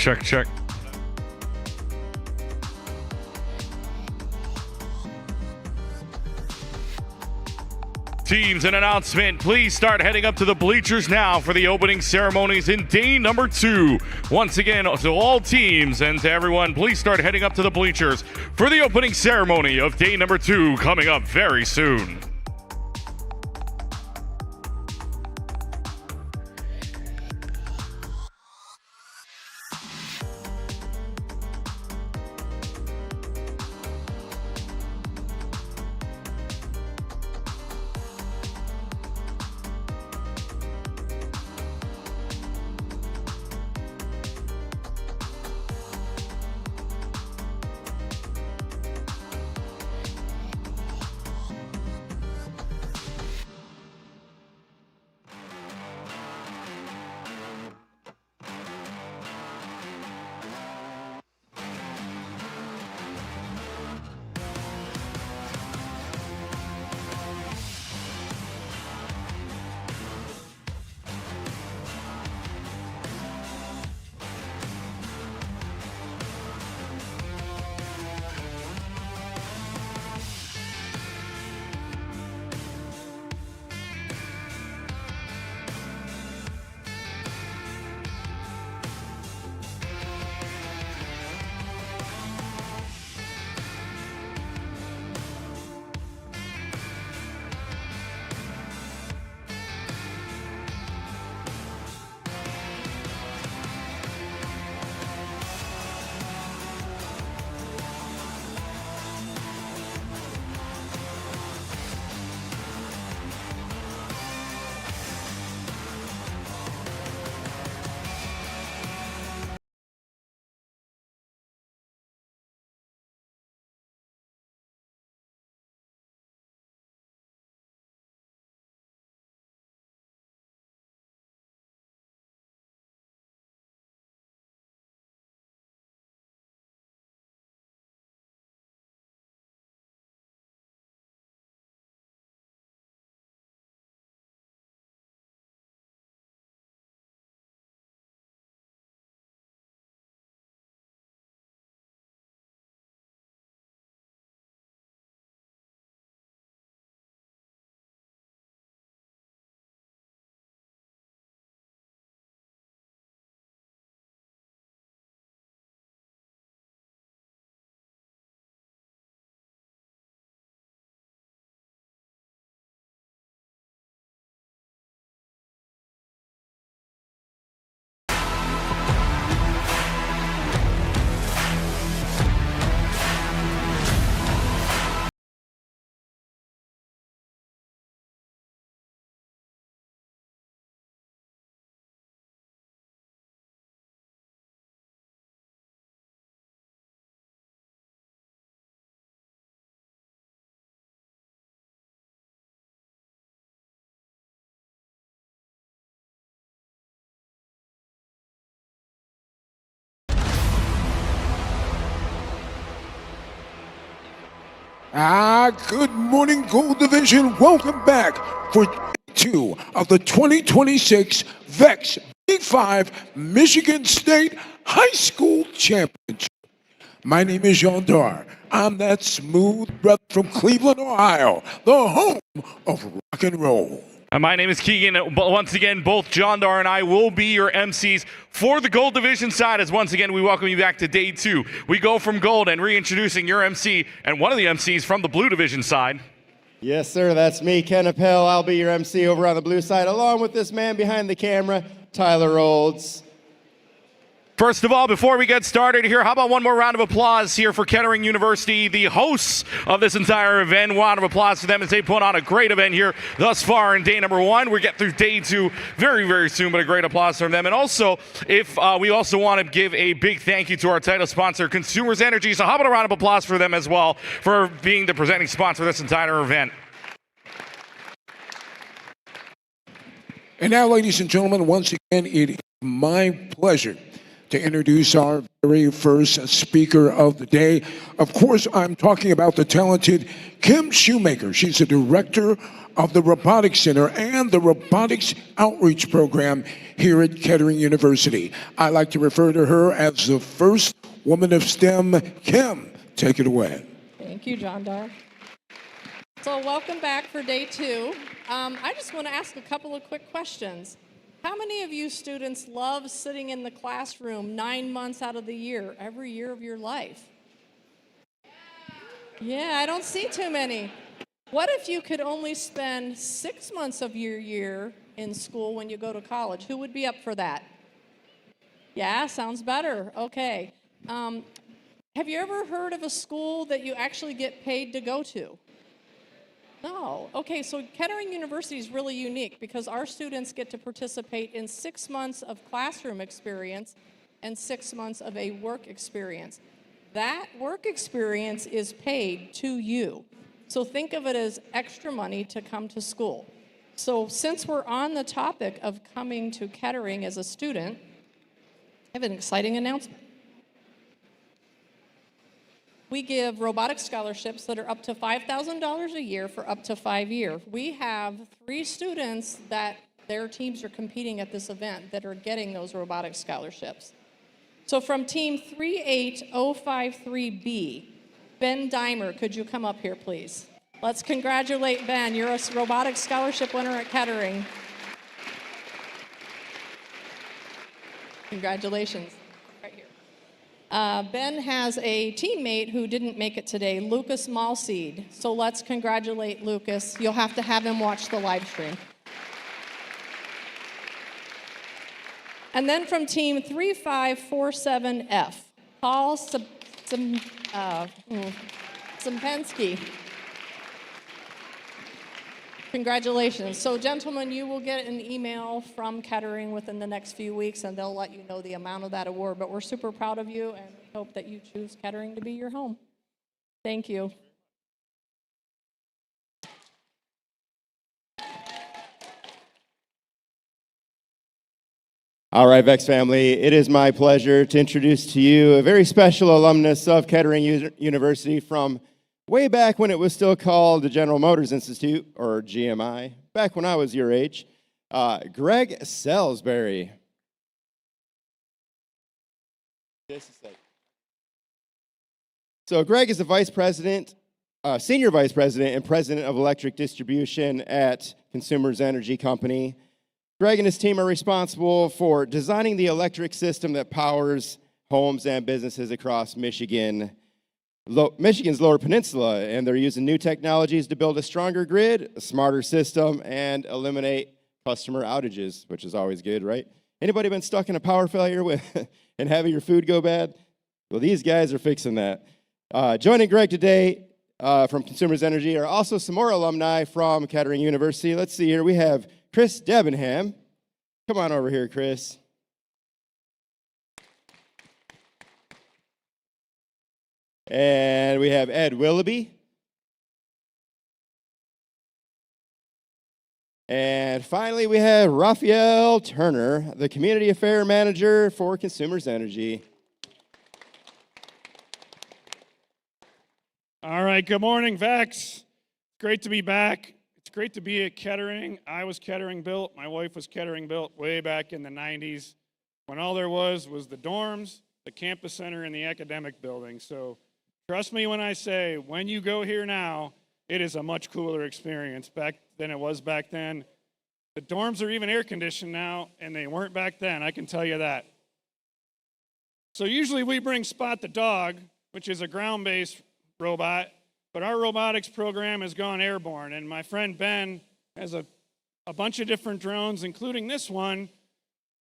Check, check. Teams, an announcement. Please start heading up to the bleachers now for the opening ceremonies in day number 2. Once again, to all teams and to everyone, please start heading up to the bleachers for the opening ceremony of day number 2 coming up very soon. Good morning, Gold Division. Welcome back for day 2 of the 2026 VEX B5 Michigan State High School Championship. My name is Jean Dar. I'm that smooth brother from Cleveland, Ohio, the home of rock and roll. And my name is Keegan. Once again, both John Dar and I will be your MCs for the Gold Division side, as once again we welcome you back to day 2. We go from Gold and reintroducing your MC and one of the MCs from the Blue Division side. Yes, sir, that's me, Ken Appel. I'll be your MC over on the blue side, along with this man behind the camera, Tyler Olds. First of all, before we get started here, how about one more round of applause here for Kettering University, the hosts of this entire event. Round of applause for them as they put on a great event here thus far in day number 1. We get through day 2 very, very soon, but a great applause from them. And also, we also want to give a big thank you to our title sponsor, Consumers Energy. So how about a round of applause for them as well for being the presenting sponsor of this entire event. And now, ladies and gentlemen, once again, it is my pleasure to introduce our very first speaker of the day. Of course, I'm talking about the talented Kim Shoemaker. She's the director of the Robotics Center and the Robotics Outreach Program here at Kettering University. I like to refer to her as the first woman of STEM. Kim, take it away. Thank you, John Dar. So welcome back for day 2. I just want to ask a couple of quick questions. How many of you students love sitting in the classroom 9 months out of the year, every year of your life? Yeah, I don't see too many. What if you could only spend 6 months of your year in school when you go to college? Who would be up for that? Yeah, sounds better. Okay. Have you ever heard of a school that you actually get paid to go to? No. Okay, so Kettering University is really unique because our students get to participate in 6 months of classroom experience and 6 months of a work experience. That work experience is paid to you. So think of it as extra money to come to school. So since we're on the topic of coming to Kettering as a student, I have an exciting announcement. We give robotics scholarships that are up to $5,000 a year for up to 5 years. We have 3 students that their teams are competing at this event that are getting those robotics scholarships. So from team 38053B, Ben Dimer, could you come up here, please? Let's congratulate Ben. You're a robotics scholarship winner at Kettering. Congratulations. Right here. Ben has a teammate who didn't make it today, Lucas Malseed. So let's congratulate Lucas. You'll have to have him watch the live stream. And then from team 3547F, Paul Simpensky. Congratulations. So gentlemen, you will get an email from Kettering within the next few weeks, and they'll let you know the amount of that award. But we're super proud of you, and we hope that you choose Kettering to be your home. Thank you. All right, VEX family, it is my pleasure to introduce to you a very special alumnus of Kettering University from way back when it was still called the General Motors Institute, or GMI, back when I was your age, Greg Salisbury. So Greg is the vice president, senior vice president and president of electric distribution at Consumers Energy Company. Greg and his team are responsible for designing the electric system that powers homes and businesses across Michigan's Lower Peninsula, and they're using new technologies to build a stronger grid, a smarter system, and eliminate customer outages, which is always good, right? Anybody been stuck in a power failure and having your food go bad? Well, these guys are fixing that. Joining Greg today from Consumers Energy are also some more alumni from Kettering University. Let's see here. We have Chris Debenham. Come on over here, Chris. And we have Ed Willoughby. And finally, we have Raphael Turner, the Community Affair Manager for Consumers Energy. All right, good morning, VEX. Great to be back. It's great to be at Kettering. I was Kettering built. My wife was Kettering built way back in the 90s when all there was the dorms, the campus center, and the academic building. So trust me when I say, when you go here now, it is a much cooler experience back than it was back then. The dorms are even air conditioned now, and they weren't back then, I can tell you that. So usually we bring Spot the Dog, which is a ground-based robot, but our robotics program has gone airborne, and my friend Ben has a bunch of different drones, including this one,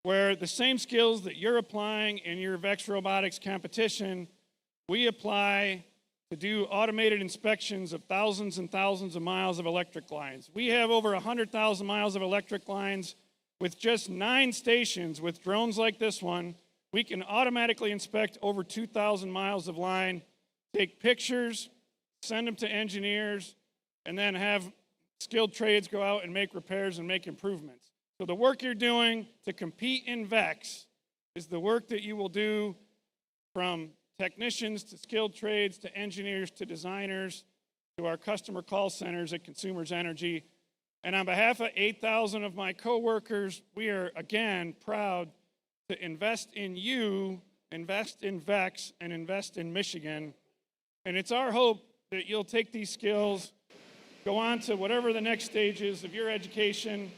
where the same skills that you're applying in your VEX robotics competition, we apply to do automated inspections of thousands and thousands of miles of electric lines. We have over 100,000 miles of electric lines. With just 9 stations with drones like this one, we can automatically inspect over 2,000 miles of line, take pictures, send them to engineers, and then have skilled trades go out and make repairs and make improvements. So the work you're doing to compete in VEX is the work that you will do from technicians to skilled trades to engineers to designers to our customer call centers at Consumers Energy. And on behalf of 8,000 of my coworkers, we are again proud to invest in you, invest in VEX, and invest in Michigan. And it's our hope that you'll take these skills, go on to whatever the next stage is of your education,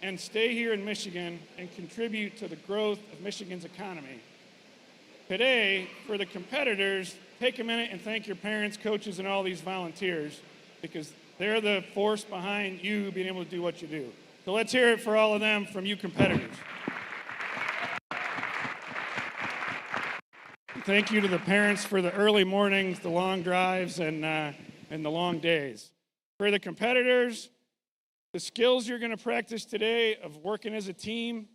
and stay here in Michigan and contribute to the growth of Michigan's economy. Today, for the competitors, take a minute and thank your parents, coaches, and all these volunteers, because they're the force behind you being able to do what you do. So let's hear it for all of them from you competitors. Thank you to the parents for the early mornings, the long drives, and the long days. For the competitors, the skills you're going to practice today of working as a team,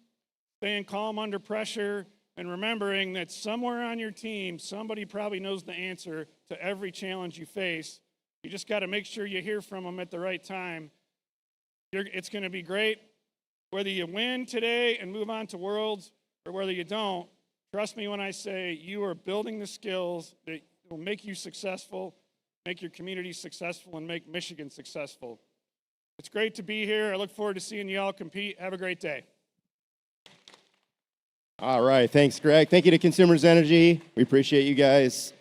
staying calm under pressure, and remembering that somewhere on your team, somebody probably knows the answer to every challenge you face. You just got to make sure you hear from them at the right time. It's going to be great. Whether you win today and move on to Worlds, or whether you don't, trust me when I say you are building the skills that will make you successful, make your community successful, and make Michigan successful. It's great to be here. I look forward to seeing you all compete. Have a great day. All right, thanks, Greg. Thank you to Consumers Energy. We appreciate you guys.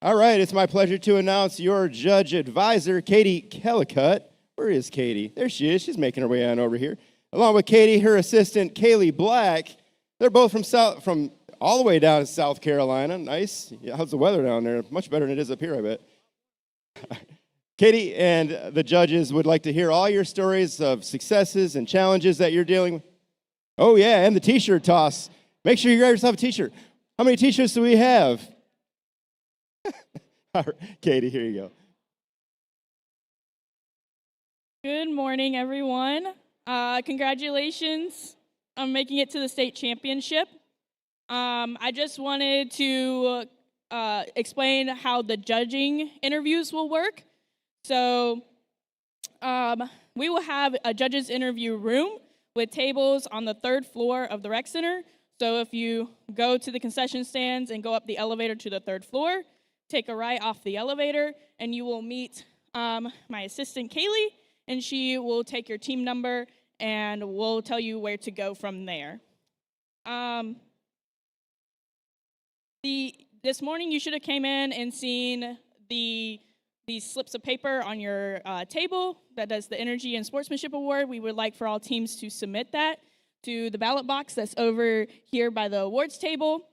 All right, it's my pleasure to announce your judge advisor, Katie Kellicutt. Where is Katie? There she is. She's making her way on over here. Along with Katie, her assistant, Kaylee Black. They're both from all the way down in South Carolina. Nice. Yeah, how's the weather down there? Much better than it is up here, I bet. Katie and the judges would like to hear all your stories of successes and challenges that you're dealing with. Oh, yeah, and the T-shirt toss. Make sure you grab yourself a T-shirt. How many T-shirts do we have? All right, Katie, here you go. Good morning, everyone. Congratulations on making it to the state championship. I just wanted to explain how the judging interviews will work. So we will have a judges interview room with tables on the 3rd floor of the rec center. So if you go to the concession stands and go up the elevator to the 3rd floor, take a right off the elevator, and you will meet my assistant, Kaylee, and she will take your team number and we'll tell you where to go from there. This morning you should have came in and seen these slips of paper on your table that does the Energy and Sportsmanship Award. We would like for all teams to submit that to the ballot box that's over here by the awards table,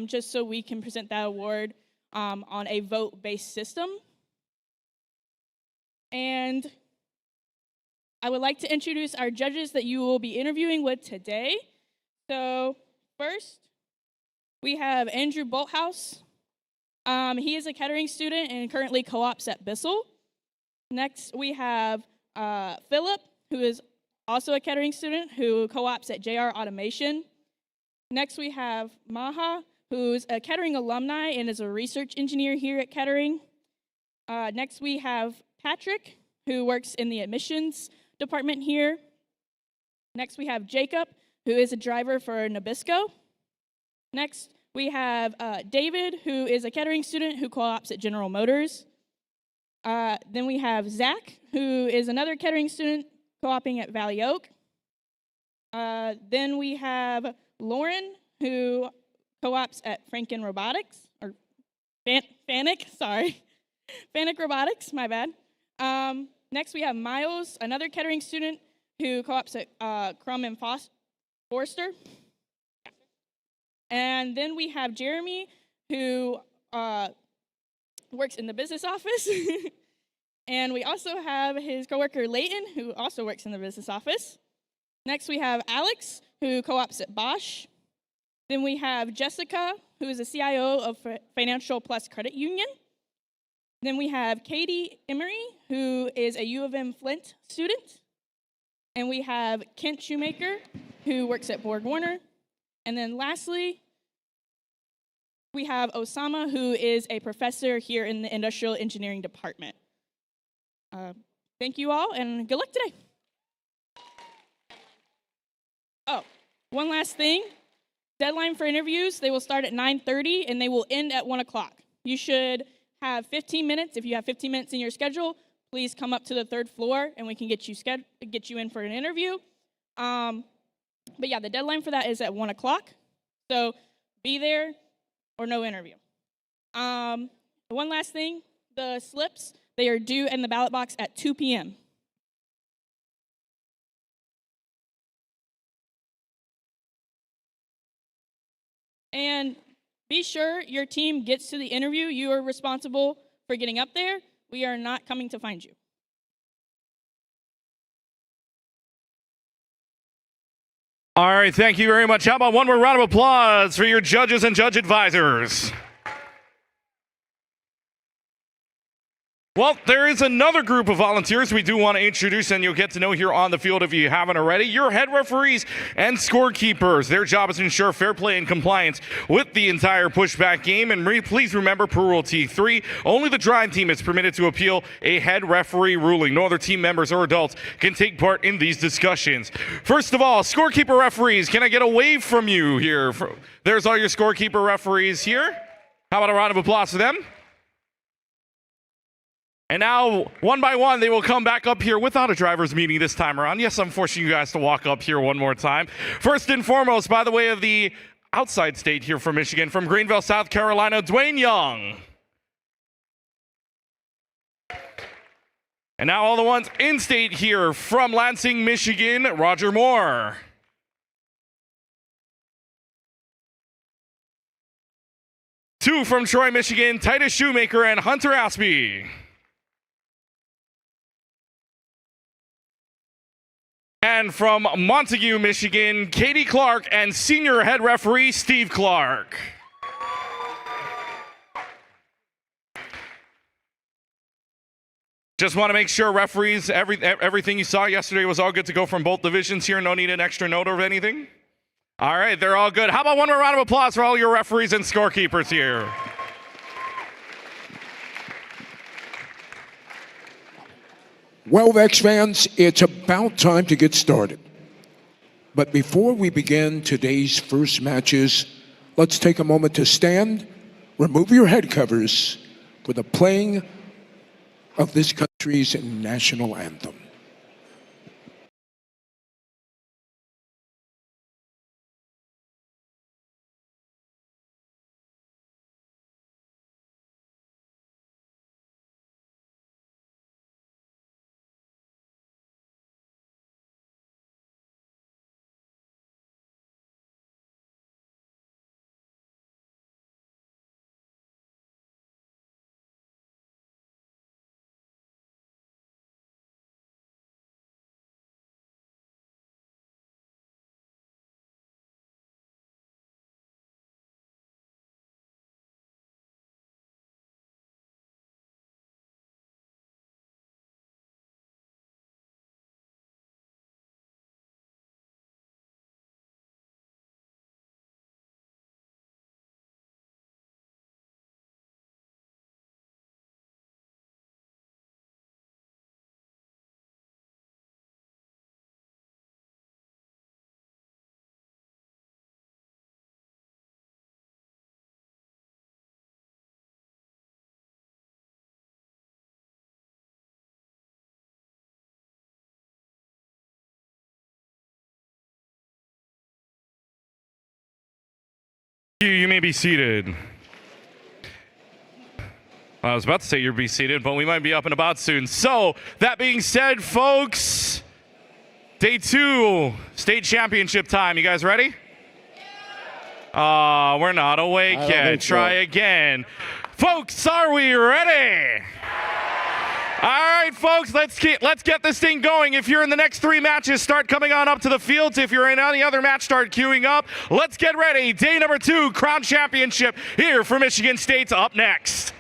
just so we can present that award on a vote-based system. And I would like to introduce our judges that you will be interviewing with today. So first, we have Andrew Bolthouse. He is a Kettering student and currently co-ops at Bissell. Next, we have Philip, who is also a Kettering student who co-ops at JR Automation. Next, we have Maha, who's a Kettering alumni and is a research engineer here at Kettering. Next, we have Patrick, who works in the admissions department here. Next, we have Jacob, who is a driver for Nabisco. Next, we have David, who is a Kettering student who co-ops at General Motors. Then we have Zach, who is another Kettering student co-oping at Valley Oak. Then we have Lauren, who co-ops at Franken Robotics, or Fanuc, sorry. Fanuc Robotics, my bad. Next, we have Miles, another Kettering student who co-ops at Crum and Forster. And then we have Jeremy, who works in the business office. And we also have his coworker, Leighton, who also works in the business office. Next, we have Alex, who co-ops at Bosch. Then we have Jessica, who is a CIO of Financial Plus Credit Union. Then we have Katie Emery, who is a U of M Flint student. And we have Kent Shoemaker, who works at Borg Warner. And then lastly, we have Osama, who is a professor here in the Industrial Engineering Department. Thank you all, and good luck today. Oh, one last thing. Deadline for interviews, they will start at 9:30 and they will end at 1 o'clock. You should have 15 minutes. If you have 15 minutes in your schedule, please come up to the 3rd floor and we can get you in for an interview. But yeah, the deadline for that is at 1 o'clock. So be there or no interview. One last thing, the slips, they are due in the ballot box at 2 p.m. And be sure your team gets to the interview. You are responsible for getting up there. We are not coming to find you. All right, thank you very much. How about one more round of applause for your judges and judge advisors? Well, there is another group of volunteers we do want to introduce, and you'll get to know here on the field if you haven't already. Your head referees and scorekeepers. Their job is to ensure fair play and compliance with the entire pushback game. And please remember, per Rule T3, only the drawing team is permitted to appeal a head referee ruling. No other team members or adults can take part in these discussions. First of all, scorekeeper referees, can I get a wave from you here? There's all your scorekeeper referees here. How about a round of applause for them? And now, one by one, they will come back up here without a driver's meeting this time around. Yes, I'm forcing you guys to walk up here one more time. First and foremost, by the way of the outside state here from Michigan, from Greenville, South Carolina, Dwayne Young. And now all the ones in-state here from Lansing, Michigan, Roger Moore. Two from Troy, Michigan, Titus Shoemaker and Hunter Aspie. And from Montague, Michigan, Katie Clark and senior head referee Steve Clark. Just want to make sure referees, everything you saw yesterday was all good to go from both divisions here. No need an extra note or anything. All right, they're all good. How about one more round of applause for all your referees and scorekeepers here? Well, VEX fans, it's about time to get started. But before we begin today's first matches, let's take a moment to stand, remove your head covers for the playing of this country's national anthem. You may be seated. I was about to say you'll be seated, but we might be up and about soon. So, that being said, folks, day 2, state championship time. You guys ready? We're not awake yet. Try again. Folks, are we ready? All right, folks, let's get this thing going. If you're in the next 3 matches, start coming on up to the fields. If you're in any other match, start queuing up. Let's get ready. Day number 2, Crown Championship here for Michigan State's up next.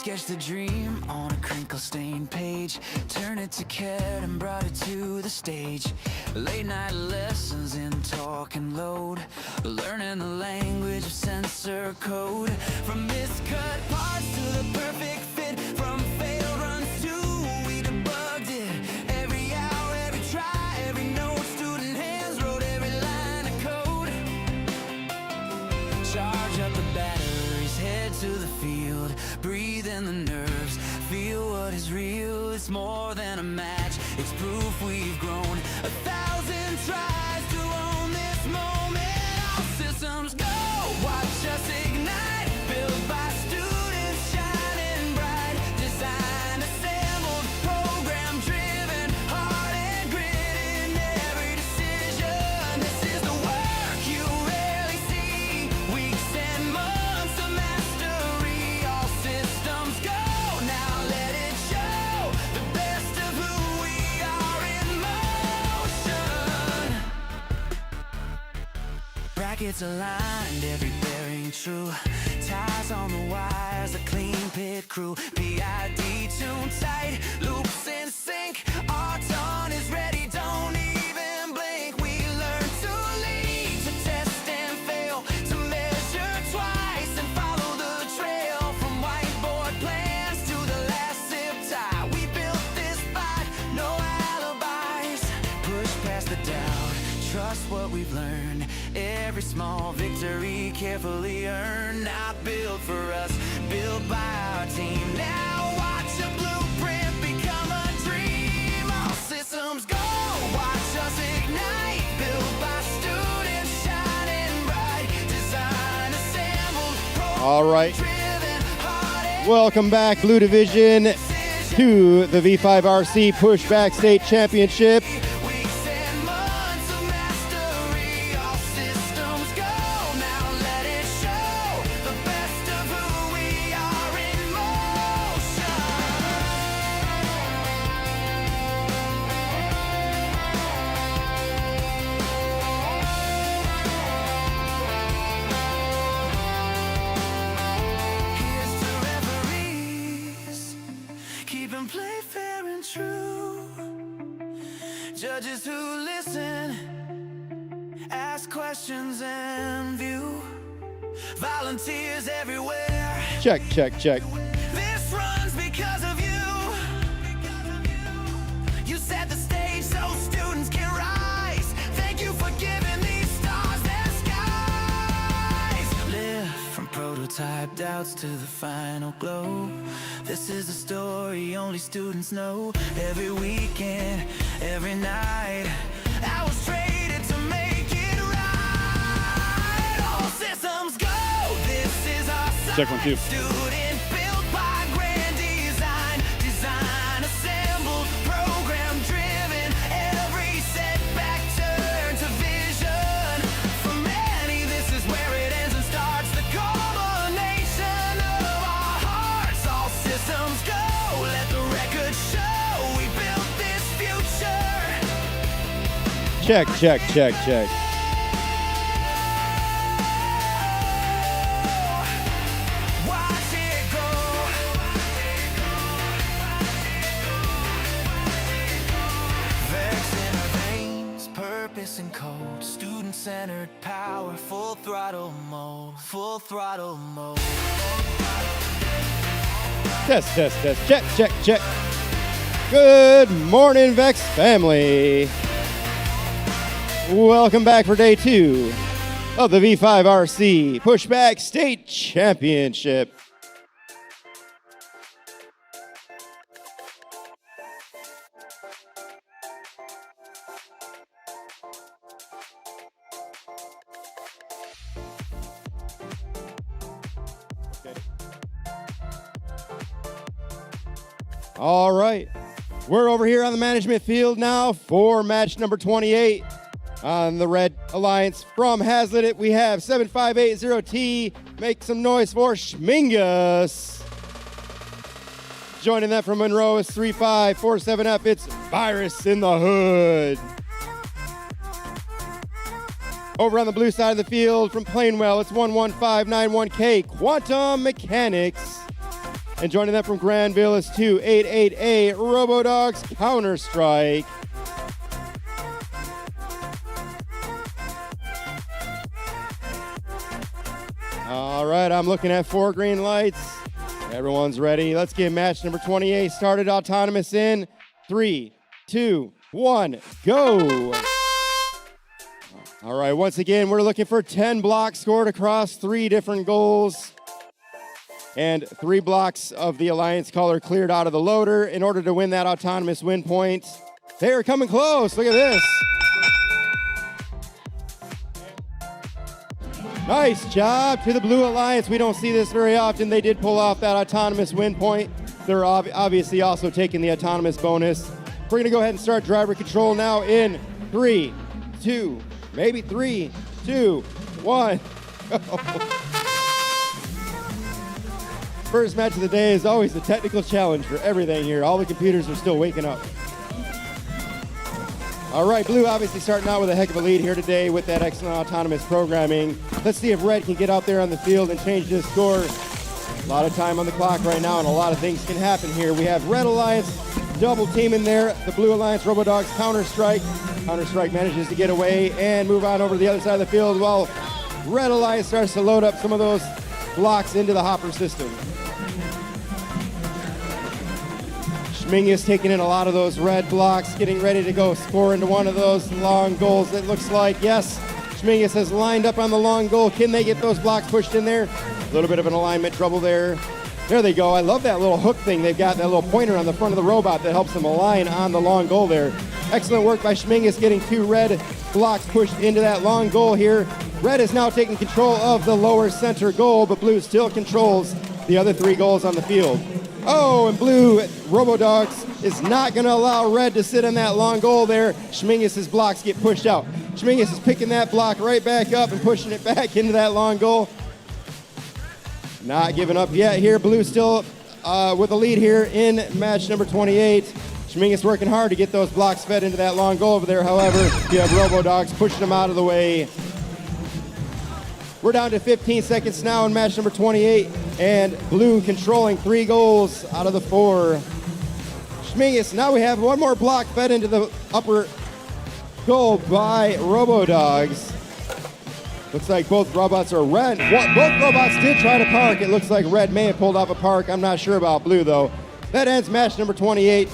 sketched the dream on a crinkle-stained page, turned it to cat and brought it to the stage. Late night lessons in talk and load, learning the language of sensor code. From miscut parts to the perfect fit, from failed runs to we debugged it. Every hour, every try, every note, student hands wrote every line of code. Charge up the batteries, head to the field, breathe in the nerves, feel what is real. It's more than a match, it's proof we've grown. 1,000 tries to own this moment. All systems go, watch us ignite. Built by students, shining bright. Design assembled, program driven, heart and grit in every decision. This is the work you rarely see. Weeks and months of mastery. All systems go, now let it show. The best of who we are in motion. Brackets aligned, every bearing true. Ties on the wires, a clean pit crew. PID tuned tight, loops in sync. Our tone is ready, don't even blink. We learn to lead, to test and fail, to measure twice and follow the trail. From whiteboard plans to the last zip tie, we built this fight, no alibis. Push past the doubt, trust what we've learned. Every small victory carefully earned, not built for us, built by our team. Now watch a blueprint become a dream. All systems go, watch us ignite. Built by students, shining bright. Design assembled, All right. driven, heart and Welcome back, Blue Division, to the V5RC Pushback State Championship. weeks and months of mastery. All systems go, now let it show. The best of who we are in motion. Here's to referees, keep and play fair and true. Judges who listen, ask questions and view. Volunteers everywhere. Check, check, check. This runs because of you. You set the stage so students can rise. Thank you for giving these stars their skies. Live from prototype doubts to the final glow. This is a story only students know. Every weekend, every night, I was traded to make it right. All systems go. This is our Check one, two. student built by grand design. Design assembled, program driven. Every setback turned to vision. For many, this is where it ends and starts. The culmination of our hearts. All systems go. Let the record show we built this future. Check, check, check, check. Watch it go. VEX in our veins, purpose and code. Student-centered power, full throttle mode. Full throttle mode. Test, test, test. Check, check, check. Good morning, VEX family. Welcome back for day 2 of the V5RC Pushback State Championship. All right. We're over here on the management field now for match number 28. On the Red Alliance from Hazlitt, we have 7580T. Make some noise for Schmingus. Joining them from Monroe is 3547F. It's Virus in the Hood. Over on the blue side of the field from Plainwell, it's 11591K. Quantum Mechanics. And joining them from Granville is 288A Robodogs Counter-Strike. All right, I'm looking at 4 green lights. Everyone's ready. Let's get match number 28 started. Autonomous in 3, 2, 1, go. All right, once again, we're looking for 10 blocks scored across 3 different goals. And 3 blocks of the Alliance color cleared out of the loader in order to win that autonomous win point. They are coming close. Look at this. Nice job to the Blue Alliance. We don't see this very often. They did pull off that autonomous win point. They're obviously also taking the autonomous bonus. We're going to go ahead and start driver control now in 3, 2, maybe 3, 2, 1. First match of the day is always a technical challenge for everything here. All the computers are still waking up. All right, Blue obviously starting out with a heck of a lead here today with that excellent autonomous programming. Let's see if Red can get out there on the field and change this score. A lot of time on the clock right now, and a lot of things can happen here. We have Red Alliance double team in there. The Blue Alliance Robodogs Counter-Strike. Counter-Strike manages to get away and move on over to the other side of the field while Red Alliance starts to load up some of those blocks into the hopper system. Schmingus taking in a lot of those red blocks, getting ready to go score into one of those long goals. It looks like, yes, Schmingus has lined up on the long goal. Can they get those blocks pushed in there? A little bit of an alignment trouble there. There they go. I love that little hook thing. They've got that little pointer on the front of the robot that helps them align on the long goal there. Excellent work by Schmingus getting 2 red blocks pushed into that long goal here. Red is now taking control of the lower center goal, but Blue still controls the other 3 goals on the field. Oh, and Blue Robodogs is not going to allow Red to sit in that long goal there. Schmingus' blocks get pushed out. Schmingus is picking that block right back up and pushing it back into that long goal. Not giving up yet here. Blue still with a lead here in match number 28. Schmingus working hard to get those blocks fed into that long goal over there. However, you have Robodogs pushing them out of the way. We're down to 15 seconds now in match number 28, and Blue controlling 3 goals out of the 4. Schmingus, now we have 1 more block fed into the upper goal by Robodogs. Looks like both robots are red. Both robots did try to park. It looks like Red may have pulled off a park. I'm not sure about Blue, though. That ends match number 28.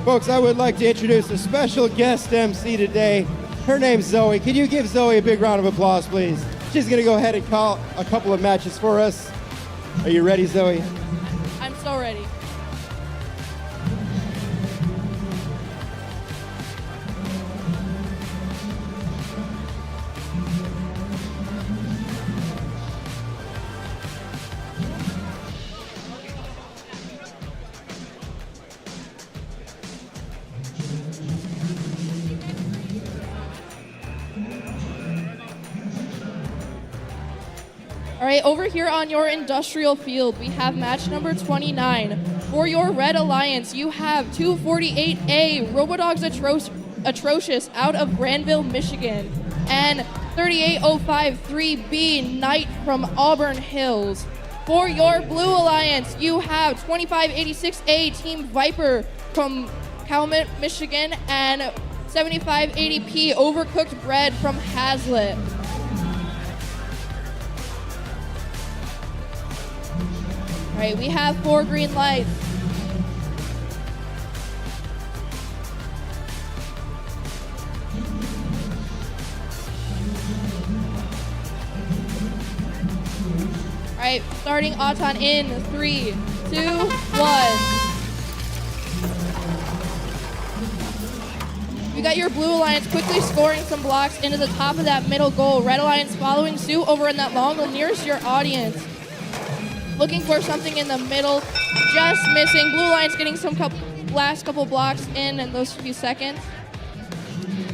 Folks, I would like to introduce a special guest MC today. Her name's Zoe. Can you give Zoe a big round of applause, please? She's going to go ahead and call a couple of matches for us. Are you ready, Zoe? I'm so ready. All right, over here on your industrial field, we have match number 29. For your Red Alliance, you have 248A Robodogs Atrocious out of Granville, Michigan, and 38053B Knight from Auburn Hills. For your Blue Alliance, you have 2586A Team Viper from Calumet, Michigan, and 7580P Overcooked Bread from Hazlitt. All right, we have 4 green lights. All right, starting Auton in 3, 2, 1. You got your Blue Alliance quickly scoring some blocks into the top of that middle goal. Red Alliance following suit over in that long goal nearest your audience. Looking for something in the middle, just missing. Blue Alliance getting some last couple blocks in those few seconds.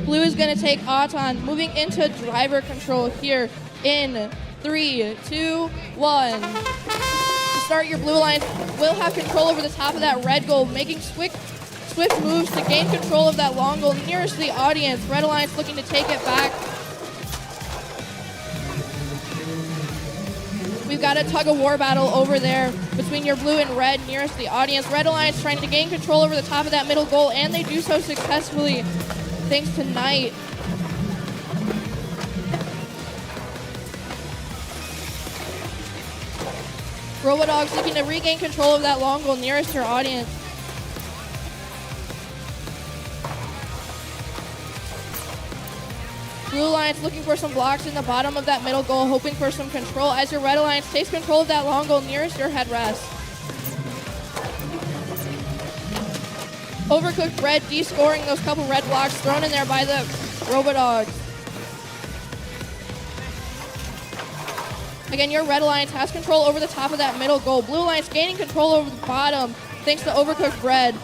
Blue is going to take Auton, moving into driver control here in 3, 2, 1. To start, your Blue Alliance will have control over the top of that red goal, making swift moves to gain control of that long goal nearest the audience. Red Alliance looking to take it back. We've got a tug-of-war battle over there between your blue and red nearest the audience. Red Alliance trying to gain control over the top of that middle goal, and they do so successfully thanks to Knight. Robodogs looking to regain control of that long goal nearest your audience. Blue Alliance looking for some blocks in the bottom of that middle goal, hoping for some control as your Red Alliance takes control of that long goal nearest your headrest. Overcooked Red de-scoring those couple red blocks thrown in there by the Robodogs. Again, your Red Alliance has control over the top of that middle goal. Blue Alliance gaining control over the bottom thanks to Overcooked Red.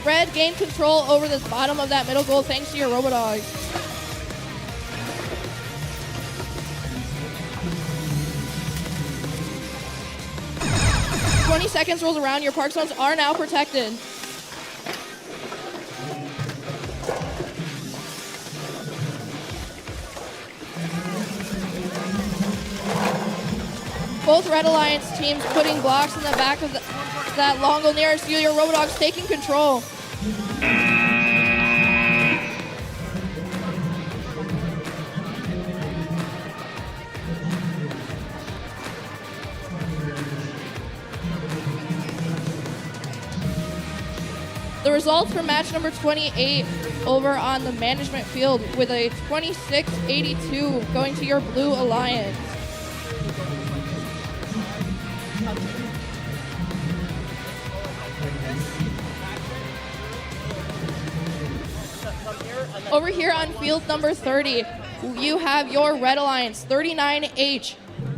Red gained control over the bottom of that middle goal thanks to your Robodogs. "20 seconds rolls around, your park zones are now protected. Both Red Alliance teams putting blocks in the back of that long goal nearest you. Your Robodogs taking control. The results for match number 28 over on the management field with a 26-82 going to your Blue Alliance. Over here on field number 30, you have your Red Alliance, 39H,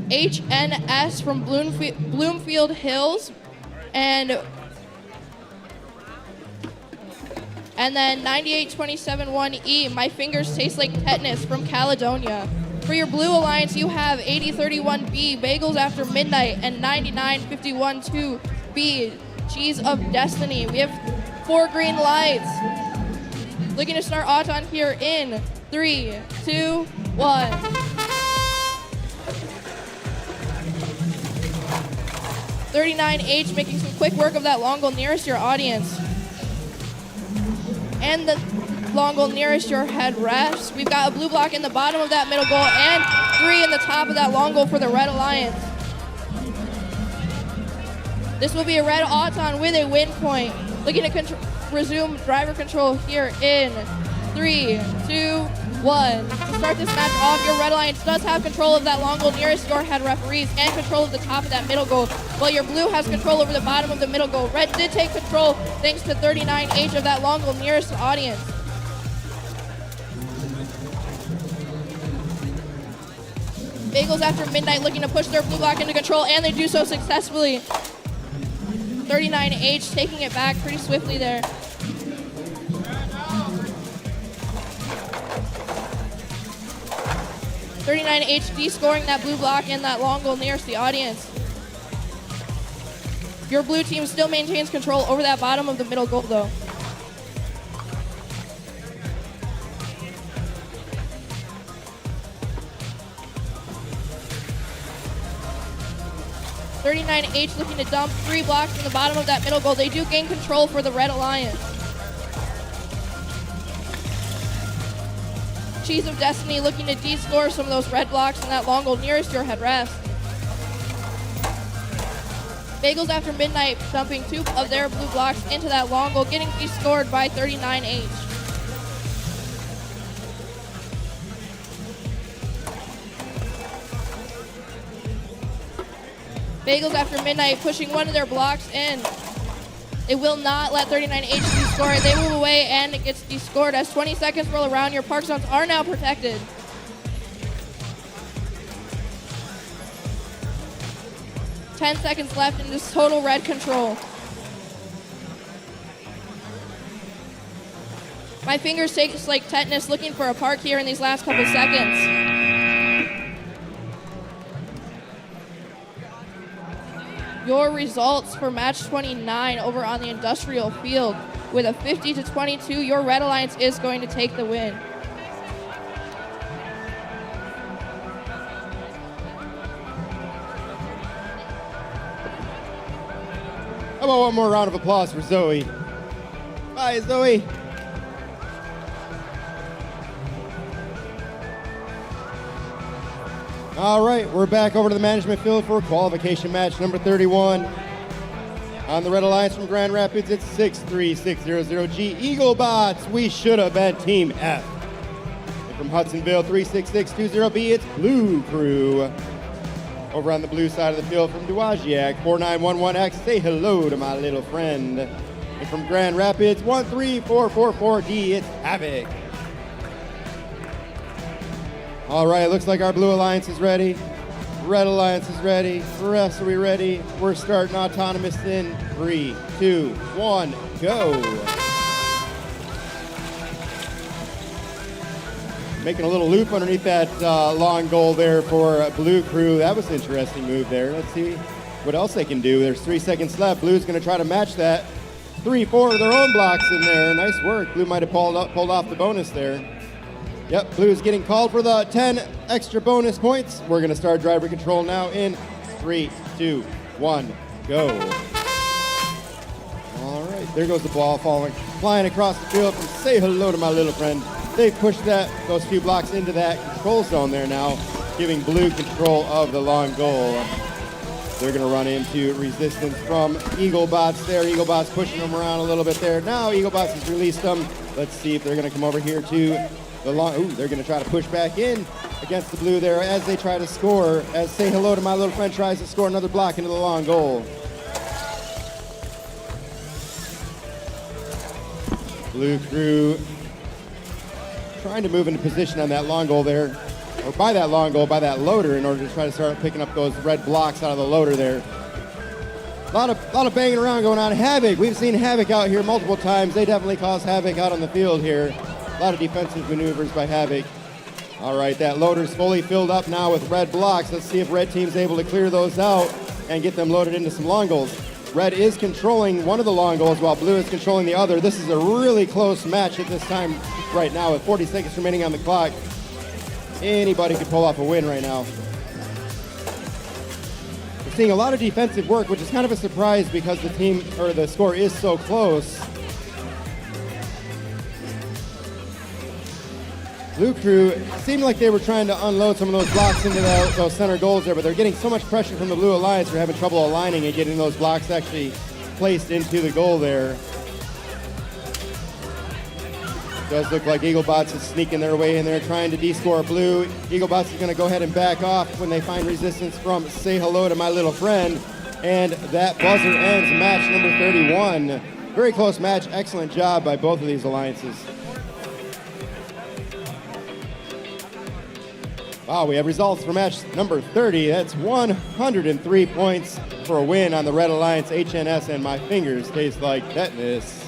HNS from Bloomfield Hills, and then 9827-1E, My Fingers Taste Like Tetanus from Caledonia. For your Blue Alliance, you have 8031B, Bagels After Midnight, and 9951-2B, Cheese of Destiny. We have 4 green lights. Looking to start Auton here in 3, 2, 1. "39H making some quick work of that long goal nearest your audience. And the long goal nearest your headrest. We've got a blue block in the bottom of that middle goal and 3 in the top of that long goal for the Red Alliance. This will be a Red Auton with a win point. Looking to resume driver control here in 3, 2, 1. To start this match off, your Red Alliance does have control of that long goal nearest your head referees and control of the top of that middle goal, while your Blue has control over the bottom of the middle goal. Red did take control thanks to 39H of that long goal nearest the audience. Bagels After Midnight looking to push their blue block into control, and they do so successfully. 39H taking it back pretty swiftly there. "39H scoring that blue block and that long goal nearest the audience. Your blue team still maintains control over that bottom of the middle goal though. "39H looking to dump 3 blocks from the bottom of that middle goal. They do gain control for the Red Alliance. Cheese of Destiny looking to de-score some of those red blocks in that long goal nearest your headrest. Bagels After Midnight dumping 2 of their blue blocks into that long goal, getting de-scored by 39H. Bagels After Midnight pushing one of their blocks in. It will not let 39H de-score it. They move away and it gets de-scored as 20 seconds roll around. Your park zones are now protected. "10 seconds left in this total red control. My Fingers Taste Like Tetanus looking for a park here in these last couple seconds. Your results for match 29 over on the industrial field. with a 50-22. Your Red Alliance is going to take the win. How about one more round of applause for Zoe? Bye, Zoe. All right, we're back over to the management field for qualification match number 31. On the Red Alliance from Grand Rapids, it's 63600G Eaglebots. We should have been Team F. And from Hudsonville, 36620B, it's Blue Crew. Over on the blue side of the field from Dowagiac, 4911X, say hello to my little friend. And from Grand Rapids, 13444D, it's Havoc. All right, looks like our Blue Alliance is ready. Red Alliance is ready. Refs, are we ready? We're starting autonomous in 3, 2, 1, go. Making a little loop underneath that long goal there for Blue Crew. That was an interesting move there. Let's see what else they can do. There's 3 seconds left. Blue's going to try to match that. 3, 4 of their own blocks in there. Nice work. Blue might have pulled off the bonus there. Yep, Blue's getting called for the 10 extra bonus points. We're going to start driver control now in 3, 2, 1, go. All right, there goes the ball flying across the field from say hello to my little friend. They pushed those few blocks into that control zone there now, giving Blue control of the long goal. They're going to run into resistance from Eaglebots there. Eaglebots pushing them around a little bit there. Now Eaglebots has released them. Let's see if they're going to come over here to the long. Ooh, they're going to try to push back in against the Blue there as they try to score. As say hello to my little friend tries to score another block into the long goal. Blue Crew trying to move into position on that long goal there, or by that long goal, by that loader, in order to try to start picking up those red blocks out of the loader there. A lot of banging around going on. Havoc, we've seen Havoc out here multiple times. They definitely cause havoc out on the field here. A lot of defensive maneuvers by Havoc. All right, that loader's fully filled up now with red blocks. Let's see if red team's able to clear those out and get them loaded into some long goals. Red is controlling one of the long goals while Blue is controlling the other. This is a really close match at this time right now with 40 seconds remaining on the clock. Anybody could pull off a win right now. We're seeing a lot of defensive work, which is kind of a surprise because the score is so close. Blue Crew seemed like they were trying to unload some of those blocks into those center goals there, but they're getting so much pressure from the Blue Alliance, they're having trouble aligning and getting those blocks actually placed into the goal there. It does look like Eaglebots is sneaking their way in there, trying to de-score Blue. Eaglebots is going to go ahead and back off when they find resistance from say hello to my little friend. And that buzzer ends match number 31. Very close match. Excellent job by both of these alliances. Wow, we have results for match number 30. That's 103 points for a win on the Red Alliance HNS, and my fingers taste like tetanus.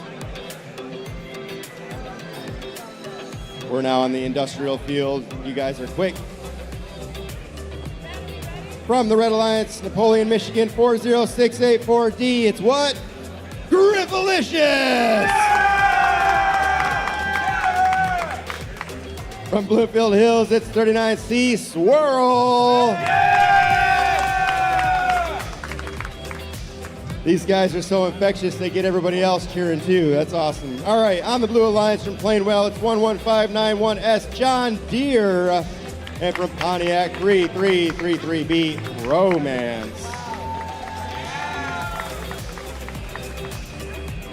We're now on the industrial field. You guys are quick. From the Red Alliance, Napoleon, Michigan, 40684D. It's what? Griffalicious! From Bluefield Hills, it's 39C Swirl. These guys are so infectious, they get everybody else cheering too. That's awesome. All right, on the Blue Alliance from Plainwell, it's 11591S John Deere. And from Pontiac, 3333B Romance.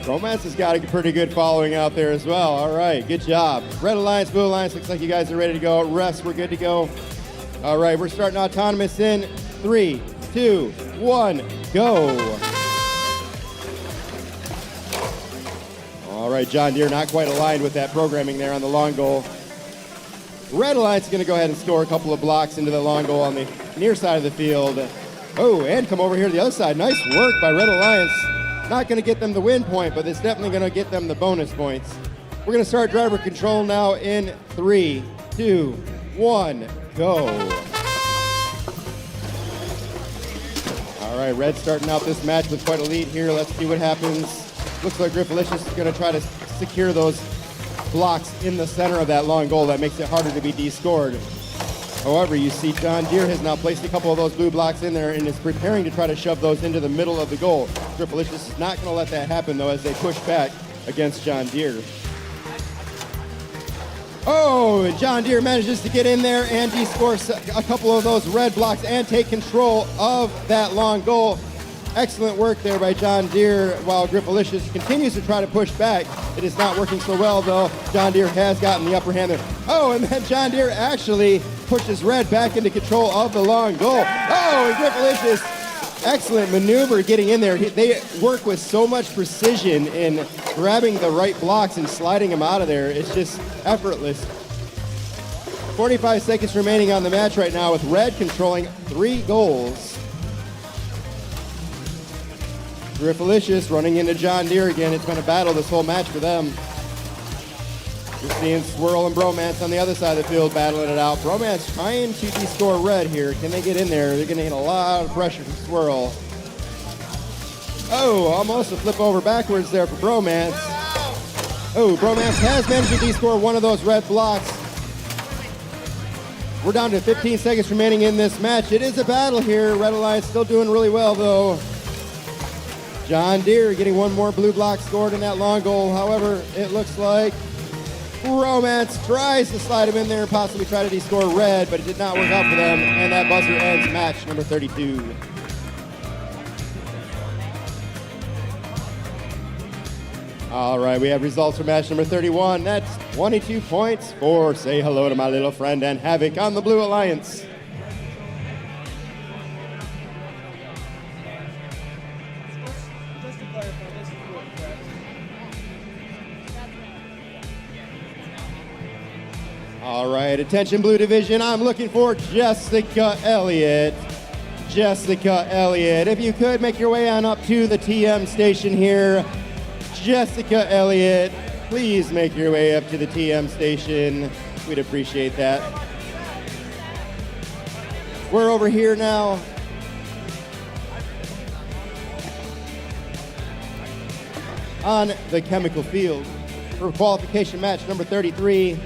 Romance has got a pretty good following out there as well. All right, good job. Red Alliance, Blue Alliance, looks like you guys are ready to go. Refs, we're good to go. All right, we're starting autonomous in 3, 2, 1, go. All right, John Deere not quite aligned with that programming there on the long goal. Red Alliance is going to go ahead and score a couple of blocks into the long goal on the near side of the field. Oh, and come over here to the other side. Nice work by Red Alliance. Not going to get them the win point, but it's definitely going to get them the bonus points. We're going to start driver control now in 3, 2, 1, go. All right, Red starting out this match with quite a lead here. Let's see what happens. Looks like Griffalicious is going to try to secure those blocks in the center of that long goal. That makes it harder to be de-scored. However, you see John Deere has now placed a couple of those blue blocks in there and is preparing to try to shove those into the middle of the goal. Griffalicious is not going to let that happen, though, as they push back against John Deere. Oh, and John Deere manages to get in there and de-score a couple of those red blocks and take control of that long goal. Excellent work there by John Deere, while Griffalicious continues to try to push back. It is not working so well, though. John Deere has gotten the upper hand there. Oh, and then John Deere actually pushes red back into control of the long goal. Oh, and Griffalicious, excellent maneuver getting in there. They work with so much precision in grabbing the right blocks and sliding them out of there. It's just effortless. 45 seconds remaining on the match right now, with red controlling 3 goals. Griffalicious running into John Deere again. It's been a battle this whole match for them. You're seeing Swirl and Bromance on the other side of the field battling it out. Bromance trying to de-score red here. Can they get in there? They're going to get a lot of pressure from Swirl. Oh, almost a flip over backwards there for Bromance. Oh, Bromance has managed to de-score one of those red blocks. We're down to 15 seconds remaining in this match. It is a battle here. Red Alliance still doing really well, though. John Deere getting one more blue block scored in that long goal. However, it looks like Bromance tries to slide him in there and possibly try to de-score red, but it did not work out for them, and that buzzer ends match number 32. All right, we have results for match number 31. That's 22 points for Say Hello to My Little Friend and Havoc on the Blue Alliance. All right, attention Blue Division, I'm looking for Jessica Elliott. Jessica Elliott, if you could make your way on up to the TM station here. Jessica Elliott, please make your way up to the TM station. We'd appreciate that. We're over here now. On the chemical field for qualification match number 33.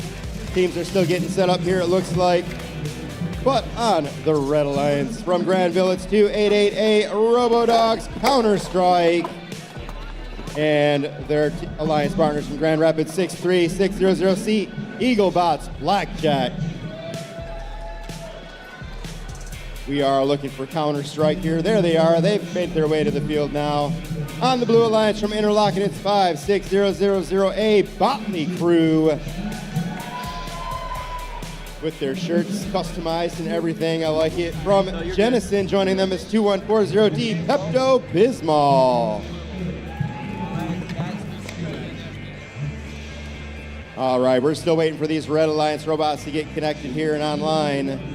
Teams are still getting set up here, it looks like. But on the Red Alliance from Granville, it's 288A Robodogs Counter-Strike. And their Alliance partners from Grand Rapids, 63600C Eaglebots Blackjack. We are looking for Counter-Strike here. There they are. They've made their way to the field now. On the Blue Alliance from Interlochen, it's 56000A Botany Crew. With their shirts customized and everything. I like it. From Jennison, joining them is 2140D Pepto-Bismol. All right, we're still waiting for these Red Alliance robots to get connected here and online.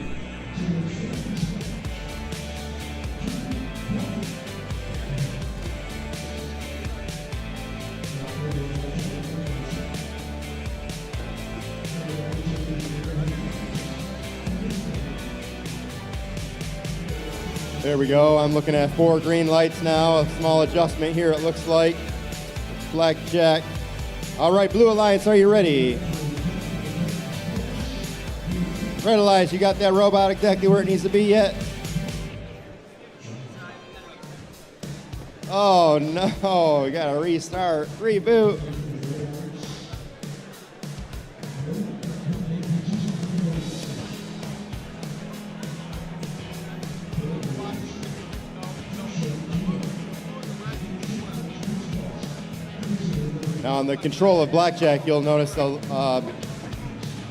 There we go. I'm looking at 4 green lights now. A small adjustment here, it looks like. Blackjack. All right, Blue Alliance, are you ready? Red Alliance, you got that robot exactly where it needs to be yet? Oh no, we gotta restart, reboot. Now on the control of Blackjack, you'll notice a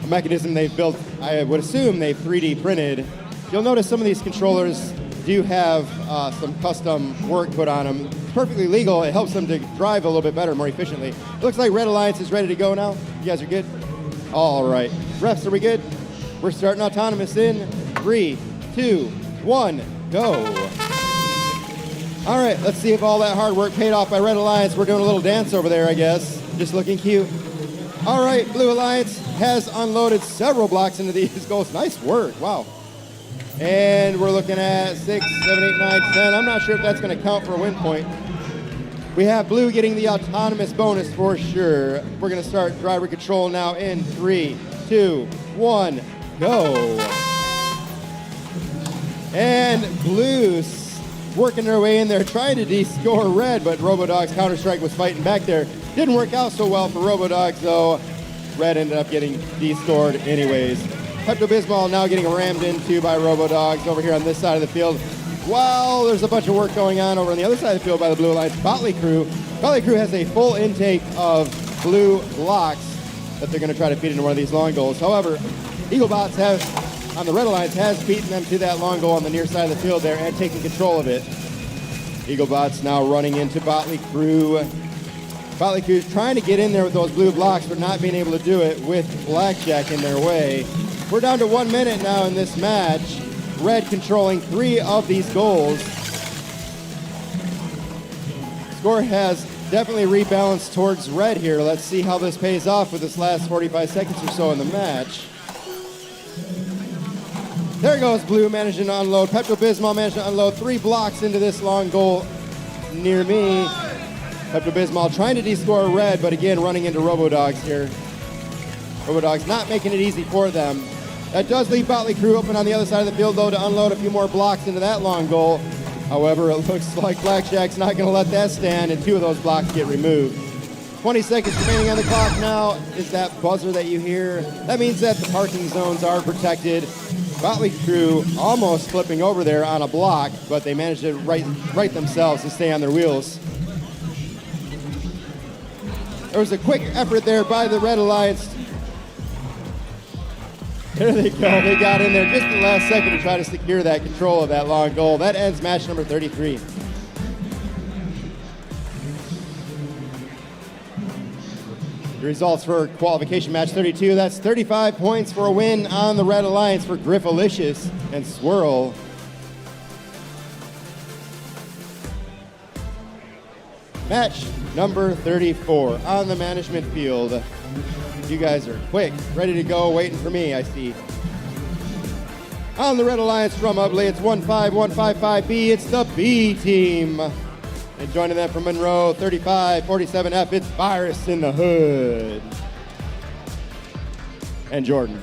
mechanism they've built. I would assume they've 3D printed. You'll notice some of these controllers do have some custom work put on them. It's perfectly legal. It helps them to drive a little bit better, more efficiently. It looks like Red Alliance is ready to go now. You guys are good? All right. Refs, are we good? We're starting autonomous in 3, 2, 1, go. All right, let's see if all that hard work paid off by Red Alliance. We're doing a little dance over there, I guess. Just looking cute. All right, Blue Alliance has unloaded several blocks into these goals. Nice work, wow. And we're looking at 6, 7, 8, 9, 10. I'm not sure if that's gonna count for a win point. We have blue getting the autonomous bonus for sure. We're gonna start driver control now in 3, 2, 1, go. And blue's working their way in there, trying to de-score red, but Robodog's Counter-Strike was fighting back there. Didn't work out so well for Robodogs though. Red ended up getting de-scored anyways. Pepto-Bismol now getting rammed into by Robodogs over here on this side of the field. While there's a bunch of work going on over on the other side of the field by the Blue Alliance Botley crew. Botley crew has a full intake of blue blocks that they're going to try to feed into one of these long goals. However, Eaglebots have, on the Red Alliance, has beaten them to that long goal on the near side of the field there and taking control of it. Eaglebots now running into Botley crew. Botley crew is trying to get in there with those blue blocks, but not being able to do it with Blackjack in their way. We're down to 1 minute now in this match. Red controlling 3 of these goals. Score has definitely rebalanced towards red here. Let's see how this pays off with this last 45 seconds or so in the match. There goes blue managing to unload. Pepto-Bismol managed to unload 3 blocks into this long goal near me. Pepto-Bismol trying to de-score red, but again running into Robodogs here. Robodogs not making it easy for them. That does leave Botley crew open on the other side of the field, though, to unload a few more blocks into that long goal. However, it looks like Blackjack's not going to let that stand, and 2 of those blocks get removed. 20 seconds remaining on the clock now. Is that buzzer that you hear? That means that the parking zones are protected. Botley crew almost flipping over there on a block, but they managed to right themselves to stay on their wheels. There was a quick effort there by the Red Alliance. There they go. They got in there just the last second to try to secure that control of that long goal. That ends match number 33. The results for qualification match 32. That's 35 points for a win on the Red Alliance for Griffalicious and Swirl. Match number 34 on the management field. You guys are quick, ready to go, waiting for me, I see. On the Red Alliance from Ubley, it's 15155B, it's the B team. And joining them from Monroe, 3547F, it's Virus in the Hood. And Jordan.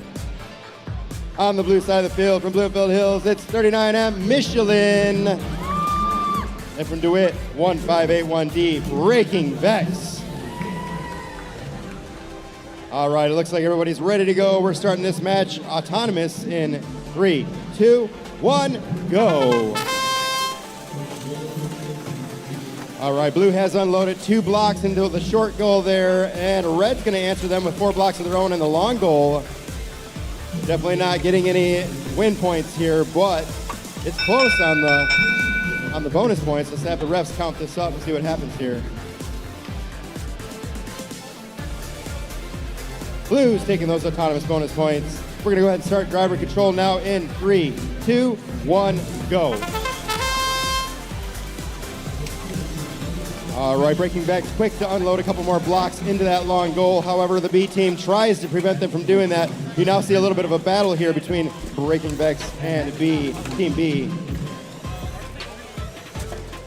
On the blue side of the field from Bloomfield Hills, it's 39M, Michelin. And from DeWitt, 1581D, Breaking Vex. All right, it looks like everybody's ready to go. We're starting this match autonomous in 3, 2, 1, go. All right, blue has unloaded 2 blocks into the short goal there, and red's gonna answer them with 4 blocks of their own in the long goal. Definitely not getting any win points here, but it's close on the bonus points. Let's have the refs count this up and see what happens here. Blue's taking those autonomous bonus points. We're gonna go ahead and start driver control now in 3, 2, 1, go. All right, Breaking Vex quick to unload a couple more blocks into that long goal. However, the B team tries to prevent them from doing that. You now see a little bit of a battle here between Breaking Vex and Team B.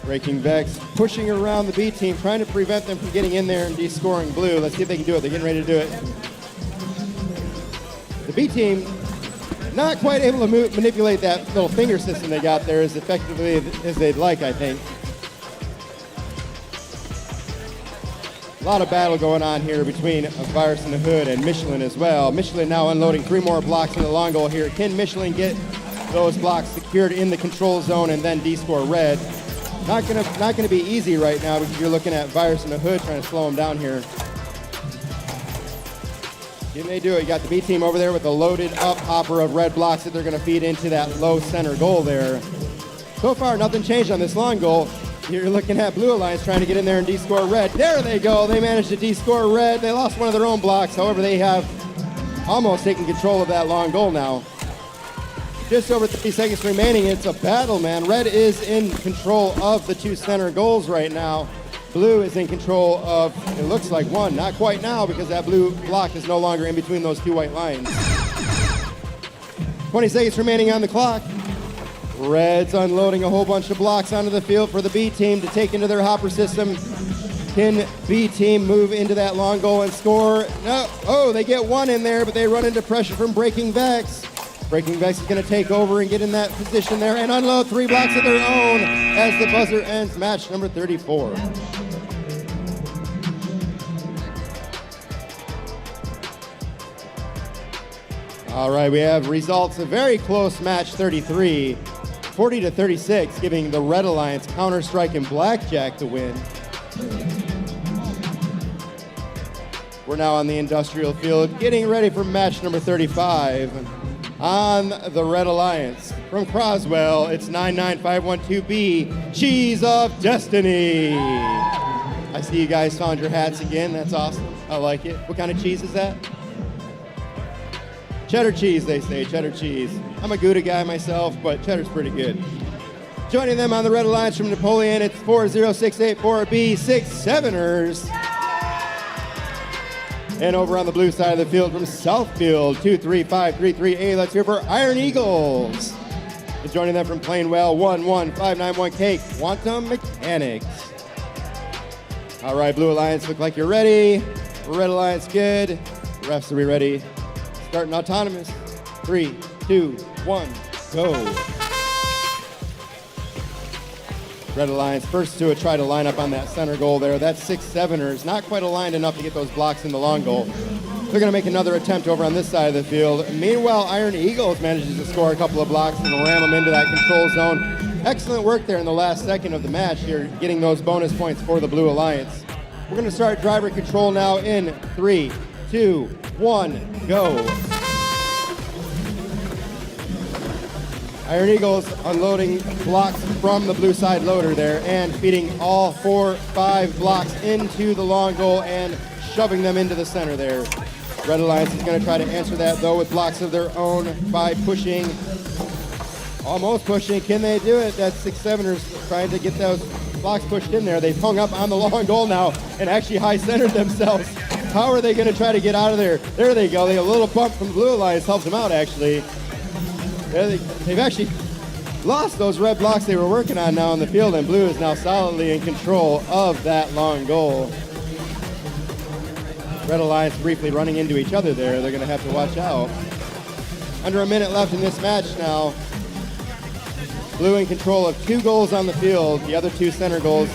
Breaking Vex pushing around the B team, trying to prevent them from getting in there and de-scoring blue. Let's see if they can do it. They're getting ready to do it. The B team not quite able to manipulate that little finger system they got there as effectively as they'd like, I think. A lot of battle going on here between Virus in the Hood and Michelin as well. Michelin now unloading 3 more blocks in the long goal here. Can Michelin get those blocks secured in the control zone and then de-score red? Not gonna be easy right now because you're looking at Virus in the Hood trying to slow him down here. Can they do it? You got the B team over there with a loaded up hopper of red blocks that they're gonna feed into that low center goal there. So far, nothing changed on this long goal. You're looking at Blue Alliance trying to get in there and de-score red. There they go. They managed to de-score red. They lost one of their own blocks. However, they have almost taken control of that long goal now. Just over 30 seconds remaining. It's a battle, man. Red is in control of the 2 center goals right now. Blue is in control of, it looks like 1. Not quite now because that blue block is no longer in between those 2 white lines. 20 seconds remaining on the clock. Reds unloading a whole bunch of blocks onto the field for the B team to take into their hopper system. Can B team move into that long goal and score? No. Oh, they get one in there, but they run into pressure from Breaking Vex. Breaking Vex is going to take over and get in that position there and unload 3 blocks of their own as the buzzer ends match number 34. All right, we have results. A very close match, 33, 40-36, giving the Red Alliance Counter-Strike and Blackjack the win. We're now on the industrial field, getting ready for match number 35. On the Red Alliance, from Croswell, it's 99512B, Cheese of Destiny. I see you guys found your hats again. That's awesome. I like it. What kind of cheese is that? Cheddar cheese, they say, cheddar cheese. I'm a Gouda guy myself, but cheddar's pretty good. Joining them on the Red Alliance from Napoleon, it's 40684B, 6-7ers. And over on the blue side of the field from Southfield, 23533A, let's hear for Iron Eagles. And joining them from Plainwell, 11591K, Quantum Mechanics. All right, Blue Alliance, look like you're ready. Red Alliance, good. Refs, are we ready? Starting autonomous. 3, 2, 1, go. Red Alliance first to try to line up on that center goal there. That's 6-7ers, not quite aligned enough to get those blocks in the long goal. They're going to make another attempt over on this side of the field. Meanwhile, Iron Eagles manages to score a couple of blocks and ram them into that control zone. Excellent work there in the last second of the match here, getting those bonus points for the Blue Alliance. We're going to start driver control now in 3, 2, 1, go. Iron Eagles unloading blocks from the blue side loader there and feeding all 4, 5 blocks into the long goal and shoving them into the center there. Red Alliance is going to try to answer that though with blocks of their own by pushing, almost pushing. Can they do it? That's 6-7ers trying to get those blocks pushed in there. They've hung up on the long goal now and actually high-centered themselves. How are they going to try to get out of there? There they go. They have a little bump from the Blue Alliance, helps them out actually. They've actually lost those red blocks they were working on now on the field, and Blue is now solidly in control of that long goal. Red Alliance briefly running into each other there. They're going to have to watch out. Under a minute left in this match now. Blue in control of 2 goals on the field. The other 2 center goals.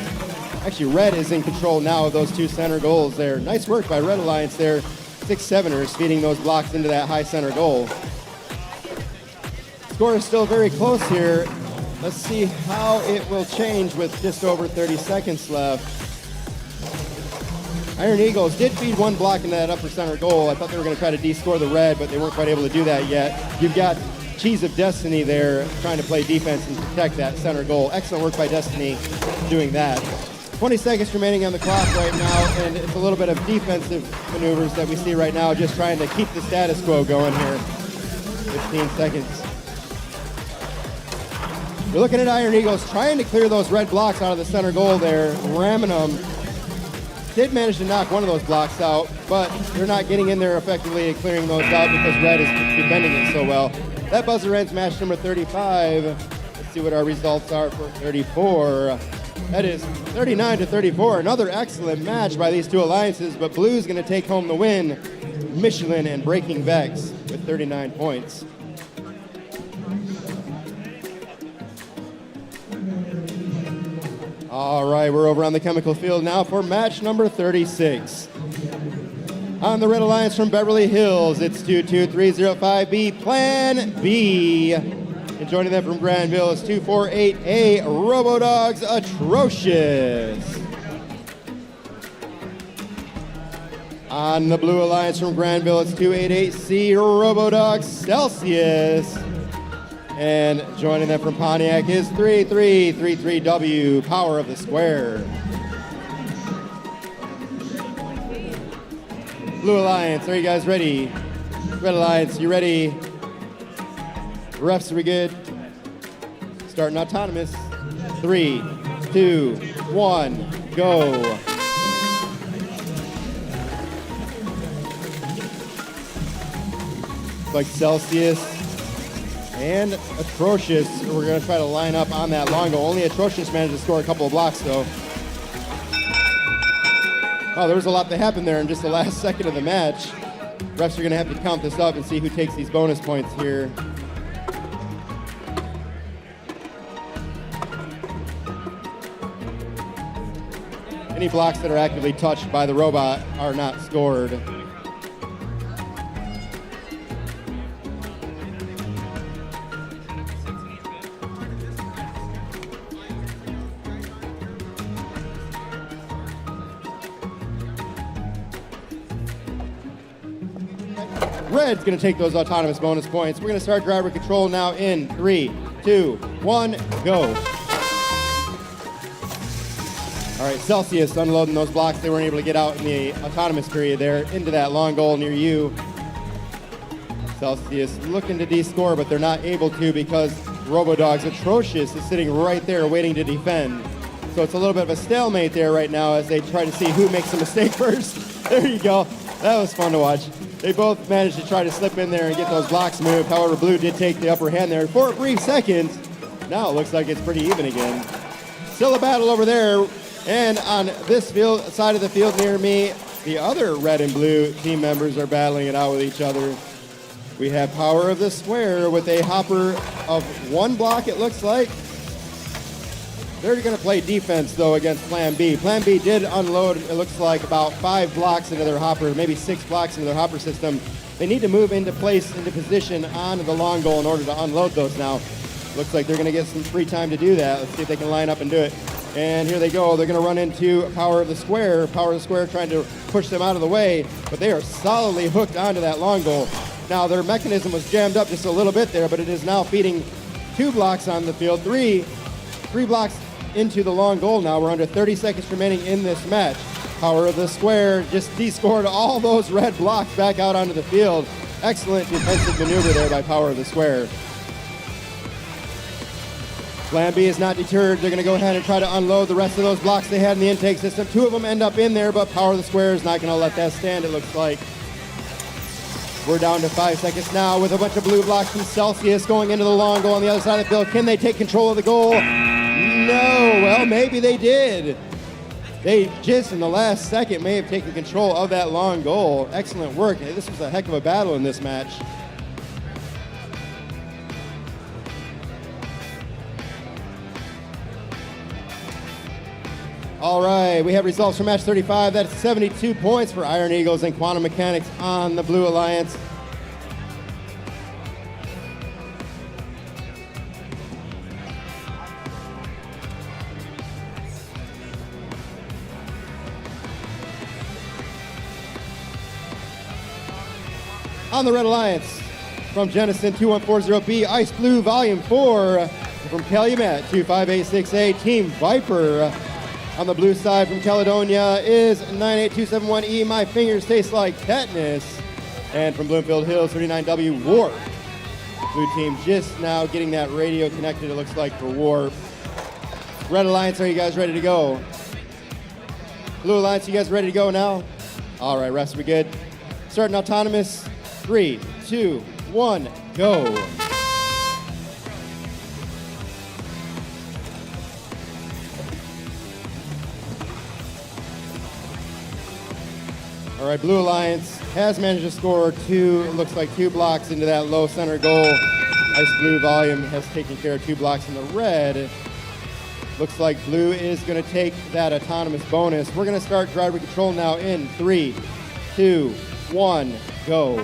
Actually, Red is in control now of those 2 center goals there. Nice work by Red Alliance there. 6-7ers feeding those blocks into that high center goal. Score is still very close here. Let's see how it will change with just over 30 seconds left. Iron Eagles did feed 1 block into that upper center goal. I thought they were going to try to de-score the red, but they weren't quite able to do that yet. You've got Cheese of Destiny there trying to play defense and protect that center goal. Excellent work by Destiny doing that. 20 seconds remaining on the clock right now, and it's a little bit of defensive maneuvers that we see right now, just trying to keep the status quo going here. 15 seconds. You're looking at Iron Eagles trying to clear those red blocks out of the center goal there, ramming them. Did manage to knock one of those blocks out, but they're not getting in there effectively and clearing those out because Red is defending it so well. That buzzer ends match number 35. Let's see what our results are for 34. That is 39-34. Another excellent match by these 2 alliances, but Blue's going to take home the win. Michelin and Breaking Vex with 39 points. All right, we're over on the chemical field now for match number 36. On the Red Alliance from Beverly Hills, it's 22305B, Plan B. And joining them from Granville is 248A, Robodogs Atrocious. On the Blue Alliance from Granville, it's 288C, Robodogs Celsius. And joining them from Pontiac is 3333W, Power of the Square. Blue Alliance, are you guys ready? Red Alliance, you ready? Refs, are we good? Starting autonomous. 3, 2, 1, go. Like Celsius and Atrocious. We're going to try to line up on that long goal. Only Atrocious managed to score a couple of blocks, though. Oh, there was a lot that happened there in just the last second of the match. Refs are going to have to count this up and see who takes these bonus points here. Any blocks that are actively touched by the robot are not scored. Red's going to take those autonomous bonus points. We're going to start driver control now in 3, 2, 1, go. All right, Celsius unloading those blocks. They weren't able to get out in the autonomous period there into that long goal near you. Celsius looking to de-score, but they're not able to because Robodog's Atrocious is sitting right there waiting to defend. So it's a little bit of a stalemate there right now as they try to see who makes a mistake first. There you go. That was fun to watch. They both managed to try to slip in there and get those blocks moved. However, Blue did take the upper hand there for a brief second. Now it looks like it's pretty even again. Still a battle over there. And on this side of the field near me, the other red and blue team members are battling it out with each other. We have Power of the Square with a hopper of 1 block, it looks like. They're going to play defense, though, against Plan B. Plan B did unload, it looks like, about 5 blocks into their hopper, maybe 6 blocks into their hopper system. They need to move into place, into position on the long goal in order to unload those now. Looks like they're going to get some free time to do that. Let's see if they can line up and do it. And here they go. They're going to run into Power of the Square. Power of the Square trying to push them out of the way, but they are solidly hooked onto that long goal. Now, their mechanism was jammed up just a little bit there, but it is now feeding 2 blocks on the field, 3 blocks into the long goal now. We're under 30 seconds remaining in this match. Power of the Square just de-scored all those red blocks back out onto the field. Excellent defensive maneuver there by Power of the Square. Plan B is not deterred. They're going to go ahead and try to unload the rest of those blocks they had in the intake system. 2 of them end up in there, but Power of the Square is not going to let that stand, it looks like. We're down to 5 seconds now with a bunch of blue blocks from Celsius going into the long goal on the other side of the field. Can they take control of the goal? No. Well, maybe they did. They just in the last second may have taken control of that long goal. Excellent work. This was a heck of a battle in this match. All right, we have results for match 35. That's 72 points for Iron Eagles and Quantum Mechanics on the Blue Alliance. On the Red Alliance, from Jenison 2140B, Ice Blue Volume 4, from Calumet 25868, Team Viper. On the blue side from Caledonia is 98271E, My Fingers Taste Like Tetanus. And from Bloomfield Hills, 39W, Warp. Blue team just now getting that radio connected, it looks like, for Warp. Red Alliance, are you guys ready to go? Blue Alliance, you guys ready to go now? All right, rest we good. Starting autonomous, 3, 2, 1, go. All right, Blue Alliance has managed to score 2, it looks like 2 blocks into that low center goal. Ice Blue Volume has taken care of 2 blocks in the red. Looks like Blue is going to take that autonomous bonus. We're going to start driver control now in 3, 2, 1, go.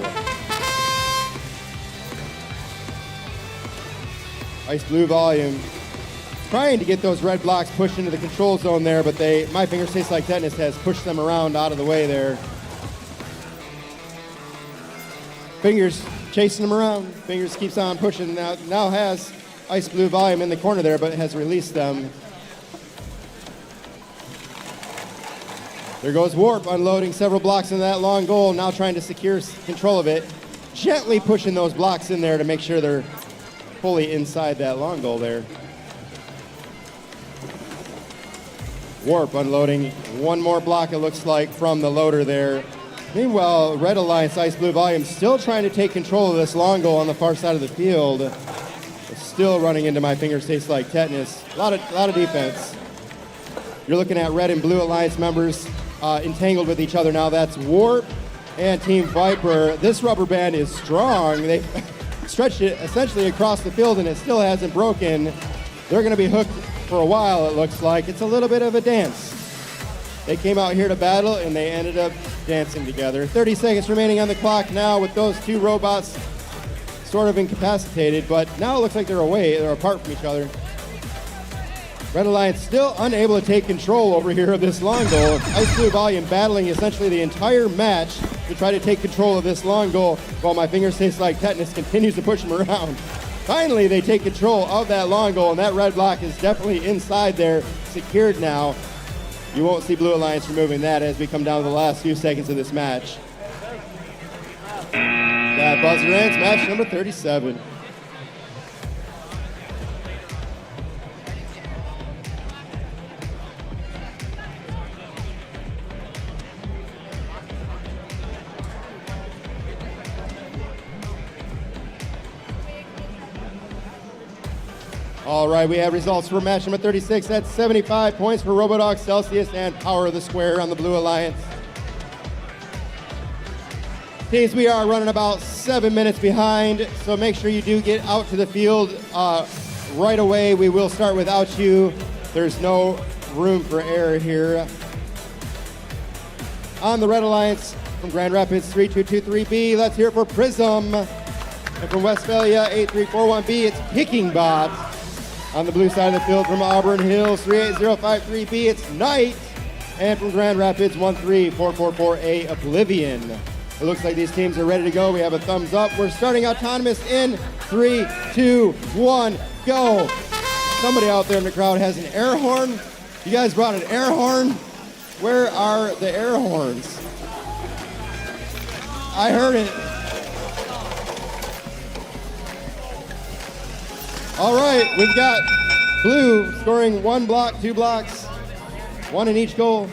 Ice Blue Volume trying to get those red blocks pushed into the control zone there, but My Fingers Taste Like Tetanus has pushed them around out of the way there. Fingers chasing them around. Fingers keeps on pushing. Now has Ice Blue Volume in the corner there, but has released them. There goes Warp, unloading several blocks into that long goal, now trying to secure control of it. Gently pushing those blocks in there to make sure they're fully inside that long goal there. Warp unloading 1 more block, it looks like, from the loader there. Meanwhile, Red Alliance Ice Blue Volume still trying to take control of this long goal on the far side of the field. Still running into my fingers taste like tetanus. A lot of defense. You're looking at Red and Blue Alliance members entangled with each other now. That's Warp and Team Viper. This rubber band is strong. They stretched it essentially across the field and it still hasn't broken. They're gonna be hooked for a while, it looks like. It's a little bit of a dance. They came out here to battle and they ended up dancing together. 30 seconds remaining on the clock now with those two robots sort of incapacitated, but now it looks like they're apart from each other. Red Alliance still unable to take control over here of this long goal. Ice Blue Volume battling essentially the entire match to try to take control of this long goal while my fingers taste like tetanus continues to push them around. Finally, they take control of that long goal, and that red block is definitely inside there, secured now. You won't see Blue Alliance removing that as we come down to the last few seconds of this match. That buzzer ends match number 37. All right, we have results for match number 36. That's 75 points for Robotics, Celsius, and Power of the Square on the Blue Alliance. Teams, we are running about 7 minutes behind, so make sure you do get out to the field right away. We will start without you. There's no room for error here. On the Red Alliance from Grand Rapids 3223B, let's hear it for Prism. And from Westphalia 8341B, it's Picking Bot. On the blue side of the field from Auburn Hills 38053B, it's Knight. And from Grand Rapids 13444A, Oblivion. It looks like these teams are ready to go. We have a thumbs up. We're starting autonomous in 3, 2, 1, go. Somebody out there in the crowd has an air horn. You guys brought an air horn? Where are the air horns? I heard it. All right, we've got Blue scoring 1 block, 2 blocks, 1 in each goal.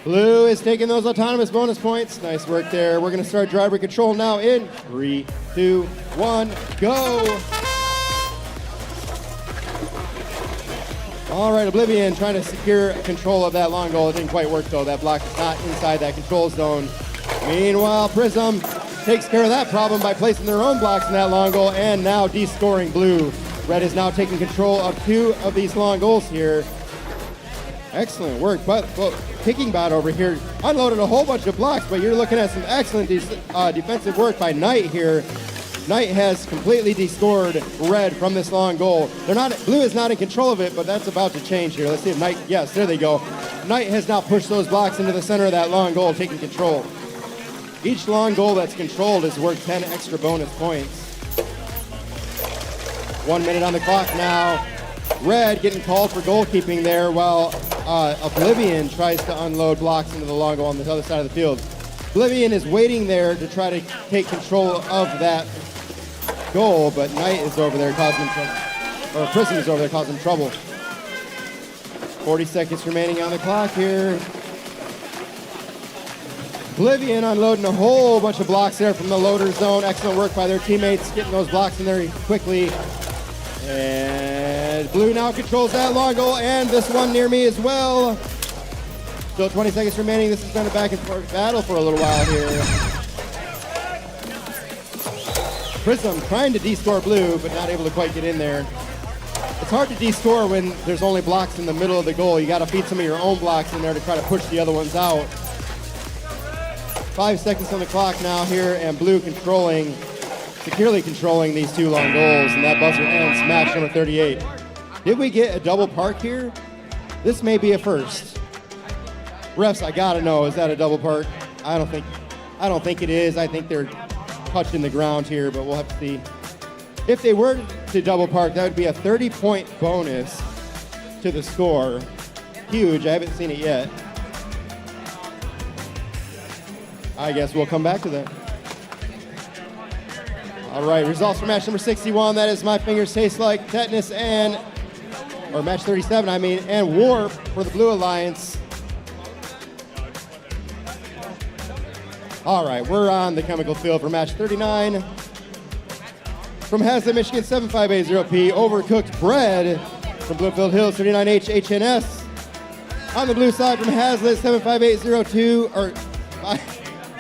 Blue is taking those autonomous bonus points. Nice work there. We're gonna start driver control now in 3, 2, 1, go. All right, Oblivion trying to secure control of that long goal. It didn't quite work though. That block is not inside that control zone. Meanwhile, Prism takes care of that problem by placing their own blocks in that long goal and now de-scoring Blue. Red is now taking control of 2 of these long goals here. Excellent work, but Picking Bot over here unloaded a whole bunch of blocks, but you're looking at some excellent defensive work by Knight here. Knight has completely de-scored Red from this long goal. Blue is not in control of it, but that's about to change here. Let's see if Knight, yes, there they go. Knight has now pushed those blocks into the center of that long goal, taking control. Each long goal that's controlled is worth 10 extra bonus points. 1 minute on the clock now. Red getting called for goalkeeping there while Oblivion tries to unload blocks into the long goal on the other side of the field. Oblivion is waiting there to try to take control of that goal, but Knight is over there causing trouble, or Prism is over there causing trouble. 40 seconds remaining on the clock here. Oblivion unloading a whole bunch of blocks there from the loader zone. Excellent work by their teammates, getting those blocks in there quickly. And Blue now controls that long goal, and this one near me as well. Still 20 seconds remaining. This has been a back and forth battle for a little while here. Prism trying to de-score Blue, but not able to quite get in there. It's hard to de-score when there's only blocks in the middle of the goal. You got to feed some of your own blocks in there to try to push the other ones out. 5 seconds on the clock now here, and Blue securely controlling these 2 long goals, and that buzzer ends match number 38. Did we get a double park here? This may be a first. Refs, I gotta know, is that a double park? I don't think it is. I think they're touching the ground here, but we'll have to see. If they were to double park, that would be a 30-point bonus to the score. Huge, I haven't seen it yet. I guess we'll come back to that. All right, results for match number 61. That is My Fingers Taste Like Tetanus and or match 37, I mean, and Warp for the Blue Alliance. All right, we're on the chemical field for match 39. From Hazlet, Michigan, 7580P, Overcooked Bread from Bloomfield Hills, 39H HNS. On the blue side from Hazlet, 75802, or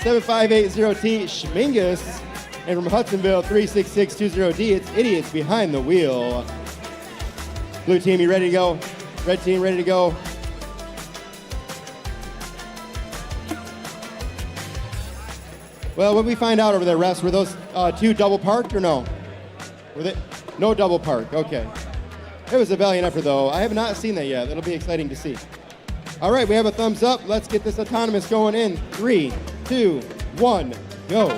7580T, Schmingus. And from Hudsonville, 36620D, it's Idiots Behind the Wheel. Blue team, you ready to go? Red team, ready to go? Well, what did we find out over there, refs? Were those two double parked or no? Were they? No double park, okay. It was a valiant effort though. I have not seen that yet. That'll be exciting to see. All right, we have a thumbs up. Let's get this autonomous going in 3, 2, 1, go.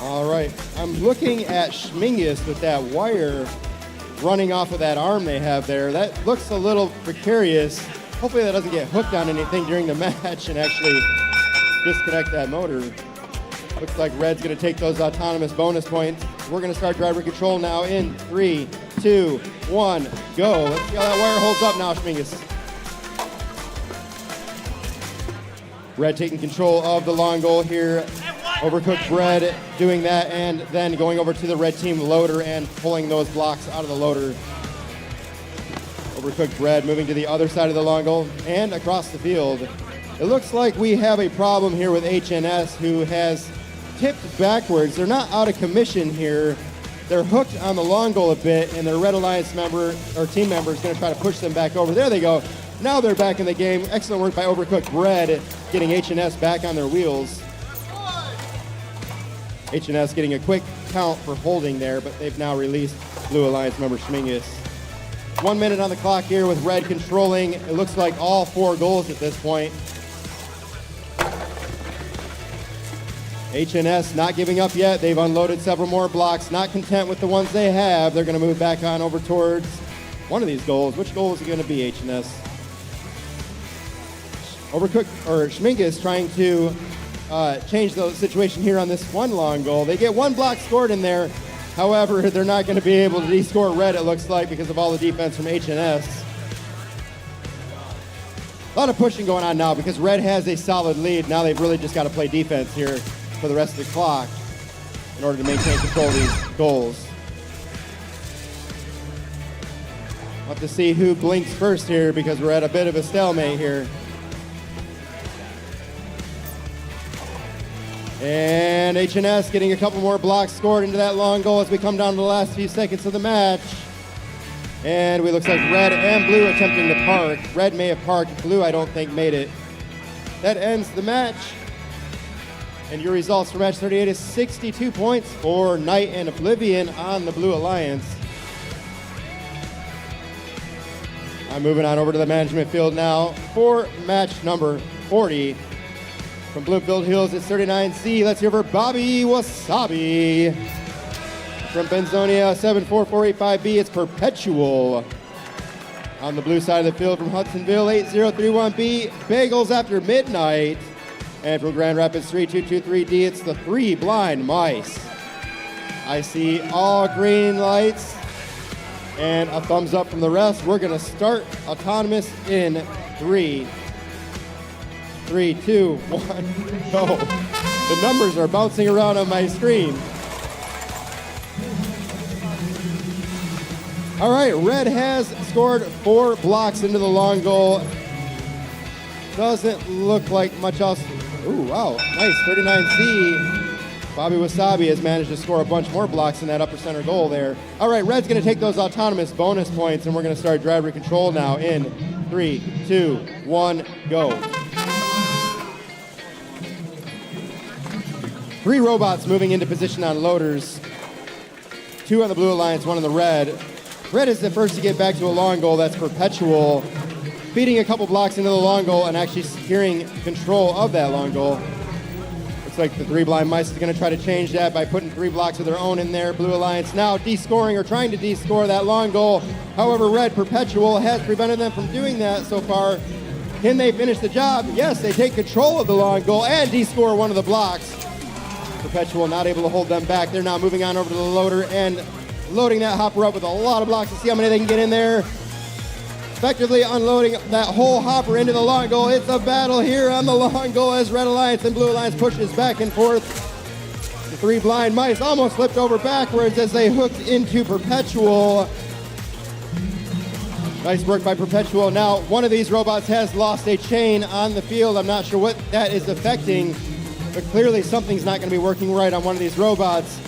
All right, I'm looking at Schmingus with that wire running off of that arm they have there. That looks a little precarious. Hopefully that doesn't get hooked on anything during the match and actually disconnect that motor. Looks like Red's gonna take those autonomous bonus points. We're gonna start driver control now in 3, 2, 1, go. Let's see how that wire holds up now, Schmingus. Red taking control of the long goal here. Overcooked Bread doing that, and then going over to the red team loader and pulling those blocks out of the loader. Overcooked Bread moving to the other side of the long goal and across the field. It looks like we have a problem here with HNS, who has tipped backwards. They're not out of commission here. They're hooked on the long goal a bit, and their Red Alliance member or team member is going to try to push them back over. There they go. Now they're back in the game. Excellent work by Overcooked Bread, getting HNS back on their wheels. HNS getting a quick count for holding there, but they've now released Blue Alliance member Schmingus. 1 minute on the clock here with Red controlling. It looks like all 4 goals at this point. HNS not giving up yet. They've unloaded several more blocks. Not content with the ones they have. They're going to move back on over towards one of these goals. Which goal is it going to be, HNS? Overcooked, or Schmingus trying to change the situation here on this one long goal. They get 1 block scored in there. However, they're not going to be able to de-score Red, it looks like, because of all the defense from HNS. A lot of pushing going on now because Red has a solid lead. Now they've really just got to play defense here for the rest of the clock in order to maintain control of these goals. We'll have to see who blinks first here because we're at a bit of a stalemate here. And HNS getting a couple more blocks scored into that long goal as we come down to the last few seconds of the match. And it looks like Red and Blue attempting to park. Red may have parked, Blue I don't think made it. That ends the match. And your results for match 38 is 62 points for Night and Oblivion on the Blue Alliance. I'm moving on over to the management field now for match number 40. From Bloomfield Hills, it's 39C. Let's hear for Bobby Wasabi. From Benzonia, 74485B, it's Perpetual. On the blue side of the field from Hudsonville, 8031B, Bagels After Midnight. And from Grand Rapids, 3223D, it's the 3 Blind Mice. I see all green lights and a thumbs up from the rest. We're gonna start autonomous in 3, 2, 1, go. The numbers are bouncing around on my screen. All right, Red has scored 4 blocks into the long goal. Doesn't look like much else. Ooh, wow, nice, 39C. Bobby Wasabi has managed to score a bunch more blocks in that upper center goal there. All right, Red's gonna take those autonomous bonus points and we're gonna start driver control now in 3, 2, 1, go. 3 robots moving into position on loaders. 2 on the Blue Alliance, 1 on the Red. Red is the first to get back to a long goal. That's Perpetual. Feeding a couple blocks into the long goal and actually securing control of that long goal. Looks like the 3 Blind Mice is going to try to change that by putting 3 blocks of their own in there. Blue Alliance now de-scoring or trying to de-score that long goal. However, Red Perpetual has prevented them from doing that so far. Can they finish the job? Yes, they take control of the long goal and de-score one of the blocks. Perpetual not able to hold them back. They're now moving on over to the loader and loading that hopper up with a lot of blocks to see how many they can get in there. Effectively unloading that whole hopper into the long goal. It's a battle here on the long goal as Red Alliance and Blue Alliance pushes back and forth. The three blind mice almost flipped over backwards as they hooked into Perpetual. Nice work by Perpetual. Now, one of these robots has lost a chain on the field. I'm not sure what that is affecting, but clearly something's not going to be working right on one of these robots.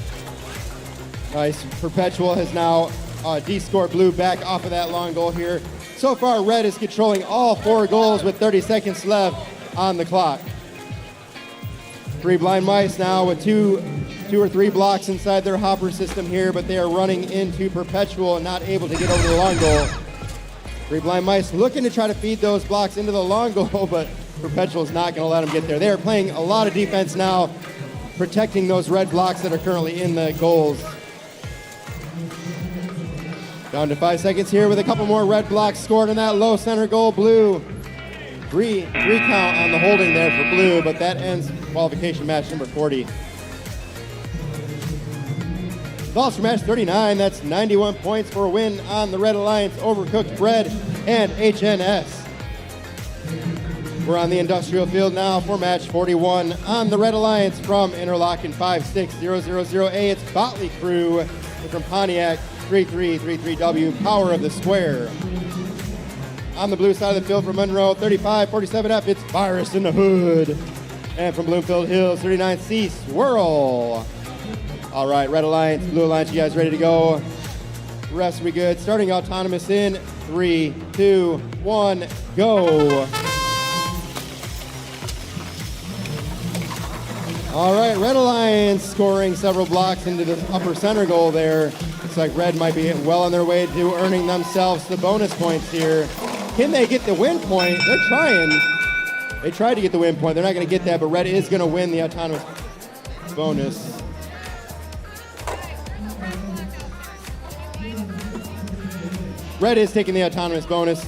Nice. Perpetual has now de-scored Blue back off of that long goal here. So far, Red is controlling all 4 goals with 30 seconds left on the clock. 3 blind mice now with two or three blocks inside their hopper system here, but they are running into Perpetual and not able to get over the long goal. 3 blind mice looking to try to feed those blocks into the long goal, but Perpetual is not going to let them get there. They are playing a lot of defense now, protecting those red blocks that are currently in the goals. Down to 5 seconds here with a couple more red blocks scored in that low center goal. Blue, three count on the holding there for Blue, but that ends qualification match number 40. Thoughts for match 39, that's 91 points for a win on the Red Alliance, Overcooked Bread, and HNS. We're on the industrial field now for match 41 on the Red Alliance from Interlochen 56000A. It's Botley Crew from Pontiac 3333W, Power of the Square. On the blue side of the field from Monroe 3547F, it's Virus in the Hood. And from Bloomfield Hills 39C, Swirl. All right, Red Alliance, Blue Alliance, you guys ready to go? Rest we good. Starting autonomous in 3, 2, 1, go. All right, Red Alliance scoring several blocks into the upper center goal there. Looks like Red might be well on their way to earning themselves the bonus points here. Can they get the win point? They're trying. They tried to get the win point. They're not going to get that, but Red is going to win the autonomous bonus. Red is taking the autonomous bonus.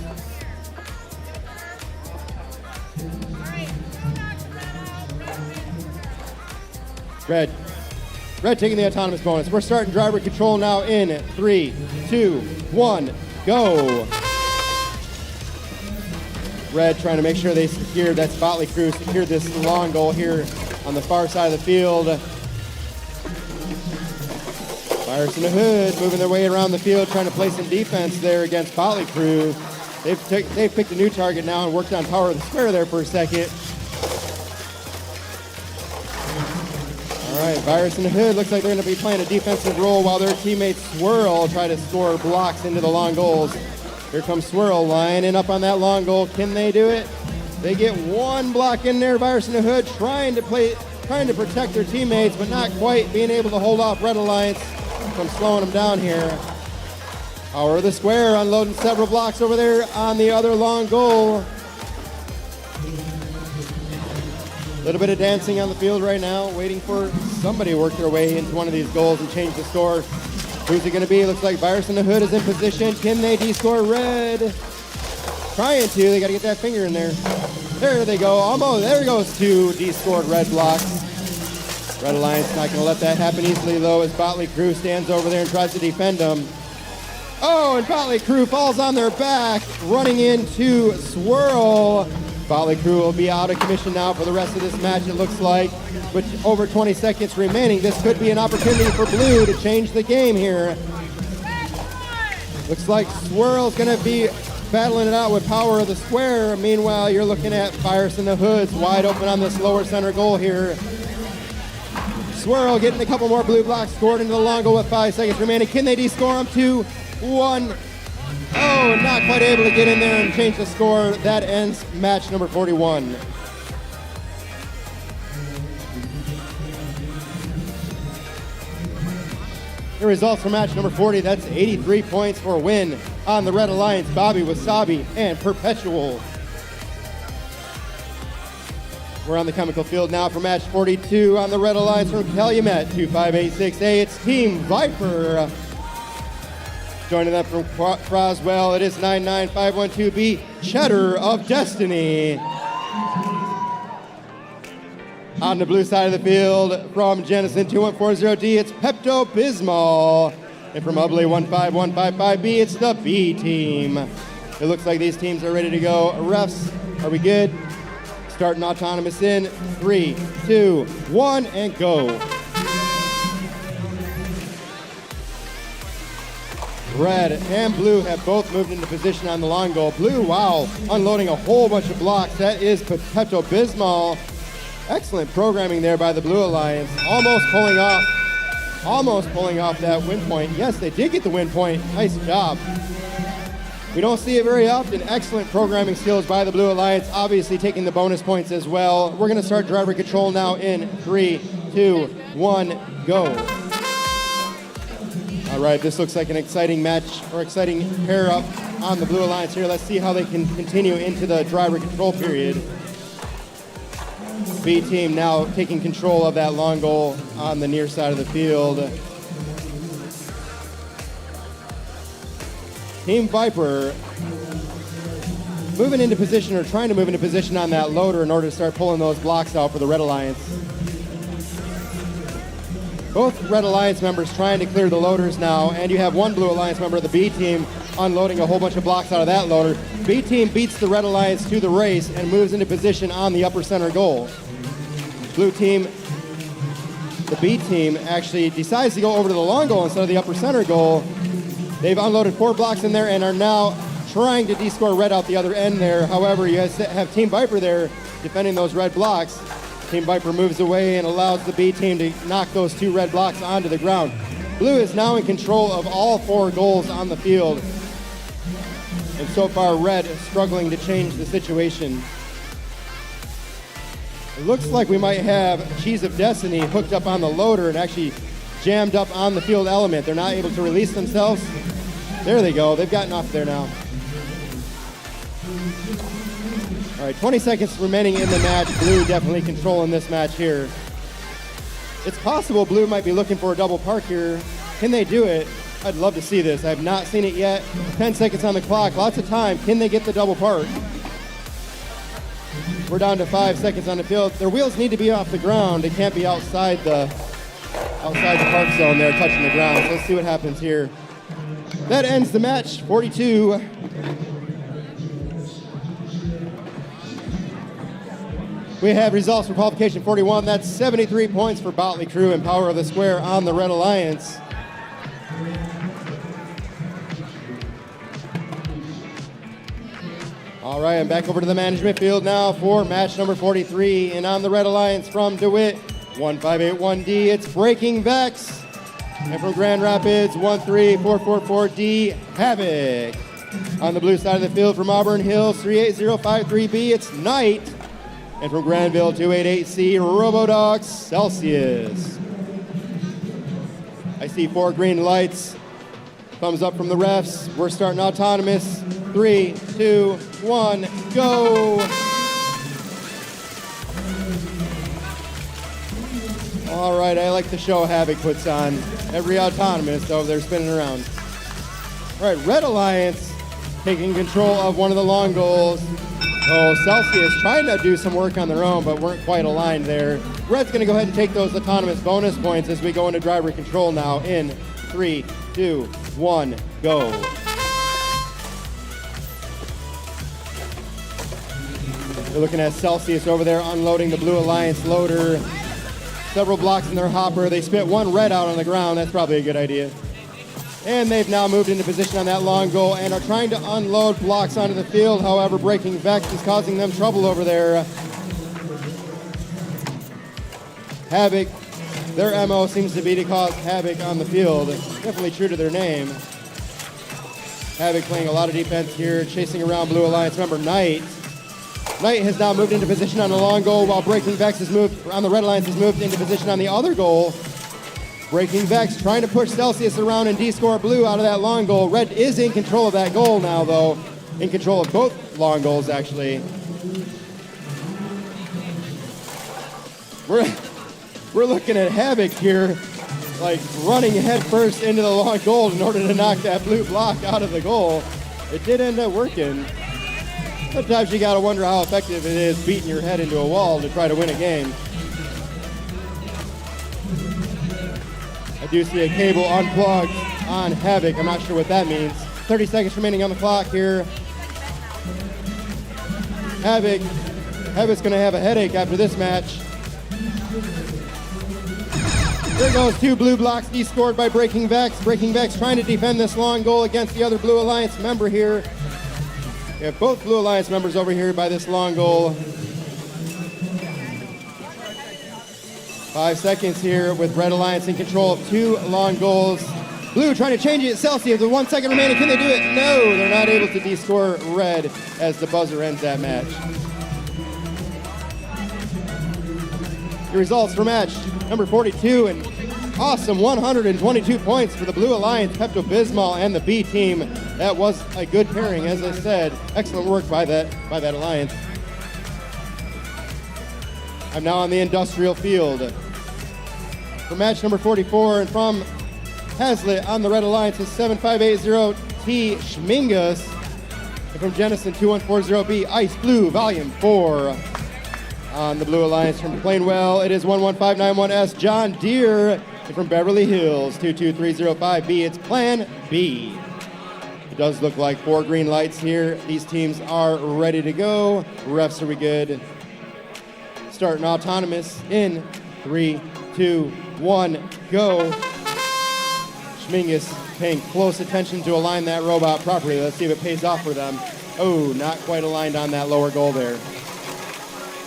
Red taking the autonomous bonus. We're starting driver control now in 3, 2, 1, go. Red trying to make sure they secure, that's Botley Crew, secured this long goal here on the far side of the field. Virus in the Hood moving their way around the field, trying to play some defense there against Botley Crew. They've picked a new target now and worked on Power of the Square there for a second. All right, Virus in the Hood looks like they're going to be playing a defensive role while their teammates Swirl try to score blocks into the long goals. Here comes Swirl lining up on that long goal. Can they do it? They get one block in there. Virus in the Hood trying to protect their teammates, but not quite being able to hold off Red Alliance from slowing them down here. Power of the Square unloading several blocks over there on the other long goal. A little bit of dancing on the field right now, waiting for somebody to work their way into one of these goals and change the score. Who's it going to be? Looks like Virus in the Hood is in position. Can they de-score Red? Trying to. They got to get that finger in there. There they go. Almost. There goes 2 de-scored Red blocks. Red Alliance not going to let that happen easily, though, as Botley Crew stands over there and tries to defend them. Oh, and Botley Crew falls on their back, running into Swirl. Botley Crew will be out of commission now for the rest of this match, it looks like. With over 20 seconds remaining, this could be an opportunity for Blue to change the game here. Looks like Swirl's going to be battling it out with Power of the Square. Meanwhile, you're looking at Virus in the Hoods wide open on this lower center goal here. Swirl getting a couple more blue blocks scored into the long goal with 5 seconds remaining. Can they de-score them? 2, 1. Oh, not quite able to get in there and change the score. That ends match number 41. The results for match number 40, that's 83 points for a win on the Red Alliance, Bobby Wasabi and Perpetual. We're on the chemical field now for match 42 on the Red Alliance from Calumet 2586A. It's Team Viper. Joining them from Croswell, it is 99512B, Cheddar of Destiny. On the blue side of the field from Jennison 2140D, it's Pepto-Bismol. And from Ubley 15155B, it's the B team. It looks like these teams are ready to go. Refs, are we good? Starting autonomous in 3, 2, 1, and go. Red and blue have both moved into position on the long goal. Blue, wow, unloading a whole bunch of blocks. That is Pepto-Bismol. Excellent programming there by the Blue Alliance. Almost pulling off that win point. Yes, they did get the win point. Nice job. We don't see it very often. Excellent programming skills by the Blue Alliance, obviously taking the bonus points as well. We're going to start driver control now in 3, 2, 1, go. All right, this looks like an exciting match or exciting pair up on the Blue Alliance here. Let's see how they can continue into the driver control period. B team now taking control of that long goal on the near side of the field. Team Viper moving into position or trying to move into position on that loader in order to start pulling those blocks out for the Red Alliance. Both Red Alliance members trying to clear the loaders now, and you have one Blue Alliance member of the B team unloading a whole bunch of blocks out of that loader. B team beats the Red Alliance to the race and moves into position on the upper center goal. Blue team, the B team, actually decides to go over to the long goal instead of the upper center goal. They've unloaded 4 blocks in there and are now trying to de-score red out the other end there. However, you have Team Viper there defending those red blocks. Team Viper moves away and allows the B team to knock those 2 red blocks onto the ground. Blue is now in control of all 4 goals on the field. And so far, red is struggling to change the situation. It looks like we might have Cheese of Destiny hooked up on the loader and actually jammed up on the field element. They're not able to release themselves. There they go. They've gotten off there now. All right, 20 seconds remaining in the match. Blue definitely controlling this match here. It's possible Blue might be looking for a double park here. Can they do it? I'd love to see this. I have not seen it yet. 10 seconds on the clock, lots of time. Can they get the double park? We're down to 5 seconds on the field. Their wheels need to be off the ground. They can't be outside the park zone there, touching the ground. So let's see what happens here. That ends the match, 42. We have results for qualification 41. That's 73 points for Botley Crew and Power of the Square on the Red Alliance. All right, I'm back over to the management field now for match number 43. And on the Red Alliance from DeWitt, 1581D, it's Breaking Vex. And from Grand Rapids, 13444D, Havoc. On the blue side of the field from Auburn Hills, 38053B, it's Knight. And from Granville, 288C, Robotics, Celsius. I see 4 green lights. Thumbs up from the refs. We're starting autonomous. 3, 2, 1, go. All right, I like the show Havoc puts on. Every autonomous over there spinning around. All right, Red Alliance taking control of one of the long goals. Oh, Celsius trying to do some work on their own, but weren't quite aligned there. Red's going to go ahead and take those autonomous bonus points as we go into driver control now in 3, 2, 1, go. We're looking at Celsius over there unloading the Blue Alliance loader. Several blocks in their hopper. They spit 1 red out on the ground. That's probably a good idea. And they've now moved into position on that long goal and are trying to unload blocks onto the field. However, Breaking Vex is causing them trouble over there. Havoc, their MO seems to be to cause havoc on the field. Definitely true to their name. Havoc playing a lot of defense here, chasing around Blue Alliance member Knight. Knight has now moved into position on the long goal while Breaking Vex has moved, on the Red Alliance has moved into position on the other goal. Breaking Vex trying to push Celsius around and de-score Blue out of that long goal. Red is in control of that goal now, though. In control of both long goals, actually. We're looking at Havoc here, like running head first into the long goal in order to knock that blue block out of the goal. It did end up working. Sometimes you gotta wonder how effective it is beating your head into a wall to try to win a game. I do see a cable unplugged on Havoc. I'm not sure what that means. 30 seconds remaining on the clock here. Havoc's gonna have a headache after this match. There goes 2 blue blocks descored by Breaking Vex. Breaking Vex trying to defend this long goal against the other Blue Alliance member here. We have both Blue Alliance members over here by this long goal. 5 seconds here with Red Alliance in control of 2 long goals. Blue trying to change it. Celsius with 1 second remaining. Can they do it? No, they're not able to descore Red as the buzzer ends that match. The results for match number 42, and awesome 122 points for the Blue Alliance, Pepto-Bismol, and the B team. That was a good pairing, as I said. Excellent work by that alliance. I'm now on the industrial field. For match number 44, and from Hazlitt on the Red Alliance is 7580T Schmingus. And from Jennison 2140B, Ice Blue Volume 4. On the Blue Alliance from Plainwell, it is 11591S John Deere. And from Beverly Hills 22305B, it's Plan B. It does look like 4 green lights here. These teams are ready to go. Refs, are we good? Starting autonomous in 3, 2, 1, go. Schmingus paying close attention to align that robot properly. Let's see if it pays off for them. Oh, not quite aligned on that lower goal there.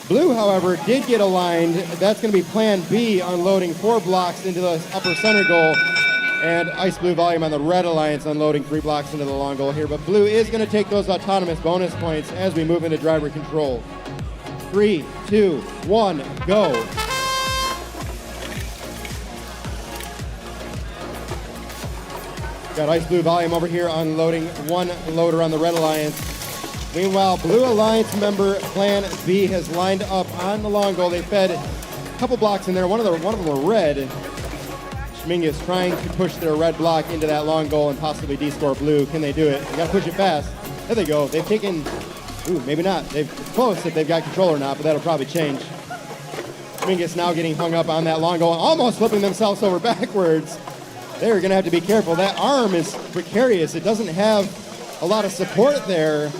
Blue, however, did get aligned. That's going to be Plan B, unloading 4 blocks into the upper center goal. And Ice Blue Volume on the Red Alliance unloading 3 blocks into the long goal here. But Blue is going to take those autonomous bonus points as we move into driver control. 3, 2, 1, go. Got Ice Blue Volume over here unloading 1 loader on the Red Alliance. Meanwhile, Blue Alliance member Plan B has lined up on the long goal. They fed a couple blocks in there. One of them were red. Schmingus trying to push their red block into that long goal and possibly descore Blue. Can they do it? They got to push it fast. There they go. They've taken, maybe not. They've close if they've got control or not, but that'll probably change. Schmingus now getting hung up on that long goal, almost flipping themselves over backwards. They're going to have to be careful. That arm is precarious. It doesn't have a lot of support there.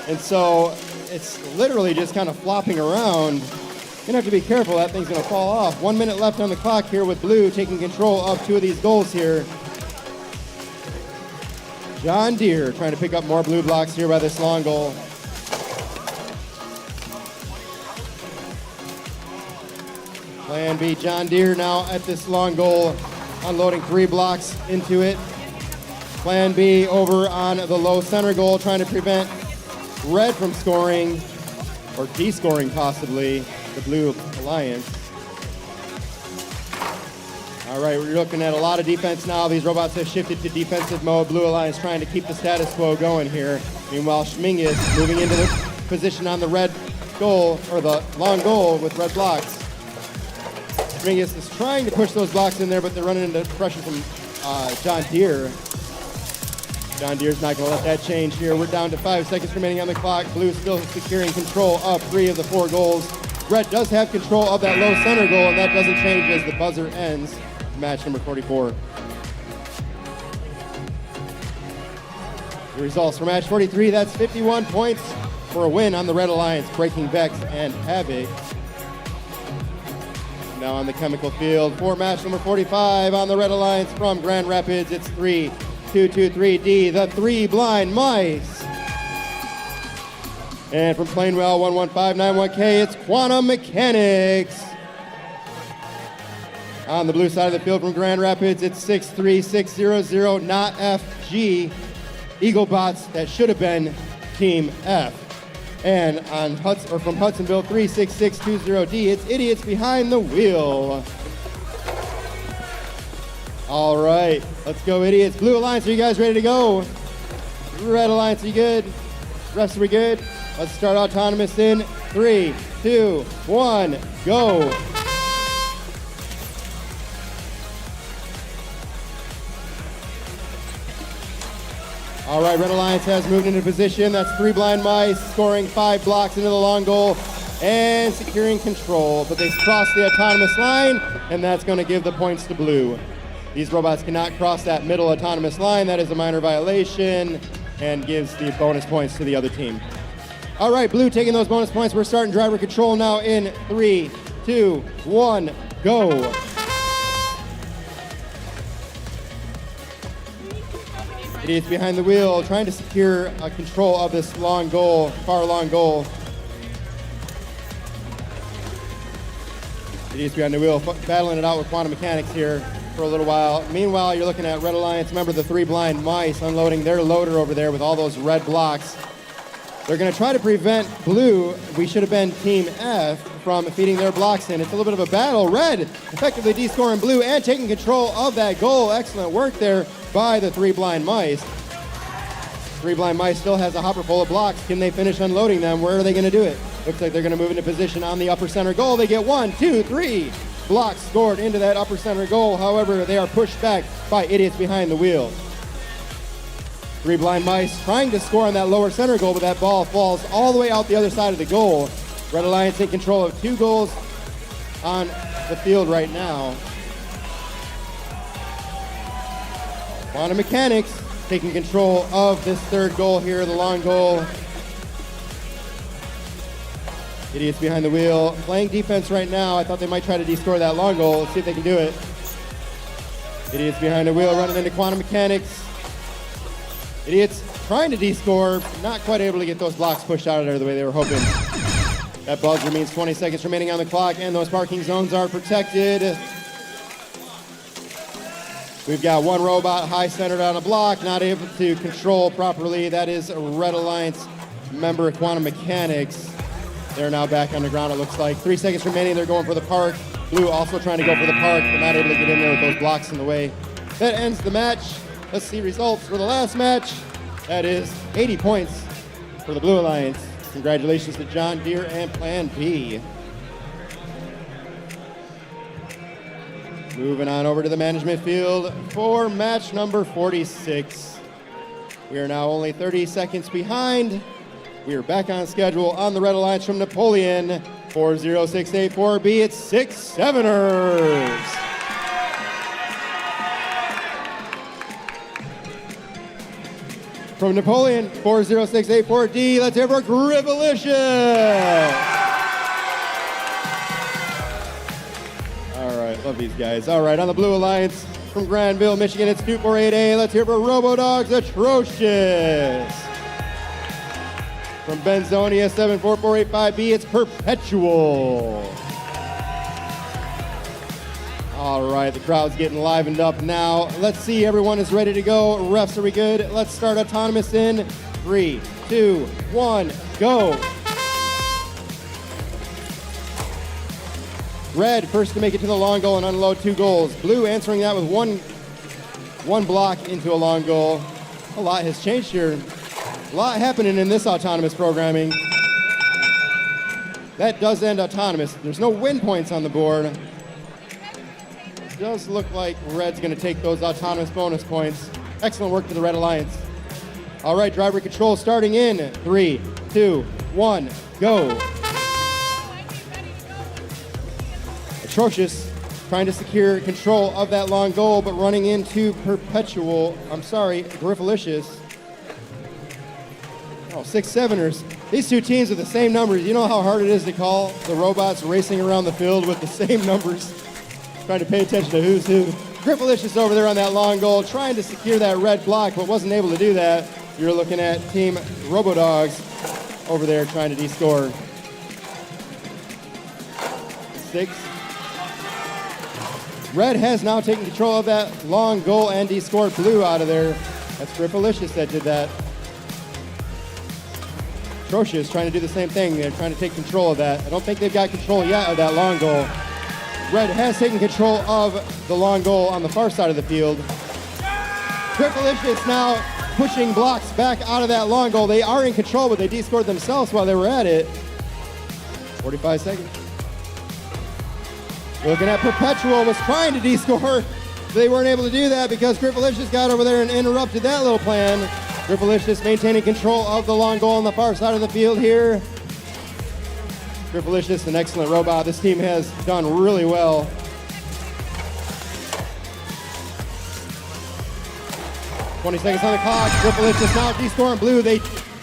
And so it's literally just kind of flopping around. You're gonna have to be careful, that thing's gonna fall off. 1 minute left on the clock here with Blue taking control of 2 of these goals here. John Deere trying to pick up more blue blocks here by this long goal. Plan B, John Deere now at this long goal, unloading 3 blocks into it. Plan B over on the low center goal, trying to prevent Red from scoring, or descoring possibly, the Blue Alliance. All right, we're looking at a lot of defense now. These robots have shifted to defensive mode. Blue Alliance trying to keep the status quo going here. Meanwhile, Schmingus moving into the position on the red goal, or the long goal with red blocks. Schmingus is trying to push those blocks in there, but they're running into pressure from John Deere. John Deere's not going to let that change here. We're down to 5 seconds remaining on the clock. Blue still securing control of 3 of the 4 goals. Red does have control of that low center goal, and that doesn't change as the buzzer ends. Match number 44. The results for match 43, that's 51 points for a win on the Red Alliance, breaking Vex and Havoc. Now on the chemical field for match number 45 on the Red Alliance from Grand Rapids, it's 3-2-2-3-D, the 3 blind mice. And from Plainwell 11591K, it's Quantum Mechanics. On the blue side of the field from Grand Rapids, it's 63600, not FG. Eaglebots, that should have been Team F. And on from Hudsonville 36620D, it's Idiots Behind the Wheel. All right, let's go, Idiots. Blue Alliance, are you guys ready to go? Red Alliance, are you good? Refs, are we good? Let's start autonomous in 3, 2, 1, go. All right, Red Alliance has moved into position. That's 3 blind mice, scoring 5 blocks into the long goal and securing control. But they cross the autonomous line, and that's going to give the points to Blue. These robots cannot cross that middle autonomous line. That is a minor violation and gives the bonus points to the other team. All right, blue taking those bonus points. We're starting driver control now in 3, 2, 1, go. Idiots behind the wheel trying to secure control of this long goal, far long goal. Idiots behind the wheel battling it out with quantum mechanics here for a little while. Meanwhile, you're looking at Red Alliance. Remember the 3 blind mice unloading their loader over there with all those red blocks. They're going to try to prevent blue, we should have been Team F, from feeding their blocks in. It's a little bit of a battle. Red effectively descoring blue and taking control of that goal. Excellent work there by the 3 blind mice. 3 blind mice still has a hopper full of blocks. Can they finish unloading them? Where are they going to do it? Looks like they're going to move into position on the upper center goal. They get 1, 2, 3 blocks scored into that upper center goal. However, they are pushed back by idiots behind the wheel. 3 blind mice trying to score on that lower center goal, but that ball falls all the way out the other side of the goal. Red Alliance in control of 2 goals on the field right now. Quantum Mechanics taking control of this 3rd goal here, the long goal. Idiots behind the wheel playing defense right now. I thought they might try to descore that long goal. Let's see if they can do it. Idiots behind the wheel running into Quantum Mechanics. Idiots trying to descore, not quite able to get those blocks pushed out of there the way they were hoping. That buzzer means 20 seconds remaining on the clock, and those parking zones are protected. We've got 1 robot high centered on a block, not able to control properly. That is a Red Alliance member, Quantum Mechanics. They're now back on the ground, it looks like. 3 seconds remaining, they're going for the park. Blue also trying to go for the park, but not able to get in there with those blocks in the way. That ends the match. Let's see results for the last match. That is 80 points for the Blue Alliance. Congratulations to John Deere and Plan B. Moving on over to the management field for match number 46. We are now only 30 seconds behind. We are back on schedule on the Red Alliance from Napoleon. 40684B, it's 6-7ers. From Napoleon, 40684D, let's hear for Griffelicious. All right, love these guys. All right, on the Blue Alliance from Granville, Michigan, it's 248A. Let's hear for Robodogs Atrocious. From Benzonia, 74485B, it's Perpetual. All right, the crowd's getting livened up now. Let's see, everyone is ready to go. Refs, are we good? Let's start autonomous in 3, 2, 1, go. Red, first to make it to the long goal and unload 2 goals. Blue answering that with one block into a long goal. A lot has changed here. A lot happening in this autonomous programming. That does end autonomous. There's no win points on the board. It does look like Red's going to take those autonomous bonus points. Excellent work to the Red Alliance. All right, driver control starting in 3, 2, 1, go. Atrocious trying to secure control of that long goal, but running into Griffelicious. Oh, 6-7ers. These 2 teams with the same numbers. You know how hard it is to call the robots racing around the field with the same numbers? Trying to pay attention to who's who. Griffelicious over there on that long goal, trying to secure that red block, but wasn't able to do that. You're looking at Team Robodogs over there trying to descore. 6. Red has now taken control of that long goal and descored blue out of there. That's Griffelicious that did that. Atrocious trying to do the same thing. They're trying to take control of that. I don't think they've got control yet of that long goal. Red has taken control of the long goal on the far side of the field. Griffelicious now pushing blocks back out of that long goal. They are in control, but they descored themselves while they were at it. 45 seconds. Looking at Perpetual was trying to descore. They weren't able to do that because Griffelicious got over there and interrupted that little plan. Griffelicious maintaining control of the long goal on the far side of the field here. Griffelicious, an excellent robot. This team has done really well. 20 seconds on the clock. Triple H just now D-score in blue. They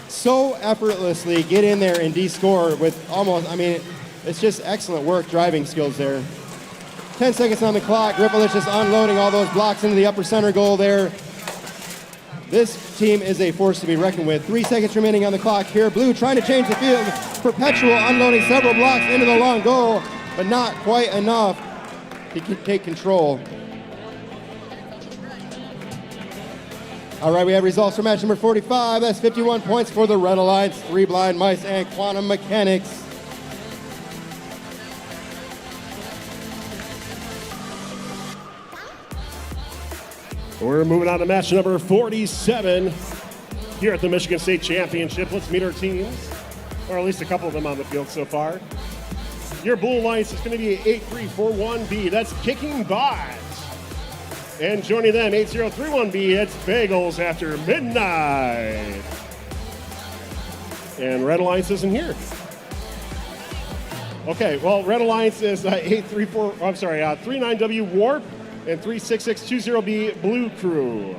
so effortlessly get in there and D-score with almost, I mean, it's just excellent work, driving skills there. 10 seconds on the clock. Ripple is just unloading all those blocks into the upper center goal there. This team is a force to be reckoned with. 3 seconds remaining on the clock here. Blue trying to change the field. Perpetual unloading several blocks into the long goal, but not quite enough to take control. All right, we have results for match number 45. That's 51 points for the Red Alliance, 3 Blind Mice, and Quantum Mechanics. We're moving on to match number 47 here at the Michigan State Championship. Let's meet our teams, or at least a couple of them on the field so far. Your Blue Alliance is going to be 8341B. That's Kicking Butt. And joining them, 8031B, it's Bagels After Midnight. And Red Alliance isn't here. Okay, well, Red Alliance is 39W Warp and 36620B Blue Crew.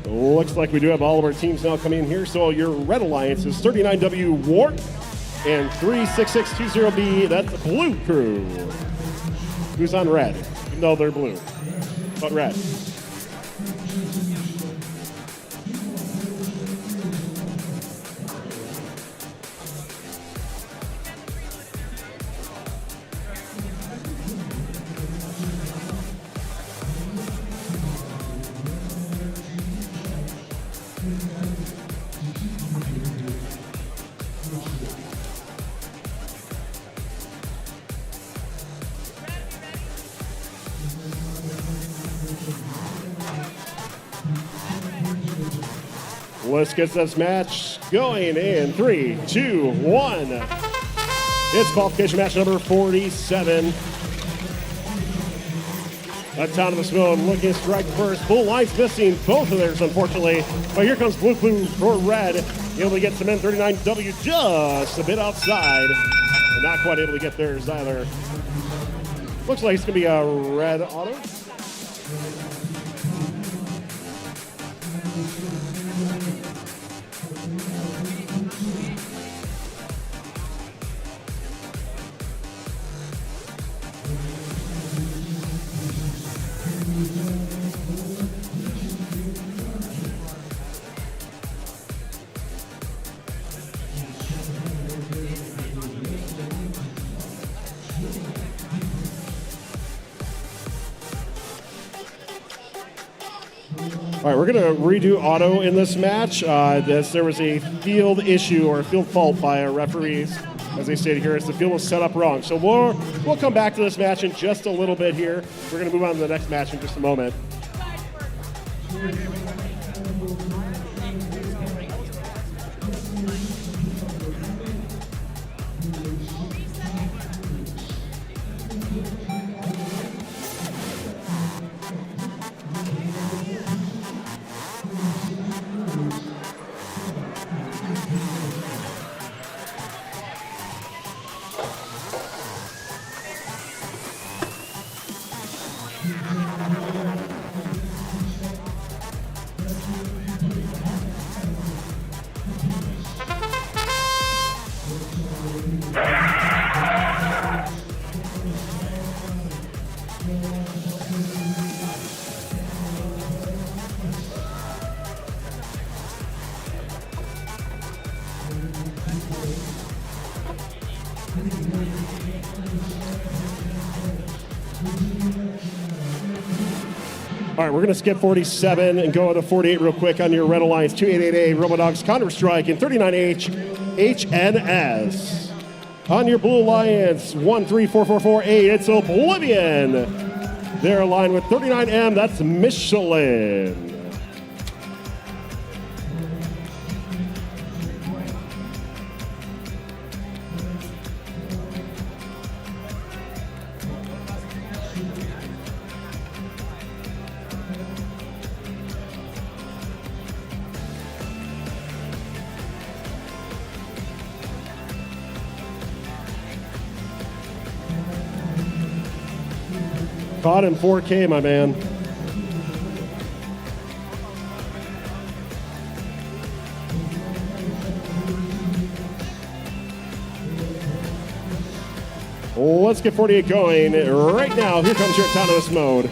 Looks like we do have all of our teams now coming in here. So your Red Alliance is 39W Warp and 36620B. That's the Blue Crew. Who's on red? Even though they're blue. But red. Let's get this match going in 3, 2, 1. It's qualification match number 47. Autonomous mode looking to strike first. Blue Line's missing both of theirs, unfortunately. But here comes Blue for red. Able to get some N39W just a bit outside. And not quite able to get theirs either. Looks like it's going to be a red auto. All right, we're going to redo auto in this match. There was a field issue or a field fault by our referees, as they stated here, as the field was set up wrong. So we'll come back to this match in just a little bit here. We're going to move on to the next match in just a moment. All right, we're going to skip 47 and go to 48 real quick on your Red Alliance 288A Robodogs Counter-Strike in 39H HNS. On your Blue Alliance 134448, it's Oblivion. They're aligned with 39M, that's Michelin. Caught in 4K, my man. Let's get 48 going right now. Here comes your autonomous mode.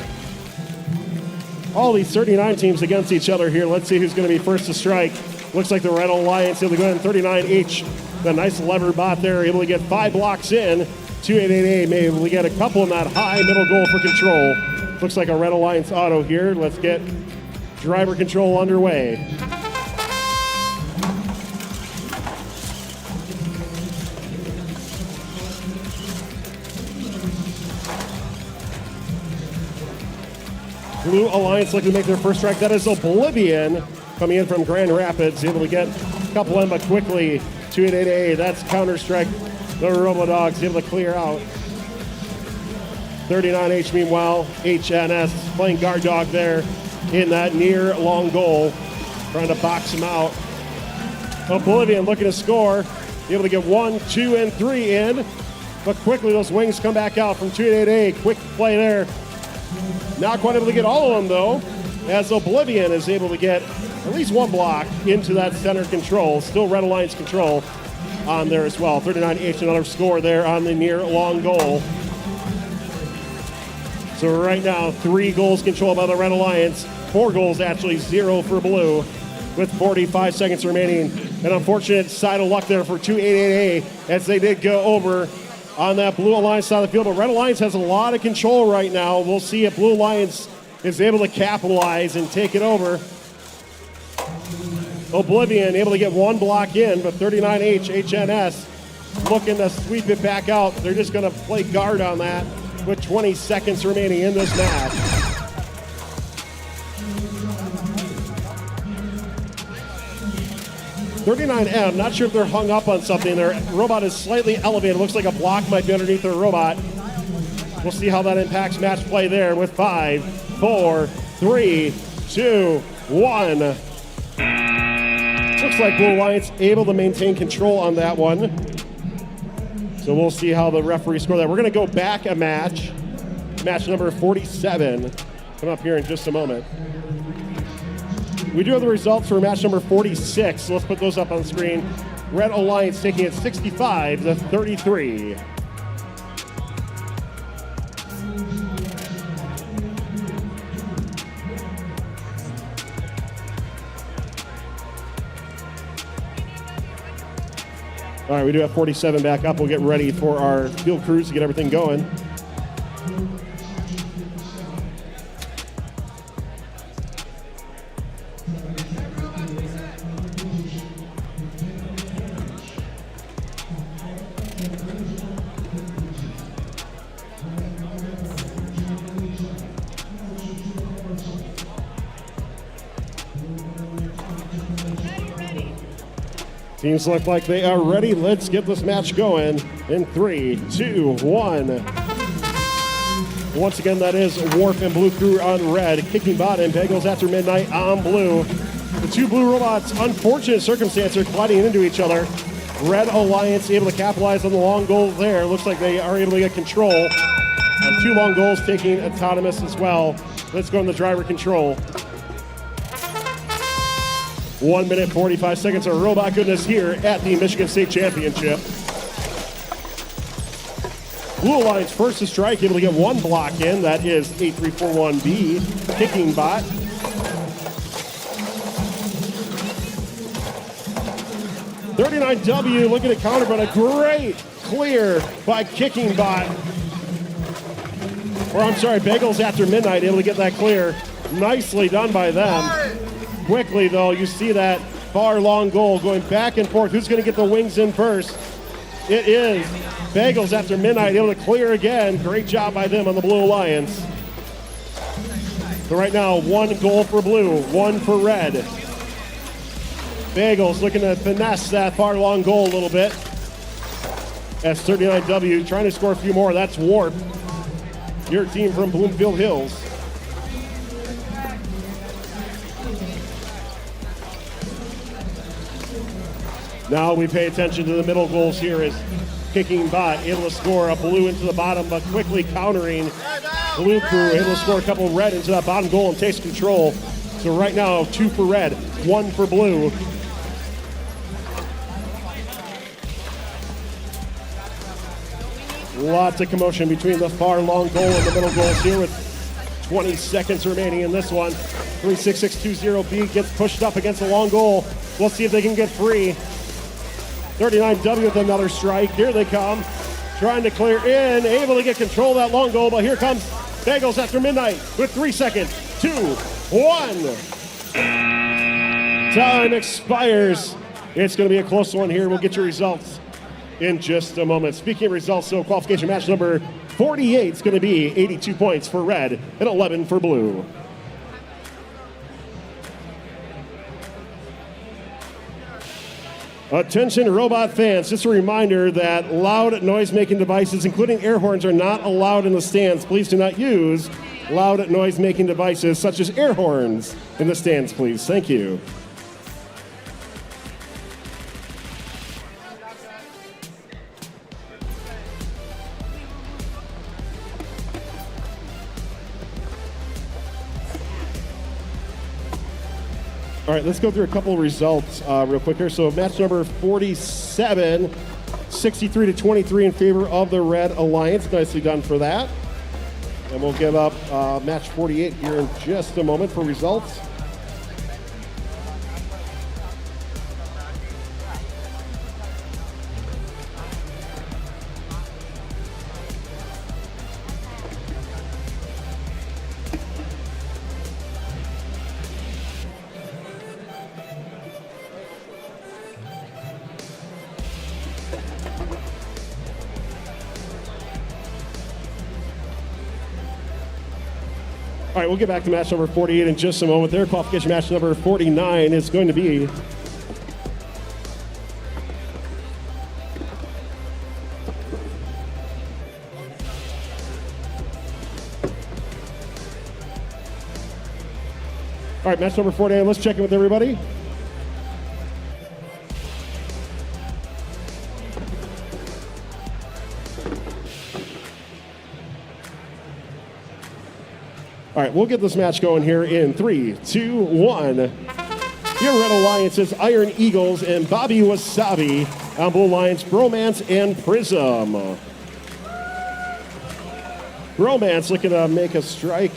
All these 39 teams against each other here. Let's see who's going to be first to strike. Looks like the Red Alliance able to go in 39H. The nice lever bot there, able to get 5 blocks in. 288A may able to get a couple in that high middle goal for control. Looks like a Red Alliance auto here. Let's get driver control underway. Blue Alliance looking to make their first strike. That is Oblivion coming in from Grand Rapids, able to get a couple in, but quickly 288A. That's Counter-Strike. The Robodogs able to clear out. 39H meanwhile, HNS playing guard dog there in that near long goal, trying to box him out. Oblivion looking to score, able to get 1, 2, and 3 in, but quickly those wings come back out from 288A. Quick play there. Not quite able to get all of them though, as Oblivion is able to get at least 1 block into that center control. Still Red Alliance control on there as well. 39H, another score there on the near long goal. So right now, 3 goals controlled by the Red Alliance, 4 goals actually, 0 for Blue, with 45 seconds remaining. An unfortunate side of luck there for 288A as they did go over on that Blue Alliance side of the field. But Red Alliance has a lot of control right now. We'll see if Blue Alliance is able to capitalize and take it over. Oblivion able to get 1 block in, but 39H, HNS looking to sweep it back out. They're just going to play guard on that with 20 seconds remaining in this match. 39M, not sure if they're hung up on something. Their robot is slightly elevated. Looks like a block might be underneath their robot. We'll see how that impacts match play there with 5, 4, 3, 2, 1. Looks like Blue Alliance able to maintain control on that one. So we'll see how the referees score that. We're going to go back a match. Match number 47. Come up here in just a moment. We do have the results for match number 46. So let's put those up on the screen. Red Alliance taking it 65-33. All right, we do have 47 back up. We'll get ready for our field crews to get everything going. Teams look like they are ready. Let's get this match going in 3, 2, 1. Once again, that is Warp and Blue Crew on red, kicking bottom, Bagels After Midnight on blue. The two blue robots, unfortunate circumstance, are colliding into each other. Red Alliance able to capitalize on the long goal there. Looks like they are able to get control. Two long goals taking autonomous as well. Let's go in the driver control. 1 minute, 45 seconds of robot goodness here at the Michigan State Championship. Blue Alliance first to strike, able to get one block in. That is 8341B, kicking bot. $39W looking to counter, but a great clear by kicking bot. Or I'm sorry, Bagels After Midnight able to get that clear. Nicely done by them. Quickly, though, you see that far long goal going back and forth. Who's going to get the wings in first? It is Bagels After Midnight able to clear again. Great job by them on the Blue Alliance. So right now, one goal for blue, one for red. Bagels looking to finesse that far long goal a little bit. S39W trying to score a few more. That's Warp, your team from Bloomfield Hills. Now we pay attention to the middle goals here as kicking bot able to score a blue into the bottom, but quickly countering Blue Crew, able to score a couple red into that bottom goal and takes control. So right now, 2 for red, 1 for blue. Lots of commotion between the far long goal and the middle goals here with 20 seconds remaining in this one. 36620B gets pushed up against the long goal. We'll see if they can get free. 39W with another strike. Here they come. Trying to clear in. Able to get control of that long goal, but here comes Bagels After Midnight with 3 seconds. 2, 1. Time expires. It's going to be a close one here. We'll get your results in just a moment. Speaking of results, so qualification match number 48 is going to be 82 points for red and 11 for blue. Attention robot fans, just a reminder that loud noise-making devices, including air horns, are not allowed in the stands. Please do not use loud noise-making devices such as air horns in the stands, please. Thank you. All right, let's go through a couple of results real quick here. So match number 47, 63-23 in favor of the Red Alliance. Nicely done for that. And we'll give up match 48 here in just a moment for results. All right, we'll get back to match number 48 in just a moment. Their qualification match number 49 is going to be All right, match number 49. Let's check in with everybody. All right, we'll get this match going here in 3, 2, 1. Your Red Alliance's Iron Eagles and Bobby Wasabi. On Blue Alliance, Bromance and Prism. Bromance looking to make a strike.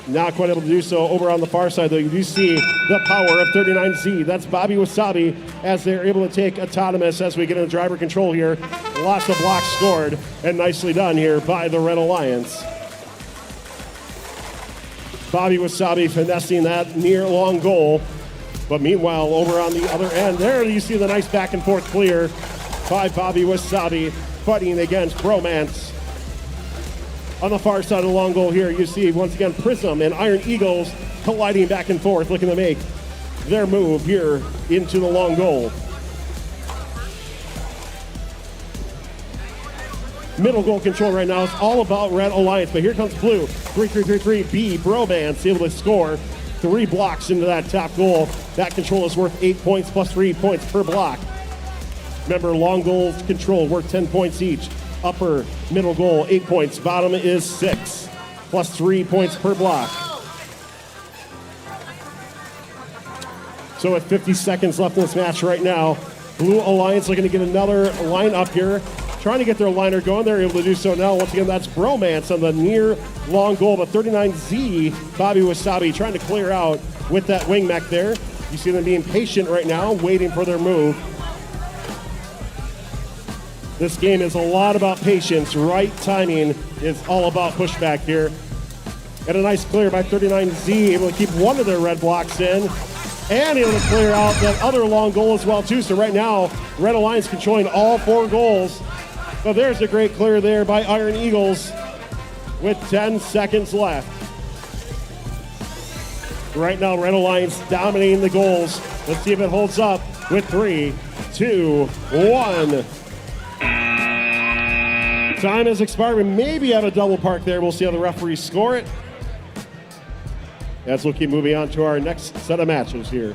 Not quite able to do so. Over on the far side, though, you do see the power of 39Z. That's Bobby Wasabi as they're able to take autonomous as we get into driver control here. Lots of blocks scored and nicely done here by the Red Alliance. Bobby Wasabi finessing that near long goal. But meanwhile, over on the other end, there you see the nice back and forth clear by Bobby Wasabi fighting against Bromance. On the far side of the long goal here, you see once again Prism and Iron Eagles colliding back and forth, looking to make their move here into the long goal. Middle goal control right now is all about Red Alliance, but here comes Blue. 3-3-3-3, Bromance able to score 3 blocks into that top goal. That control is worth 8 points plus 3 points per block. Remember, long goals control worth 10 points each. Upper, middle goal, 8 points. Bottom is 6, plus 3 points per block. So with 50 seconds left in this match right now, Blue Alliance looking to get another line up here. Trying to get their liner going. They're able to do so now. Once again, that's Bromance on the near long goal. But 39Z, Bobby Wasabi trying to clear out with that wing mech there. You see them being patient right now, waiting for their move. This game is a lot about patience. Right timing is all about pushback here. And a nice clear by 39Z, able to keep one of their red blocks in. And able to clear out that other long goal as well, too. So right now, Red Alliance controlling all 4 goals. But there's a great clear there by Iron Eagles with 10 seconds left. Right now, Red Alliance dominating the goals. Let's see if it holds up with 3, 2, 1. Time has expired. We maybe have a double park there. We'll see how the referees score it. As we'll keep moving on to our next set of matches here.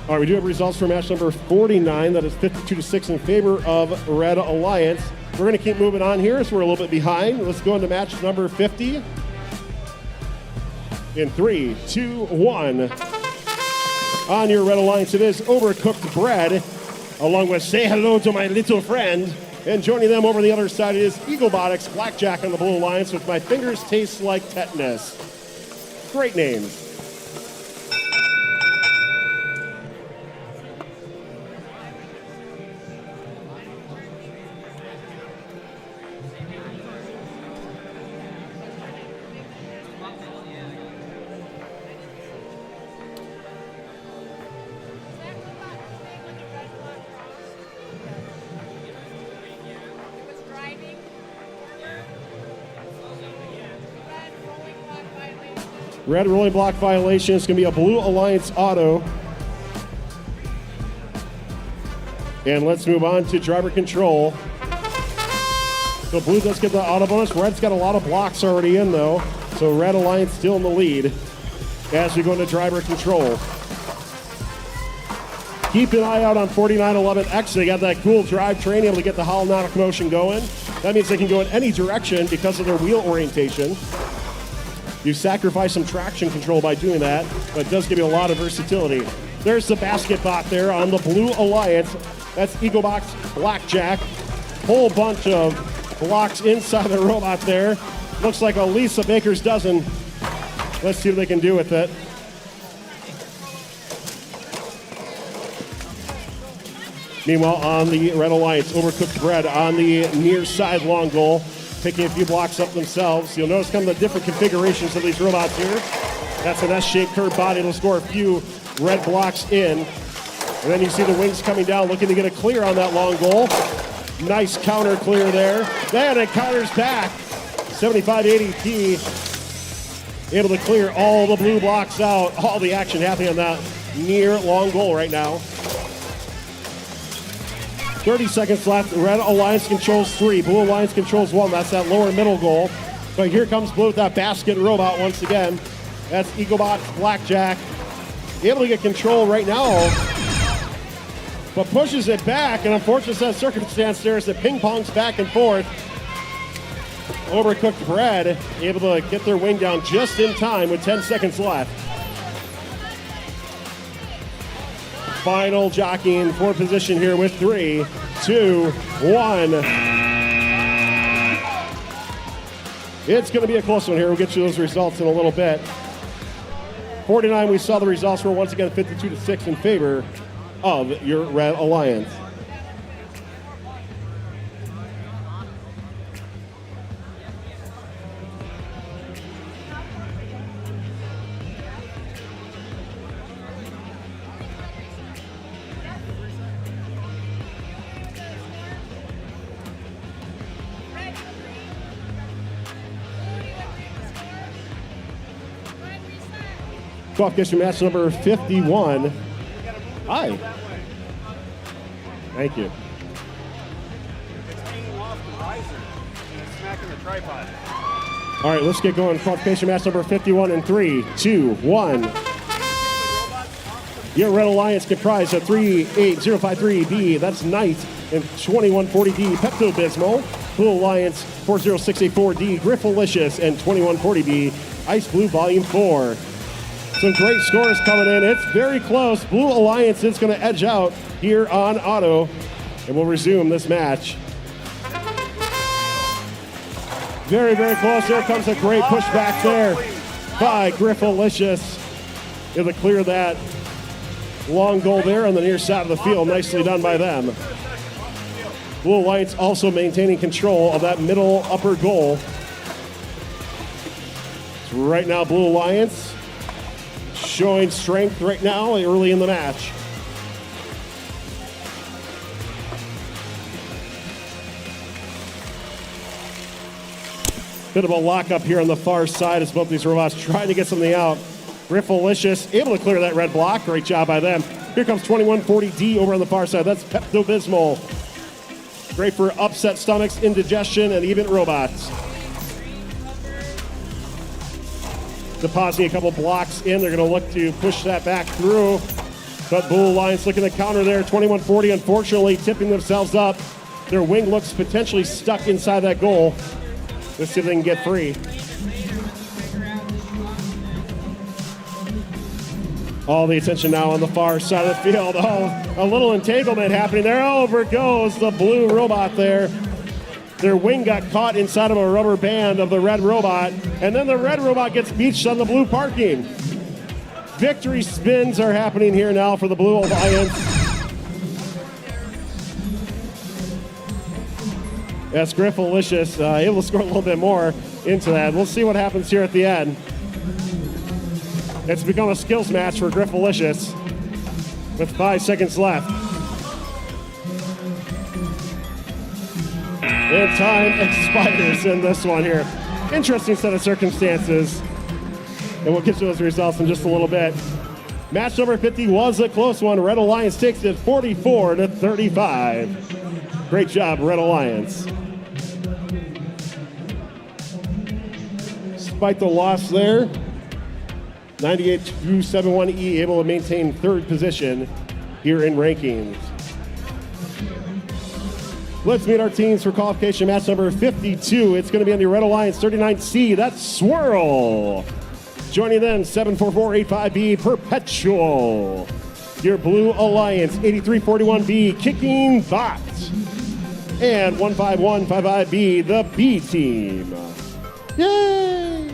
All right, we do have results for match number 49. That is 52-6 in favor of Red Alliance. We're going to keep moving on here, so we're a little bit behind. Let's go into match number 50. In 3, 2, 1. On your Red Alliance, it is Overcooked Bread, along with Say Hello to My Little Friend. And joining them over the other side is Robotics, Blackjack on the Blue Alliance with My Fingers Taste Like Tetanus. Great names. Red rolling block violation. It's going to be a Blue Alliance auto. And let's move on to driver control. So Blue does get the auto bonus. Red's got a lot of blocks already in, though. So Red Alliance still in the lead as we go into driver control. Keep an eye out on 4911X. They got that cool drivetrain, able to get the holonomic motion going. That means they can go in any direction because of their wheel orientation. You sacrifice some traction control by doing that, but it does give you a lot of versatility. There's the basket bot there on the Blue Alliance. That's EagleBox Blackjack. Whole bunch of blocks inside the robot there. Looks like a Lisa Baker's dozen. Let's see what they can do with it. Meanwhile, on the Red Alliance, Overcooked Bread on the near side long goal, picking a few blocks up themselves. You'll notice kind of the different configurations of these robots here. That's an S-shaped curved body. It'll score a few red blocks in. And then you see the wings coming down, looking to get a clear on that long goal. Nice counter clear there. Then it counters back. 75-80P, able to clear all the blue blocks out. All the action happening on that near long goal right now. 30 seconds left. Red Alliance controls 3. Blue Alliance controls 1. That's that lower middle goal. But here comes Blue with that basket robot once again. That's Eagobot Blackjack. Able to get control right now, but pushes it back. An unfortunate set of circumstance there as it ping-pongs back and forth. Overcooked Bread able to get their wing down just in time with 10 seconds left. Final jockeying for position here with 3, 2, 1. It's going to be a close one here. We'll get you those results in a little bit. 49, we saw the results were once again 52-6 in favor of your Red Alliance. Qualification match number 51. Hi. Thank you. All right, let's get going. Qualification match number 51 in 3, 2, 1. Your Red Alliance comprised of 38053B, that's Knight, and 2140D Pepto-Bismol. Blue Alliance 40684D Griffalicious, and 2140B Ice Blue Volume 4. Some great scores coming in. It's very close. Blue Alliance is going to edge out here on auto, and we'll resume this match. Very, very close. There comes a great pushback there by Griffalicious. Able to clear that long goal there on the near side of the field. Nicely done by them. Blue Alliance also maintaining control of that middle upper goal. So right now, Blue Alliance showing strength right now early in the match. Bit of a lockup here on the far side as both these robots trying to get something out. Griffalicious able to clear that red block. Great job by them. Here comes 2140D over on the far side. That's Pepto-Bismol. Great for upset stomachs, indigestion, and even robots. Depositing a couple blocks in. They're going to look to push that back through. But Blue Alliance looking to counter there. 2140 unfortunately tipping themselves up. Their wing looks potentially stuck inside that goal. Let's see if they can get free. All the attention now on the far side of the field. Oh, a little entanglement happening there. Over goes the blue robot there. Their wing got caught inside of a rubber band of the red robot, and then the red robot gets beached on the blue parking. Victory spins are happening here now for the Blue Alliance. That's Griffalicious, able to score a little bit more into that. We'll see what happens here at the end. It's become a skills match for Griffalicious with 5 seconds left. And time expires in this one here. Interesting set of circumstances. And we'll get to those results in just a little bit. Match number 50 was a close one. Red Alliance takes it 44-35. Great job, Red Alliance. Despite the loss there, 98-71E able to maintain third position here in rankings. Let's meet our teams for qualification match number 52. It's going to be on the Red Alliance 39C. That's Swirl. Joining them, 74485B Perpetual. Your Blue Alliance 8341B Kicking Bot. And 15155B the B Team. Yay!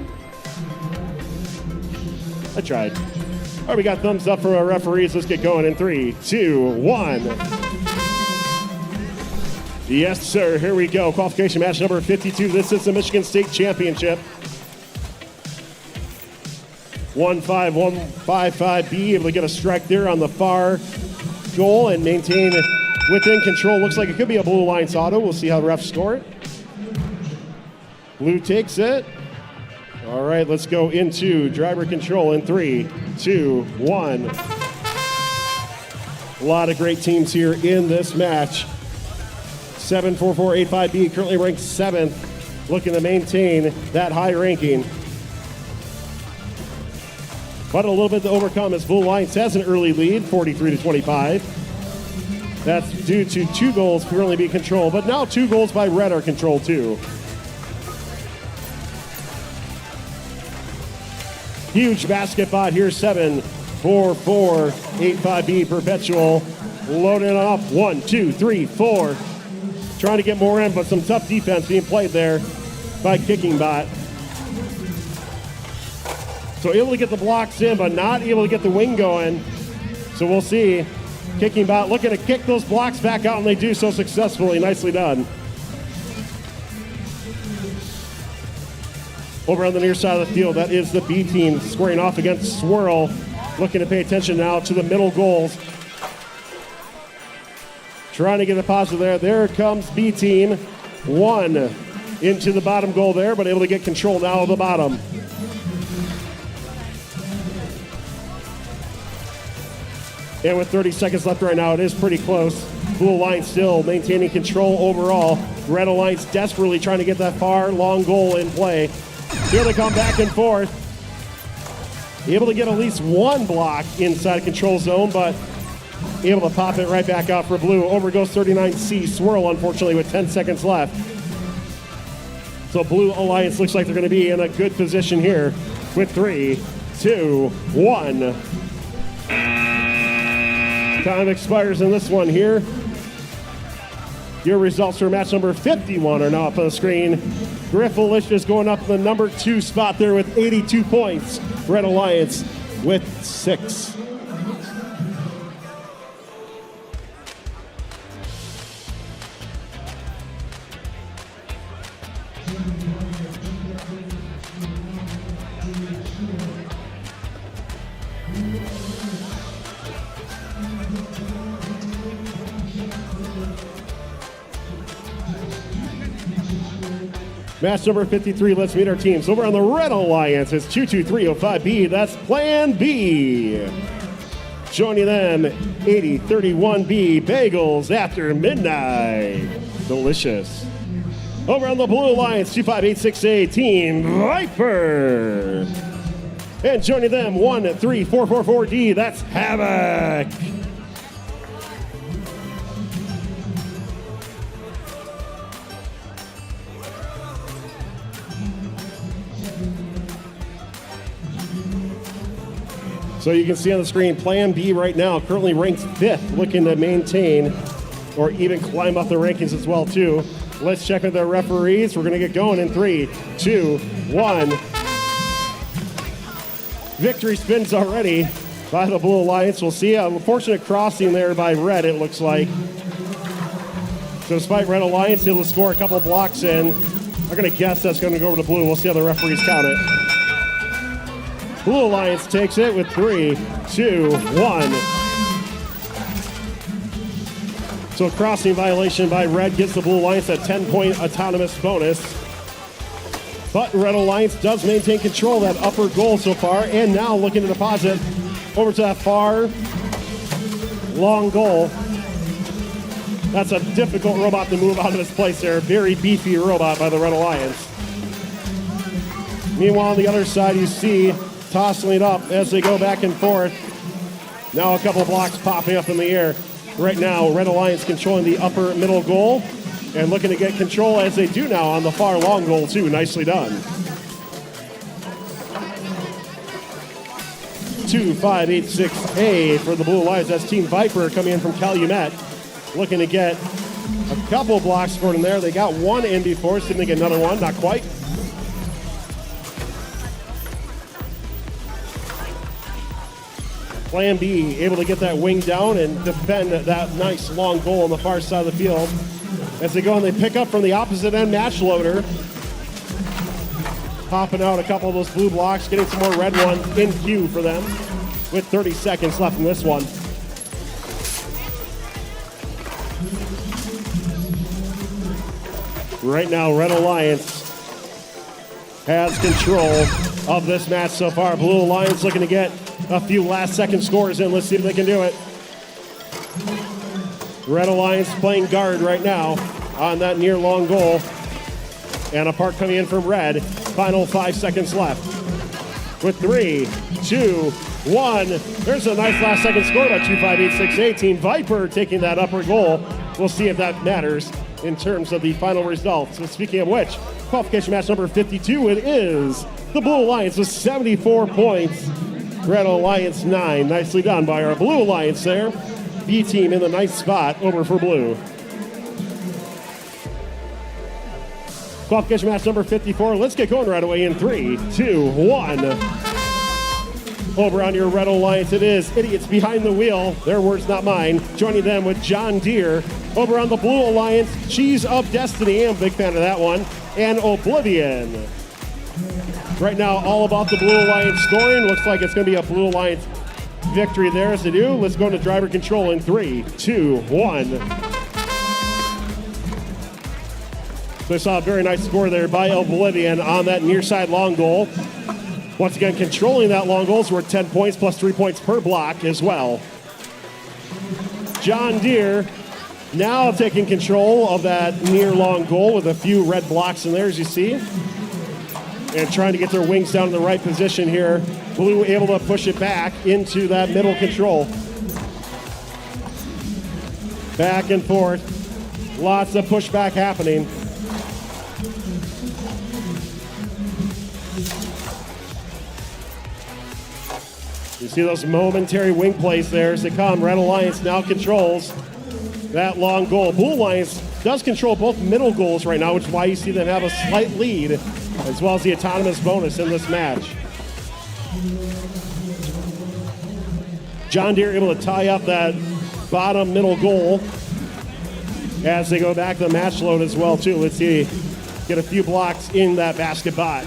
I tried. All right, we got thumbs up from our referees. Let's get going in 3, 2, 1. Yes, sir. Here we go. Qualification match number 52. This is the Michigan State Championship. 1-5-1-5-5-B, able to get a strike there on the far goal and maintain within control. Looks like it could be a Blue Alliance auto. We'll see how the refs score it. Blue takes it. All right, let's go into driver control in 3, 2, 1. A lot of great teams here in this match. 74485B currently ranked 7th, looking to maintain that high ranking. But a little bit to overcome as Blue Alliance has an early lead, 43-25. That's due to 2 goals currently being controlled, but now 2 goals by Red are controlled too. Huge basket bot here, 74485B Perpetual. Loading it up, 1, 2, 3, 4. Trying to get more in, but some tough defense being played there by Kicking Bot. So able to get the blocks in, but not able to get the wing going. So we'll see. Kicking Bot looking to kick those blocks back out, and they do so successfully. Nicely done. Over on the near side of the field, that is the B team squaring off against Swirl. Looking to pay attention now to the middle goals. Trying to get a positive there. There comes B team. 1 into the bottom goal there, but able to get control now of the bottom. And with 30 seconds left right now, it is pretty close. Blue Alliance still maintaining control overall. Red Alliance desperately trying to get that far, long goal in play. Here they come back and forth. Able to get at least 1 block inside control zone, but able to pop it right back out for Blue. Over goes 39C Swirl, unfortunately, with 10 seconds left. So Blue Alliance looks like they're going to be in a good position here with 3, 2, 1. Time expires in this one here. Your results for match number 51 are now up on the screen. Griffelish is going up in the number 2 spot there with 82 points. Red Alliance with 6. Match number 53, let's meet our teams. Over on the Red Alliance, it's 22305B, that's Plan B. Joining them, 8031B, Bagels After Midnight. Delicious. Over on the Blue Alliance, 25868, Team Viper. And joining them, 13444D, that's Havoc. So you can see on the screen, Plan B right now, currently ranked 5th, looking to maintain or even climb up the rankings as well, too. Let's check with the referees. We're going to get going in 3, 2, 1. Victory spins already by the Blue Alliance. We'll see an unfortunate crossing there by Red, it looks like. So despite Red Alliance able to score a couple blocks in, I'm going to guess that's going to go over to Blue. We'll see how the referees count it. Blue Alliance takes it with 3, 2, 1. So crossing violation by Red gives the Blue Alliance a 10-point autonomous bonus. But Red Alliance does maintain control of that upper goal so far, and now looking to deposit over to that far long goal. That's a difficult robot to move out of its place there. Very beefy robot by the Red Alliance. Meanwhile, on the other side, you see tossing it up as they go back and forth. Now a couple blocks popping up in the air. Right now, Red Alliance controlling the upper middle goal and looking to get control as they do now on the far long goal too. Nicely done. 2586A for the Blue Alliance. That's Team Viper coming in from Calumet. Looking to get a couple blocks scored in there. They got one in before, so didn't they get another one? Not quite. Plan B, able to get that wing down and defend that nice long goal on the far side of the field. as they go and they pick up from the opposite end match loader. Popping out a couple of those blue blocks, getting some more red ones in queue for them with 30 seconds left in this one. Right now, Red Alliance has control of this match so far. Blue Alliance looking to get a few last second scores in. Let's see if they can do it. Red Alliance playing guard right now on that near long goal. And a part coming in from Red. Final 5 seconds left. With 3, 2, 1. There's a nice last second score by 258-618. Viper taking that upper goal. We'll see if that matters in terms of the final results. So speaking of which, qualification match number 52, it is the Blue Alliance with 74 points. Red Alliance 9. Nicely done by our Blue Alliance there. B team in the ninth spot over for Blue. Qualification match number 54. Let's get going right away in 3, 2, 1. Over on your Red Alliance, it is Idiots Behind the Wheel. Their words, not mine. Joining them with John Deere. Over on the Blue Alliance, Cheese of Destiny. I'm a big fan of that one. And Oblivion. Right now, all about the Blue Alliance scoring. Looks like it's going to be a Blue Alliance victory there as they do. Let's go into driver control in 3, 2, 1. So I saw a very nice score there by Oblivion on that near side long goal. Once again, controlling that long goal, so we're at 10 points plus 3 points per block as well. John Deere now taking control of that near long goal with a few red blocks in there, as you see. And trying to get their wings down in the right position here. Blue able to push it back into that middle control. Back and forth. Lots of pushback happening. You see those momentary wing plays there as they come. Red Alliance now controls that long goal. Blue Alliance does control both middle goals right now, which is why you see them have a slight lead, as well as the autonomous bonus in this match. John Deere able to tie up that bottom middle goal as they go back to the match load as well, too. Let's see, get a few blocks in that basket bot.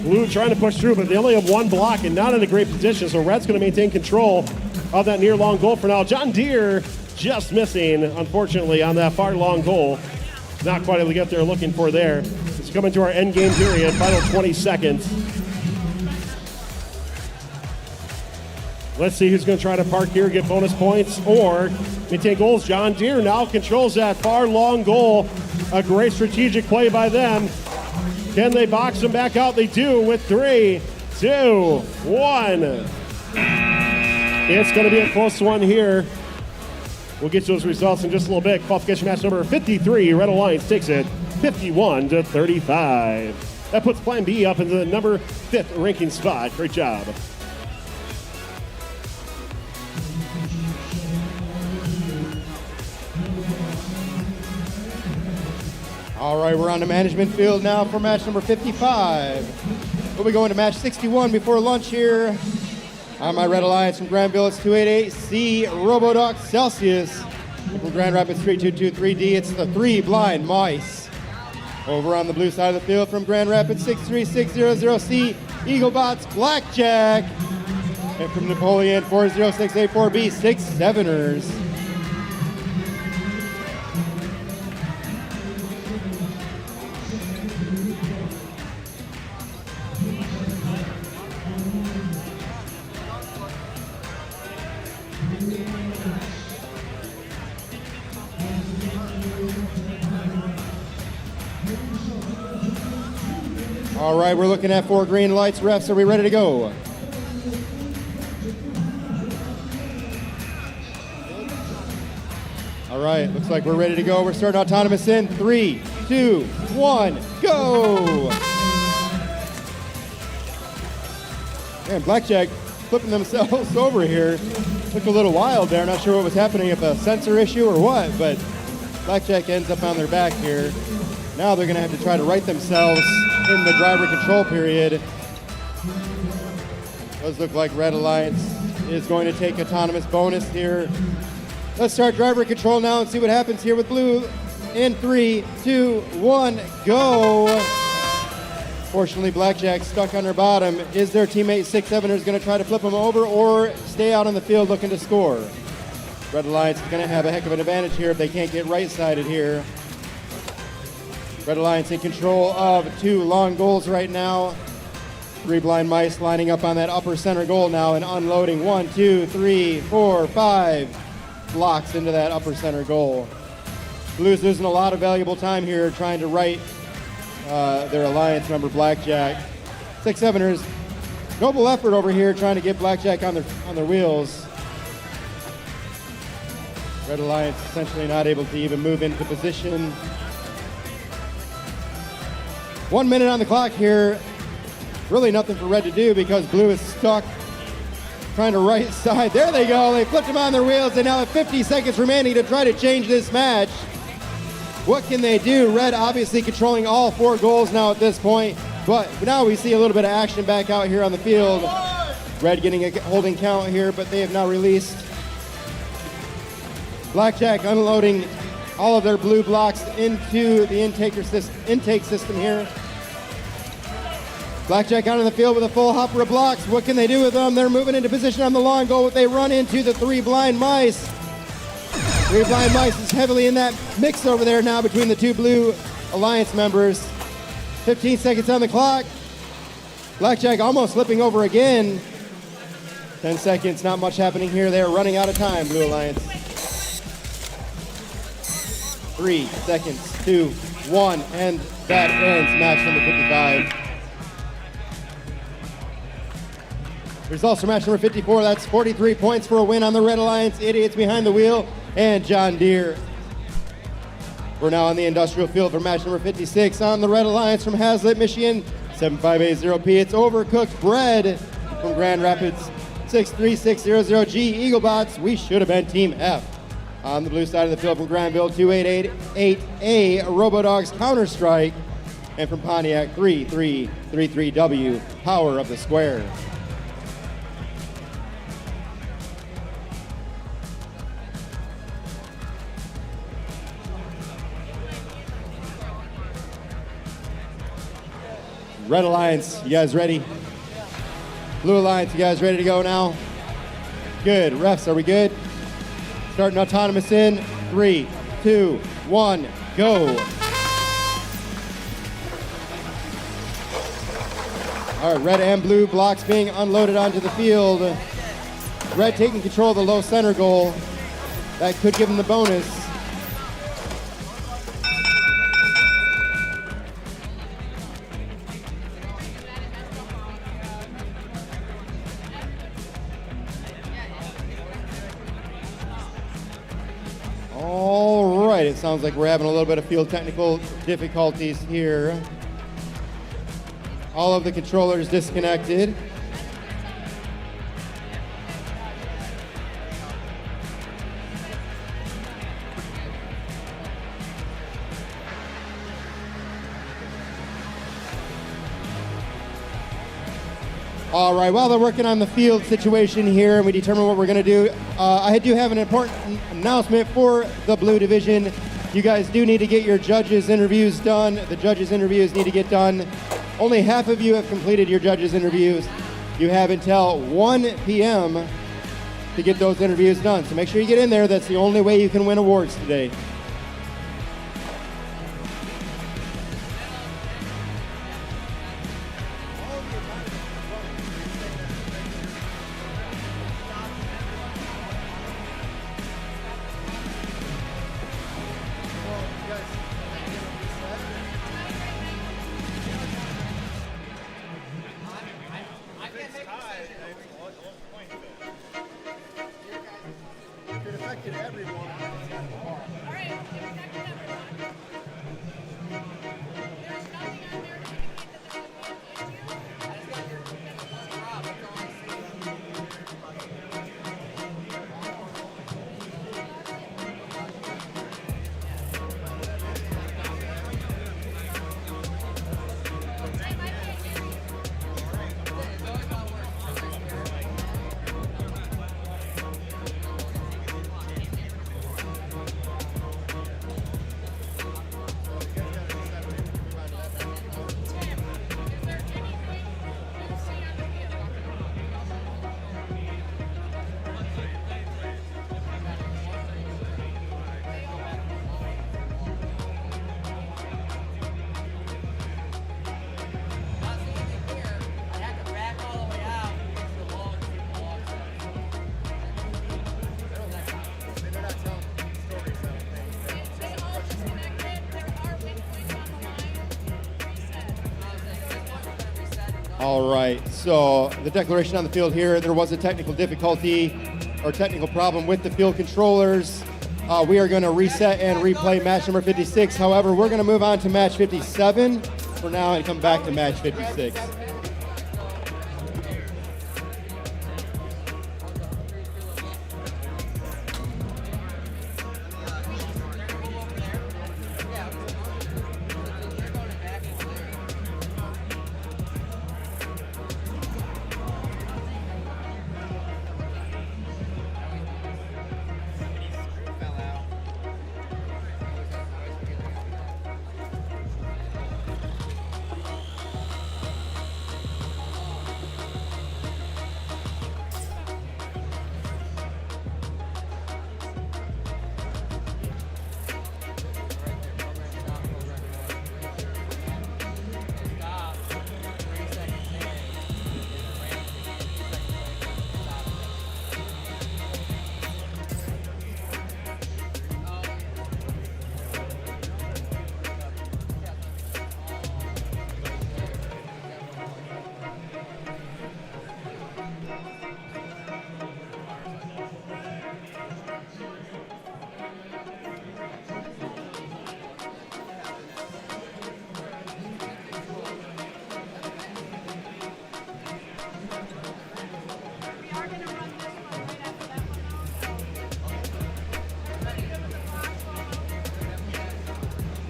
Blue trying to push through, but they only have one block and not in a great position, so Red's going to maintain control of that near long goal for now. John Deere just missing, unfortunately, on that far long goal. Not quite able to get there looking for there. It's coming to our end game period, final 20 seconds. Let's see who's going to try to park here, get bonus points, or maintain goals. John Deere now controls that far long goal. A great strategic play by them. Can they box them back out? They do with 3, 2, 1. It's going to be a close one here. We'll get to those results in just a little bit. Qualification match number 53. Red Alliance takes it 51-35. That puts Plan B up into the number 5th ranking spot. Great job. All right, we're on the management field now for match number 55. We'll be going to match 61 before lunch here. On my Red Alliance from Granville, it's 288C Robotics Celsius. And from Grand Rapids 3223D, it's the 3 Blind Mice. Over on the blue side of the field from Grand Rapids 63600C Eaglebots Blackjack. And from Napoleon 40684B, 6 Seveners. All right, we're looking at 4 green lights. Refs, are we ready to go? All right, looks like we're ready to go. We're starting autonomous in 3, 2, 1, go! Man, Blackjack flipping themselves over here. Looked a little wild there. Not sure what was happening, if a sensor issue or what, but Blackjack ends up on their back here. Now they're gonna have to try to right themselves in the driver control period. Does look like Red Alliance is going to take autonomous bonus here. Let's start driver control now and see what happens here with blue. In 3, 2, 1, go. Fortunately, Blackjack stuck on her bottom. Is their teammate 6-7ers going to try to flip them over or stay out on the field looking to score? Red Alliance is going to have a heck of an advantage here if they can't get right-sided here. Red Alliance in control of 2 long goals right now. 3 blind mice lining up on that upper center goal now and unloading 1, 2, 3, 4, 5 blocks into that upper center goal. Blue's losing a lot of valuable time here trying to right their alliance member Blackjack. 6-7ers, noble effort over here trying to get Blackjack on their wheels. Red Alliance essentially not able to even move into position. 1 minute on the clock here. Really nothing for Red to do because Blue is stuck trying to right side. There they go. They flipped them on their wheels. They now have 50 seconds remaining to try to change this match. What can they do? Red obviously controlling all 4 goals now at this point, but now we see a little bit of action back out here on the field. Red getting a holding count here, but they have now released. Blackjack unloading all of their blue blocks into the intake system here. Blackjack out on the field with a full hopper of blocks. What can they do with them? They're moving into position on the long goal. They run into the 3 blind mice. 3 blind mice is heavily in that mix over there now between the 2 blue alliance members. 15 seconds on the clock. Blackjack almost slipping over again. 10 seconds, not much happening here. They're running out of time, Blue Alliance. 3 seconds, 2, 1, and that ends match number 55. Results for match number 54, that's 43 points for a win on the Red Alliance, Idiots Behind the Wheel, and John Deere. We're now on the industrial field for match number 56 on the Red Alliance from Hazlitt, Michigan, 7580P. It's Overcooked Bread from Grand Rapids, 63600G Eaglebots. We should have been Team F. On the blue side of the field from Granville, 2888A Robodogs Counter-Strike, and from Pontiac, 3333W Power of the Square. Red Alliance, you guys ready? Blue Alliance, you guys ready to go now? Good. Refs, are we good? Starting autonomous in 3, 2, 1, go. All right, red and blue blocks being unloaded onto the field. Red taking control of the low center goal. That could give them the bonus. All right, it sounds like we're having a little bit of field technical difficulties here. All of the controllers disconnected. All right, while they're working on the field situation here and we determine what we're going to do, I do have an important announcement for the Blue Division. You guys do need to get your judges' interviews done. The judges' interviews need to get done. Only half of you have completed your judges' interviews. You have until 1 p.m. to get those interviews done. So make sure you get in there. That's the only way you can win awards today. All right, so the declaration on the field here, there was a technical difficulty or technical problem with the field controllers. We are going to reset and replay match number 56. However, we're going to move on to match 57 for now and come back to match 56.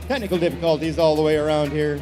Technical difficulties all the way around here.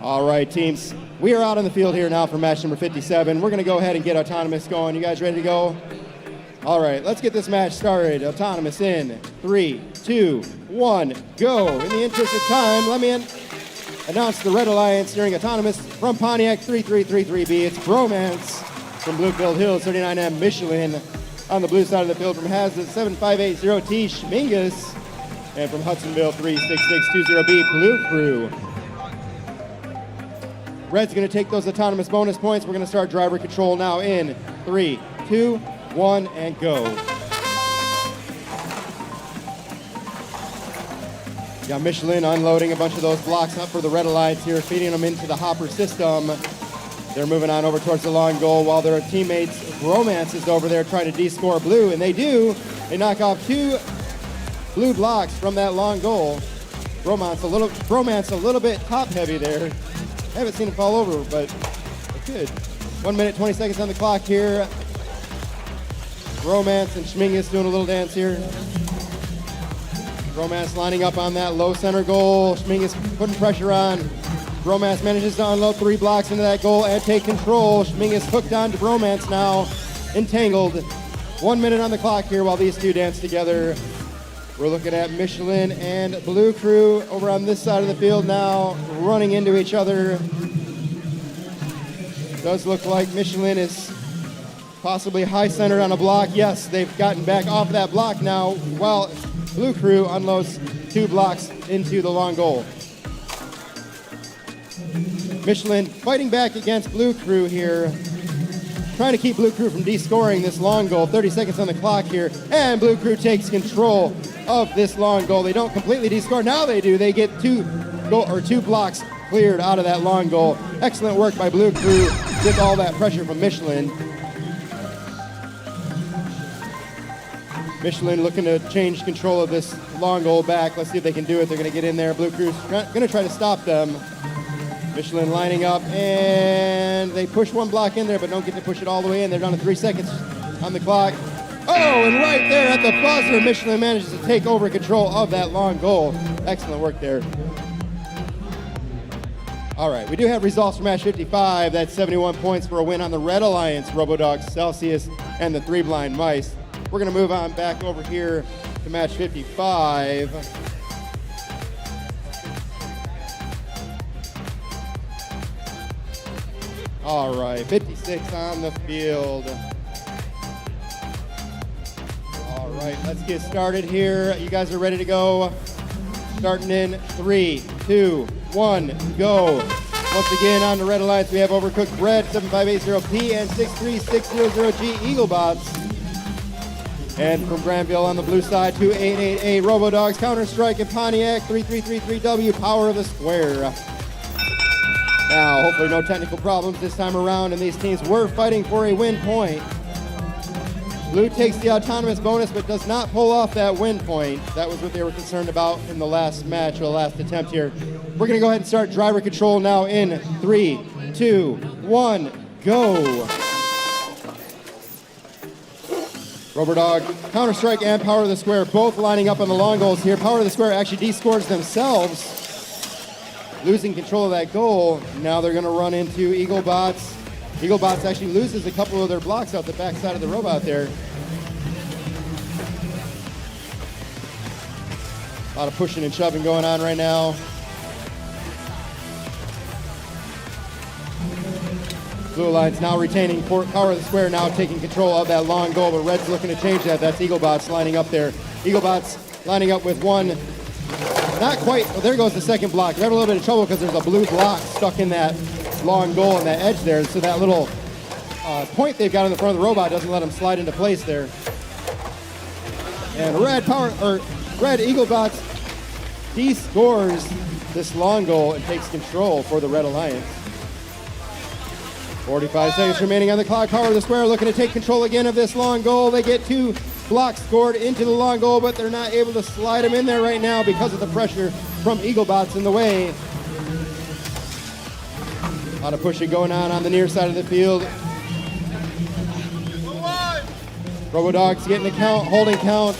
All right, teams, we are out on the field here now for match number 57. We're going to go ahead and get Autonomous going. You guys ready to go? All right, let's get this match started. Autonomous in 3, 2, 1, go. In the interest of time, let me announce the Red Alliance during Autonomous from Pontiac 3333B. It's Bromance from Bluefield Hills 39M Michelin. On the blue side of the field from Hazlitt 7580T Schmingus. And from Hudsonville 36620B Blue Crew. Red's going to take those Autonomous bonus points. We're going to start driver control now in 3, 2, 1, and go. Got Michelin unloading a bunch of those blocks up for the Red Alliance here, feeding them into the hopper system. They're moving on over towards the long goal while their teammates Romance is over there trying to de-score blue, and they do. They knock off 2 blue blocks from that long goal. Romance a little bit top heavy there. I haven't seen it fall over, but it could. 1 minute, 20 seconds on the clock here. Romance and Schmingus doing a little dance here. Romance lining up on that low center goal. Schmingus putting pressure on. Romance manages to unload 3 blocks into that goal and take control. Schmingus hooked on to Romance now, entangled. 1 minute on the clock here while these two dance together. We're looking at Michelin and Blue Crew over on this side of the field now, running into each other. Does look like Michelin is possibly high-centered on a block. Yes, they've gotten back off that block now, while Blue Crew unloads 2 blocks into the long goal. Michelin fighting back against Blue Crew here, trying to keep Blue Crew from de-scoring this long goal. 30 seconds on the clock here, and Blue Crew takes control of this long goal. They don't completely de-score. Now they do. They get 2 blocks cleared out of that long goal. Excellent work by Blue Crew with all that pressure from Michelin. Michelin looking to change control of this long goal back. Let's see if they can do it. They're going to get in there. Blue Crew's going to try to stop them. Michelin lining up, and they push 1 block in there, but don't get to push it all the way in. They're down to 3 seconds on the clock. Oh, and right there at the buzzer, Michelin manages to take over control of that long goal. Excellent work there. All right, we do have results from match 55. That's 71 points for a win on the Red Alliance, Robodogs, Celsius, and the 3 Blind Mice. We're going to move on back over here to match 55. All right, 56 on the field. All right, let's get started here. You guys are ready to go? Starting in 3, 2, 1, go. Once again, on the Red Alliance, we have Overcooked Bread, 7580P, and 63600G Eaglebots. And from Granville on the blue side, 2888 Robodogs, Counter-Strike, and Pontiac, 3333W, Power of the Square. Now, hopefully no technical problems this time around, and these teams were fighting for a win point. Blue takes the autonomous bonus, but does not pull off that win point. That was what they were concerned about in the last match, or the last attempt here. We're gonna go ahead and start driver control now in 3, 2, 1, go. Robodog, Counter-Strike, and Power of the Square both lining up on the long goals here. Power of the Square actually descores themselves, losing control of that goal. Now they're gonna run into Eaglebots. Eaglebots actually loses a couple of their blocks out the backside of the robot there. A lot of pushing and shoving going on right now. Blue Alliance now retaining Power of the Square, now taking control of that long goal, but Red's looking to change that. That's Eaglebots lining up there. Eaglebots lining up with one, not quite, well, there goes the second block. They're having a little bit of trouble because there's a blue block stuck in that long goal and that edge there, so that little point they've got in the front of the robot doesn't let them slide into place there. And Red Eaglebots de-scores this long goal and takes control for the Red Alliance. 45 seconds remaining on the clock. Power of the Square looking to take control again of this long goal. They get 2 blocks scored into the long goal, but they're not able to slide them in there right now because of the pressure from Eaglebots in the way. A lot of pushing going on the near side of the field. Robodogs getting the count, holding count.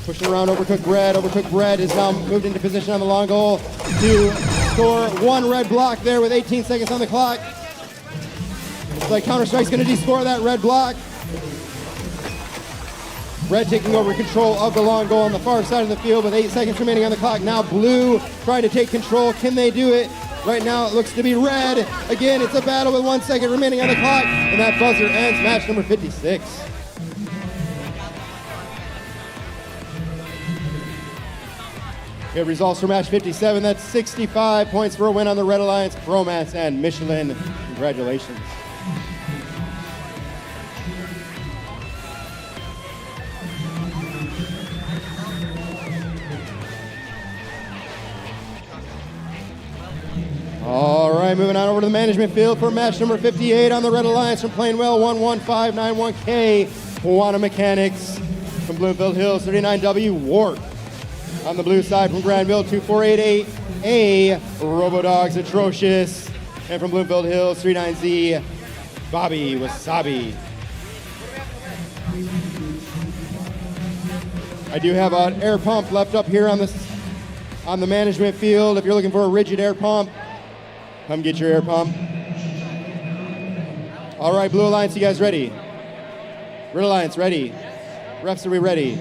Pushing around Overcooked Bread. Overcooked Bread is now moved into position on the long goal to score 1 red block there with 18 seconds on the clock. Looks like Counter-Strike's going to de-score that red block. Red taking over control of the long goal on the far side of the field with 8 seconds remaining on the clock. Now Blue trying to take control. Can they do it? Right now it looks to be Red. Again, it's a battle with 1 second remaining on the clock. And that buzzer ends match number 56. Good results for match 57. That's 65 points for a win on the Red Alliance, Bromance, and Michelin. Congratulations. All right, moving on over to the management field for match number 58 on the Red Alliance from Plainwell, 11591K, Quantum Mechanics. From Bloomfield Hills, 39W, Warp. On the blue side from Granville, 2488A, Robodogs, Atrocious. And from Bloomfield Hills, 39Z, Bobby Wasabi. I do have an air pump left up here on the management field. If you're looking for a rigid air pump, come get your air pump. All right, Blue Alliance, you guys ready? Red Alliance, ready? Refs, are we ready?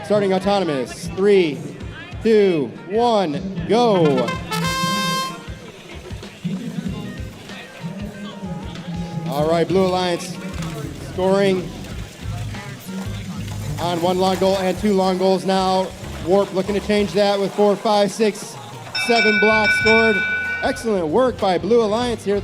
Starting autonomous. 3, 2, 1, go. All right, Blue Alliance scoring on 1 long goal and 2 long goals now. Warp looking to change that with 4, 5, 6, 7 blocks scored. Excellent work by Blue Alliance here.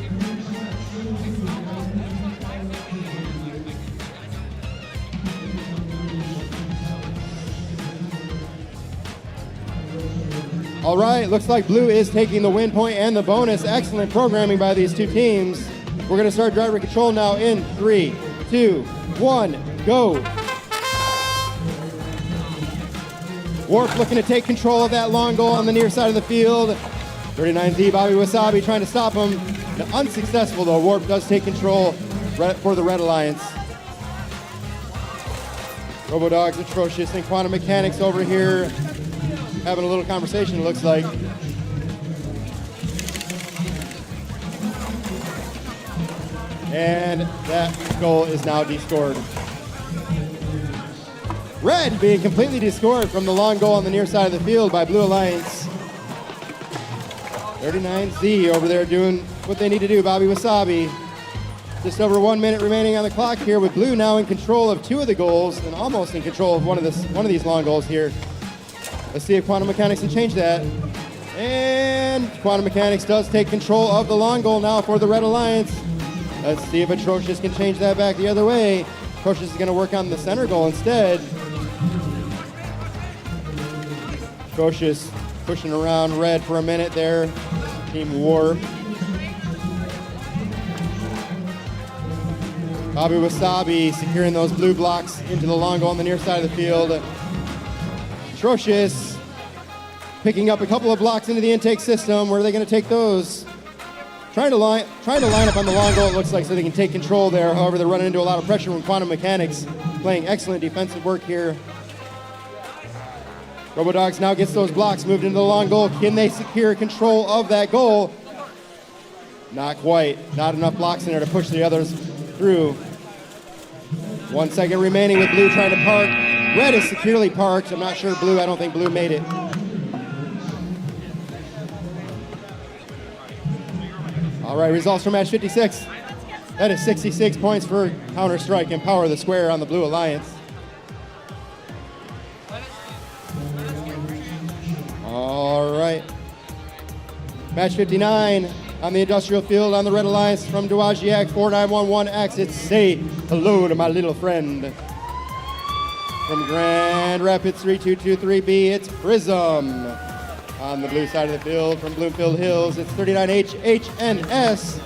All right, looks like Blue is taking the win point and the bonus. Excellent programming by these two teams. We're going to start driver control now in 3, 2, 1, go. Warp looking to take control of that long goal on the near side of the field. 39Z, Bobby Wasabi trying to stop him. Unsuccessful though, Warp does take control for the Red Alliance. Robodogs, Atrocious, and Quantum Mechanics over here having a little conversation, it looks like. And that goal is now de-scored. Red being completely descored from the long goal on the near side of the field by Blue Alliance. 39Z over there doing what they need to do, Bobby Wasabi. Just over 1 minute remaining on the clock here, with Blue now in control of 2 of the goals and almost in control of one of these long goals here. Let's see if Quantum Mechanics can change that. And Quantum Mechanics does take control of the long goal now for the Red Alliance. Let's see if Atrocious can change that back the other way. Atrocious is going to work on the center goal instead. Atrocious pushing around Red for a minute there. Team War. Bobby Wasabi securing those blue blocks into the long goal on the near side of the field. Atrocious picking up a couple of blocks into the intake system. Where are they going to take those? Trying to line up on the long goal, it looks like, so they can take control there. However, they're running into a lot of pressure from Quantum Mechanics, playing excellent defensive work here. Robodogs now gets those blocks moved into the long goal. Can they secure control of that goal? Not quite. Not enough blocks in there to push the others through. 1 second remaining with Blue trying to park. Red is securely parked. I'm not sure Blue. I don't think Blue made it. All right, results from match 56. That is 66 points for Counter-Strike and Power the Square on the Blue Alliance. All right. Match 59 on the industrial field on the Red Alliance from Dowagiac 4911 exits. Say hello to my little friend. From Grand Rapids 3223B, it's Prism. On the blue side of the field from Bloomfield Hills, it's 39H HNS.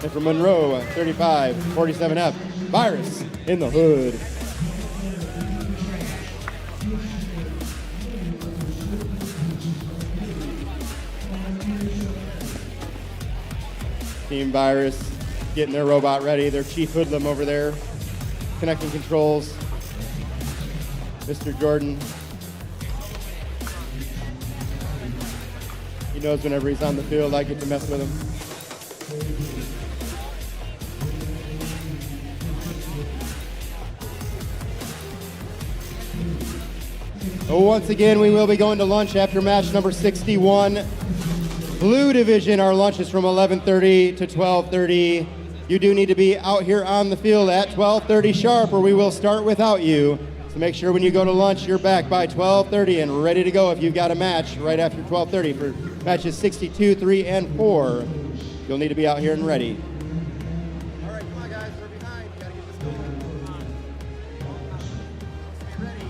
And from Monroe, 3547F, Virus in the Hood. Team Virus getting their robot ready, their chief hoodlum over there, connecting controls. Mr. Jordan. He knows whenever he's on the field, I get to mess with him. So once again, we will be going to lunch after match number 61. Blue Division, our lunch is from 11:30 to 12:30. You do need to be out here on the field at 12:30 sharp, or we will start without you. So make sure when you go to lunch, you're back by 12:30 and ready to go if you've got a match right after 12:30 for matches 62, 3, and 4. You'll need to be out here and ready. All right, come on, guys. We're behind. We got to get this going. Be ready.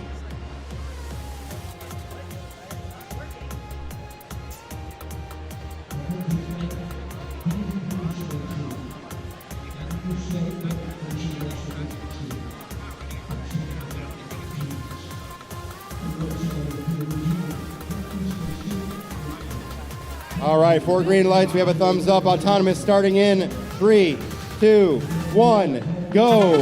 All right, 4 green lights. We have a thumbs up. Autonomous starting in 3, 2, 1, go.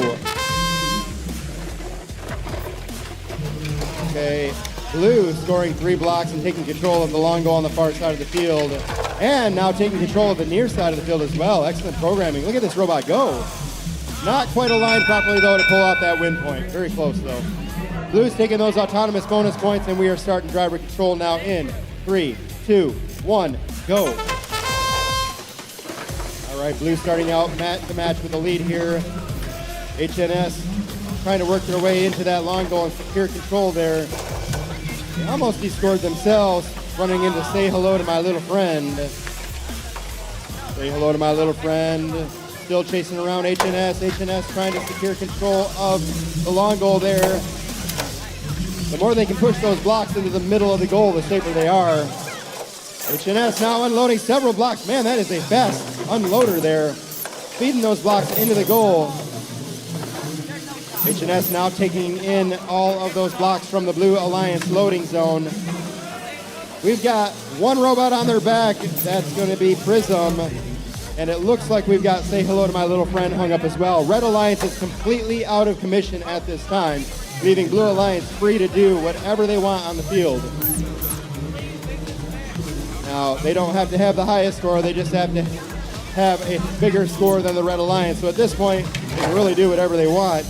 Okay, Blue scoring 3 blocks and taking control of the long goal on the far side of the field. And now taking control of the near side of the field as well. Excellent programming. Look at this robot go. Not quite aligned properly, though, to pull out that win point. Very close, though. Blue's taking those autonomous bonus points, and we are starting driver control now in 3, 2, 1, go. All right, Blue starting out the match with the lead here. HNS trying to work their way into that long goal and secure control there. They almost descored themselves, running into Say Hello to My Little Friend. Say hello to my little friend. Still chasing around HNS. HNS trying to secure control of the long goal there. The more they can push those blocks into the middle of the goal, the safer they are. HNS now unloading several blocks. Man, that is a fast unloader there. Feeding those blocks into the goal. HNS now taking in all of those blocks from the Blue Alliance loading zone. We've got one robot on their back. That's going to be Prism. And it looks like we've got Say Hello to My Little Friend hung up as well. Red Alliance is completely out of commission at this time, leaving Blue Alliance free to do whatever they want on the field. Now, they don't have to have the highest score, they just have to have a bigger score than the Red Alliance. So at this point, they can really do whatever they want.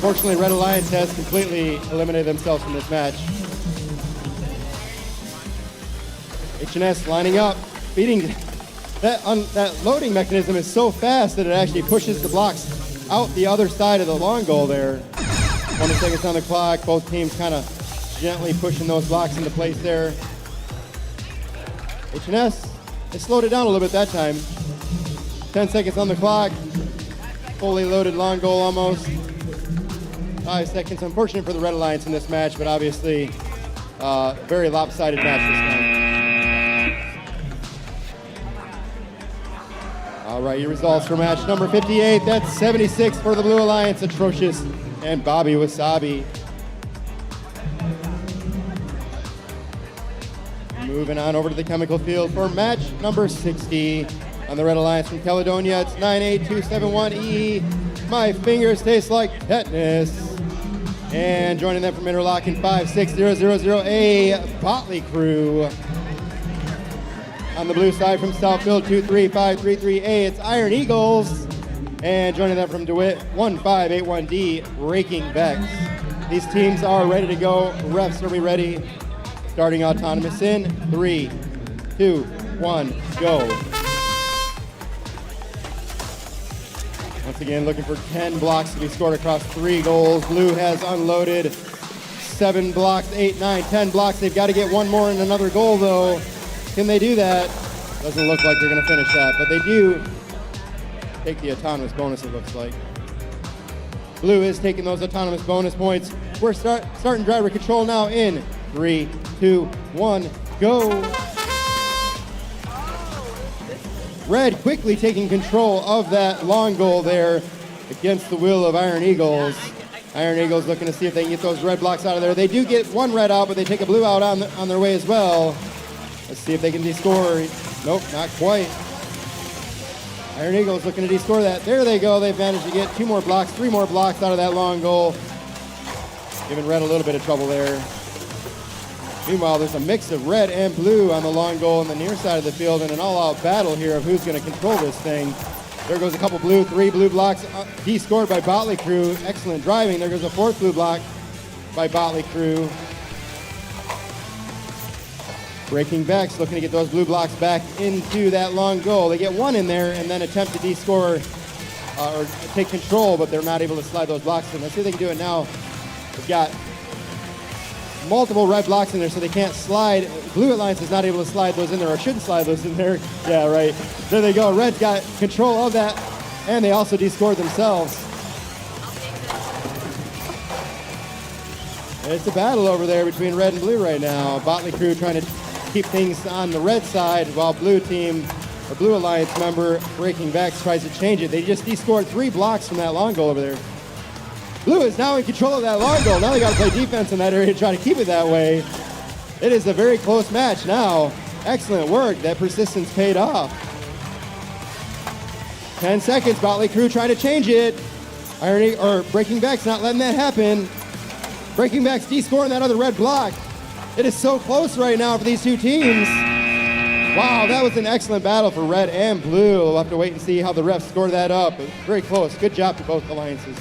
Unfortunately, Red Alliance has completely eliminated themselves from this match. H&S lining up, beating. That loading mechanism is so fast that it actually pushes the blocks out the other side of the long goal there. 20 seconds on the clock, both teams kind of gently pushing those blocks into place there. H&S, they slowed it down a little bit that time. 10 seconds on the clock, fully loaded long goal almost. 5 seconds, unfortunate for the Red Alliance in this match, but obviously very lopsided match this time. All right, your results for match number 58. That's 76 for the Blue Alliance, Atrocious and Bobby Wasabi. Moving on over to the chemical field for match number 60. On the Red Alliance from Caledonia, it's 98271E. My fingers taste like tetanus. And joining them from Interlocking 56000A, Botley Crew. On the blue side from Southfield 23533A, it's Iron Eagles. And joining them from DeWitt 1581D, Raking VEX. These teams are ready to go. Refs are ready. Starting autonomous in 3, 2, 1, go. Once again, looking for 10 blocks to be scored across 3 goals. Blue has unloaded 7 blocks, 8, 9, 10 blocks. They've got to get one more and another goal, though. Can they do that? Doesn't look like they're going to finish that, but they do take the autonomous bonus, it looks like. Blue is taking those autonomous bonus points. We're starting driver control now in 3, 2, 1, go. Red quickly taking control of that long goal there against the will of Iron Eagles. Iron Eagles looking to see if they can get those red blocks out of there. They do get one red out, but they take a blue out on their way as well. Let's see if they can descore. Nope, not quite. Iron Eagles looking to descore that. There they go. They've managed to get 2 more blocks, 3 more blocks out of that long goal. Giving red a little bit of trouble there. Meanwhile, there's a mix of red and blue on the long goal on the near side of the field and an all-out battle here of who's going to control this thing. There goes a couple blue, 3 blue blocks descored by Botley Crew. Excellent driving. There goes a 4th blue block by Botley Crew. Breaking VEX looking to get those blue blocks back into that long goal. They get 1 in there and then attempt to descore or take control, but they're not able to slide those blocks in. Let's see if they can do it now. They've got multiple red blocks in there, so they can't slide. Blue Alliance is not able to slide those in there, or shouldn't slide those in there. Yeah, right. There they go. Red's got control of that, and they also descored themselves. It's a battle over there between red and blue right now. Botley Crew trying to keep things on the red side, while Blue Alliance member Breaking VEX tries to change it. They just descored 3 blocks from that long goal over there. Blue is now in control of that long goal. Now they got to play defense in that area to try to keep it that way. It is a very close match now. Excellent work. That persistence paid off. 10 seconds. Botley Crew trying to change it. Breaking VEX not letting that happen. Breaking VEX descoring that other red block. It is so close right now for these 2 teams. Wow, that was an excellent battle for red and blue. We'll have to wait and see how the refs score that up. It was very close. Good job to both alliances.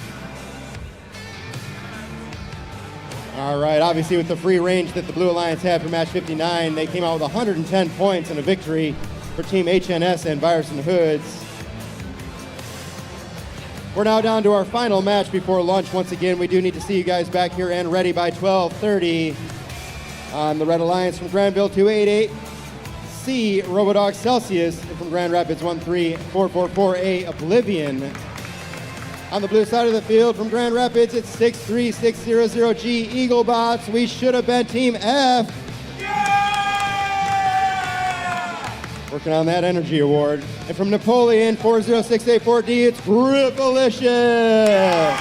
All right, obviously with the free range that the Blue Alliance had for match 59, they came out with 110 points and a victory for Team HNS and Virus and Hoods. We're now down to our final match before lunch. Once again, we do need to see you guys back here and ready by 12:30. On the Red Alliance from Granville 288C, Robotics Celsius, and from Grand Rapids 13444A, Oblivion. On the blue side of the field from Grand Rapids, it's 63600G, Eaglebots. We should have been Team F. Yeah! Working on that energy award. And from Napoleon 40684D, it's Gripalicious.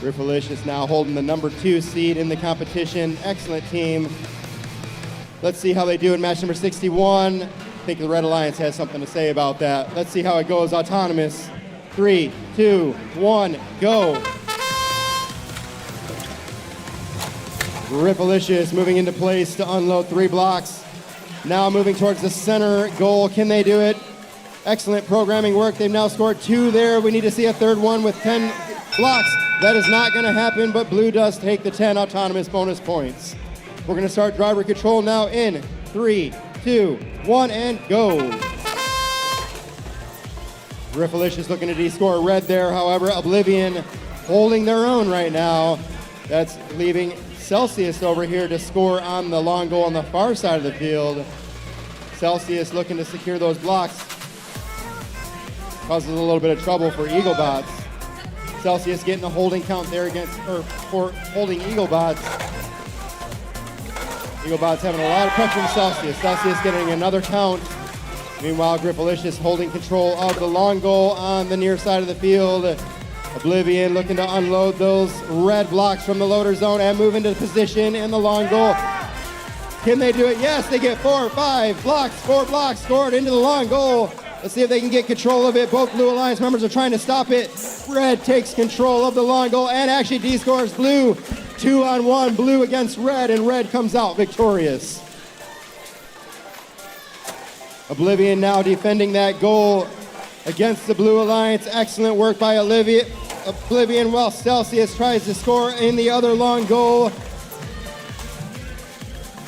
Gripalicious now holding the number 2 seed in the competition. Excellent team. Let's see how they do in match number 61. I think the Red Alliance has something to say about that. Let's see how it goes. Autonomous. 3, 2, 1, go. Gripalicious moving into place to unload 3 blocks. Now moving towards the center goal. Can they do it? Excellent programming work. They've now scored 2 there. We need to see a third one with 10 blocks. That is not going to happen, but blue does take the 10 autonomous bonus points. We're going to start driver control now in 3, 2, 1, and go. Griffalicious looking to de-score red there. However, Oblivion holding their own right now. That's leaving Celsius over here to score on the long goal on the far side of the field. Celsius looking to secure those blocks. Causes a little bit of trouble for Eaglebots. Celsius getting a holding count there for holding Eaglebots. Eaglebots having a lot of pressure on Celsius. Celsius getting another count. Meanwhile, Griffalicious holding control of the long goal on the near side of the field. Oblivion looking to unload those red blocks from the loader zone and move into position in the long goal. Can they do it? Yes, they get 4 blocks scored into the long goal. Let's see if they can get control of it. Both Blue Alliance members are trying to stop it. Red takes control of the long goal and actually de-scores blue. 2-on-1, blue against red, and red comes out victorious. Oblivion now defending that goal against the Blue Alliance. Excellent work by Oblivion while Celsius tries to score in the other long goal.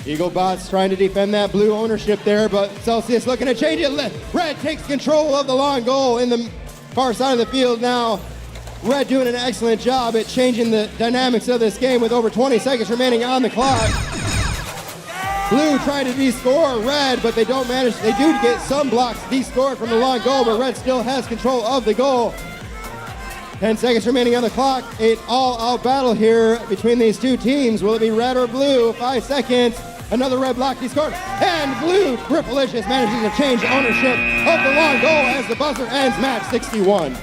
Eaglebots trying to defend that blue ownership there, but Celsius looking to change it. Red takes control of the long goal in the far side of the field now. Red doing an excellent job at changing the dynamics of this game with over 20 seconds remaining on the clock. Blue trying to de-score red, but they don't manage. They do get some blocks de-scored from the long goal, but red still has control of the goal. 10 seconds remaining on the clock. An all-out battle here between these two teams. Will it be red or blue? 5 seconds. Another red block de-scored. And blue, Griffalicious manages to change ownership of the long goal as the buzzer ends match 61.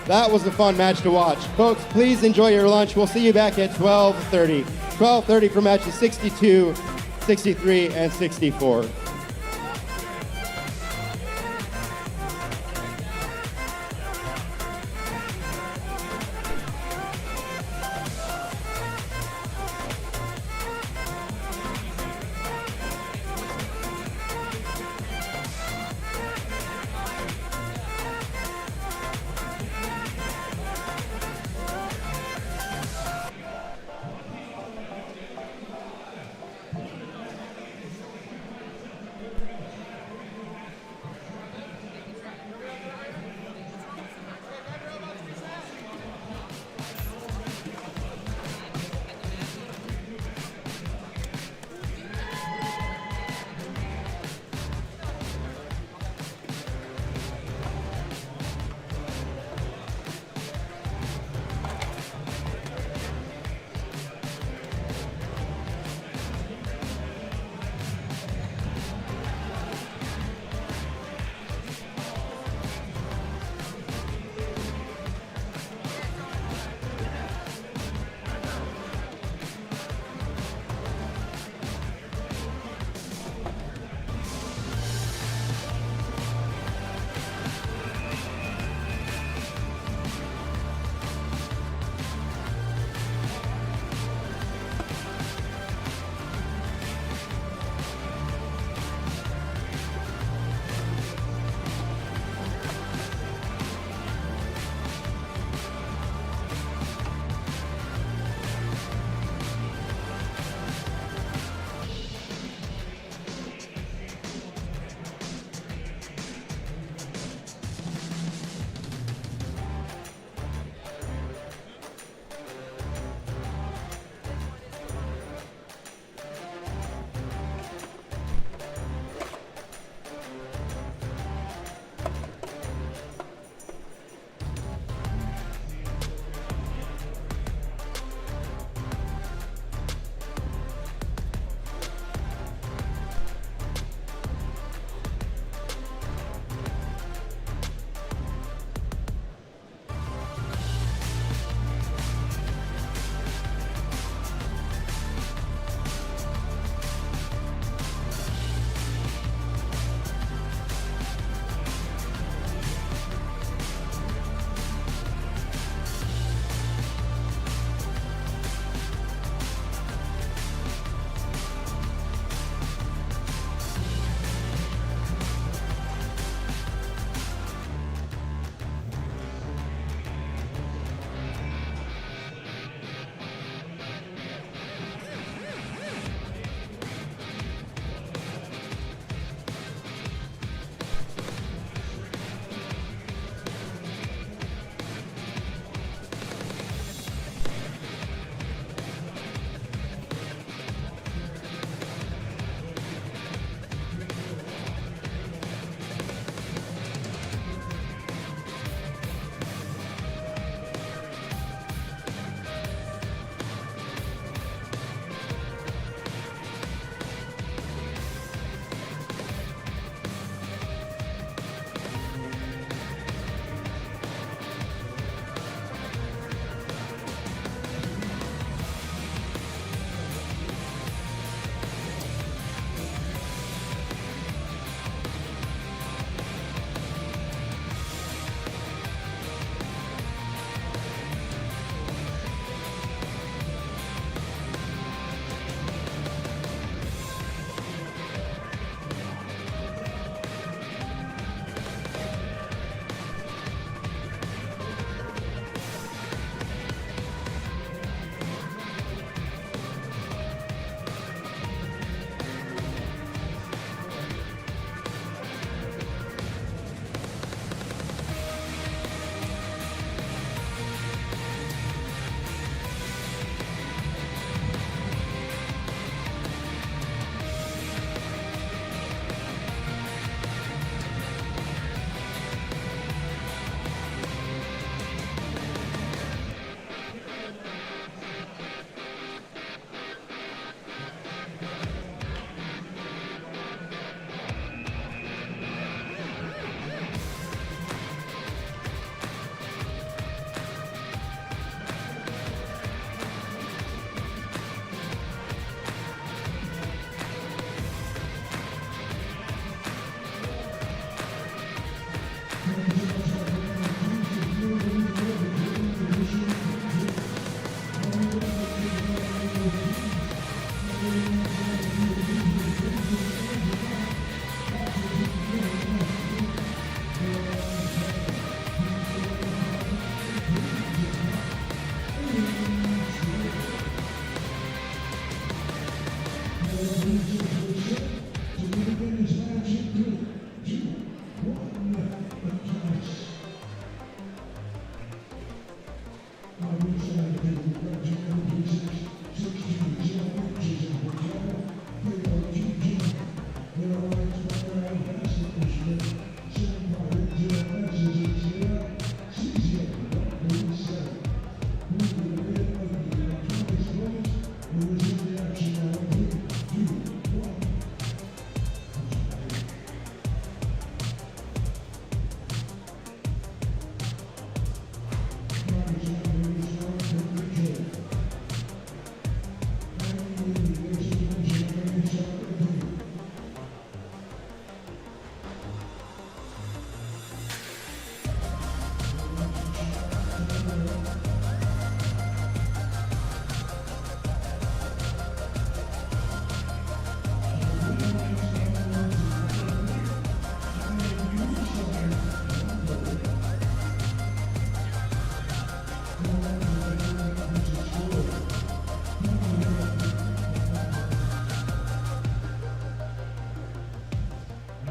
That was a fun match to watch. Folks, please enjoy your lunch. We'll see you back at 12:30. 12:30 for matches 62, 63, and 64.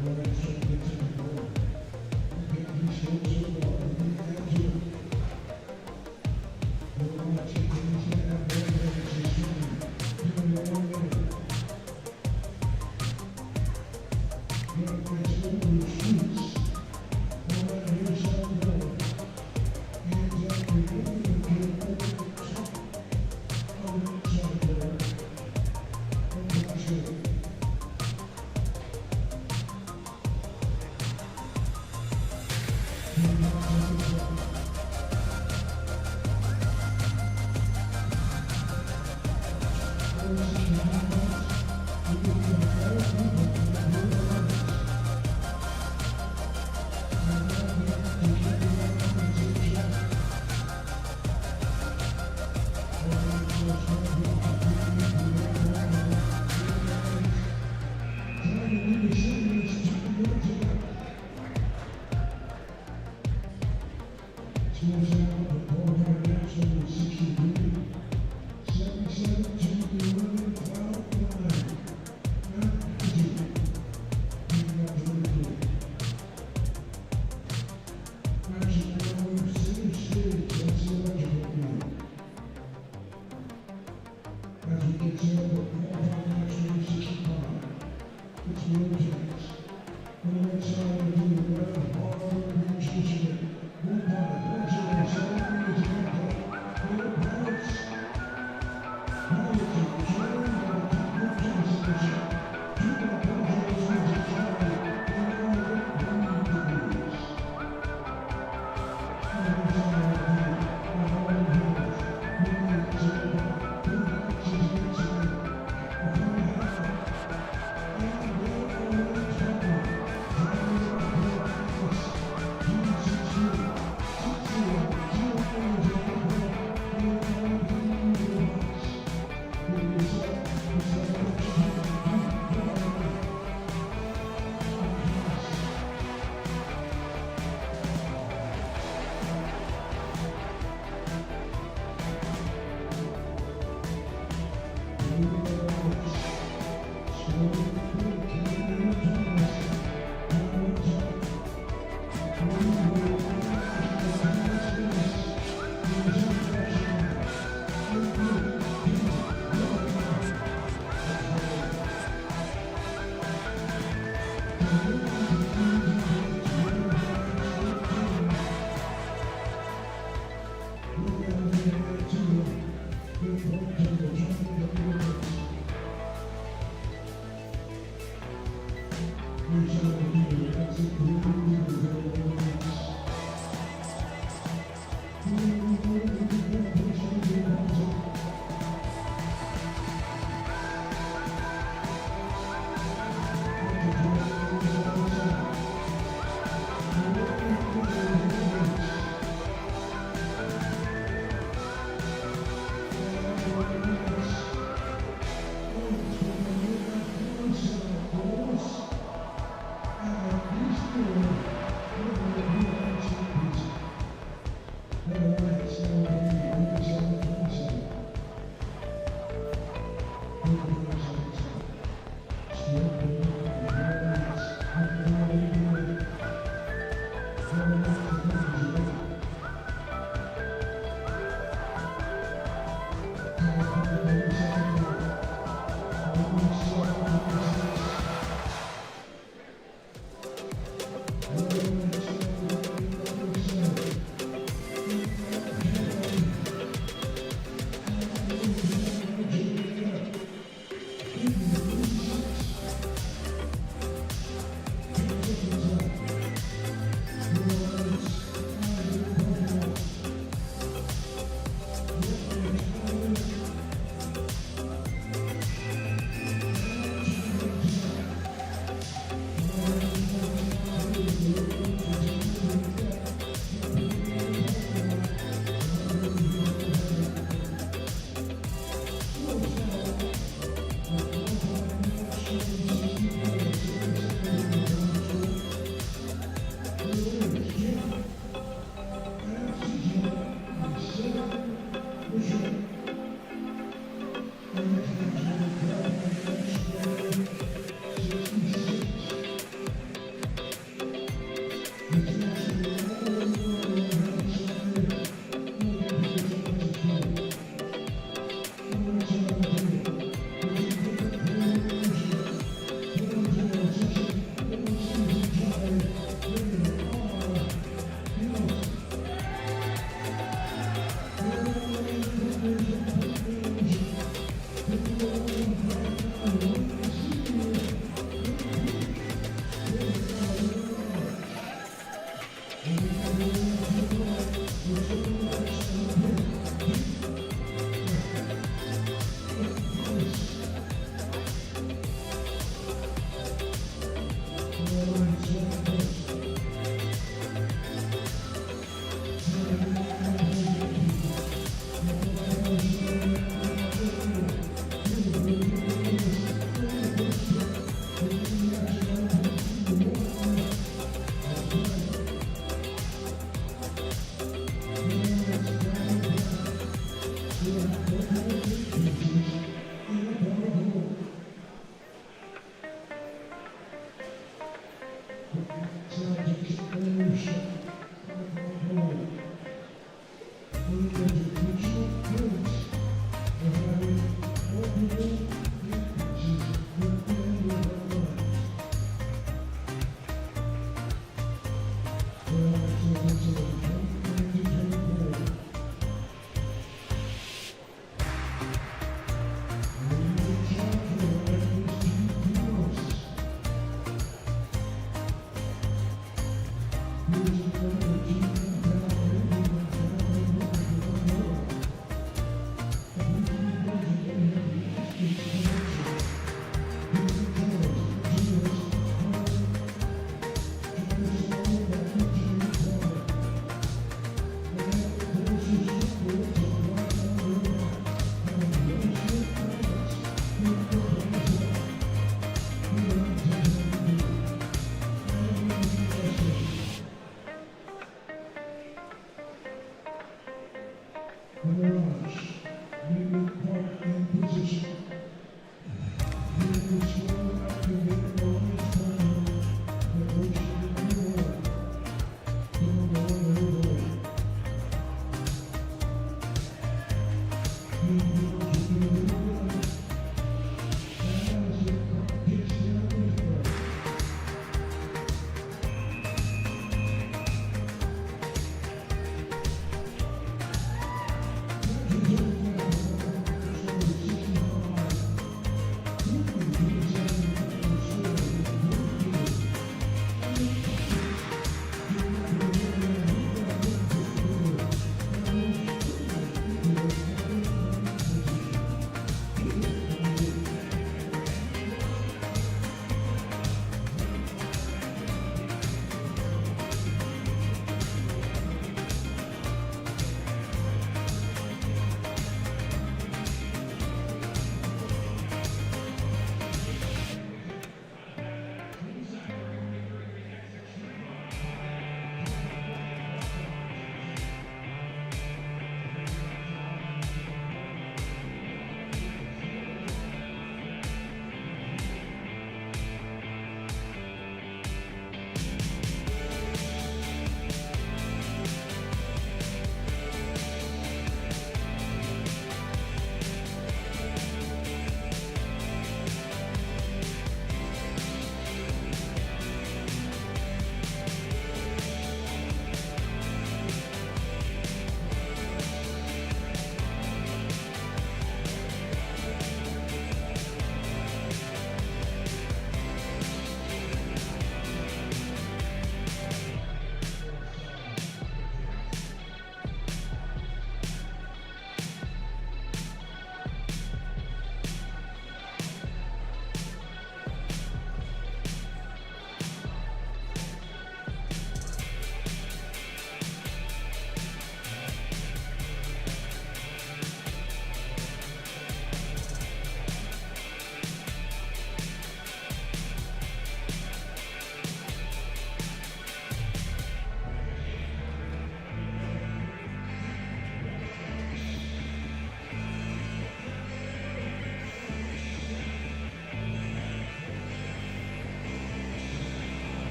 Thank you.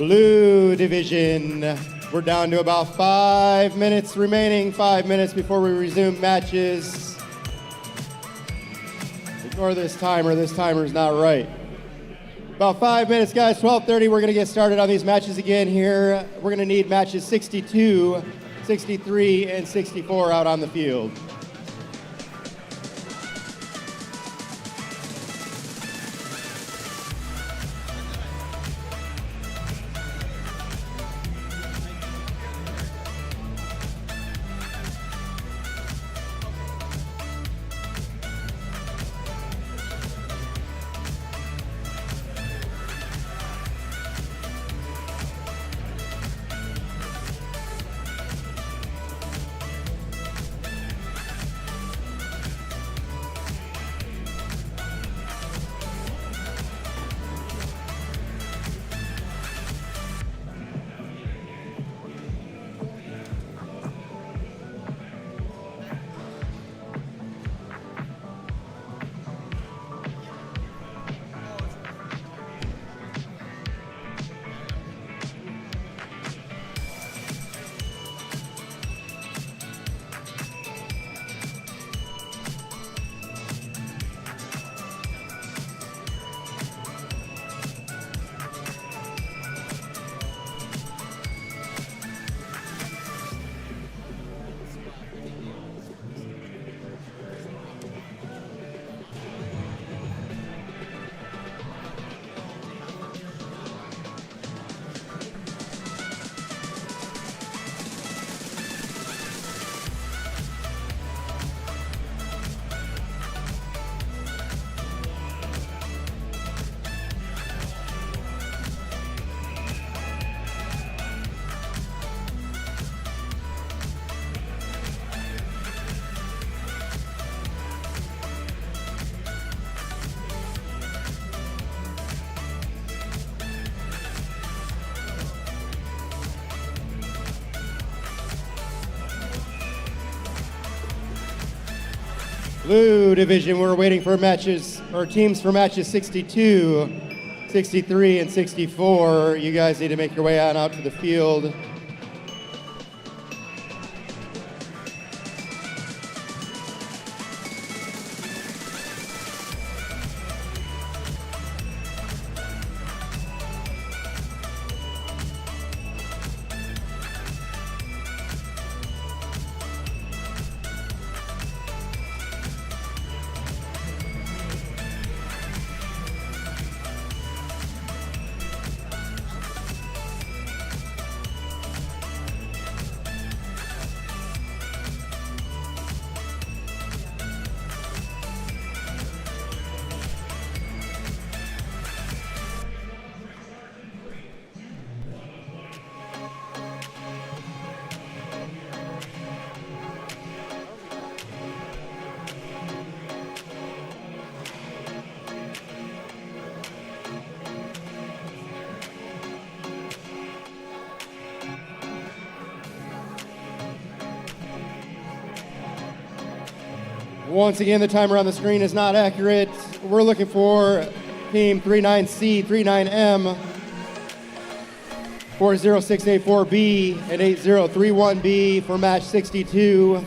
Blue division, we're down to about 5 minutes remaining, 5 minutes before we resume matches. Ignore this timer's not right. About 5 minutes, guys, 12:30, we're gonna get started on these matches again here. We're gonna need matches 62, 63, and 64 out on the field. Blue division, we're waiting for matches, or teams for matches 62, 63, and 64. You guys need to make your way on out to the field. Once again, the timer on the screen is not accurate. We're looking for team 39C, 39M, 40684B, and 8031B for match 62.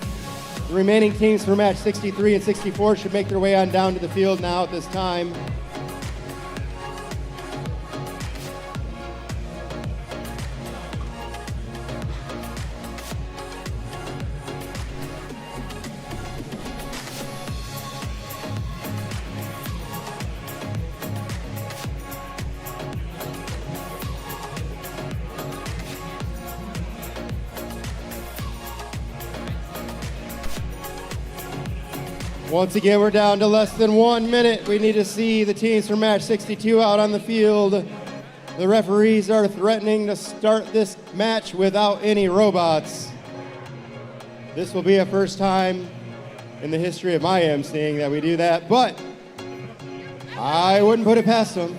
The remaining teams for match 63 and 64 should make their way on down to the field now at this time. Once again, we're down to less than 1 minute. We need to see the teams from match 62 out on the field. The referees are threatening to start this match without any robots. This will be a first time in the history of my emceeing that we do that, but I wouldn't put it past them.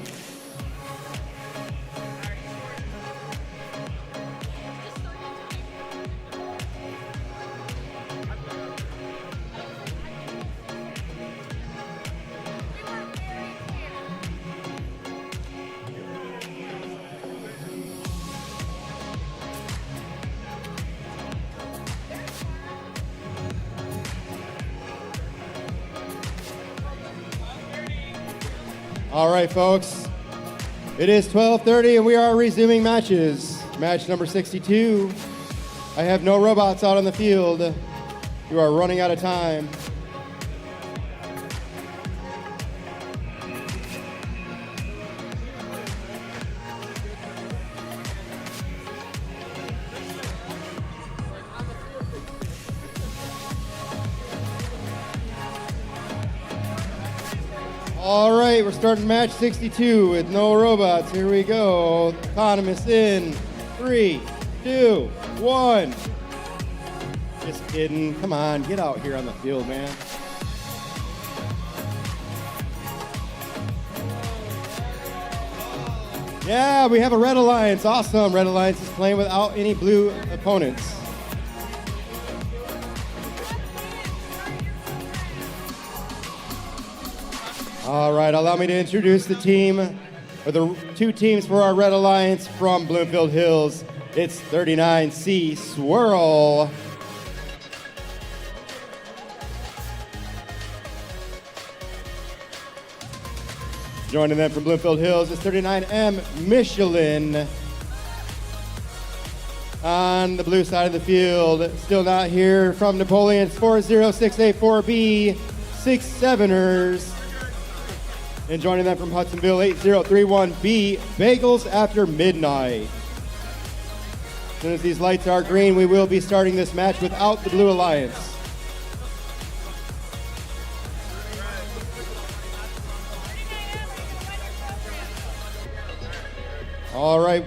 All right, folks. It is 12:30 and we are resuming matches. Match number 62. I have no robots out on the field. You are running out of time. All right, we're starting match 62 with no robots. Here we go. Autonomous in 3, 2, 1. Just kidding. Come on, get out here on the field, man. Yeah, we have a Red Alliance. Awesome. Red Alliance is playing without any blue opponents. All right, allow me to introduce the team, or the two teams for our Red Alliance from Bloomfield Hills. It's 39C Swirl. Joining them from Bloomfield Hills is 39M Michelin. On the blue side of the field, still not here from Napoleon's 40684B, 6-7ers. And joining them from Hudsonville, 8031B, Bagels After Midnight. As soon as these lights are green, we will be starting this match without the Blue Alliance. All right.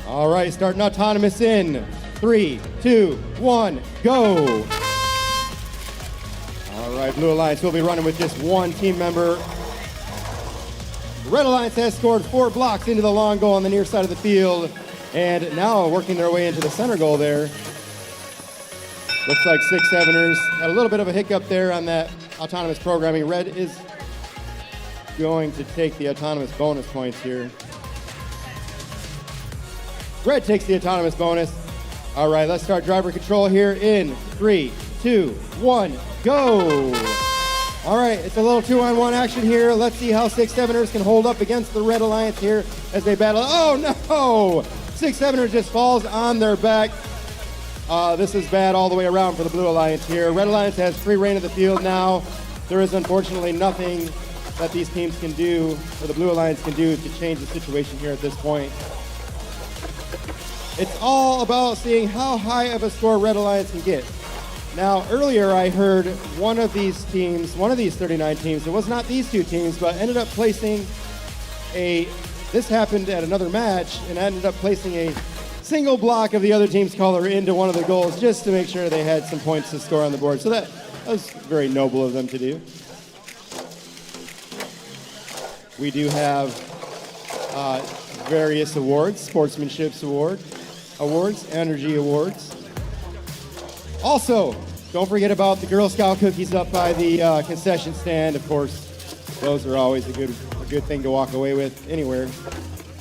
All right, starting autonomous in 3, 2, 1, go. All right, Blue Alliance will be running with just one team member. Red Alliance has scored 4 blocks into the long goal on the near side of the field, and now working their way into the center goal there. Looks like 6-7ers had a little bit of a hiccup there on that autonomous programming. Red is going to take the autonomous bonus points here. Red takes the autonomous bonus. All right, let's start driver control here in 3, 2, 1, go. All right, it's a little 2-on-1 action here. Let's see how 6-7ers can hold up against the Red Alliance here as they battle. Oh no! 6-7ers just falls on their back. This is bad all the way around for the Blue Alliance here. Red Alliance has free reign of the field now. There is unfortunately nothing that these teams can do, or the Blue Alliance can do, to change the situation here at this point. It's all about seeing how high of a score Red Alliance can get. Now, earlier I heard one of these teams, one of these 39 teams, it was not these two teams, but ended up placing this happened at another match, and ended up placing a single block of the other team's color into one of the goals just to make sure they had some points to score on the board. So that was very noble of them to do. We do have various awards, sportsmanship awards, energy awards. Also, don't forget about the Girl Scout cookies up by the concession stand. Of course, those are always a good thing to walk away with anywhere.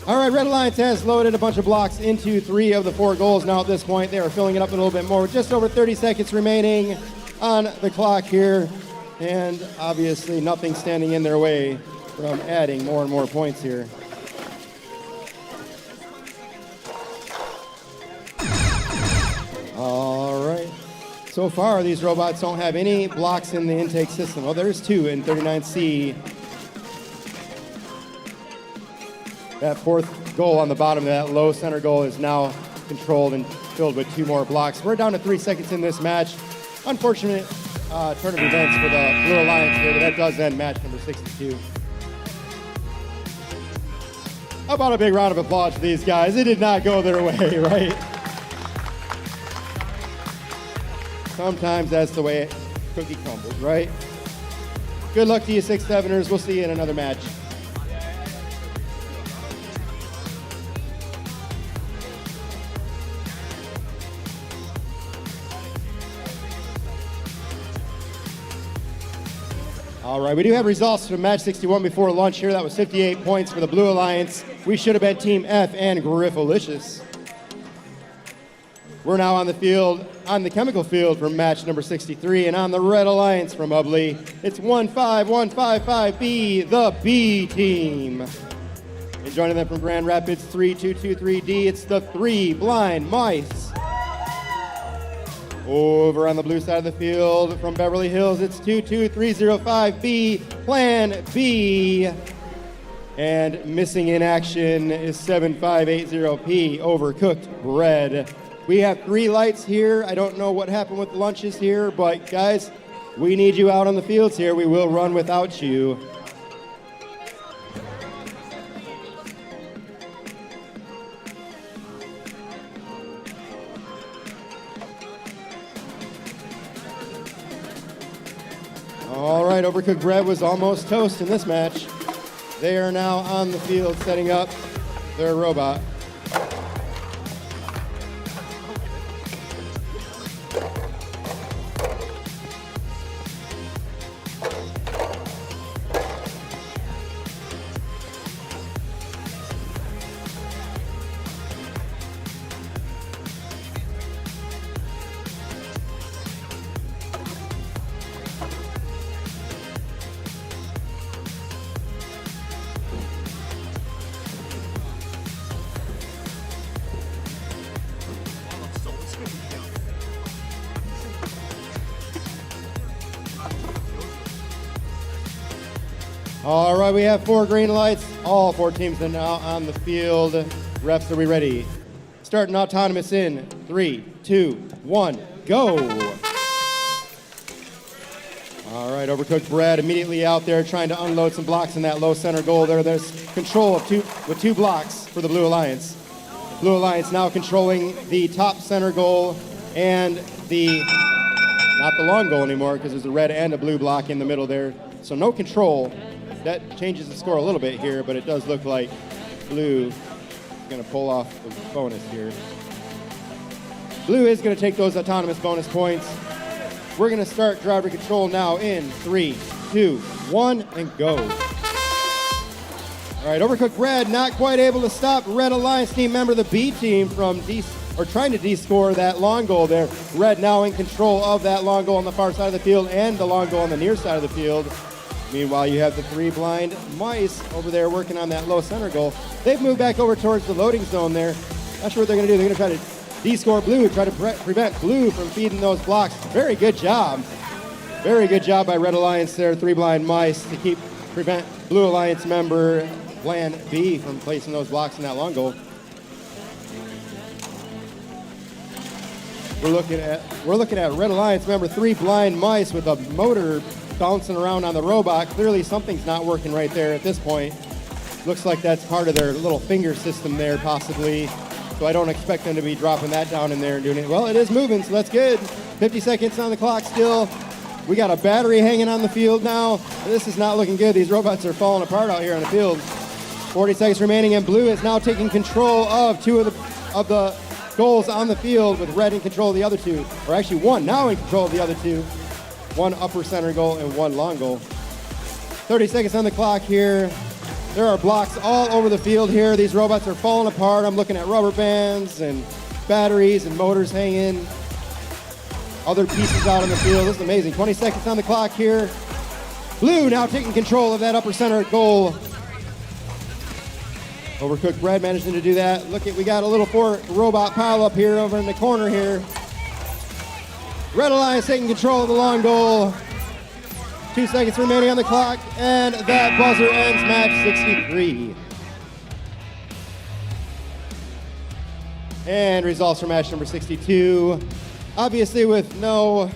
All right, Red Alliance has loaded a bunch of blocks into 3 of the 4 goals. Now at this point, they are filling it up a little bit more with just over 30 seconds remaining on the clock here. And obviously nothing standing in their way from adding more and more points here. All right. So far, these robots don't have any blocks in the intake system. Well, there's 2 in 39C. That 4th goal on the bottom of that low center goal is now controlled and filled with 2 more blocks. We're down to 3 seconds in this match. Unfortunate turn of events for the Blue Alliance here, but that does end match number 62. How about a big round of applause for these guys? It did not go their way, right? Sometimes that's the way cookie crumbles, right? Good luck to you 6-7ers. We'll see you in another match. All right, we do have results from match 61 before lunch here. That was 58 points for the Blue Alliance. We should have been Team F and Griffalicious. We're now on the field, on the chemical field for match number 63, and on the Red Alliance from Ubley, it's 15155B, the B team. And joining them from Grand Rapids 3223D, it's the Three Blind Mice. Over on the blue side of the field from Beverly Hills, it's 22305B, Plan B. And missing in action is 7580P, Overcooked Bread. We have 3 lights here. I don't know what happened with the lunches here, but guys, we need you out on the fields here. We will run without you. All right, Overcooked Bread was almost toast in this match. They are now on the field setting up their robot. All right, we have 4 green lights. All 4 teams are now on the field. Refs, are we ready? Starting autonomous in 3, 2, 1, go. All right, Overcooked Bread immediately out there trying to unload some blocks in that low center goal there. There's control of 2 blocks for the Blue Alliance. Blue Alliance now controlling the top center goal and not the long goal anymore because there's a red and a blue block in the middle there. So no control. That changes the score a little bit here, but it does look like Blue is going to pull off the bonus here. Blue is going to take those autonomous bonus points. We're going to start driver control now in 3, 2, 1, and go. All right, Overcooked Bread not quite able to stop Red Alliance team member, the B team, from trying to de-score that long goal there. Red now in control of that long goal on the far side of the field and the long goal on the near side of the field. Meanwhile, you have the Three Blind Mice over there working on that low center goal. They've moved back over towards the loading zone there. Not sure what they're going to do. They're going to try to de-score Blue, try to prevent Blue from feeding those blocks. Very good job. Very good job by Red Alliance there, Three Blind Mice, to prevent Blue Alliance member Plan B from placing those blocks in that long goal. We're looking at Red Alliance member Three Blind Mice with a motor bouncing around on the robot. Clearly something's not working right there at this point. Looks like that's part of their little finger system there possibly. So I don't expect them to be dropping that down in there and doing it. Well, it is moving, so that's good. 50 seconds on the clock still. We got a battery hanging on the field now. This is not looking good. These robots are falling apart out here on the field. 40 seconds remaining, and Blue is now taking control of 2 of the goals on the field, with Red in control of the other 2. Or actually 1 now in control of the other 2. 1 upper center goal and 1 long goal. 30 seconds on the clock here. There are blocks all over the field here. These robots are falling apart. I'm looking at rubber bands and batteries and motors hanging. Other pieces out on the field. This is amazing. 20 seconds on the clock here. Blue now taking control of that upper center goal. Overcooked Bread managing to do that. Look at, we got a little 4 robot pile up here over in the corner here. Red Alliance taking control of the long goal. 2 seconds remaining on the clock, and that buzzer ends match 63. And results for match number 62. Obviously with no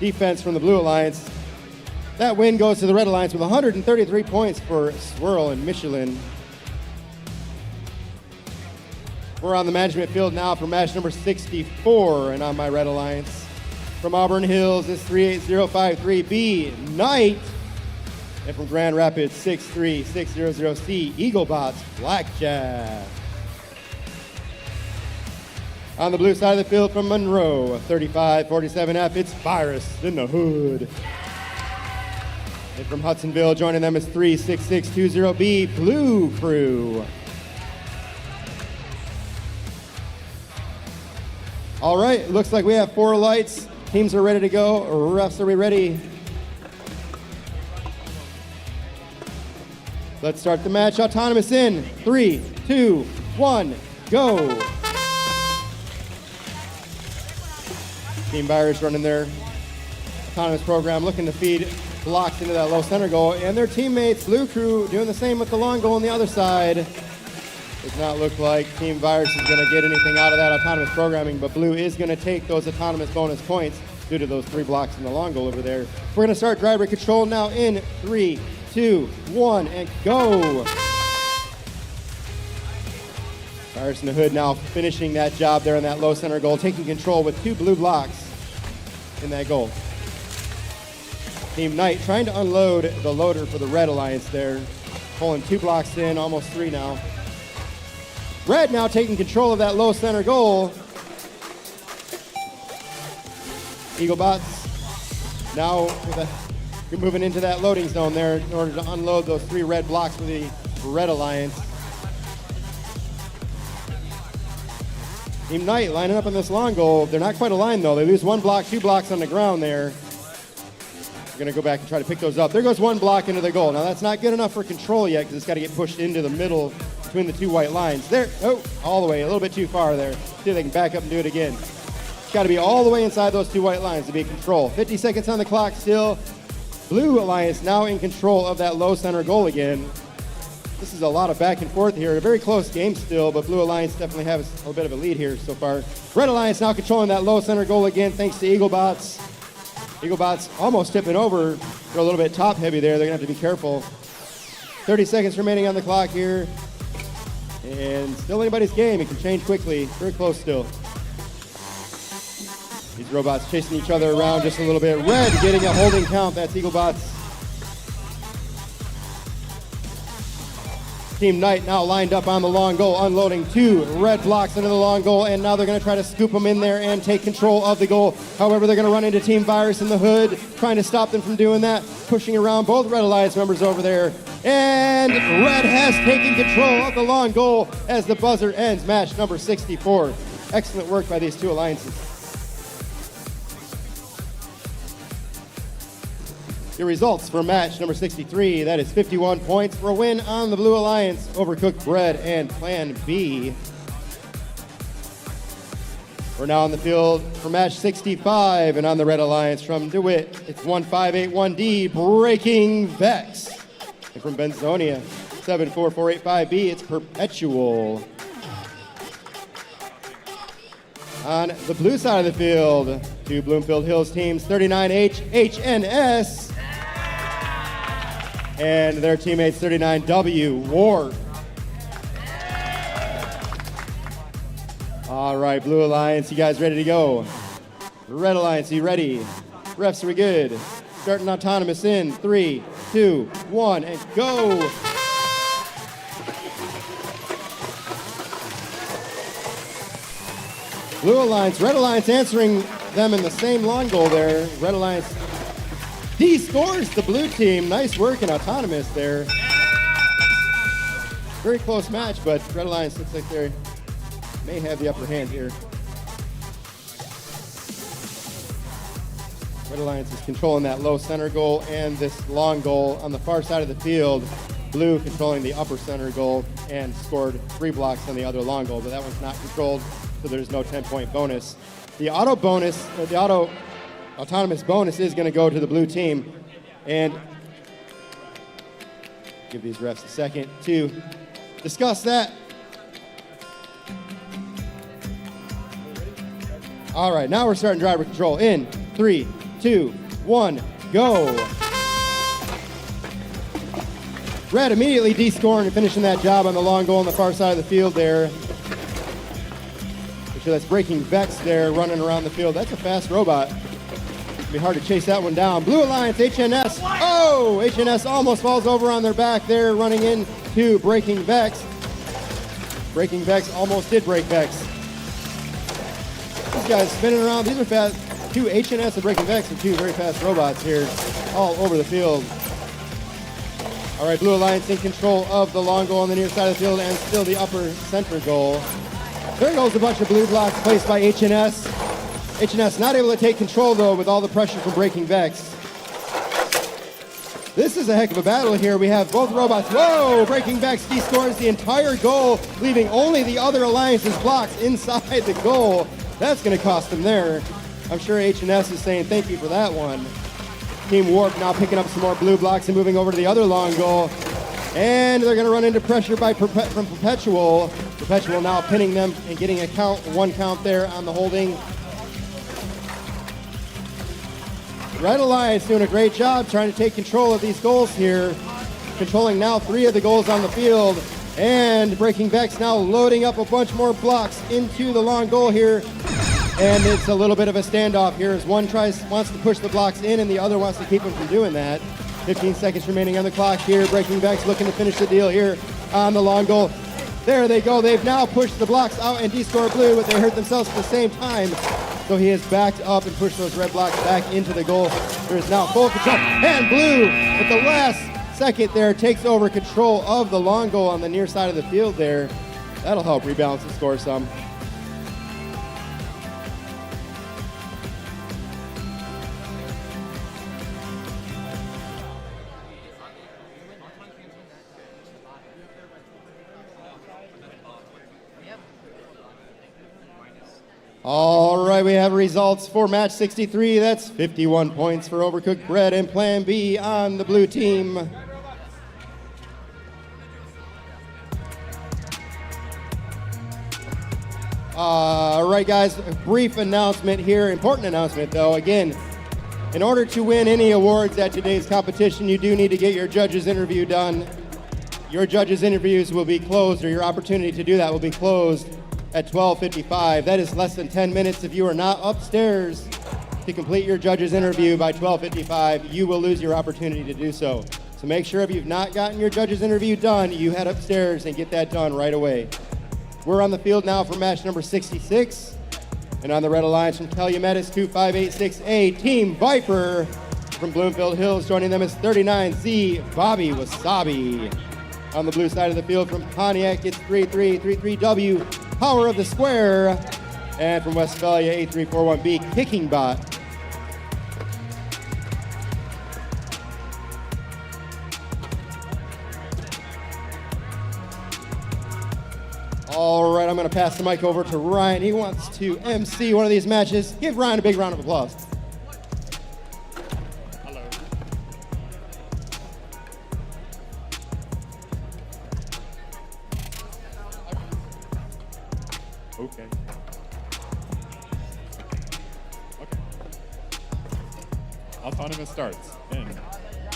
defense from the Blue Alliance. That win goes to the Red Alliance with 133 points for Swirl and Michelin. We're on the management field now for match number 64, and on my Red Alliance. From Auburn Hills, it's 38053B, Knight. And from Grand Rapids, 63600C, Eaglebots, Blackjack. On the blue side of the field from Monroe, 35-47F, it's Virus in the Hood. And from Hudsonville, joining them is 36620B, Blue Crew. All right, looks like we have 4 lights. Teams are ready to go. Refs, are we ready? Let's start the match. Autonomous in 3, 2, 1, go. Team Virus running their autonomous program, looking to feed blocks into that low center goal, and their teammates, Blue Crew, doing the same with the long goal on the other side. Does not look like Team Virus is going to get anything out of that autonomous programming, but Blue is going to take those autonomous bonus points due to those 3 blocks in the long goal over there. We're going to start driver control now in 3, 2, 1, and go. Virus in the Hood now finishing that job there in that low center goal, taking control with 2 blue blocks in that goal. Team Knight trying to unload the loader for the Red Alliance there, pulling 2 blocks in, almost 3 now. Red now taking control of that low center goal. Eaglebots now moving into that loading zone there in order to unload those 3 red blocks for the Red Alliance. Team Knight lining up on this long goal. They're not quite aligned though. They lose 1 block, 2 blocks on the ground there. They're gonna go back and try to pick those up. There goes 1 block into the goal. Now that's not good enough for control yet because it's gotta get pushed into the middle between the 2 white lines. There, oh, all the way, a little bit too far there. See if they can back up and do it again. It's gotta be all the way inside those 2 white lines to be control. 50 seconds on the clock still. Blue Alliance now in control of that low center goal again. This is a lot of back and forth here. A very close game still, but Blue Alliance definitely has a little bit of a lead here so far. Red Alliance now controlling that low center goal again thanks to Eaglebots. Eaglebots almost tipping over. They're a little bit top heavy there. They're gonna have to be careful. 30 seconds remaining on the clock here. And still anybody's game. It can change quickly. Very close still. These robots chasing each other around just a little bit. Red getting a holding count. That's Eaglebots. Team Knight now lined up on the long goal, unloading 2 red blocks into the long goal, and now they're going to try to scoop them in there and take control of the goal. However, they're going to run into Team Virus in the Hood, trying to stop them from doing that, pushing around both Red Alliance members over there. And Red has taken control of the long goal as the buzzer ends match number 64. Excellent work by these 2 alliances. Your results for match number 63, that is 51 points for a win on the Blue Alliance over Cooked Bread and Plan B. We're now on the field for match 65, and on the Red Alliance from DeWitt, it's 1581D Breaking VEX. And from Benzonia, 74485B, it's Perpetual. On the blue side of the field, 2 Bloomfield Hills teams, 39H, HNS, and their teammates 39W, War. All right, Blue Alliance, you guys ready to go? Red Alliance, you ready? Refs, are we good? Starting autonomous in 3, 2, 1, and go. Blue Alliance, Red Alliance answering them in the same long goal there. Red Alliance D scores the blue team. Nice work in autonomous there. Very close match, but Red Alliance looks like they may have the upper hand here. Red Alliance is controlling that low center goal and this long goal on the far side of the field. Blue controlling the upper center goal and scored 3 blocks on the other long goal, but that one's not controlled, so there's no 10-point bonus. The auto bonus, the auto autonomous bonus is going to go to the blue team, and give these refs a second to discuss that. All right, now we're starting driver control in 3, 2, 1, go. Red immediately de-scoring and finishing that job on the long goal on the far side of the field there. So that's Breaking VEX there running around the field. That's a fast robot. It'll be hard to chase that one down. Blue Alliance, HNS. Oh, HNS almost falls over on their back there, running into Breaking VEX. Breaking VEX almost did break VEX. These guys spinning around. These are fast. Two HNS and Breaking VEX are two very fast robots here, all over the field. All right, Blue Alliance in control of the long goal on the near side of the field and still the upper center goal. There goes a bunch of blue blocks placed by HNS. HNS not able to take control, though, with all the pressure from Breaking VEX. This is a heck of a battle here. We have both robots. Whoa! Breaking VEX descores the entire goal, leaving only the other Alliance's blocks inside the goal. That's going to cost them there. I'm sure HNS is saying thank you for that one. Team Warp now picking up some more blue blocks and moving over to the other long goal. And they're going to run into pressure from Perpetual. Perpetual now pinning them and getting a one count there on the holding. Red Alliance doing a great job trying to take control of these goals here. Controlling now 3 of the goals on the field. And Breaking VEX now loading up a bunch more blocks into the long goal here. And it's a little bit of a standoff here as one wants to push the blocks in and the other wants to keep them from doing that. 15 seconds remaining on the clock here. Breaking VEX looking to finish the deal here on the long goal. There they go. They've now pushed the blocks out and descore blue, but they hurt themselves at the same time. So he has backed up and pushed those red blocks back into the goal. There is now full control. And blue at the last second there takes over control of the long goal on the near side of the field there. That'll help rebalance the score some. All right, we have results for match 63. That's 51 points for Overcooked Bread and Plan B on the blue team. All right, guys, a brief announcement here. Important announcement, though. Again, in order to win any awards at today's competition, you do need to get your judges' interview done. Your judges' interviews will be closed, or your opportunity to do that will be closed at 12:55. That is less than 10 minutes. If you are not upstairs to complete your judge's interview by 12:55, you will lose your opportunity to do so. So make sure if you've not gotten your judge's interview done, you head upstairs and get that done right away. We're on the field now for match number 66. And on the Red Alliance from Calumet is 2586A, Team Viper. From Bloomfield Hills, joining them is 39Z, Bobby Wasabi. On the blue side of the field from Pontiac, it's 3333W, Power of the Square. And from Westphalia, 8341B, Kicking Bot. All right, I'm going to pass the mic over to Ryan. He wants to MC one of these matches. Give Ryan a big round of applause. Hello. Okay. Autonomous starts in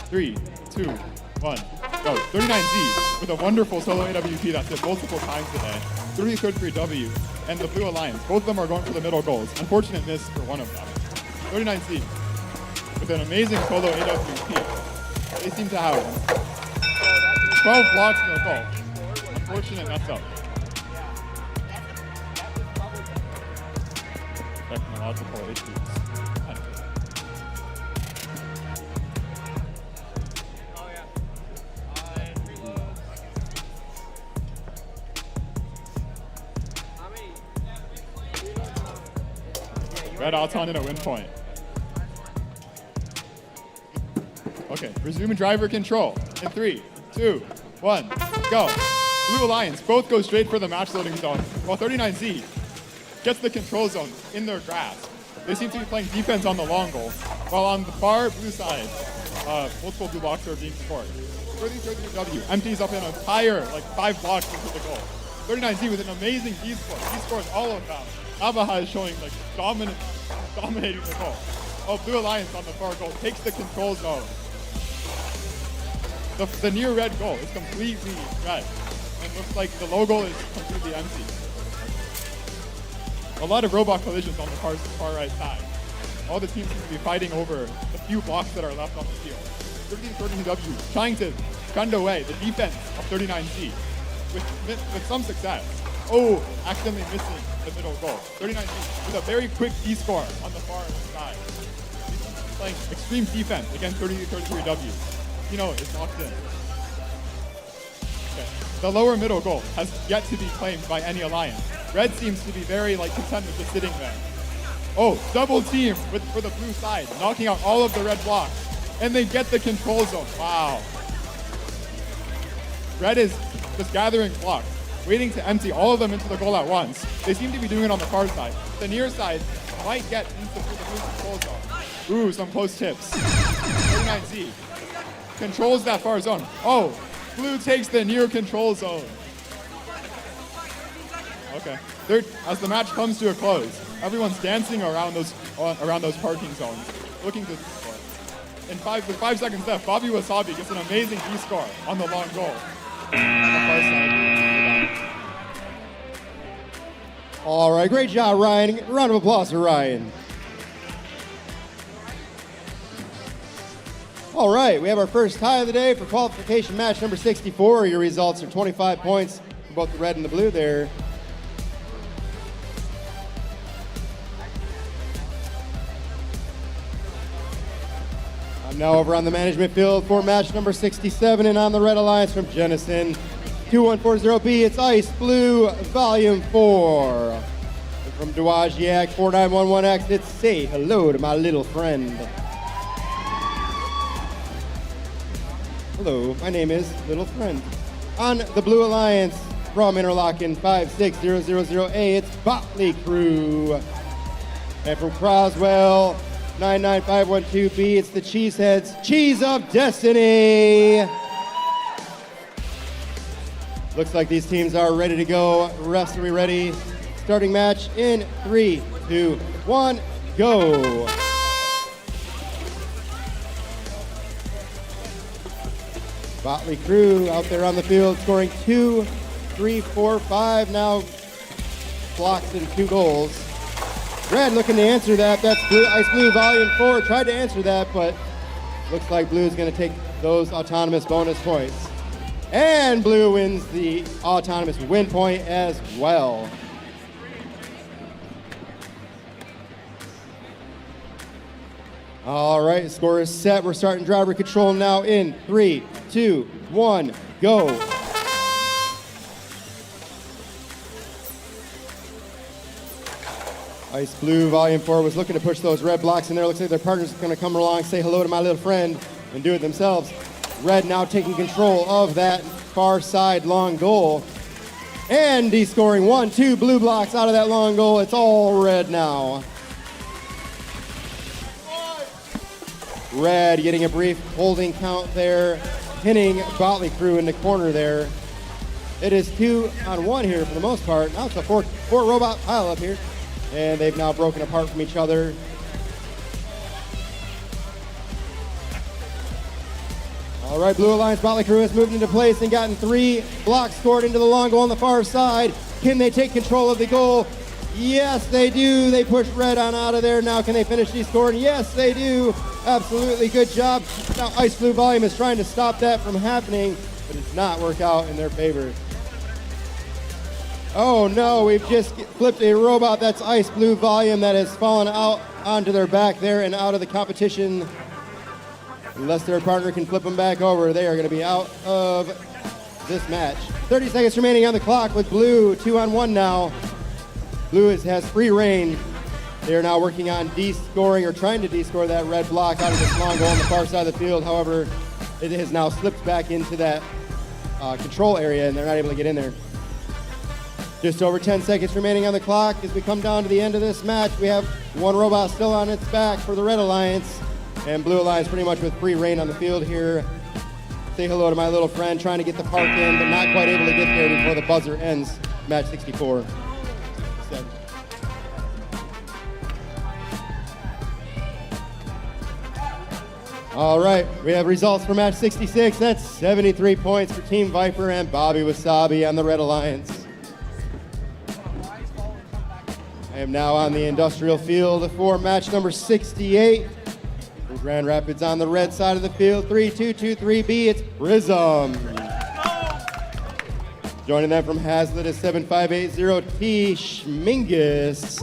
3, 2, 1, go. 39Z with a wonderful solo AWP that's hit multiple times today. 33W and the Blue Alliance. Both of them are going for the middle goals. Unfortunate miss for one of them. 39Z with an amazing solo AWP. They seem to have 12 blocks in their goal. Unfortunate mess up. Technological issues. Red Auton in a win point. Okay, resume driver control in 3, 2, 1, go. Blue Alliance both go straight for the match loading zone, while 39Z gets the control zone in their grasp. They seem to be playing defense on the long goal, while on the far blue side, multiple blue blocks are being scored. 33W empties up an entire 5 blocks into the goal. 39Z with an amazing D-score. He scores all of them. Navaja is showing dominating the goal. Oh, Blue Alliance on the far goal takes the control zone. The near red goal is completely red. It looks like the logo is completely empty. A lot of robot collisions on the far right side. All the teams seem to be fighting over the few blocks that are left on the field. 13W trying to gun away the defense of 39Z with some success. Oh, accidentally missing the middle goal. 39 with a very quick D score on the far side. He's playing extreme defense against 33 W's. You know, it's locked in. Okay. The lower middle goal has yet to be claimed by any alliance. Red seems to be very content with just sitting there. Oh, double team for the blue side, knocking out all of the red blocks. And they get the control zone. Wow. Red is just gathering blocks, waiting to empty all of them into the goal at once. They seem to be doing it on the far side. The near side might get into the blue control zone. Ooh, some close tips. 39Z controls that far zone. Oh, blue takes the near control zone. Okay. As the match comes to a close, everyone's dancing around those parking zones, looking to score. With 5 seconds left, Bobby Wasabi gets an amazing D score on the long goal. On the far side. All right, great job, Ryan. A round of applause for Ryan. All right, we have our first tie of the day for qualification match number 64. Your results are 25 points for both the red and the blue there. Now over on the management field for match number 67, and on the Red Alliance from Jennison 2140B, it's Ice Blue Volume 4. And from Dowagiac 4911X, it's Say Hello to My Little Friend. Hello, my name is Little Friend. On the Blue Alliance from Interlaken 56000A, it's Botley Crew. And from Croswell 99512B, it's the Cheeseheads, Cheese of Destiny. Looks like these teams are ready to go. Refs, are we ready? Starting match in 3, 2, 1, go. Botley Crew out there on the field scoring 2, 3, 4, 5 now blocks and 2 goals. Red looking to answer that. That's Ice Blue Volume 4. Tried to answer that, but looks like Blue is going to take those autonomous bonus points. And Blue wins the autonomous win point as well. All right, score is set. We're starting driver control now in 3, 2, 1, go. Ice Blue Volume 4 was looking to push those red blocks in there. Looks like their partner's going to come along, say hello to my little friend, and do it themselves. Red now taking control of that far side long goal. And he's scoring 1, 2 blue blocks out of that long goal. It's all red now. Red getting a brief holding count there, pinning Botley Crew in the corner there. It is 2-on-1 here for the most part. Now it's a four robot pile up here. And they've now broken apart from each other. All right, Blue Alliance Botley Crew has moved into place and gotten 3 blocks scored into the long goal on the far side. Can they take control of the goal? Yes, they do. They push red on out of there. Now can they finish the score? Yes, they do. Absolutely good job. Now Ice Blue Volume is trying to stop that from happening, but it does not work out in their favor. Oh no, we've just flipped a robot. That's Ice Blue Volume that has fallen out onto their back there and out of the competition. Unless their partner can flip them back over, they are going to be out of this match. 30 seconds remaining on the clock with Blue 2-on-1 now. Blue has free reign. They are now working on de-scoring or trying to de-score that red block out of this long goal on the far side of the field. However, it has now slipped back into that control area and they're not able to get in there. Just over 10 seconds remaining on the clock as we come down to the end of this match. We have 1 robot still on its back for the Red Alliance, and Blue Alliance pretty much with free reign on the field here. Say hello to my little friend, trying to get the park in, but not quite able to get there before the buzzer ends. Match 64. All right, we have results for match 66. That's 73 points for Team Viper and Bobby Wasabi on the Red Alliance. I am now on the industrial field for match number 68. For Grand Rapids on the red side of the field, 3223B, it's Prism. Joining them from Hazlitt is 7580T Schmingus.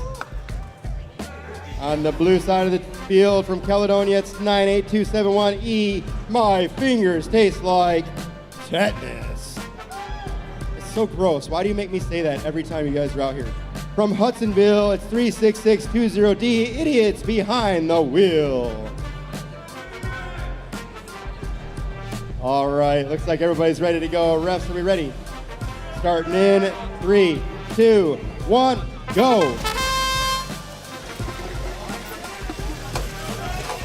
On the blue side of the field from Caledonia, it's 98271E. My fingers taste like tetanus. It's so gross. Why do you make me say that every time you guys are out here? From Hudsonville, it's 36620D. Idiots behind the wheel. All right, looks like everybody's ready to go. Refs, are we ready? Starting in 3, 2, 1, go.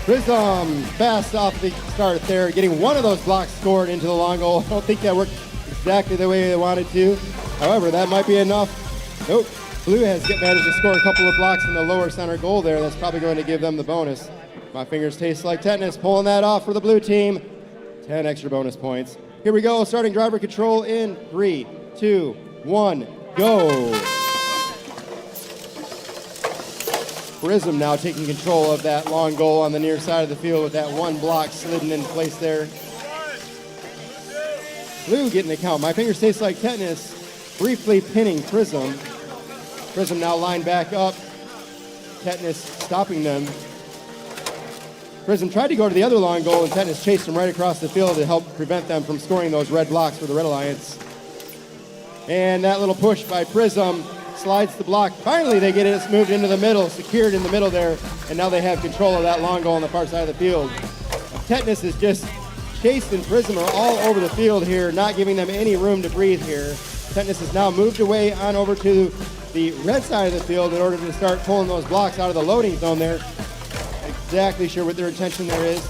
Prism fast off the start there, getting one of those blocks scored into the long goal. I don't think that worked exactly the way they wanted to. However, that might be enough. Nope. Blue has managed to score a couple of blocks in the lower center goal there. That's probably going to give them the bonus. My fingers taste like tetanus. Pulling that off for the blue team. 10 extra bonus points. Here we go. Starting driver control in 3, 2, 1, go. Prism now taking control of that long goal on the near side of the field with that one block slidden in place there. Blue getting the count. My fingers taste like tetanus. Briefly pinning Prism. Prism now lined back up. Tetanus stopping them. Prism tried to go to the other long goal, and Tetanus chased him right across the field to help prevent them from scoring those red blocks for the Red Alliance. And that little push by Prism slides the block. Finally, they get it moved into the middle, secured in the middle there, and now they have control of that long goal on the far side of the field. Tetanus is just chasing Prism all over the field here, not giving them any room to breathe here. Tetanus has now moved away on over to the red side of the field in order to start pulling those blocks out of the loading zone there. Exactly sure what their intention there is.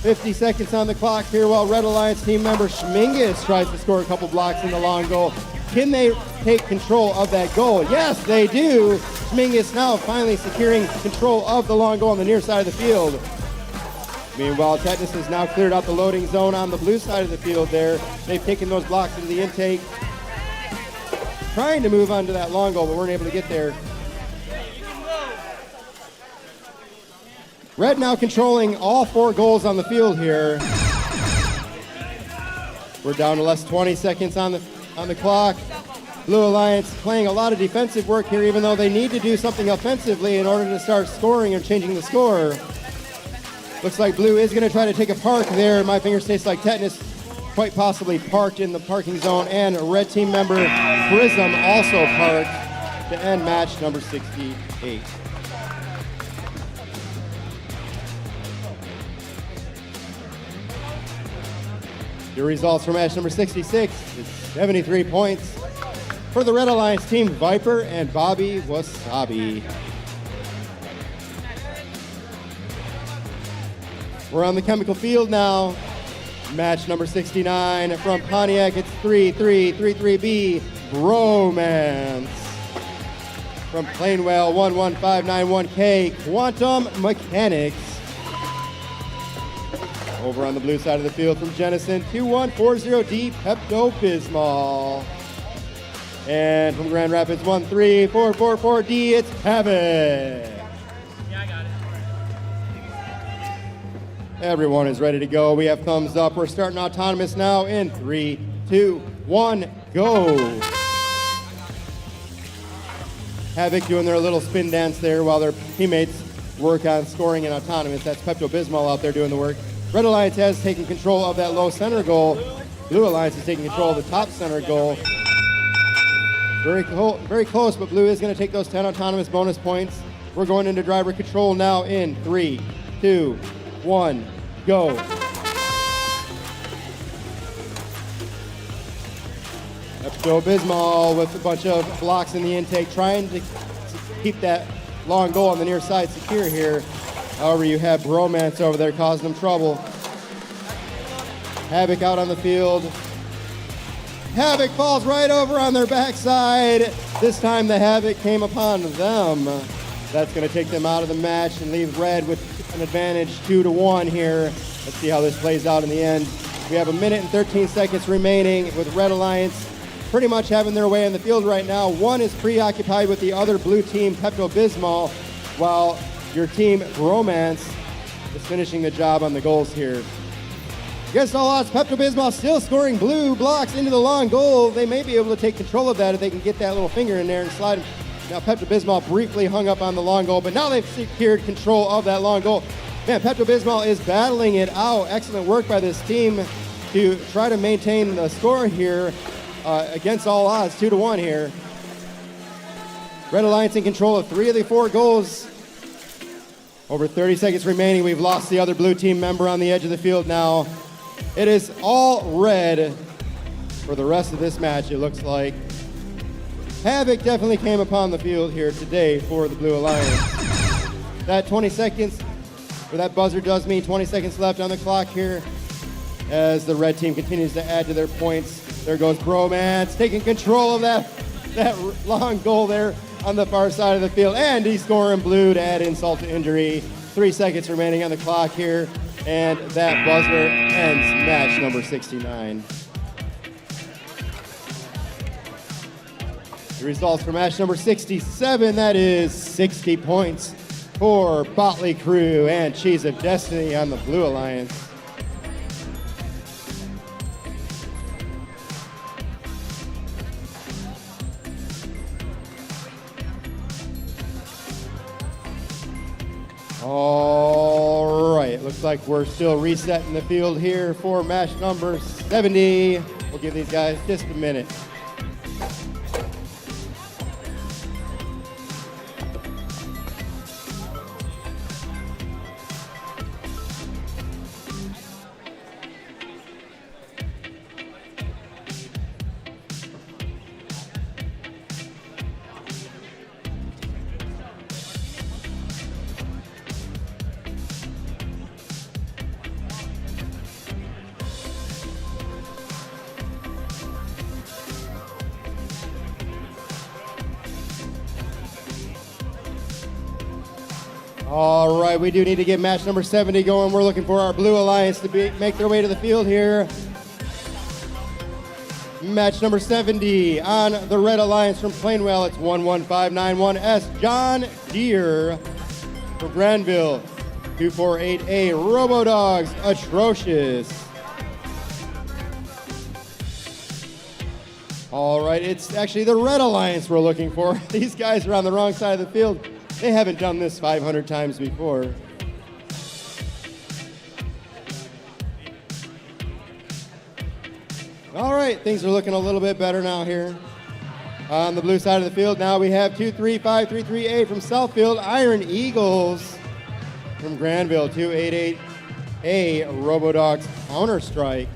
50 seconds on the clock here while Red Alliance team member Schmingus tries to score a couple blocks in the long goal. Can they take control of that goal? Yes, they do. Schmingus now finally securing control of the long goal on the near side of the field. Meanwhile, Tetanus has now cleared out the loading zone on the blue side of the field there. They've taken those blocks into the intake. Trying to move on to that long goal, but weren't able to get there. Red now controlling all 4 goals on the field here. We're down to less 20 seconds on the clock. Blue Alliance playing a lot of defensive work here, even though they need to do something offensively in order to start scoring or changing the score. Looks like Blue is going to try to take a park there. My fingers taste like tetanus. Quite possibly parked in the parking zone. And red team member Prism also parked to end match number 68. Your results for match number 66 is 73 points for the Red Alliance team, Viper and Bobby Wasabi. We're on the chemical field now. Match number 69 from Pontiac, it's 3333B, Bromance. From Plainwell, 11591K, Quantum Mechanics. Over on the blue side of the field from Jennison, 2140D, Pepto-Bismol. And from Grand Rapids, 13444D, it's Havoc. Everyone is ready to go. We have thumbs up. We're starting autonomous now in 3, 2, 1, go. Havoc doing their little spin dance there while their teammates work on scoring in autonomous. That's Pepto-Bismol out there doing the work. Red Alliance has taken control of that low center goal. Blue Alliance is taking control of the top center goal. Very close, but Blue is going to take those 10 autonomous bonus points. We're going into driver control now in 3, 2, 1, go. Pepto-Bismol with a bunch of blocks in the intake, trying to keep that long goal on the near side secure here. However, you have Bromance over there causing them trouble. Havoc out on the field. Havoc falls right over on their backside. This time the Havoc came upon them. That's going to take them out of the match and leave Red with an advantage 2-1 here. Let's see how this plays out in the end. We have 1 minute and 13 seconds remaining with Red Alliance pretty much having their way in the field right now. One is preoccupied with the other blue team, Pepto-Bismol, while your team, Bromance, is finishing the job on the goals here. Against all odds, Pepto-Bismol still scoring blue blocks into the long goal. They may be able to take control of that if they can get that little finger in there and slide. Now Pepto-Bismol briefly hung up on the long goal, but now they've secured control of that long goal. Man, Pepto-Bismol is battling it out. Excellent work by this team to try to maintain the score here against all odds, 2-1 here. Red Alliance in control of 3 of the 4 goals. Over 30 seconds remaining. We've lost the other blue team member on the edge of the field now. It is all red for the rest of this match, it looks like. Havoc definitely came upon the field here today for the Blue Alliance. That 20 seconds, or that buzzer does mean 20 seconds left on the clock here as the red team continues to add to their points. There goes Bromance taking control of that long goal there on the far side of the field. And he's scoring blue to add insult to injury. 3 seconds remaining on the clock here. And that buzzer ends match number 69. The results for match number 67, that is 60 points for Botley Crew and Cheese of Destiny on the Blue Alliance. All right, looks like we're still resetting the field here for match number 70. We'll give these guys just a minute. All right, we do need to get match number 70 going. We're looking for our Blue Alliance to make their way to the field here. Match number 70 on the Red Alliance from Plainwell. It's 11591S. John Deere from Granville. 248A Robodogs. Atrocious. All right, it's actually the Red Alliance we're looking for. These guys are on the wrong side of the field. They haven't done this 500 times before. All right, things are looking a little bit better now here. On the blue side of the field, now we have 23533A from Southfield, Iron Eagles from Granville, 288A Robodogs Counter-Strike.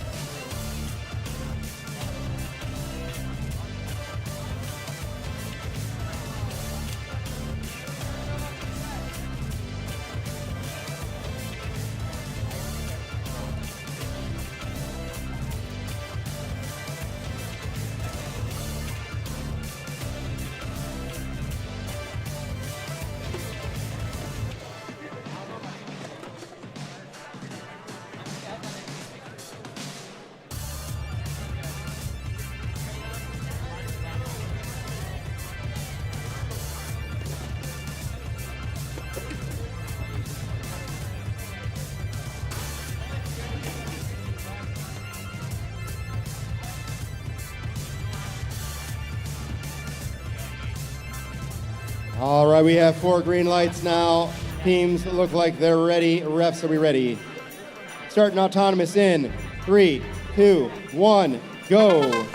All right, we have 4 green lights now. Teams look like they're ready. Refs, are we ready? Starting autonomous in 3, 2, 1, go.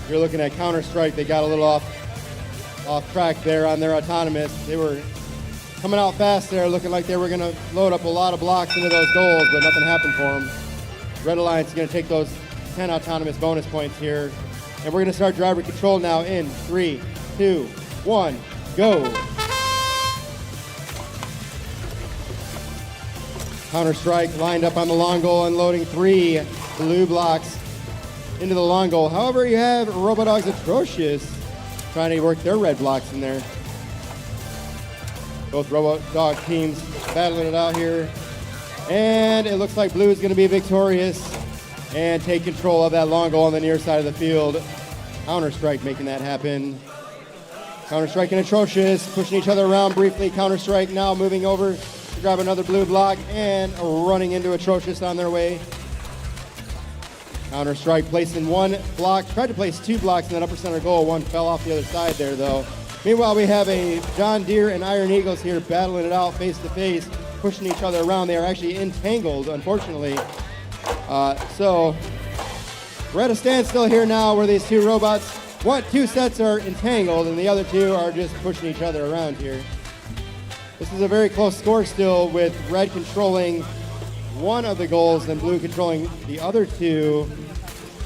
You're looking at Counter-Strike. They got a little off track there on their autonomous. They were coming out fast there, looking like they were going to load up a lot of blocks into those goals, but nothing happened for them. Red Alliance is going to take those 10 autonomous bonus points here. And we're going to start driver control now in 3, 2, 1, go. Counter-Strike lined up on the long goal, unloading 3 blue blocks into the long goal. However, you have Robodogs Atrocious trying to work their red blocks in there. Both Robodog teams battling it out here. And it looks like blue is going to be victorious and take control of that long goal on the near side of the field. Counter-Strike making that happen. Counter-Strike and Atrocious pushing each other around briefly. Counter-Strike now moving over to grab another blue block and running into Atrocious on their way. Counter-Strike placing one block, tried to place two blocks in that upper center goal. One fell off the other side there though. Meanwhile, we have a John Deere and Iron Eagles here battling it out face to face, pushing each other around. They are actually entangled, unfortunately. So we're at a standstill here now where these two robots, two sets are entangled and the other two are just pushing each other around here. This is a very close score still, with red controlling one of the goals and blue controlling the other two.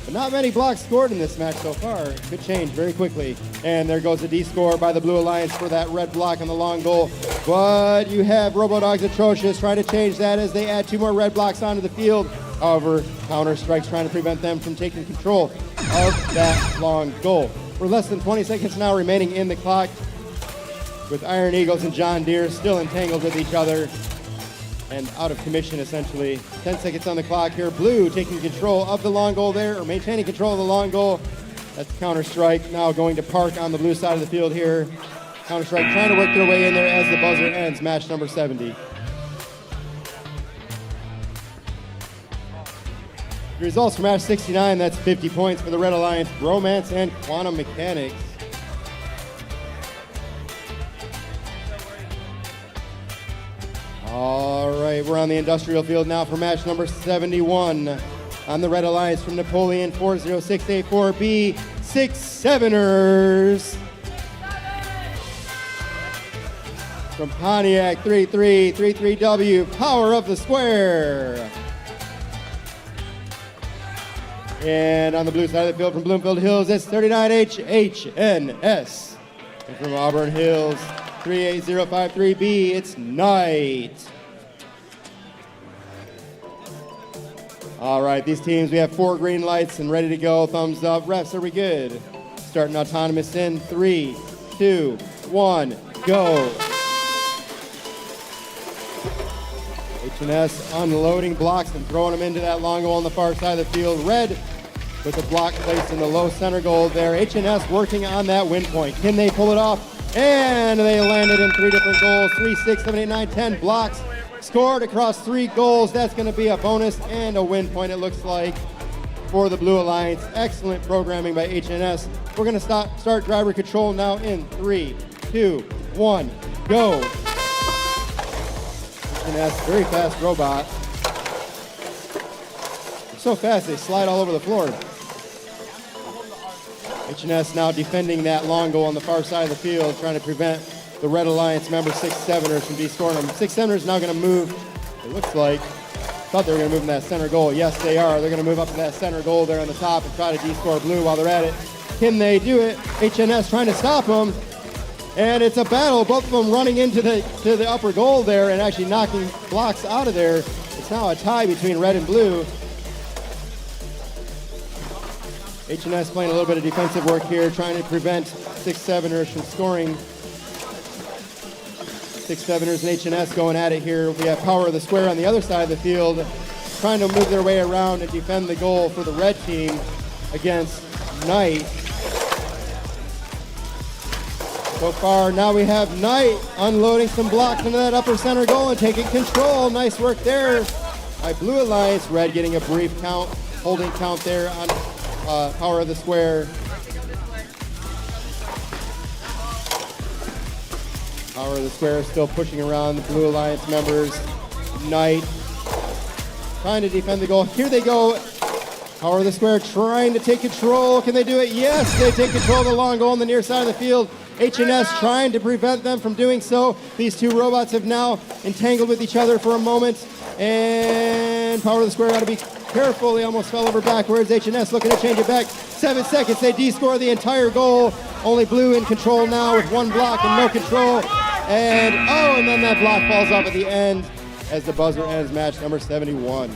But not many blocks scored in this match so far. Could change very quickly. And there goes a D score by the Blue Alliance for that red block on the long goal. But you have Robodogs Atrocious trying to change that as they add two more red blocks onto the field. However, Counter-Strike's trying to prevent them from taking control of that long goal. We're less than 20 seconds now remaining in the clock, with Iron Eagles and John Deere still entangled with each other and out of commission essentially. 10 seconds on the clock here. Blue taking control of the long goal there, or maintaining control of the long goal. That's Counter-Strike now going to park on the blue side of the field here. Counter-Strike trying to work their way in there as the buzzer ends match number 70. The results for match 69, that's 50 points for the Red Alliance, Romance and Quantum Mechanics. All right, we're on the industrial field now for match number 71. On the Red Alliance from Napoleon 40684B, 6-7ers. From Pontiac 3333W, Power of the Square. And on the blue side of the field from Bloomfield Hills, it's 39H And from Auburn Hills, 38053B, it's Knight. All right, these teams, we have 4 green lights and ready to go. Thumbs up. Refs, are we good? Starting autonomous in 3, 2, 1, go. H&S unloading blocks and throwing them into that long goal on the far side of the field. Red with the block placed in the low center goal there. H&S working on that win point. Can they pull it off? And they landed in 3 different goals. 3, 6, 7, 8, 9, 10 blocks scored across 3 goals. That's going to be a bonus and a win point, it looks like, for the Blue Alliance. Excellent programming by H&S. We're going to start driver control now in 3, 2, 1, go. H&S, very fast robot. They're so fast they slide all over the floor. H&S now defending that long goal on the far side of the field, trying to prevent the Red Alliance member 6-7ers from de-scoring them. 6-7ers now going to move, it looks like. Thought they were going to move in that center goal. Yes, they are. They're going to move up to that center goal there on the top and try to de-score blue while they're at it. Can they do it? H&S trying to stop them. And it's a battle, both of them running into the upper goal there and actually knocking blocks out of there. It's now a tie between red and blue. H&S playing a little bit of defensive work here, trying to prevent 6-7ers from scoring. 6-7ers and H&S going at it here. We have Power of the Square on the other side of the field, trying to move their way around and defend the goal for the red team against Knight. So far, now we have Knight unloading some blocks into that upper center goal and taking control. Nice work there by Blue Alliance. Red getting a brief count, holding count there on Power of the Square. Power of the Square still pushing around the Blue Alliance members. Knight trying to defend the goal. Here they go. Power of the Square trying to take control. Can they do it? Yes, they take control of the long goal on the near side of the field. H&S trying to prevent them from doing so. These two robots have now entangled with each other for a moment. And Power of the Square got to be careful. He almost fell over backwards. H&S looking to change it back. 7 seconds. They de-score the entire goal. Only blue in control now with 1 block and no control. And then that block falls off at the end as the buzzer ends match number 71.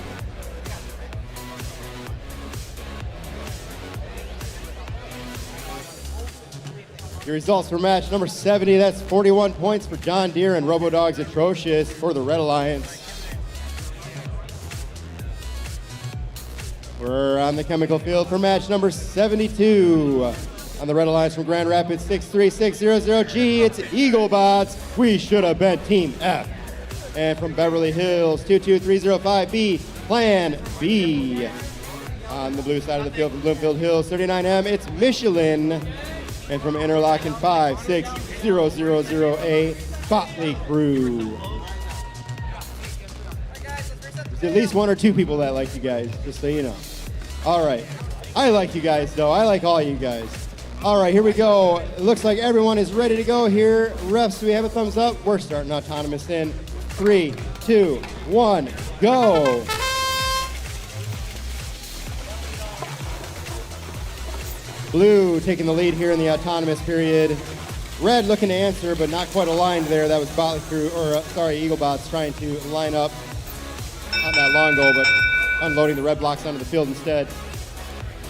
The results for match number 70, that's 41 points for John Deere and Robodogs Atrocious for the Red Alliance. We're on the chemical field for match number 72. On the Red Alliance from Grand Rapids, 63600G, it's Eaglebots. We should have been Team F. And from Beverly Hills, 22305B, Plan B. On the blue side of the field from Bloomfield Hills, 39M, it's Michelin. And from Interlochen, 56000A, Botley Crew. There's at least one or two people that like you guys, just so you know. All right. I like you guys, though. I like all you guys. All right, here we go. It looks like everyone is ready to go here. Refs, do we have a thumbs up? We're starting autonomous in 3, 2, 1, go. Blue taking the lead here in the autonomous period. Red looking to answer, but not quite aligned there. That was Botley Crew, Eaglebots trying to line up on that long goal, but unloading the red blocks onto the field instead.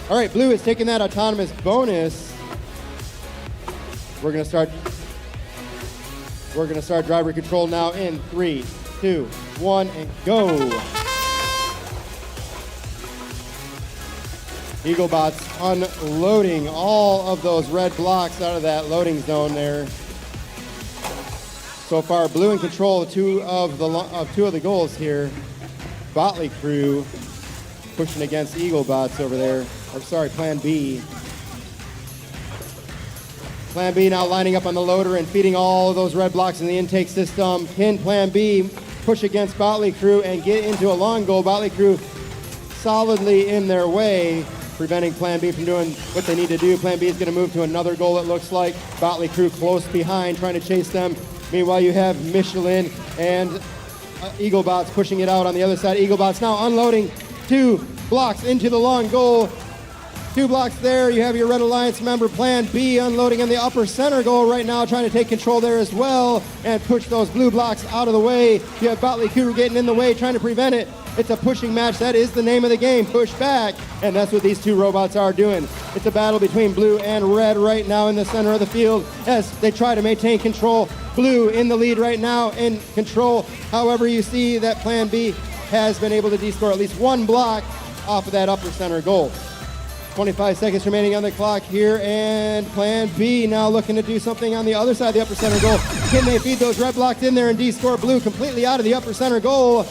All right, Blue is taking that autonomous bonus. We're gonna start driver control now in 3, 2, 1, and go. Eaglebots unloading all of those red blocks out of that loading zone there. So far, Blue in control of two of the goals here. Botley Crew pushing against Eaglebots over there. Or sorry, Plan B. Plan B now lining up on the loader and feeding all of those red blocks in the intake system. Can Plan B push against Botley Crew and get into a long goal? Botley Crew solidly in their way, preventing Plan B from doing what they need to do. Plan B is going to move to another goal, it looks like. Botley Crew close behind, trying to chase them. Meanwhile, you have Michelin and Eaglebots pushing it out on the other side. Eaglebots now unloading 2 blocks into the long goal. 2 blocks there. You have your Red Alliance member Plan B unloading in the upper center goal right now, trying to take control there as well and push those blue blocks out of the way. You have Botley Crew getting in the way, trying to prevent it. It's a pushing match. That is the name of the game, push back. And that's what these 2 robots are doing. It's a battle between blue and red right now in the center of the field as they try to maintain control. Blue in the lead right now, in control. However, you see that Plan B has been able to descore at least 1 block off of that upper center goal. 25 seconds remaining on the clock here, and Plan B now looking to do something on the other side of the upper center goal. Can they feed those red blocks in there and descore Blue completely out of the upper center goal?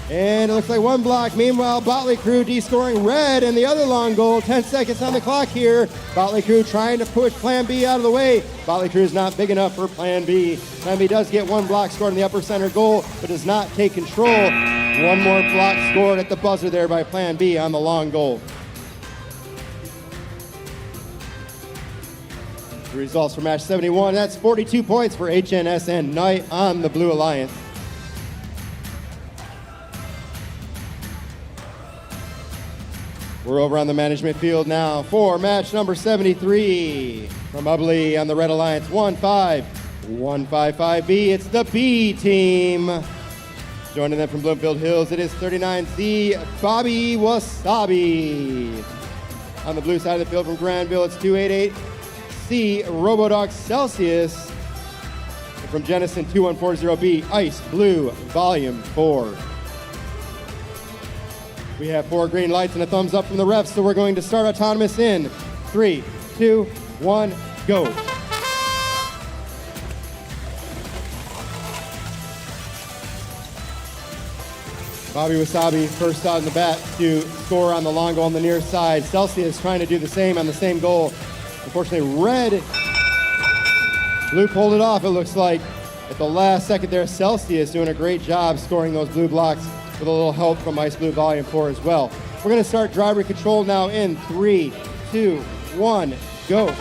And it looks like 1 block. Meanwhile, Botley Crew descoring red in the other long goal. 10 seconds on the clock here. Botley Crew trying to push Plan B out of the way. Botley Crew is not big enough for Plan B. Plan B does get 1 block scored in the upper center goal, but does not take control. 1 more block scored at the buzzer there by Plan B on the long goal. The results for match 71, that's 42 points for HNS Knight on the Blue Alliance. We're over on the management field now for match number 73. From Ubly on the Red Alliance, 155B, it's the B team. Joining them from Bloomfield Hills, it is 39Z, Bobby Wasabi. On the blue side of the field from Granville, it's 288C, Robotics Celsius. And from Jenison, 2140B, Ice Blue Volume 4. We have 4 green lights and a thumbs up from the refs, so we're going to start autonomous in 3, 2, 1, go. Bobby Wasabi first out in the bat to score on the long goal on the near side. Celsius trying to do the same on the same goal. Unfortunately, Blue pulled it off, it looks like. At the last second there, Celsius doing a great job scoring those blue blocks with a little help from Ice Blue Volume 4 as well. We're going to start driver control now in 3, 2, 1, go.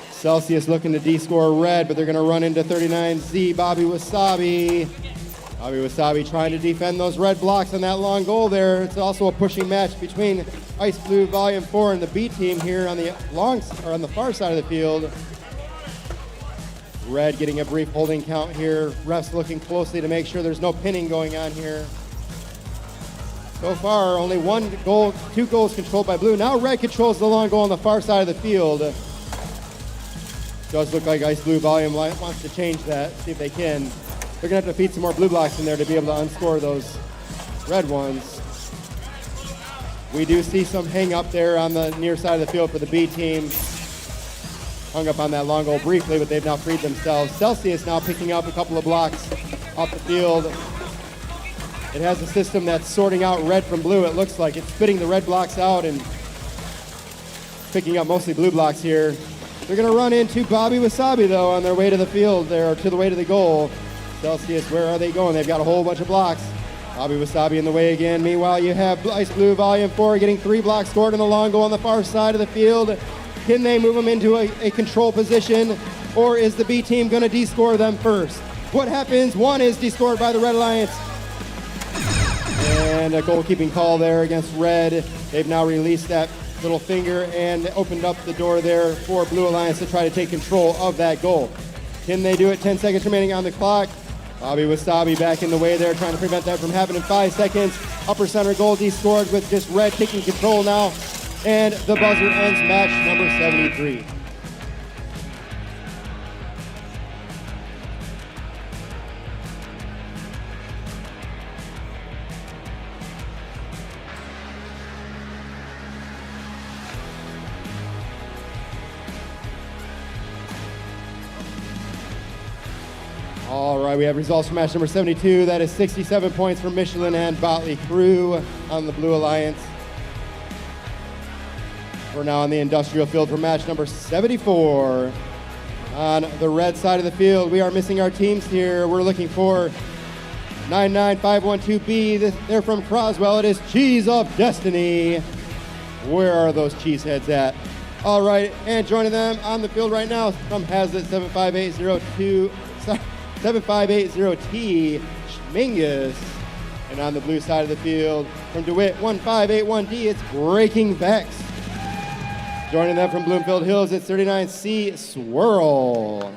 Celsius looking to descore red, but they're going to run into 39Z, Bobby Wasabi. Bobby Wasabi trying to defend those red blocks on that long goal there. It's also a pushing match between Ice Blue Volume 4 and the B team here on the far side of the field. Red getting a brief holding count here. Refs looking closely to make sure there's no pinning going on here. So far, only 2 goals controlled by Blue. Now Red controls the long goal on the far side of the field. Does look like Ice Blue Volume wants to change that, see if they can. They're gonna have to feed some more blue blocks in there to be able to unscore those red ones. We do see some hang up there on the near side of the field for the B team. Hung up on that long goal briefly, but they've now freed themselves. Celsius now picking up a couple of blocks off the field. It has a system that's sorting out red from blue, it looks like. It's spitting the red blocks out and picking up mostly blue blocks here. They're gonna run into Bobby Wasabi though on their way to the field there, or to the way to the goal. Celsius, where are they going? They've got a whole bunch of blocks. Bobby Wasabi in the way again. Meanwhile, you have Ice Blue Volume 4 getting 3 blocks scored in the long goal on the far side of the field. Can they move them into a control position, or is the B team gonna de-score them first? What happens? One is de-scored by the Red Alliance. And a goalkeeping call there against Red. They've now released that little finger and opened up the door there for Blue Alliance to try to take control of that goal. Can they do it? 10 seconds remaining on the clock. Bobby Wasabi back in the way there, trying to prevent that from happening. 5 seconds. Upper center goal de-scored with just Red taking control now. And the buzzer ends match number 73. All right, we have results from match number 72. That is 67 points for Michelin and Botley Crew on the Blue Alliance. We're now on the industrial field for match number 74. On the red side of the field, we are missing our teams here. We're looking for 99512B. They're from Croswell. It is Cheese of Destiny. Where are those cheeseheads at? All right, and joining them on the field right now from Hazlitt 7580T, Schmingus. And on the blue side of the field from DeWitt 1581D, it's Breaking Vex. Joining them from Bloomfield Hills, it's 39C Swirl.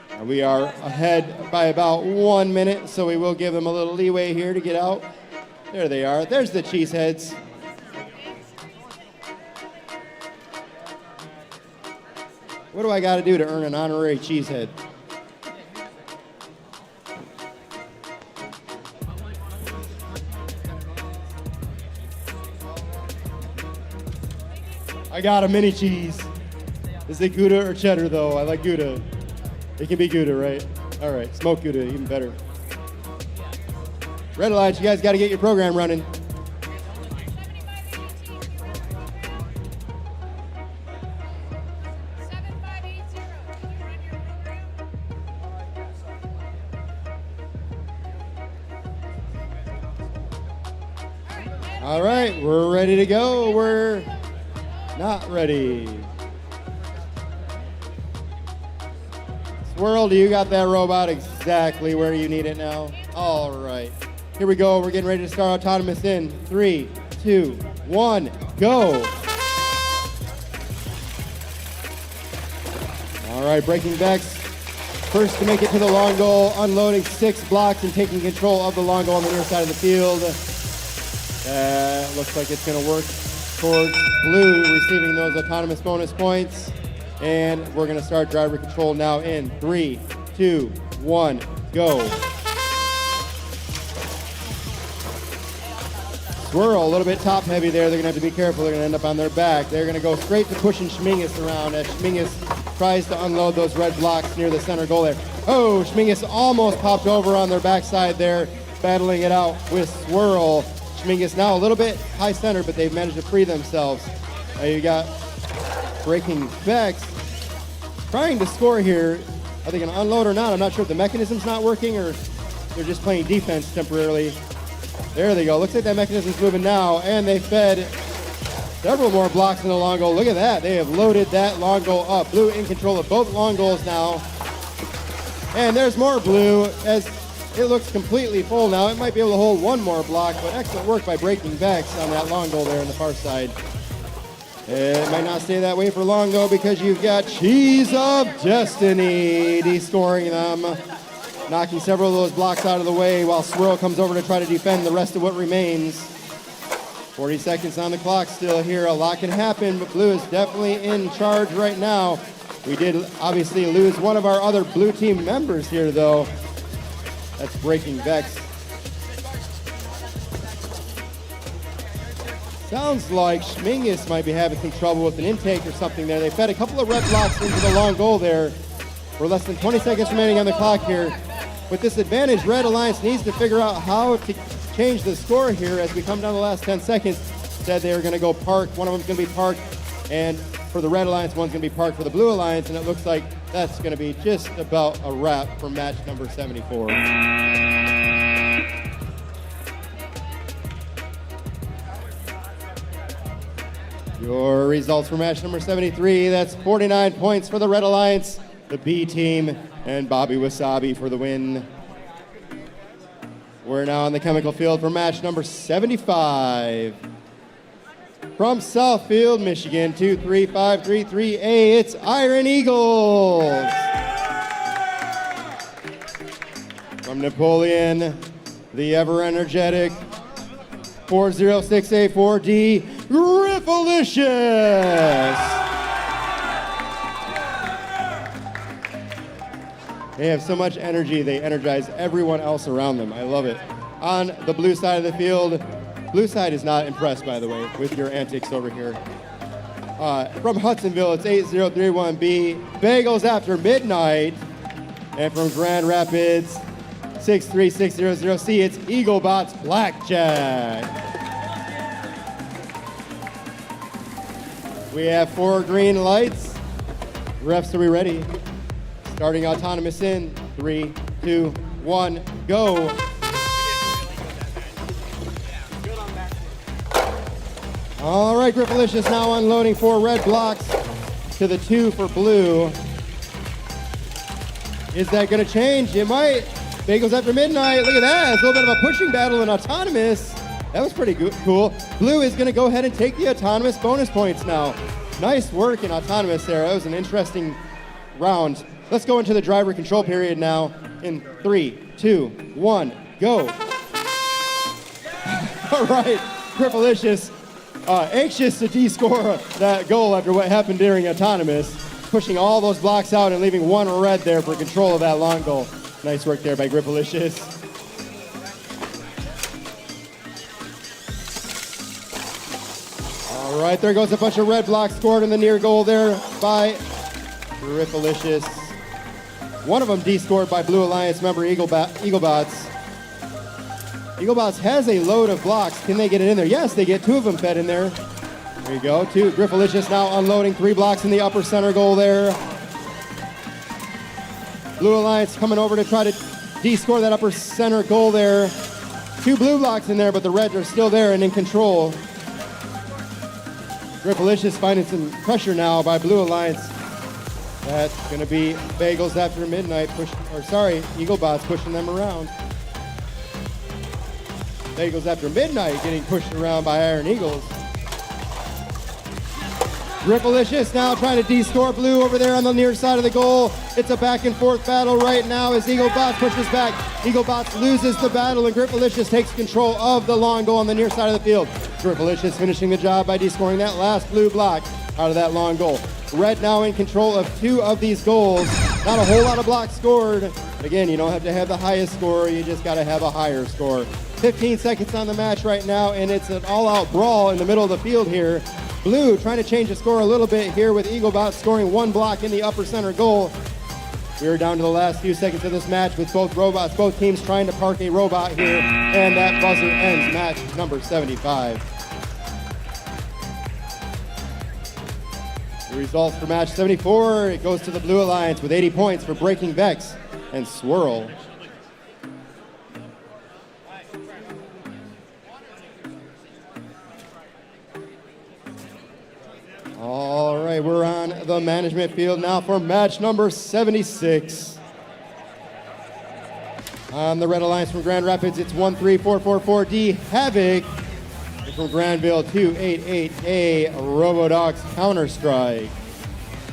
And we are ahead by about 1 minute, so we will give them a little leeway here to get out. There they are. There's the cheeseheads. What do I got to do to earn an honorary cheesehead? I got a mini cheese. Is it Gouda or cheddar though? I like Gouda. It can be Gouda, right? All right, smoked Gouda, even better. Red Alliance, you guys got to get your program running. All right, we're ready to go. We're not ready. Swirl, do you got that robot exactly where you need it now? All right, here we go. We're getting ready to start autonomous in 3, 2, 1, go. All right, Breaking Vex, first to make it to the long goal, unloading 6 blocks and taking control of the long goal on the near side of the field. Looks like it's going to work towards Blue receiving those autonomous bonus points. And we're going to start driver control now in 3, 2, 1, go. Swirl, a little bit top heavy there. They're going to have to be careful. They're going to end up on their back. They're going to go straight to pushing Schmingus around as Schmingus tries to unload those red blocks near the center goal there. Oh, Schmingus almost popped over on their backside there, battling it out with Swirl. Schmingus now a little bit high center, but they've managed to free themselves. You got Breaking Vex trying to score here. Are they going to unload or not? I'm not sure if the mechanism's not working or they're just playing defense temporarily. There they go. Looks like that mechanism's moving now, and they fed several more blocks in the long goal. Look at that. They have loaded that long goal up. Blue in control of both long goals now. And there's more Blue as it looks completely full now. It might be able to hold one more block, but excellent work by Breaking Vex on that long goal there on the far side. It might not stay that way for long though, because you've got Cheese of Destiny de-scoring them, knocking several of those blocks out of the way while Swirl comes over to try to defend the rest of what remains. 40 seconds on the clock still here. A lot can happen, but Blue is definitely in charge right now. We did obviously lose one of our other Blue team members here though. That's Breaking Vex. Sounds like Schmingus might be having some trouble with an intake or something there. They fed a couple of red blocks into the long goal there. We're less than 20 seconds remaining on the clock here. With this advantage, Red Alliance needs to figure out how to change the score here as we come down the last 10 seconds. Said they were going to go park. One of them's going to be parked. And for the Red Alliance, one's going to be parked for the Blue Alliance. And it looks like that's going to be just about a wrap for match number 74. Your results for match number 73, that's 49 points for the Red Alliance, the B team, and Bobby Wasabi for the win. We're now on the chemical field for match number 75. From Southfield, Michigan, 23533A, it's Iron Eagles. From Napoleon, the ever-energetic 406A4D, Griffalicious. They have so much energy, they energize everyone else around them. I love it. On the blue side of the field, blue side is not impressed, by the way, with your antics over here. From Hudsonville, it's 8031B, Bagels After Midnight. And from Grand Rapids, 63600C, it's Eaglebots Blackjack. We have 4 green lights. Refs, are we ready? Starting autonomous in 3, 2, 1, go. All right, Griffalicious now unloading 4 red blocks to the 2 for blue. Is that going to change? It might. Bagels After Midnight, look at that. It's a little bit of a pushing battle in autonomous. That was pretty cool. Blue is going to go ahead and take the autonomous bonus points now. Nice work in autonomous there. That was an interesting round. Let's go into the driver control period now in 3, 2, 1, go. All right, Griffalicious, anxious to de-score that goal after what happened during autonomous, pushing all those blocks out and leaving 1 red there for control of that long goal. Nice work there by Griffalicious. All right, there goes a bunch of red blocks scored in the near goal there by Griffalicious. One of them de-scored by Blue Alliance member Eaglebots. Eaglebots has a load of blocks. Can they get it in there? Yes, they get 2 of them fed in there. There you go. 2. Griffalicious now unloading 3 blocks in the upper center goal there. Blue Alliance coming over to try to de-score that upper center goal there. 2 blue blocks in there, but the reds are still there and in control. Griffalicious finding some pressure now by Blue Alliance. That's going to be Bagels After Midnight Eaglebots pushing them around. Bagels After Midnight getting pushed around by Iron Eagles. Griffalicious now trying to de-score blue over there on the near side of the goal. It's a back and forth battle right now as Eaglebots pushes back. Eaglebots loses the battle and Griffalicious takes control of the long goal on the near side of the field. Griffalicious finishing the job by de-scoring that last blue block out of that long goal. Red now in control of 2 of these goals. Not a whole lot of blocks scored. Again, you don't have to have the highest score, you just got to have a higher score. 15 seconds on the match right now, and it's an all-out brawl in the middle of the field here. Blue trying to change the score a little bit here with Eaglebots scoring 1 block in the upper center goal. We're down to the last few seconds of this match with both teams trying to park a robot here, and that buzzer ends match number 75. The results for match 74, it goes to the Blue Alliance with 80 points for breaking VEX and Swirl. All right, we're on the management field now for match number 76. On the Red Alliance from Grand Rapids, it's 13444D Havoc. And from Granville, 288A Robotics Counter-Strike.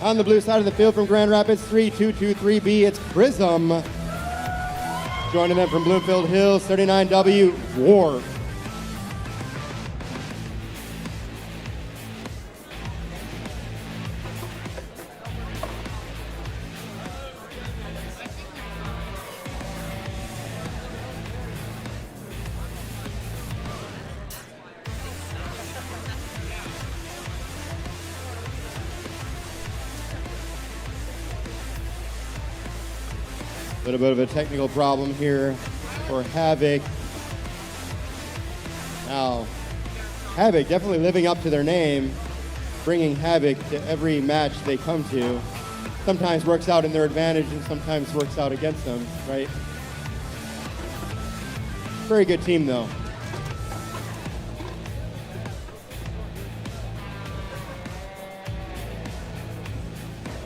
On the blue side of the field from Grand Rapids, 3223B, it's Prism. Joining them from Bloomfield Hills, 39W Warp. Little bit of a technical problem here for Havoc. Now, Havoc definitely living up to their name, bringing Havoc to every match they come to. Sometimes works out in their advantage and sometimes works out against them, right? Very good team, though.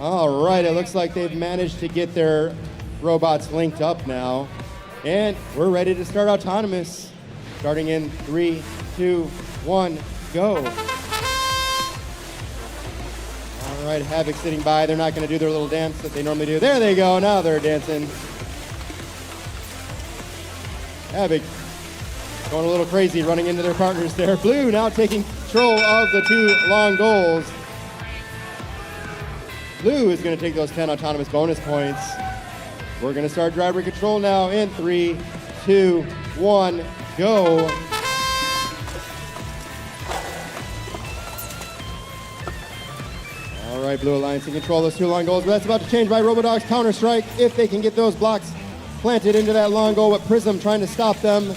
All right, it looks like they've managed to get their robots linked up now. And we're ready to start autonomous. Starting in 3, 2, 1, go. All right, Havoc sitting by. They're not going to do their little dance that they normally do. There they go. Now they're dancing. Havoc going a little crazy, running into their partners there. Blue now taking control of the 2 long goals. Blue is going to take those 10 autonomous bonus points. We're going to start driver control now in 3, 2, 1, go. All right, Blue Alliance in control of those 2 long goals, but that's about to change by Robodogs Counter-Strike if they can get those blocks planted into that long goal, but Prism trying to stop them.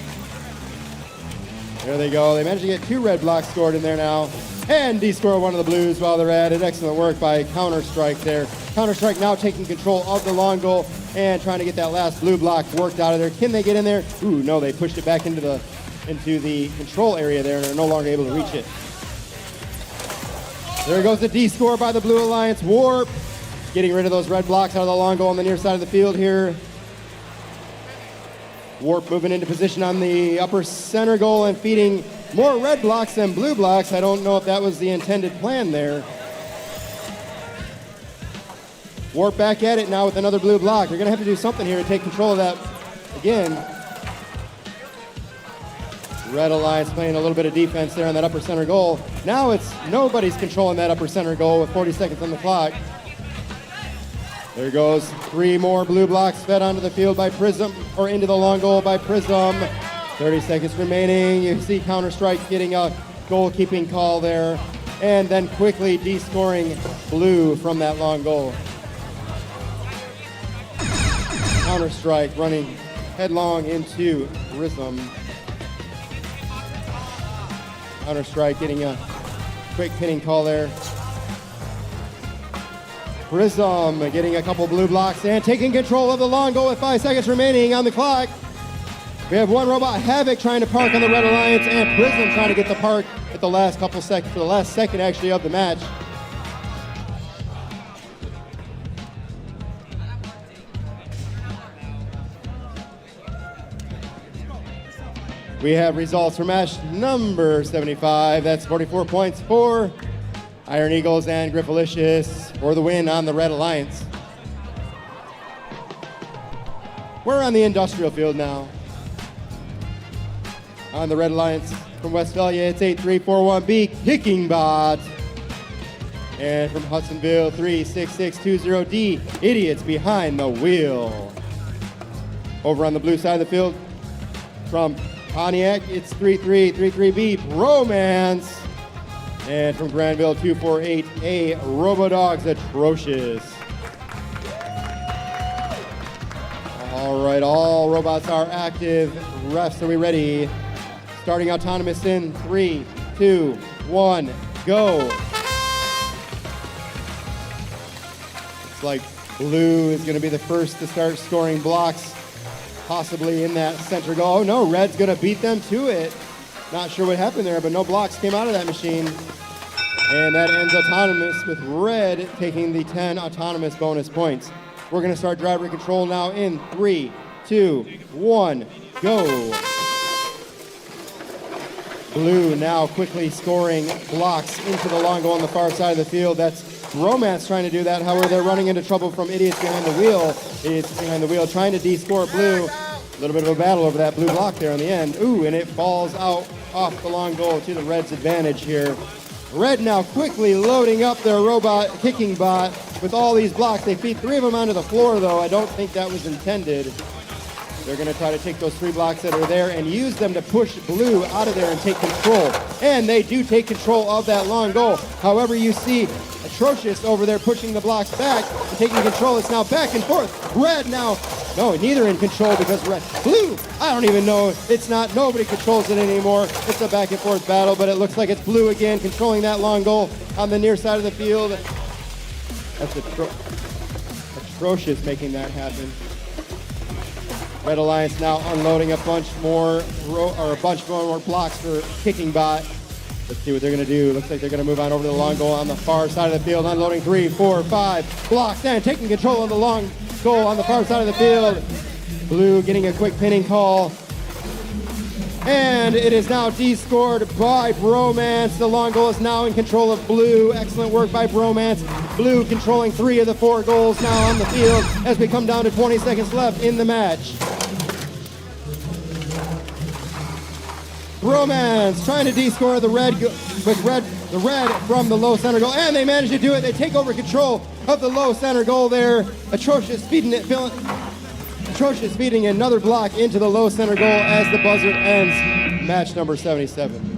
There they go. They managed to get 2 red blocks scored in there now. And de-score one of the Blues while they're at it. Excellent work by Counter-Strike there. Counter-Strike now taking control of the long goal and trying to get that last blue block worked out of there. Can they get in there? Ooh, no, they pushed it back into the control area there and are no longer able to reach it. There goes the de-score by the Blue Alliance. Warp getting rid of those red blocks out of the long goal on the near side of the field here. Warp moving into position on the upper center goal and feeding more red blocks than blue blocks. I don't know if that was the intended plan there. Warp back at it now with another blue block. They're going to have to do something here to take control of that again. Red Alliance playing a little bit of defense there on that upper center goal. Now it's nobody's controlling that upper center goal with 40 seconds on the clock. There goes 3 more blue blocks fed onto the field by Prism, or into the long goal by Prism. 30 seconds remaining. You see Counter-Strike getting a goalkeeping call there, and then quickly de-scoring Blue from that long goal. Counter-Strike running headlong into Prism. Counter-Strike getting a quick pinning call there. Prism getting a couple blue blocks and taking control of the long goal with 5 seconds remaining on the clock. We have one robot, Havoc, trying to park on the Red Alliance, and Prism trying to get the park at the last couple seconds, for the last second actually of the match. We have results for match number 75. That's 44 points for Iron Eagles and Griffalicious for the win on the Red Alliance. We're on the industrial field now. On the Red Alliance from Westphalia, it's 8341B, Kicking Bot. And from Hudsonville, 36620D, Idiots Behind the Wheel. Over on the blue side of the field, from Pontiac, it's 3333B, Bromance. And from Granville, 248A, Robodogs Atrocious. All right, all robots are active. Refs, are we ready? Starting autonomous in 3, 2, 1, go. Looks like Blue is going to be the first to start scoring blocks, possibly in that center goal. Oh no, Red's going to beat them to it. Not sure what happened there, but no blocks came out of that machine. And that ends autonomous with Red taking the 10 autonomous bonus points. We're going to start driver control now in 3, 2, 1, go. Blue now quickly scoring blocks into the long goal on the far side of the field. That's Romance trying to do that. However, they're running into trouble from Idiots Behind the Wheel. Idiots Behind the Wheel trying to de-score Blue. A little bit of a battle over that blue block there on the end. Ooh, and it falls out off the long goal to the Reds' advantage here. Red now quickly loading up their robot Kicking Bot with all these blocks. They feed 3 of them onto the floor, though. I don't think that was intended. They're going to try to take those 3 blocks that are there and use them to push Blue out of there and take control. And they do take control of that long goal. However, you see Atrocious over there pushing the blocks back. taking control. It's now back and forth. Red now. No, neither in control because red. Blue, I don't even know. It's not. Nobody controls it anymore. It's a back and forth battle, but it looks like it's blue again, controlling that long goal on the near side of the field. That's atrocious making that happen. Red Alliance now unloading a bunch more blocks for kicking bot. Let's see what they're going to do. Looks like they're going to move on over to the long goal on the far side of the field. Unloading 3, 4, 5 blocks and taking control of the long goal on the far side of the field. Blue getting a quick pinning call. And it is now D-scored by Bromance. The long goal is now in control of Blue. Excellent work by Bromance. Blue controlling 3 of the 4 goals now on the field as we come down to 20 seconds left in the match. Bromance trying to D-score the red from the low center goal, and they manage to do it. They take over control of the low center goal there. Atrocious feeding another block into the low center goal as the buzzer ends match number 77.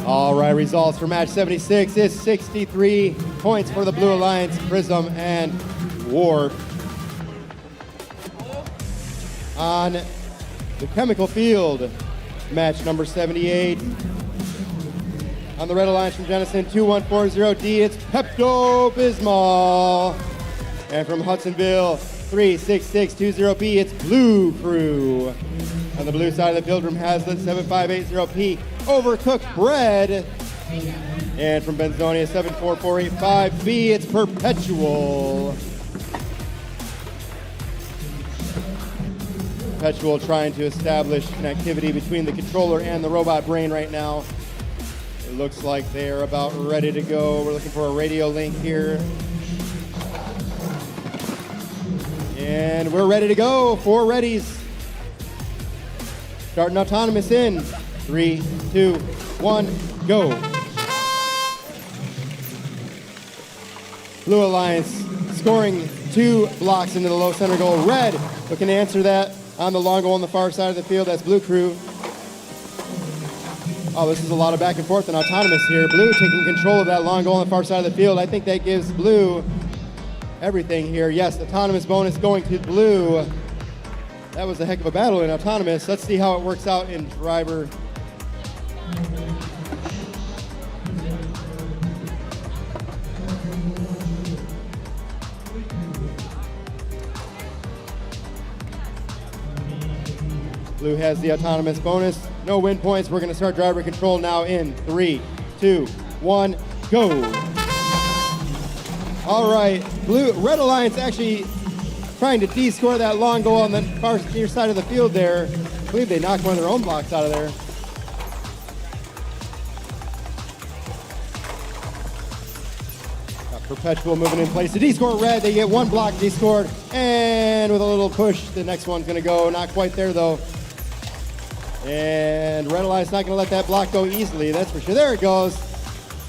All right, results for match 76 is 63 points for the Blue Alliance, Prism, and Warp. On the chemical field, match number 78. On the Red Alliance from Jenison 2140D, it's Pepto-Bismol. And from Hudsonville 36620B, it's Blue Crew. On the blue side of the field from Hazlitt 7580P, Overcooked Bread. And from Benzonia 74485B, it's Perpetual. Perpetual trying to establish connectivity between the controller and the robot brain right now. It looks like they're about ready to go. We're looking for a radio link here. And we're ready to go. 4 readies. Starting autonomous in 3, 2, 1, go. Blue Alliance scoring 2 blocks into the low center goal. Red looking to answer that on the long goal on the far side of the field. That's Blue Crew. Oh, this is a lot of back and forth and autonomous here. Blue taking control of that long goal on the far side of the field. I think that gives Blue everything here. Yes, autonomous bonus going to Blue. That was a heck of a battle in autonomous. Let's see how it works out in driver. Blue has the autonomous bonus. No win points. We're going to start driver control now in 3, 2, 1, go. All right, Red Alliance actually trying to D-score that long goal on the far near side of the field there. I believe they knocked one of their own blocks out of there. Got Perpetual moving in place to D-score Red. They get 1 block D-scored, and with a little push, the next one's going to go. Not quite there, though. And Red Alliance not going to let that block go easily, that's for sure. There it goes.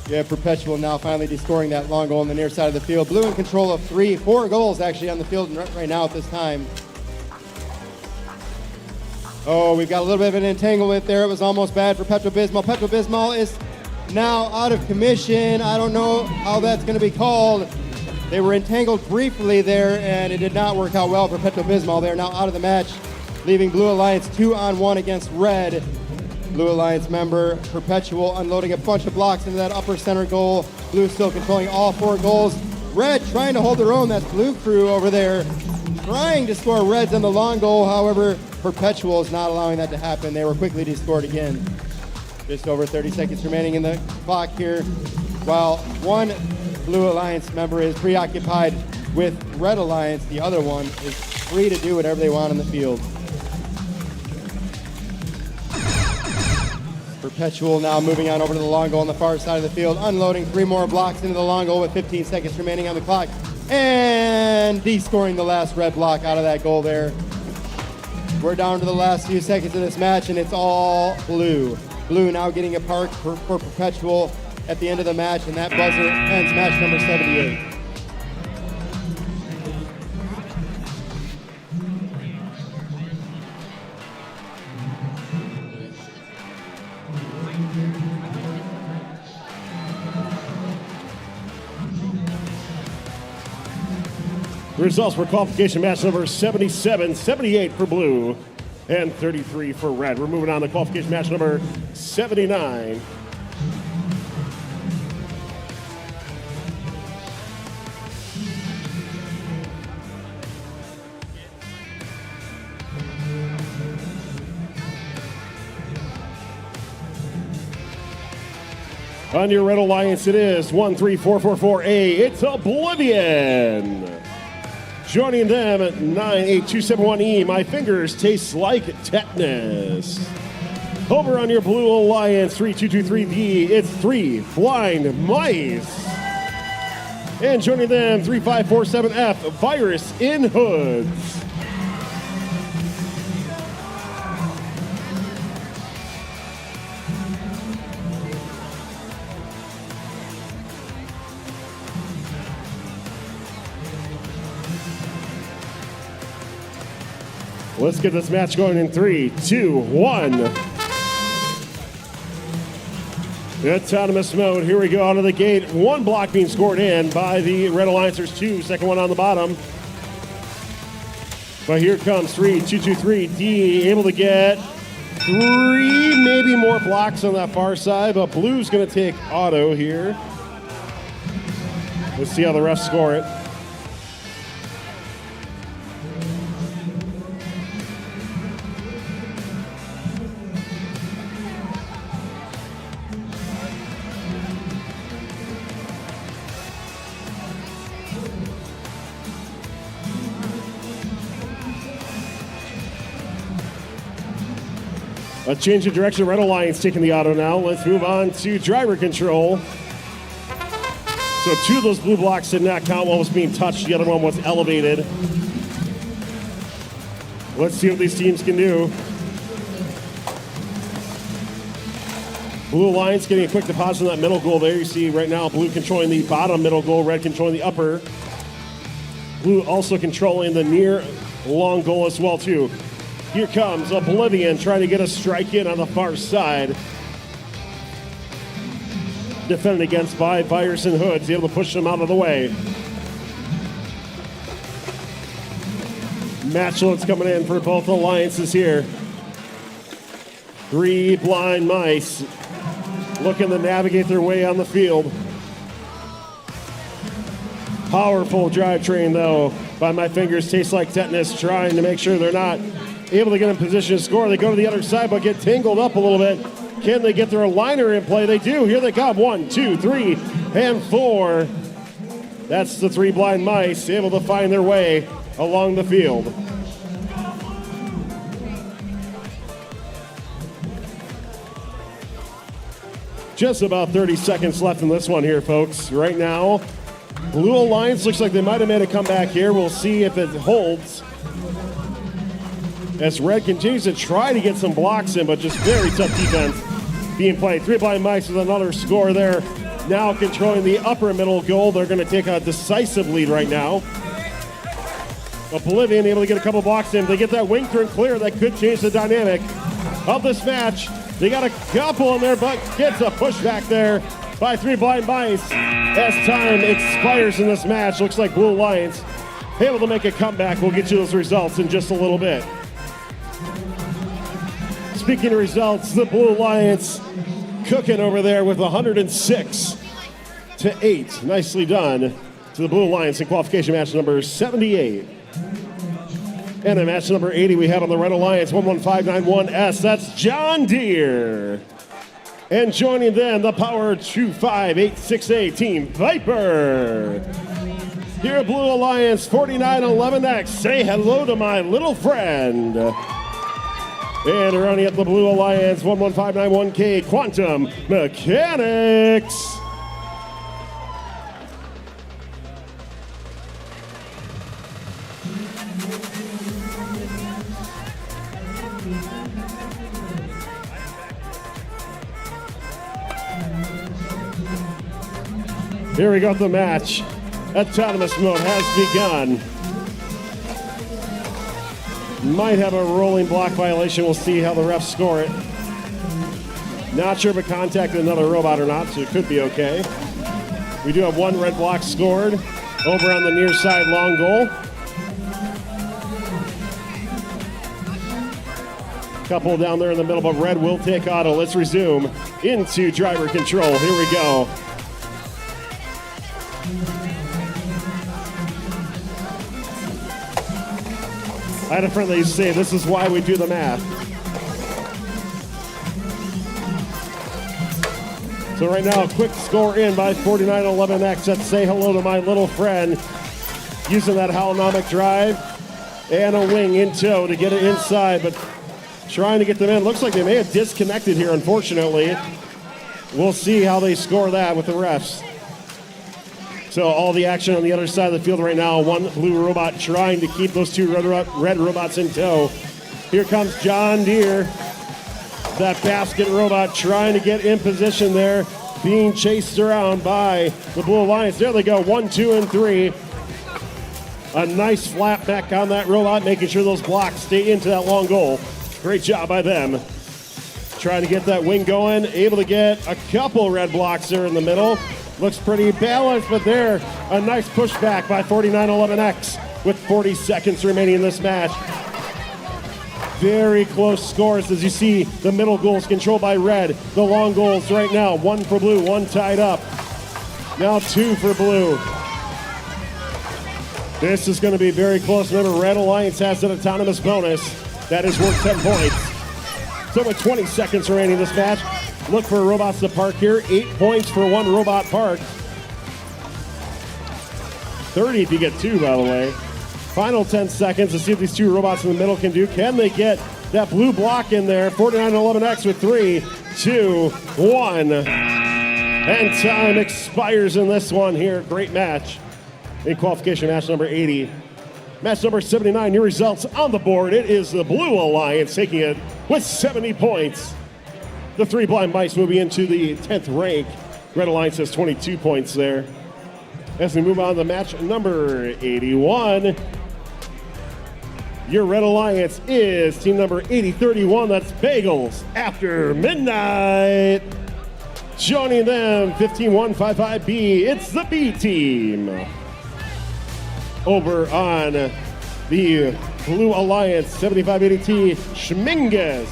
Yeah, Perpetual now finally D-scoring that long goal on the near side of the field. Blue in control of 4 goals actually on the field right now at this time. Oh, we've got a little bit of an entanglement there. It was almost bad for Pepto-Bismol. Pepto-Bismol is now out of commission. I don't know how that's going to be called. They were entangled briefly there, and it did not work out well for Pepto-Bismol. They're now out of the match, leaving Blue Alliance 2-on-1 against Red. Blue Alliance member Perpetual unloading a bunch of blocks into that upper center goal. Blue still controlling all 4 goals. Red trying to hold their own. That's Blue Crew over there trying to score Reds on the long goal. However, Perpetual is not allowing that to happen. They were quickly de-scored again. Just over 30 seconds remaining in the clock here. While one Blue Alliance member is preoccupied with Red Alliance, the other one is free to do whatever they want on the field. Perpetual now moving on over to the long goal on the far side of the field, unloading 3 more blocks into the long goal with 15 seconds remaining on the clock, and de-scoring the last red block out of that goal there. We're down to the last few seconds of this match, and it's all blue. Blue now getting a park for perpetual at the end of the match, and that buzzer ends match number 78. Results for qualification match number 77, 78 for blue, and 33 for red. We're moving on to qualification match number 79. On your Red Alliance, it is 13444A. It's Oblivion. Joining them at 98271E, My Fingers Taste Like Tetanus. Over on your Blue Alliance, 3223D, it's 3 Blind Mice. And joining them, 3547F, Virus in Hoods. Let's get this match going in 3, 2, 1. Autonomous mode. Here we go out of the gate. One block being scored in by the Red Alliance. There's 2. Second one on the bottom. But here comes 3223D, able to get 3, maybe more blocks on that far side. But Blue's going to take auto here. Let's see how the refs score it. A change of direction. Red Alliance taking the auto now. Let's move on to driver control. So 2 of those blue blocks did not count. One was being touched. The other one was elevated. Let's see what these teams can do. Blue Alliance getting a quick deposit on that middle goal there. You see right now blue controlling the bottom middle goal, red controlling the upper. Blue also controlling the near long goal as well too. Here comes Oblivion trying to get a strike in on the far side. Defended against by Virus and Hoods, able to push them out of the way. Match loads coming in for both alliances here. 3 Blind Mice looking to navigate their way on the field. Powerful drivetrain though by My Fingers Taste Like Tetanus, trying to make sure they're not able to get in position to score. They go to the other side, but get tangled up a little bit. Can they get their liner in play? They do. Here they come. 1, 2, 3, and 4. That's the 3 Blind Mice able to find their way along the field. Just about 30 seconds left in this one here, folks. Right now, Blue Alliance looks like they might have made a comeback here. We'll see if it holds. As Red continues to try to get some blocks in, but just very tough defense being played. 3 Blind Mice with another score there. Now controlling the upper middle goal. They're going to take a decisive lead right now. Oblivion able to get a couple blocks in. They get that wing turn clear. That could change the dynamic of this match. They got a couple in there, but gets a pushback there by 3 Blind Mice. As time expires in this match, looks like Blue Alliance able to make a comeback. We'll get you those results in just a little bit. Speaking of results, the Blue Alliance cooking over there with 106-8. Nicely done to the Blue Alliance in qualification match number 78. And in match number 80, we have on the Red Alliance 11591S. That's John Deere. And joining them, the Power 25868 Team Viper. Here at Blue Alliance 4911X. Say hello to my little friend. And running up the Blue Alliance 11591K Quantum Mechanics. Here we go with the match. Autonomous mode has begun. Might have a rolling block violation. We'll see how the refs score it. Not sure if it contacted another robot or not, so it could be okay. We do have one red block scored over on the near side long goal. Couple down there in the middle, but red will take auto. Let's resume into driver control. Here we go. I had a friend that used to say, this is why we do the math. So right now, a quick score in by 4911X. Let's say hello to my little friend using that holonomic drive and a wing in tow to get it inside, but trying to get them in. Looks like they may have disconnected here, unfortunately. We'll see how they score that with the refs. So all the action on the other side of the field right now. One blue robot trying to keep those two red robots in tow. Here comes John Deere, that basket robot trying to get in position there, being chased around by the Blue Alliance. There they go, 1, 2, and 3. A nice flat back on that robot, making sure those blocks stay into that long goal. Great job by them. Trying to get that wing going, able to get a couple red blocks there in the middle. Looks pretty balanced, but there, a nice pushback by 4911X with 40 seconds remaining in this match. Very close scores as you see the middle goals controlled by red. The long goals right now, 1 for blue, 1 tied up. Now 2 for blue. This is going to be very close. Remember, Red Alliance has an autonomous bonus. That is worth 10 points. So with 20 seconds remaining in this match, look for robots to park here. 8 points for one robot park. 30 if you get 2, by the way. Final 10 seconds to see what these two robots in the middle can do. Can they get that blue block in there? 4911X with 3, 2, 1. And time expires in this one here. Great match in qualification match number 80. Match number 79, your results on the board. It is the Blue Alliance taking it with 70 points. The 3 blind mice moving into the 10th rank. Red Alliance has 22 points there. As we move on to match number 81, your Red Alliance is team number 8031. That's Bagels After Midnight. Joining them, 15155B, it's the B team. Over on the Blue Alliance, 7580T, Schmingus.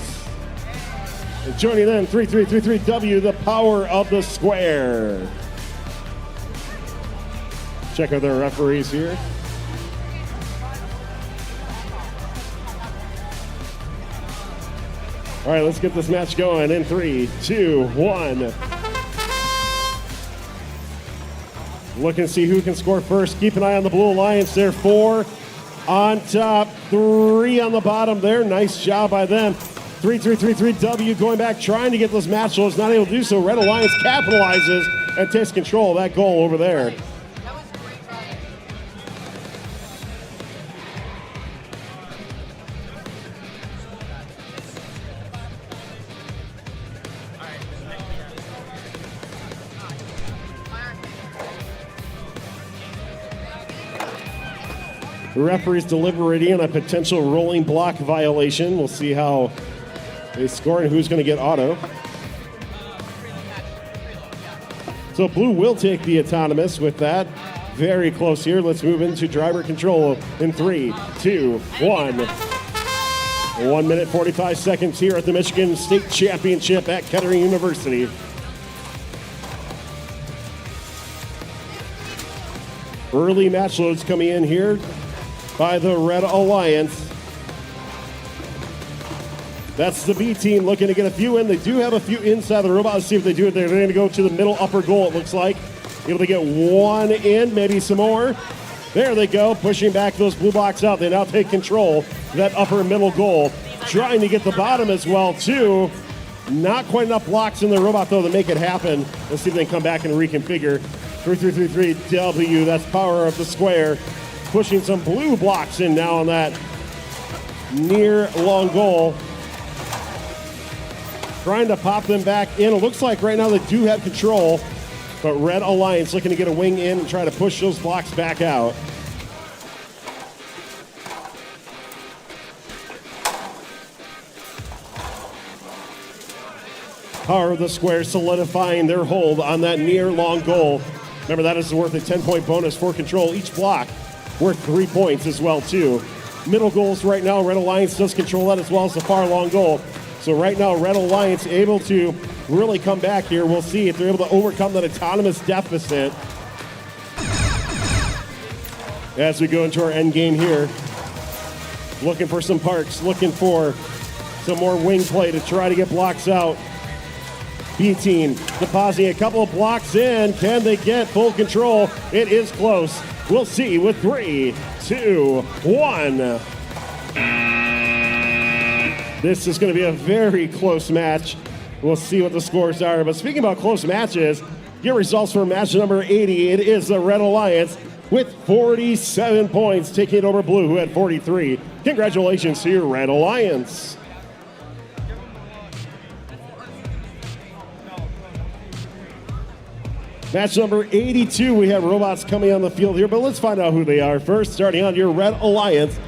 And joining them, 3333W, the power of the square. Check out their referees here. All right, let's get this match going in 3, 2, 1. Looking to see who can score first. Keep an eye on the Blue Alliance there. 4 on top, 3 on the bottom there. Nice job by them. 3333W going back, trying to get those match goals. Not able to do so. Red Alliance capitalizes and takes control of that goal over there. The referee's deliberating on a potential rolling block violation. We'll see how they score and who's going to get auto. So blue will take the autonomous with that. Very close here. Let's move into driver control in 3, 2, 1. 1 minute, 45 seconds here at the Michigan State Championship at Kettering University. Early match loads coming in here by the Red Alliance. That's the B team looking to get a few in. They do have a few inside the robot. Let's see if they do it. They're going to go to the middle upper goal, it looks like. Able to get 1 in, maybe some more. There they go, pushing back those blue blocks out. They now take control of that upper middle goal. Trying to get the bottom as well, too. Not quite enough blocks in the robot, though, to make it happen. Let's see if they can come back and reconfigure. 3333W, that's power of the square. Pushing some blue blocks in now on that near long goal. Trying to pop them back in. It looks like right now they do have control. But Red Alliance looking to get a wing in and try to push those blocks back out. Power of the Square solidifying their hold on that near long goal. Remember, that is worth a 10-point bonus for control. Each block worth 3 points as well, too. Middle goals right now, Red Alliance does control that as well as the far long goal. So right now, Red Alliance able to really come back here. We'll see if they're able to overcome that autonomous deficit as we go into our end game here. Looking for some parks, looking for some more wing play to try to get blocks out. B team depositing a couple of blocks in. Can they get full control? It is close. We'll see with 3, 2, 1. This is going to be a very close match. We'll see what the scores are. But speaking about close matches, your results for match number 80. It is the Red Alliance with 47 points, taking it over Blue, who had 43. Congratulations to your Red Alliance. Match number 82, we have robots coming on the field here, but let's find out who they are first. Starting on your Red Alliance,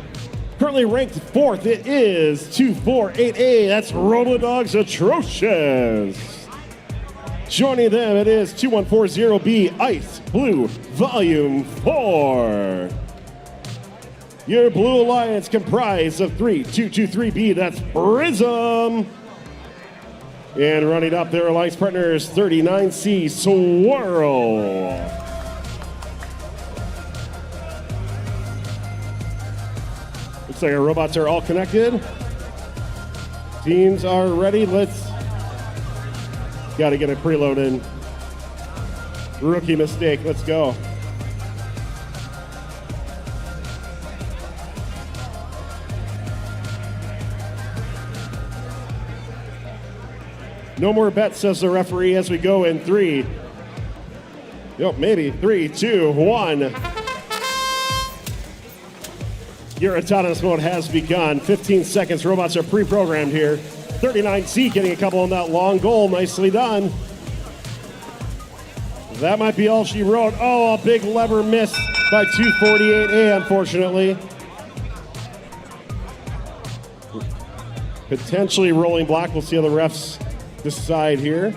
currently ranked 4th, it is 248A. That's Robodogs Atrocious. Joining them, it is 2140B, Ice Blue Volume 4. Your Blue Alliance comprised of 3223B, that's Prism. And running up their alliance partners, 39C Swirl. Looks like our robots are all connected. Teams are ready. Let's got to get a preload in. Rookie mistake. Let's go. No more bets, says the referee, as we go in 3. Yep, maybe 3, 2, 1. Your autonomous mode has begun. 15 seconds. Robots are pre-programmed here. 39C getting a couple on that long goal. Nicely done. That might be all she wrote. Oh, a big lever miss by 248A, unfortunately. Potentially rolling block. We'll see how the refs decide here.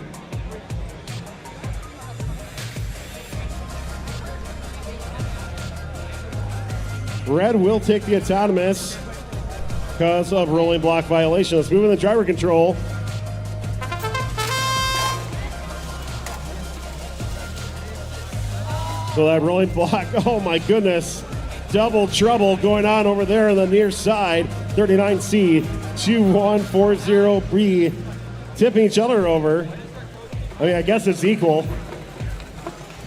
Red will take the autonomous because of rolling block violation. Let's move in the driver control. So that rolling block, oh my goodness. Double trouble going on over there on the near side. 39C, 2140B. Tipping each other over. I mean, I guess it's equal.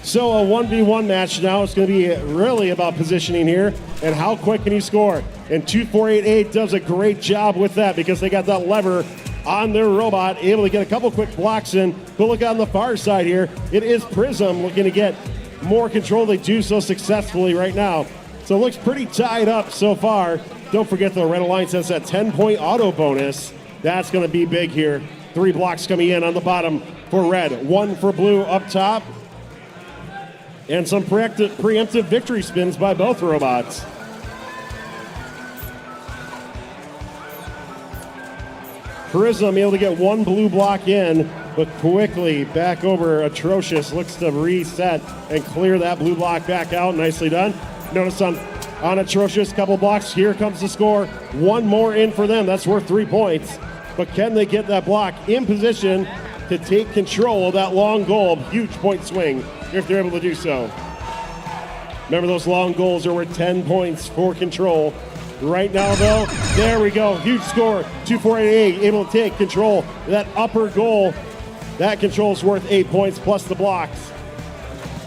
So a 1v1 match now. It's going to be really about positioning here and how quick can you score. And 2488 does a great job with that because they got that lever on their robot, able to get a couple quick blocks in. But look on the far side here. It is Prism looking to get more control. They do so successfully right now. So it looks pretty tied up so far. Don't forget the Red Alliance has that 10-point auto bonus. That's going to be big here. 3 blocks coming in on the bottom for Red, 1 for Blue up top. And some preemptive victory spins by both robots. Prism able to get 1 blue block in, but quickly back over Atrocious. Looks to reset and clear that blue block back out. Nicely done. Notice on Atrocious, couple blocks. Here comes the score. 1 more in for them. That's worth 3 points. But can they get that block in position to take control of that long goal? Huge point swing if they're able to do so. Remember, those long goals are worth 10 points for control. Right now, though, there we go. Huge score. 2488 able to take control of that upper goal. That control is worth 8 points plus the blocks.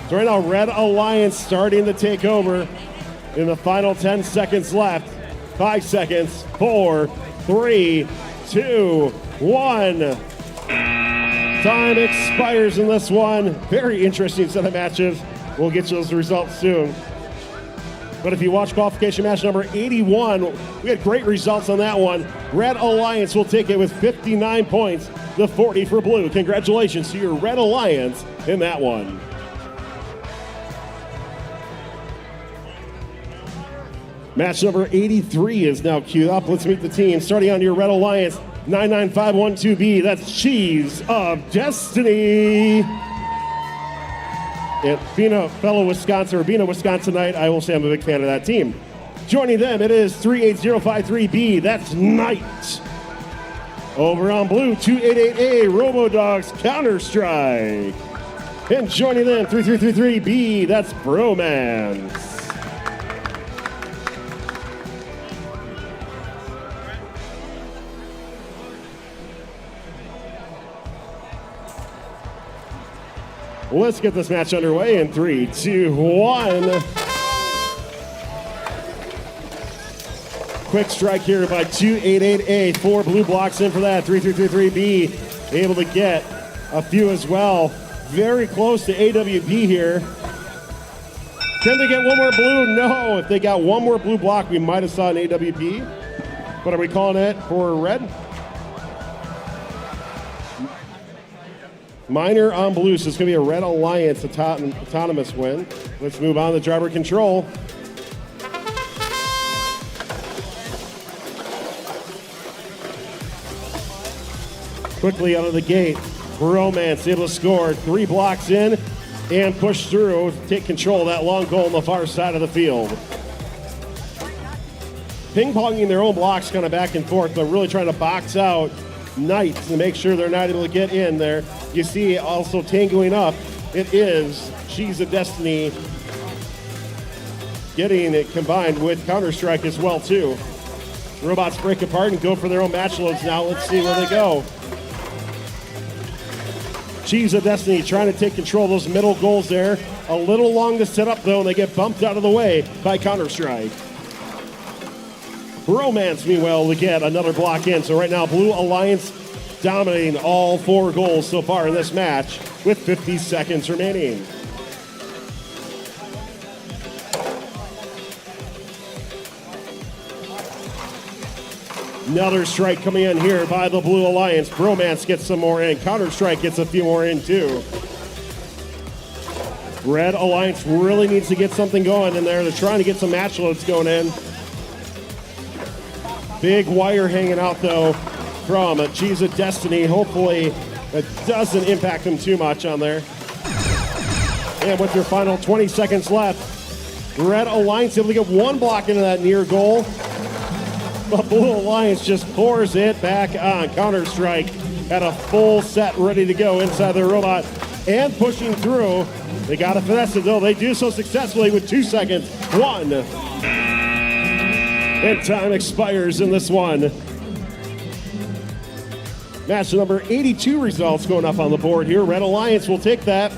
So right now, Red Alliance starting to take over in the final 10 seconds left. 5 seconds. 4, 3, 2, 1. Time expires in this one. Very interesting set of matches. We'll get you those results soon. But if you watch qualification match number 81, we had great results on that one. Red Alliance will take it with 59 points, the 40 for Blue. Congratulations to your Red Alliance in that one. Match number 83 is now queued up. Let's meet the team. Starting on your Red Alliance, 99512B, that's Cheese of Destiny. And being a fellow Wisconsin, or being a Wisconsinite, I will say I'm a big fan of that team. Joining them, it is 38053B, that's Knight. Over on blue, 288A, Robodogs Counter-Strike. And joining them, 3333B, that's Bromance. Let's get this match underway in 3, 2, 1. Quick strike here by 288A. 4 blue blocks in for that. 3333B able to get a few as well. Very close to AWP here. Can they get one more blue? No. If they got one more blue block, we might have saw an AWP. What are we calling it for red? Minor on blue, so it's going to be a Red Alliance autonomous win. Let's move on to driver control. Quickly out of the gate, Bromance able to score 3 blocks in and push through, take control of that long goal on the far side of the field. Ping-ponging their own blocks kind of back and forth, but really trying to box out Knight to make sure they're not able to get in there. You see also tangoing up, it is Cheese of Destiny getting it combined with Counter-Strike as well too. Robots break apart and go for their own match loads now. Let's see where they go. Cheese of Destiny trying to take control of those middle goals there. A little long to set up though, and they get bumped out of the way by Counter-Strike. Bromance, meanwhile, to get another block in. So right now, Blue Alliance dominating all 4 goals so far in this match with 50 seconds remaining. Another strike coming in here by the Blue Alliance. Bromance gets some more in. Counter-Strike gets a few more in too. Red Alliance really needs to get something going in there. They're trying to get some match loads going in. Big wire hanging out though from Cheese of Destiny. Hopefully it doesn't impact them too much on there. And with your final 20 seconds left, Red Alliance able to get 1 block into that near goal. But Blue Alliance just pours it back on. Counter-Strike at a full set ready to go inside their robot and pushing through. They got to finesse it though. They do so successfully with 2 seconds. 1. And time expires in this one. Match number 82 results going up on the board here. Red Alliance will take that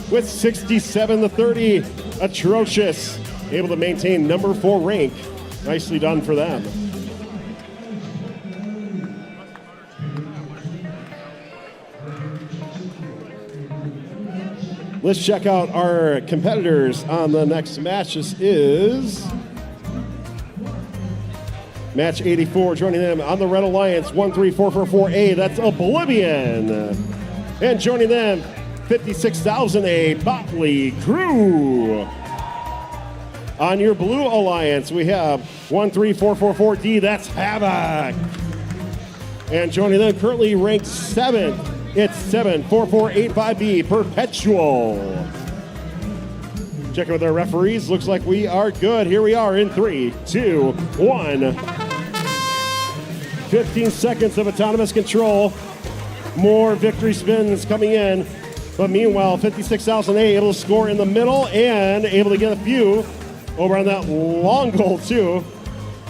with 67-30. Atrocious. Able to maintain number 4 rank. Nicely done for them. Let's check out our competitors on the next match. This is match 84, joining them on the Red Alliance, 13444A, that's Oblivion. And joining them, 56,000A, Botley Crew. On your Blue Alliance, we have 13444D, that's Havoc. And joining them, currently ranked 7th, it's 74485B, Perpetual. Checking with our referees, looks like we are good. Here we are in 3, 2, 1. 15 seconds of autonomous control. More victory spins coming in. But meanwhile, 56,000A able to score in the middle and able to get a few over on that long goal too.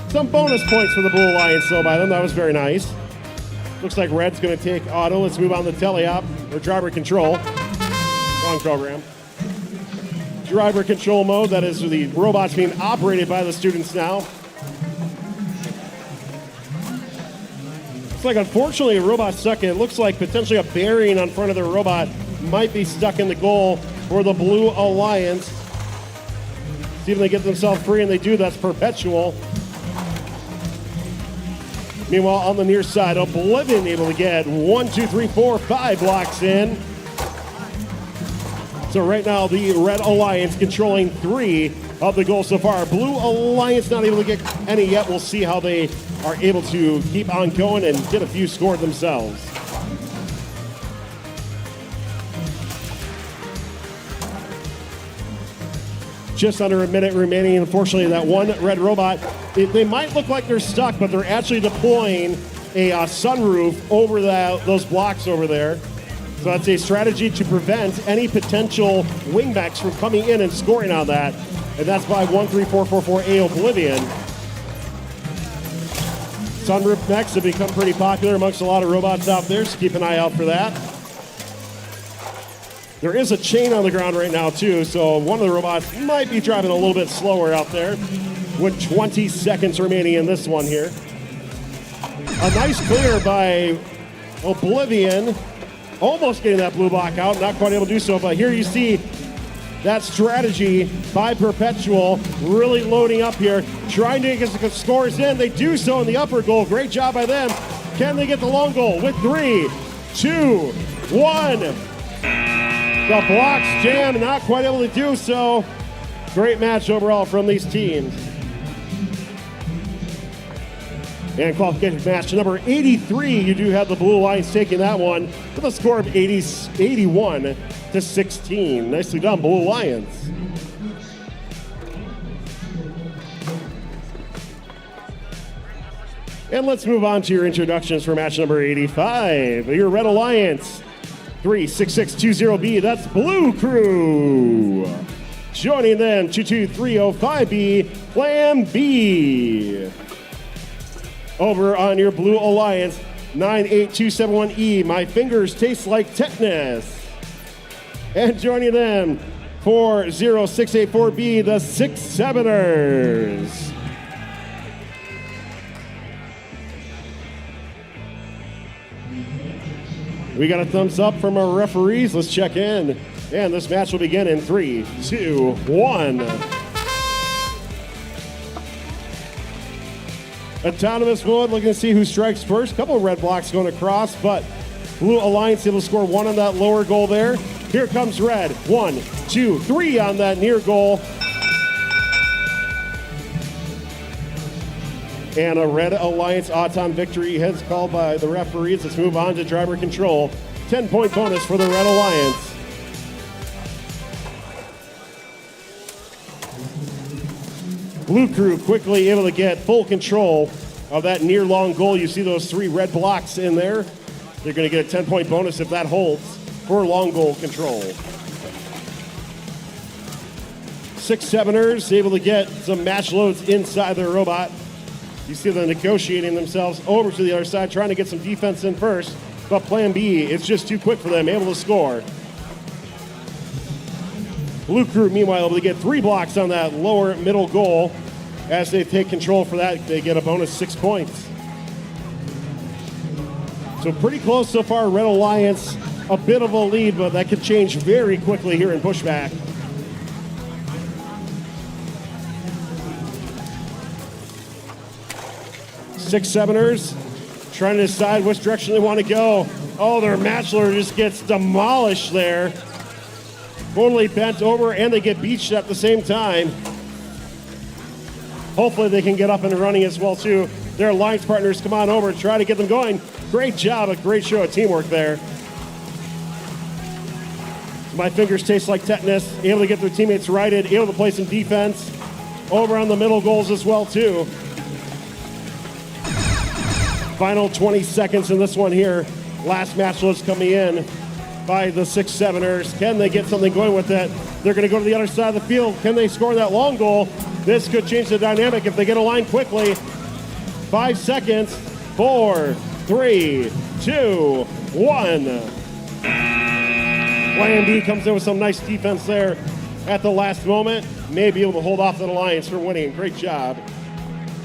Some bonus points for the Blue Alliance though by them. That was very nice. Looks like Red's going to take auto. Let's move on to teleop or driver control. Wrong program. Driver control mode. That is the robots being operated by the students now. It's like, unfortunately, a robot stuck in. It looks like potentially a bearing on front of the robot might be stuck in the goal for the Blue Alliance. See if they get themselves free, and they do. That's Perpetual. Meanwhile, on the near side, Oblivion able to get 1, 2, 3, 4, 5 blocks in. So right now, the Red Alliance controlling 3 of the goal so far. Blue Alliance not able to get any yet. We'll see how they are able to keep on going and get a few scored themselves. Just under a minute remaining. Unfortunately, that one red robot, they might look like they're stuck, but they're actually deploying a sunroof over those blocks over there. So that's a strategy to prevent any potential wingbacks from coming in and scoring on that. And that's by 13444A Oblivion. Sunroof mechs have become pretty popular amongst a lot of robots out there, so keep an eye out for that. There is a chain on the ground right now too, so one of the robots might be driving a little bit slower out there with 20 seconds remaining in this one here. A nice clear by Oblivion, almost getting that blue block out, not quite able to do so, but here you see that strategy by Perpetual really loading up here, trying to get the scores in. They do so in the upper goal. Great job by them. Can they get the long goal with 3, 2, 1. The blocks jam, not quite able to do so. Great match overall from these teams. And qualification match number 83, you do have the Blue Alliance taking that one with a score of 81 to 16. Nicely done, Blue Alliance. And let's move on to your introductions for match number 85. Your Red Alliance, 36620B, that's Blue Crew. Joining them, 22305B, Plan B. Over on your Blue Alliance, 98271E, My Fingers Taste Like Tetanus. And joining them, 40684B, the 6-7ers. We got a thumbs up from our referees. Let's check in. And this match will begin in 3, 2, 1. Autonomous mode, looking to see who strikes first. Couple of red blocks going across, but Blue Alliance able to score 1 on that lower goal there. Here comes red. 1, 2, 3 on that near goal. And a Red Alliance Auton victory heads called by the referees. Let's move on to driver control. 10-point bonus for the Red Alliance. Blue Crew quickly able to get full control of that near long goal. You see those 3 red blocks in there. They're going to get a 10-point bonus if that holds for long goal control. 6-7ers able to get some match loads inside their robot. You see them negotiating themselves over to the other side, trying to get some defense in first. But Plan B is just too quick for them, able to score. Blue Crew, meanwhile, able to get 3 blocks on that lower middle goal. As they take control for that, they get a bonus 6 points. So pretty close so far, Red Alliance, a bit of a lead, but that could change very quickly here in pushback. Six-7ers trying to decide which direction they want to go. Oh, their matchler just gets demolished there. Totally bent over, and they get beached at the same time. Hopefully they can get up and running as well, too. Their alliance partners come on over and try to get them going. Great job, a great show of teamwork there. My Fingers Taste Like Tetanus, able to get their teammates righted, able to play some defense. Over on the middle goals as well, too. Final 20 seconds in this one here. Last match loads coming in by the 6-7ers. Can they get something going with it? They're going to go to the other side of the field. Can they score that long goal? This could change the dynamic if they get a line quickly. 5 seconds. 4, 3, 2, 1. Plan B comes in with some nice defense there at the last moment. May be able to hold off the Alliance from winning. Great job.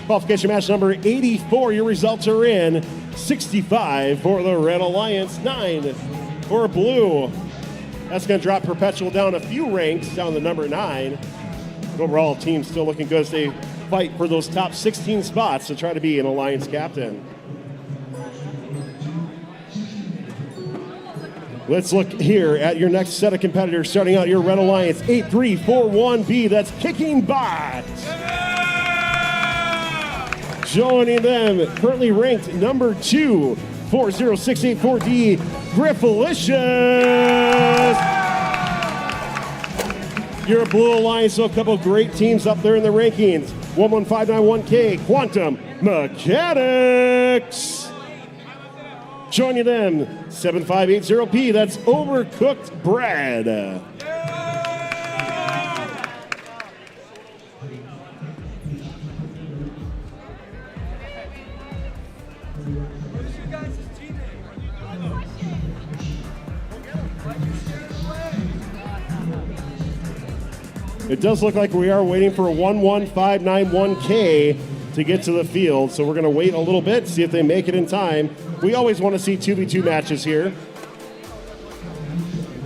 Qualification match number 84. Your results are in. 65 for the Red Alliance, 9 for Blue. That's going to drop Perpetual down a few ranks, down to number 9. Overall, team still looking good as they fight for those top 16 spots to try to be an Alliance captain. Let's look here at your next set of competitors. Starting out your Red Alliance 8341B, that's Kicking Bot. Joining them, currently ranked number 2, 40684D, Griffalicious. Your Blue Alliance, so a couple great teams up there in the rankings. 11591K, Quantum Mechanics. Joining them, 7580P, that's Overcooked Bread. It does look like we are waiting for 11591K to get to the field, so we're going to wait a little bit, see if they make it in time. We always want to see 2v2 matches here.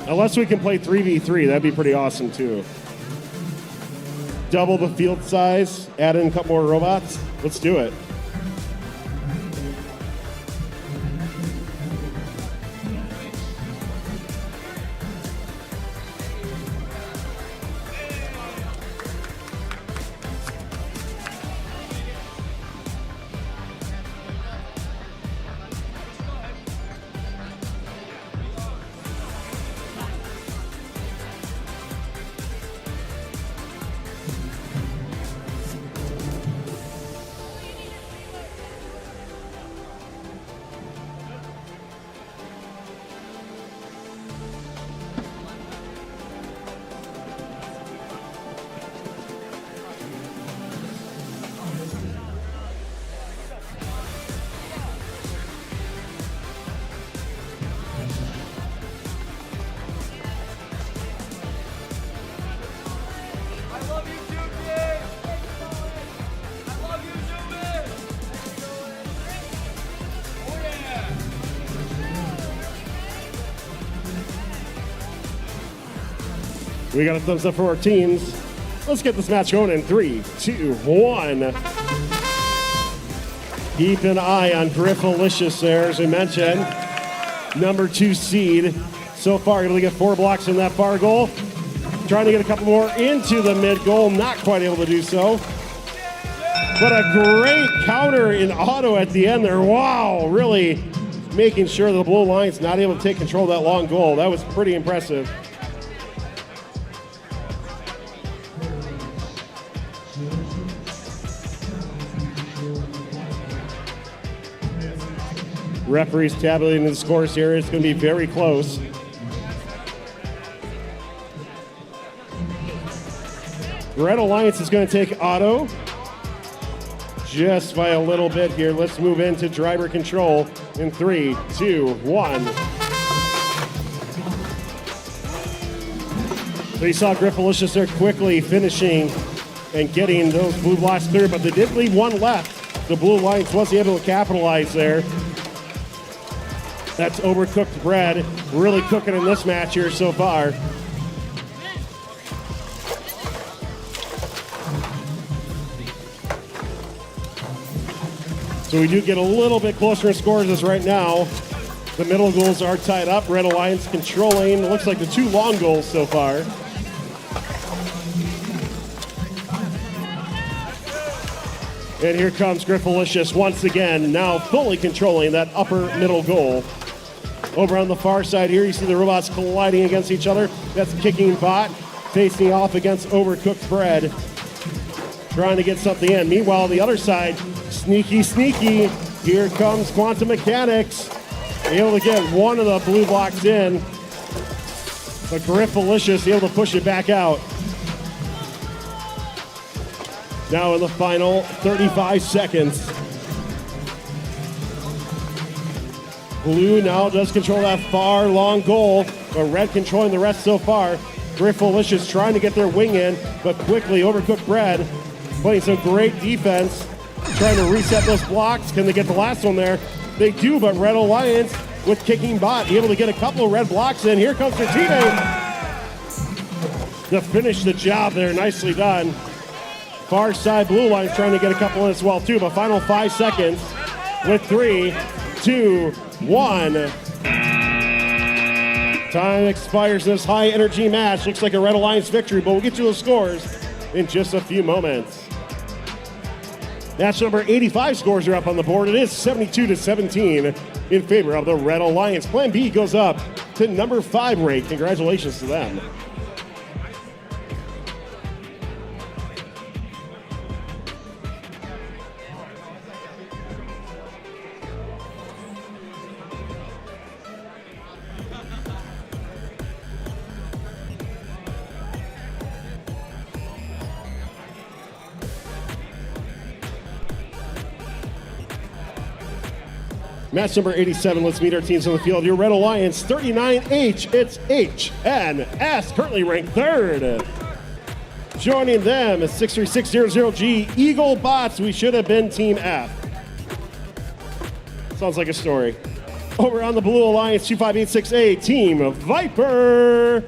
Unless we can play 3v3, that'd be pretty awesome too. Double the field size, add in a couple more robots. Let's do it. We got a thumbs up for our teams. Let's get this match going in 3, 2, 1. Keep an eye on Griffalicious there, as we mentioned. Number 2 seed. So far, able to get 4 blocks in that far goal. Trying to get a couple more into the mid goal, not quite able to do so. But a great counter in auto at the end there. Wow, really making sure the Blue Alliance not able to take control of that long goal. That was pretty impressive. Referees tabulating the scores here. It's going to be very close. Red Alliance is going to take auto just by a little bit here. Let's move into driver control in 3, 2, 1. So you saw Griffalicious there quickly finishing and getting those blue blocks clear, but they did leave one left. The Blue Alliance wasn't able to capitalize there. That's Overcooked Bread, really cooking in this match here so far. So we do get a little bit closer in scores as right now. The middle goals are tied up. Red Alliance controlling. It looks like the 2 long goals so far. And here comes Griffalicious once again, now fully controlling that upper middle goal. Over on the far side here, you see the robots colliding against each other. That's Kicking Bot facing off against Overcooked Bread, trying to get something in. Meanwhile, the other side, sneaky. Here comes Quantum Mechanics, able to get one of the blue blocks in. But Griffalicious able to push it back out. Now in the final 35 seconds. Blue now does control that far long goal, but Red controlling the rest so far. Griffalicious trying to get their wing in, but quickly Overcooked Bread playing some great defense, trying to reset those blocks. Can they get the last one there? They do, but Red Alliance with Kicking Bot able to get a couple of red blocks in. Here comes their teammate to finish the job there. Nicely done. Far side Blue Alliance trying to get a couple in as well too, but final 5 seconds with 3, 2, 1. Time expires in this high energy match. Looks like a Red Alliance victory, but we'll get you the scores in just a few moments. Match number 85 scores are up on the board. It is 72-17 in favor of the Red Alliance. Plan B goes up to number 5 rate. Congratulations to them. Match number 87, let's meet our teams on the field. Your Red Alliance, 39H, it's HNS, currently ranked 3rd. Joining them is 63600G, Eagle Bots, we should have been Team F. Sounds like a story. Over on the Blue Alliance, 2586A, Team Viper.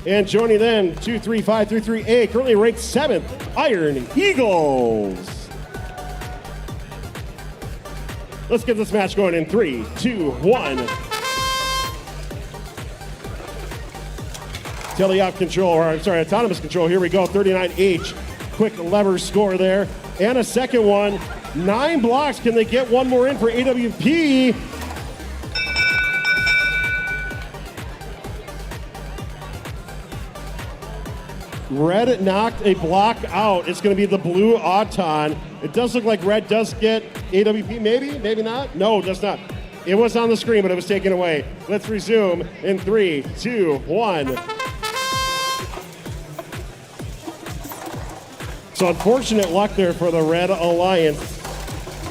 And joining them, 23533A, currently ranked 7th, Iron Eagles. Let's get this match going in 3, 2, 1. Teleop control, or I'm sorry, autonomous control. Here we go, 39H. Quick lever score there. And a second one. 9 blocks. Can they get one more in for AWP? Red knocked a block out. It's going to be the blue Auton. It does look like Red does get AWP, maybe? Maybe not? No, it does not. It was on the screen, but it was taken away. Let's resume in 3, 2, 1. So unfortunate luck there for the Red Alliance,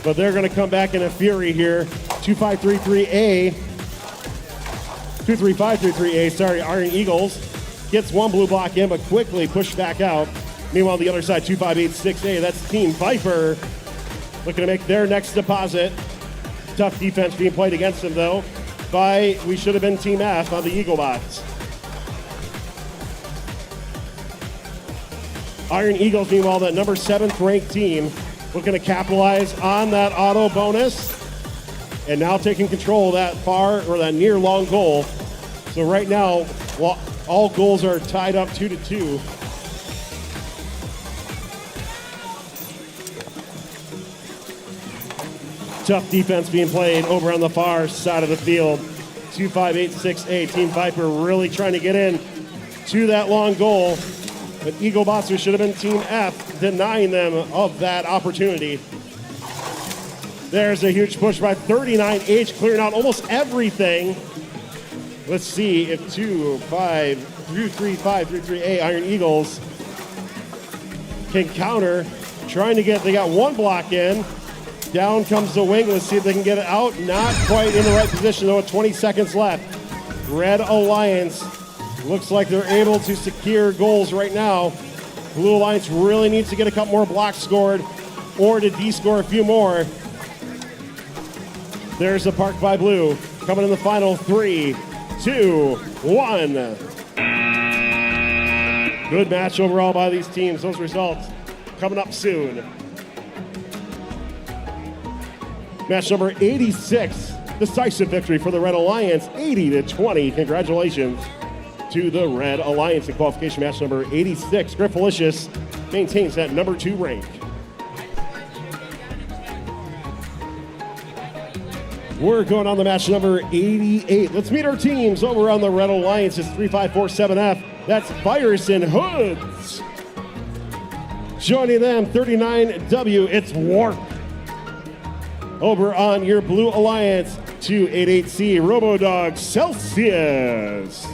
but they're going to come back in a fury here. 23533A, sorry, Iron Eagles. Gets one blue block in, but quickly pushed back out. Meanwhile, the other side, 2586A, that's Team Viper. Looking to make their next deposit. Tough defense being played against them, though, by we should have been Team F on the Eagle Bots. Iron Eagles, meanwhile, that number 7th ranked team, looking to capitalize on that auto bonus. And now taking control of that far, or that near long goal. So right now, all goals are tied up 2-2. Tough defense being played over on the far side of the field. 2586A, Team Viper really trying to get in to that long goal. But Eagle Bots, who should have been Team F, denying them of that opportunity. There's a huge push by 39H, clearing out almost everything. Let's see if 23533A Iron Eagles can counter. Trying to get, they got one block in. Down comes the wing. Let's see if they can get it out. Not quite in the right position, though, with 20 seconds left. Red Alliance looks like they're able to secure goals right now. Blue Alliance really needs to get a couple more blocks scored or to de-score a few more. There's the Park by Blue coming in the final 3, 2, 1. Good match overall by these teams. Those results coming up soon. Match number 86, decisive victory for the Red Alliance, 80-20. Congratulations to the Red Alliance in qualification match number 86. Griffalicious maintains that number 2 rank. We're going on the match number 88. Let's meet our teams over on the Red Alliance. It's 3547F. That's Virus and Hoods. Joining them, 39W, it's Warp. Over on your Blue Alliance, 288C, Robodog Celsius.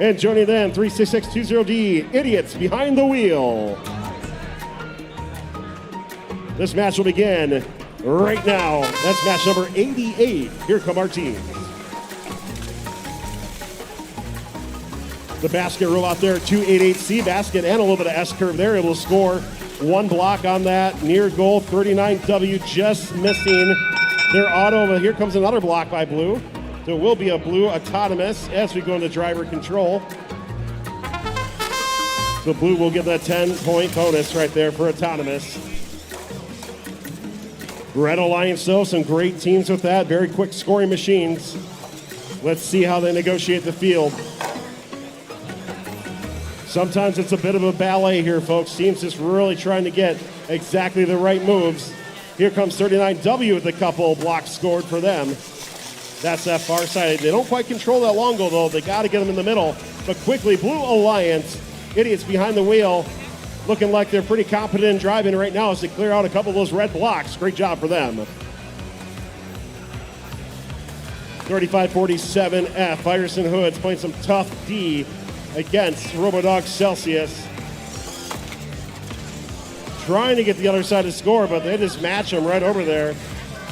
And joining them, 36620D, Idiots Behind the Wheel. This match will begin right now. That's match number 88. Here come our teams. The basket roll out there, 288C basket and a little bit of S-curve there. Able to score one block on that near goal. 39W just missing their auto. But here comes another block by Blue. So it will be a Blue autonomous as we go into driver control. So Blue will get that 10-point bonus right there for autonomous. Red Alliance, though, some great teams with that. Very quick scoring machines. Let's see how they negotiate the field. Sometimes it's a bit of a ballet here, folks. Teams just really trying to get exactly the right moves. Here comes 39W with a couple blocks scored for them. That's that far side. They don't quite control that long goal, though. They got to get them in the middle. But quickly, Blue Alliance, idiots behind the wheel, looking like they're pretty competent in driving right now as they clear out a couple of those red blocks. Great job for them. 35-47F. Fireson Hoods playing some tough D against Robodog Celsius. Trying to get the other side to score, but they just match them right over there.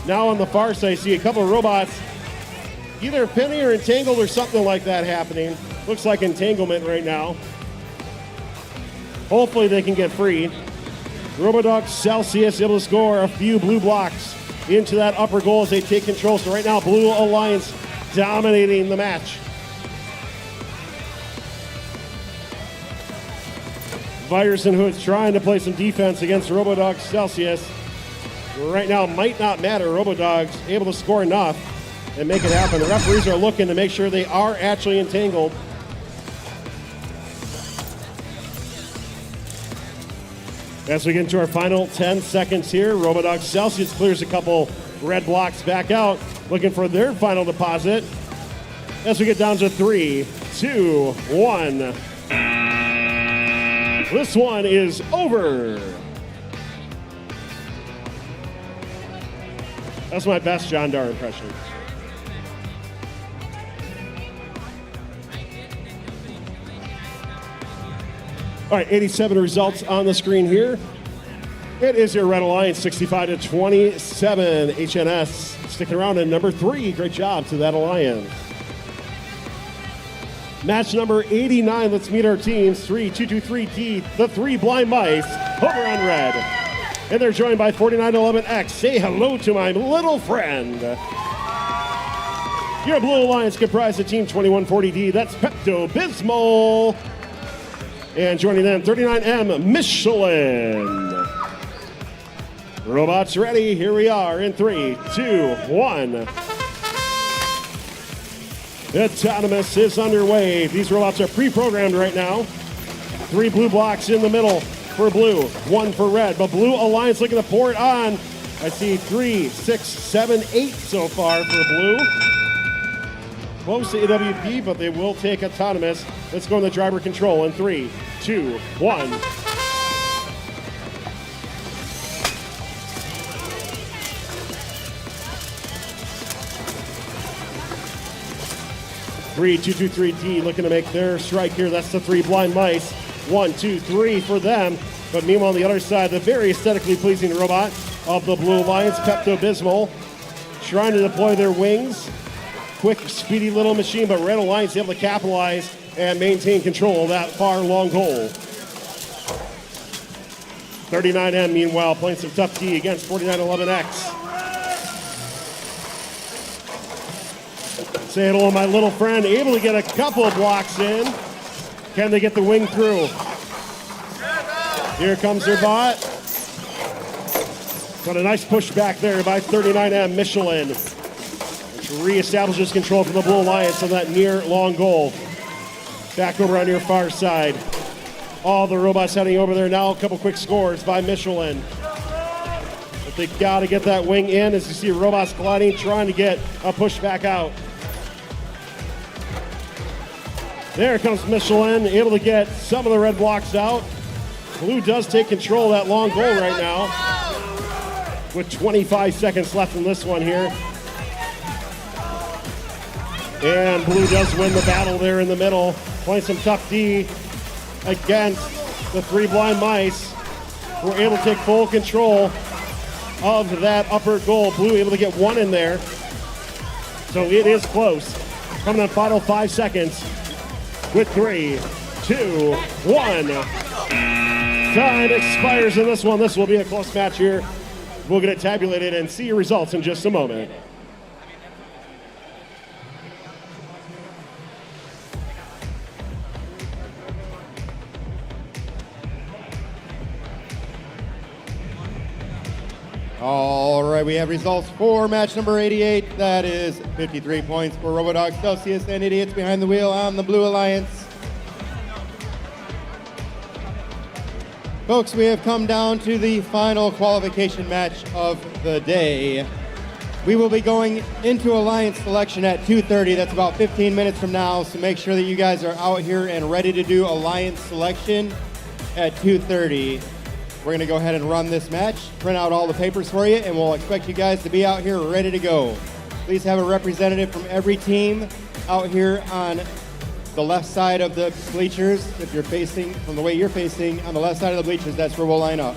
Now on the far side, see a couple of robots either pinning or entangled or something like that happening. Looks like entanglement right now. Hopefully they can get free. Robodog Celsius able to score a few blue blocks into that upper goal as they take control. So right now, Blue Alliance dominating the match. Virus and Hoods trying to play some defense against Robodog Celsius. Right now, might not matter. Robodog's able to score enough and make it happen. The referees are looking to make sure they are actually entangled. As we get into our final 10 seconds here, Robodog Celsius clears a couple red blocks back out, looking for their final deposit. As we get down to 3, 2, 1. This one is over. That's my best John Dar impression. All right, 87 results on the screen here. It is your Red Alliance, 65-27. HNS sticking around in number 3. Great job to that Alliance. Match number 89. Let's meet our teams. 3-2-2-3-D, the 3 Blind Mice, over on red. And they're joined by 4911X. Say hello to my little friend. Your Blue Alliance comprised of Team 2140D. That's Pepto-Bismol. And joining them, 39M Michelin. Robots ready. Here we are in 3, 2, 1. Autonomous is underway. These robots are pre-programmed right now. 3 blue blocks in the middle for blue, 1 for red. But Blue Alliance looking to pour it on. I see 3, 6, 7, 8 so far for blue. Close to AWP, but they will take autonomous. Let's go in the driver control in 3, 2, 1. Three, 2-2-3-D looking to make their strike here. That's the 3 Blind Mice. 1, 2, 3 for them. But meanwhile, on the other side, the very aesthetically pleasing robot of the Blue Alliance, Pepto-Bismol, trying to deploy their wings. Quick, speedy little machine, but Red Alliance able to capitalize and maintain control of that far long goal. 39M, meanwhile, playing some tough D against 4911X. Say hello to my little friend, able to get a couple of blocks in. Can they get the wing through? Here comes their bot. But a nice push back there by 39M Michelin, which reestablishes control from the Blue Alliance on that near long goal. Back over on your far side. All the robots heading over there now. A couple quick scores by Michelin. But they got to get that wing in as you see robots gliding, trying to get a push back out. There comes Michelin, able to get some of the red blocks out. Blue does take control of that long goal right now. With 25 seconds left in this one here. And Blue does win the battle there in the middle. Playing some tough D against the 3 Blind Mice. We're able to take full control of that upper goal. Blue able to get 1 in there. So it is close. Coming on final 5 seconds. With 3, 2, 1. Time expires in this one. This will be a close match here. We'll get it tabulated and see your results in just a moment. All All right, we have results for match number 88. That is 53 points for Robodogs, Celsius, and Idiots behind the wheel on the Blue Alliance. Folks, we have come down to the final qualification match of the day. We will be going into Alliance selection at 2:30. That's about 15 minutes from now, so make sure that you guys are out here and ready to do Alliance selection at 2:30. We're going to go ahead and run this match, print out all the papers for you, and we'll expect you guys to be out here ready to go. Please have a representative from every team out here on the left side of the bleachers. If you're facing, from the way you're facing, on the left side of the bleachers, that's where we'll line up.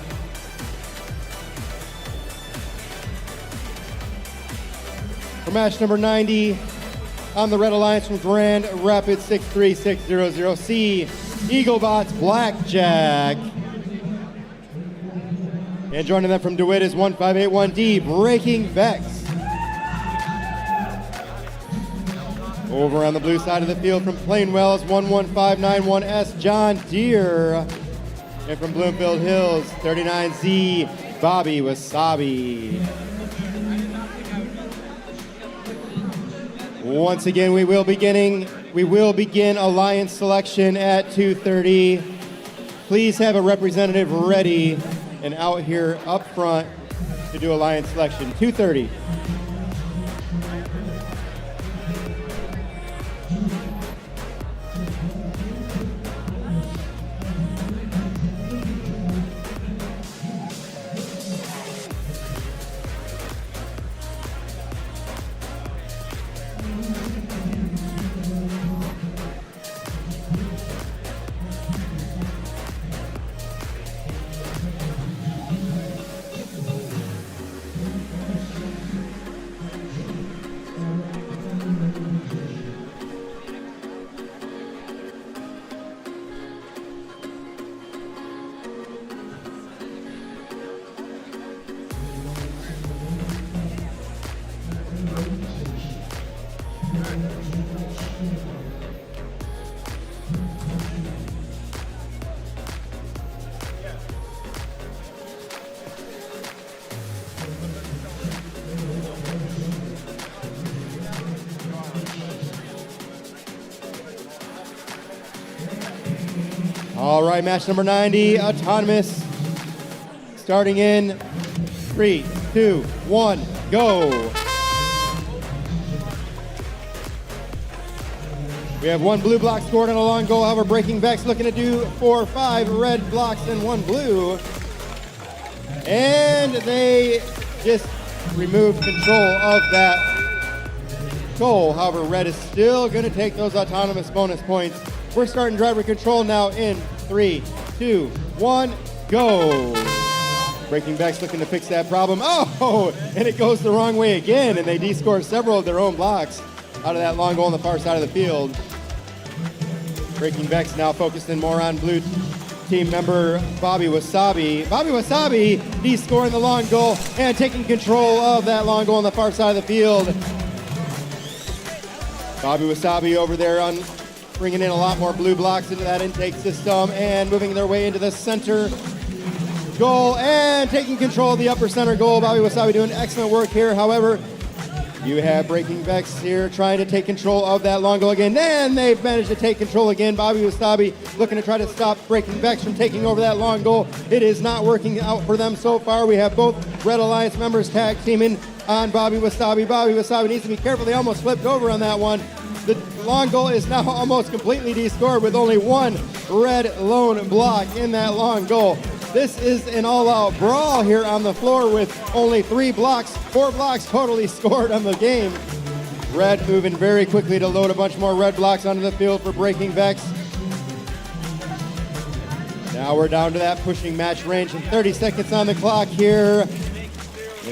For match number 90, on the Red Alliance from Grand Rapids 63600C, Eaglebots Blackjack. And joining them from DeWitt is 1581D, Breaking Vex. Over on the blue side of the field from Plainwell is 11591S, John Deere. And from Bloomfield Hills, 39Z, Bobby Wasabi. Once again, we will begin Alliance selection at 2:30. Please have a representative ready and out here up front to do Alliance selection. 2:30. All right, match number 90, Autonomous. Starting in 3, 2, 1, go. We have one blue block scored on a long goal. However, Breaking Vex looking to do 4, 5 red blocks and 1 blue. And they just removed control of that goal. However, red is still going to take those autonomous bonus points. We're starting driver control now in 3, 2, 1, go. Breaking Vex looking to fix that problem. Oh, and it goes the wrong way again, and they de-score several of their own blocks out of that long goal on the far side of the field. Breaking Vex now focused in more on blue team member Bobby Wasabi. Bobby Wasabi de-scoring the long goal and taking control of that long goal on the far side of the field. Bobby Wasabi over there on bringing in a lot more blue blocks into that intake system and moving their way into the center goal and taking control of the upper center goal. Bobby Wasabi doing excellent work here. However, you have Breaking Vex here trying to take control of that long goal again. And they've managed to take control again. Bobby Wasabi looking to try to stop Breaking Vex from taking over that long goal. It is not working out for them so far. We have both Red Alliance members tag teaming on Bobby Wasabi. Bobby Wasabi needs to be careful. They almost flipped over on that one. The long goal is now almost completely de-scored with only one red lone block in that long goal. This is an all-out brawl here on the floor with only 4 blocks totally scored on the game. Red moving very quickly to load a bunch more red blocks onto the field for Breaking Vex. Now we're down to that pushing match range and 30 seconds on the clock here.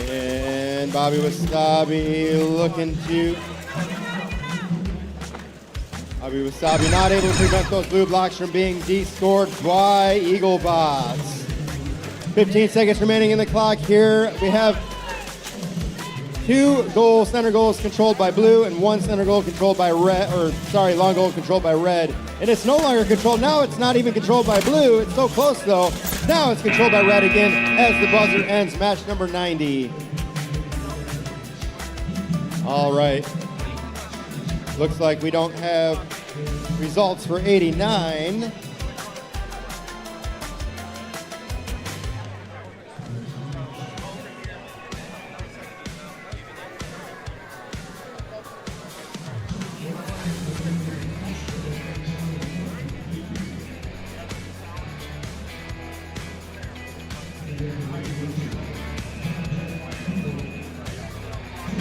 And Bobby Wasabi looking to... Bobby Wasabi not able to prevent those blue blocks from being de-scored by Eaglebots. 15 seconds remaining in the clock here. We have 2 center goals controlled by blue and 1 center goal controlled by red, long goal controlled by red. And it's no longer controlled. Now it's not even controlled by blue. It's so close though. Now it's controlled by red again as the buzzer ends match number 90. All right. Looks like we don't have results for 89.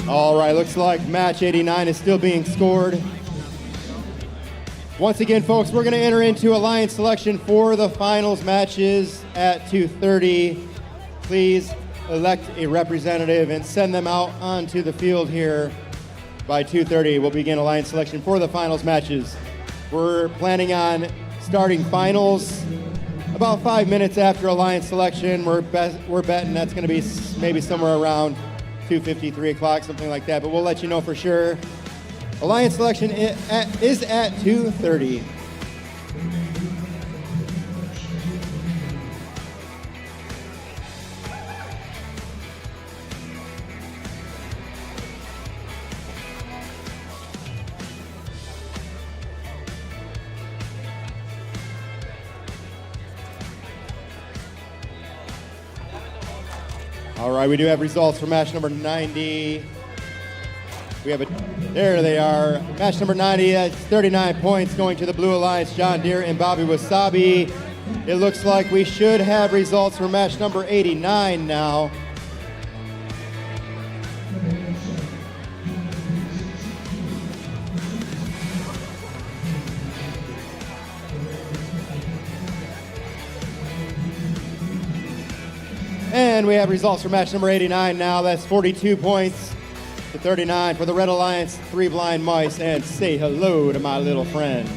All right, looks like match 89 is still being scored. Once again, folks, we're going to enter into alliance selection for the finals matches at 2:30. Please elect a representative and send them out onto the field here by 2:30. We'll begin alliance selection for the finals matches. We're planning on starting finals about 5 minutes after alliance selection. We're betting that's going to be maybe somewhere around 2:50, 3 o'clock, something like that, but we'll let you know for sure. Alliance selection is at 2:30. All right, we do have results for match number 90. There they are. Match number 90, that's 39 points going to the Blue Alliance, John Deere and Bobby Wasabi. It looks like we should have results for match number 89 now. And we have results for match number 89 now. That's 42 points to 39 for the Red Alliance, 3 Blind Mice, and say hello to my little friend.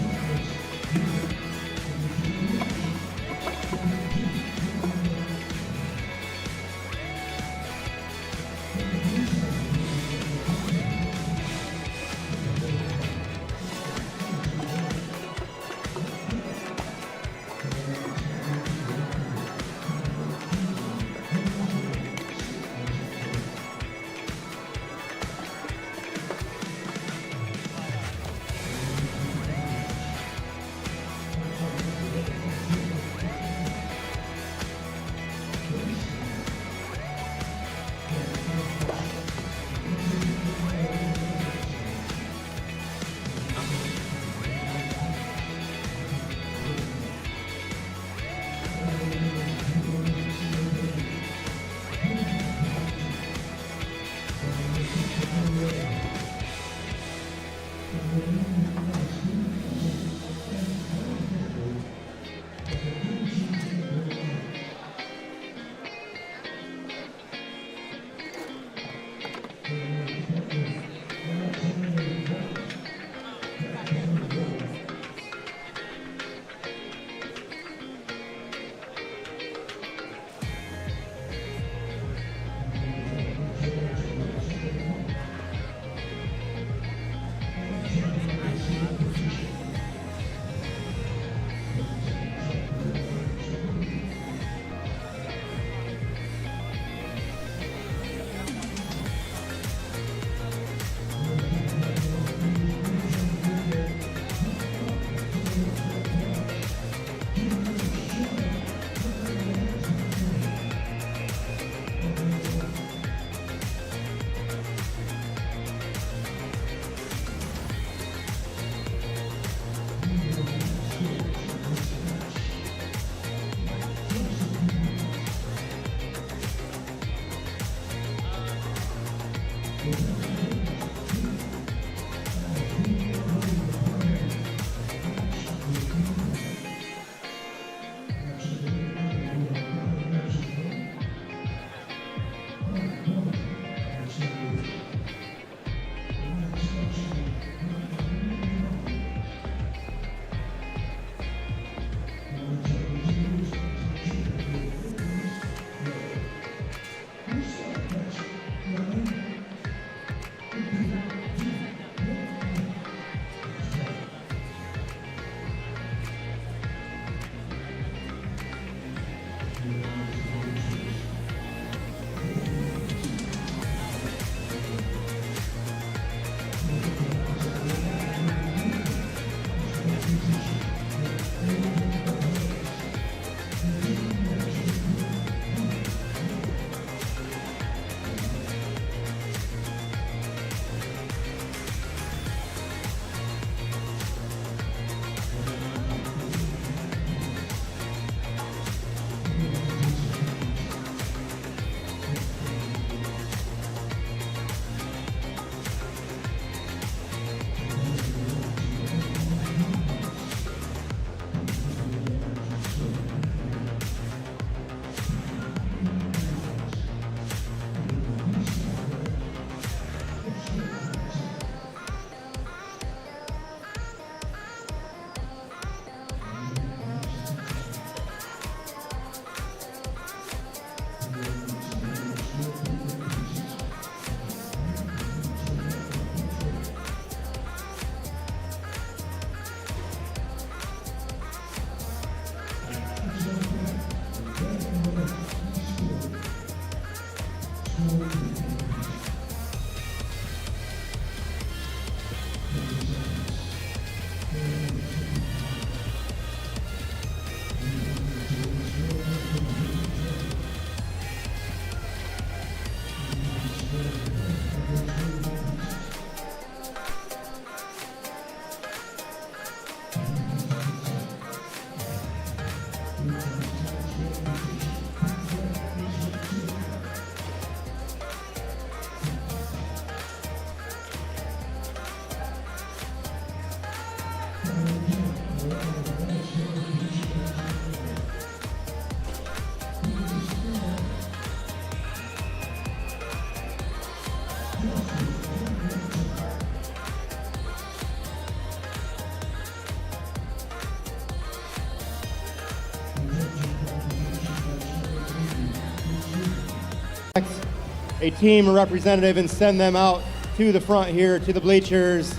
a team representative and send them out to the front here, to the bleachers,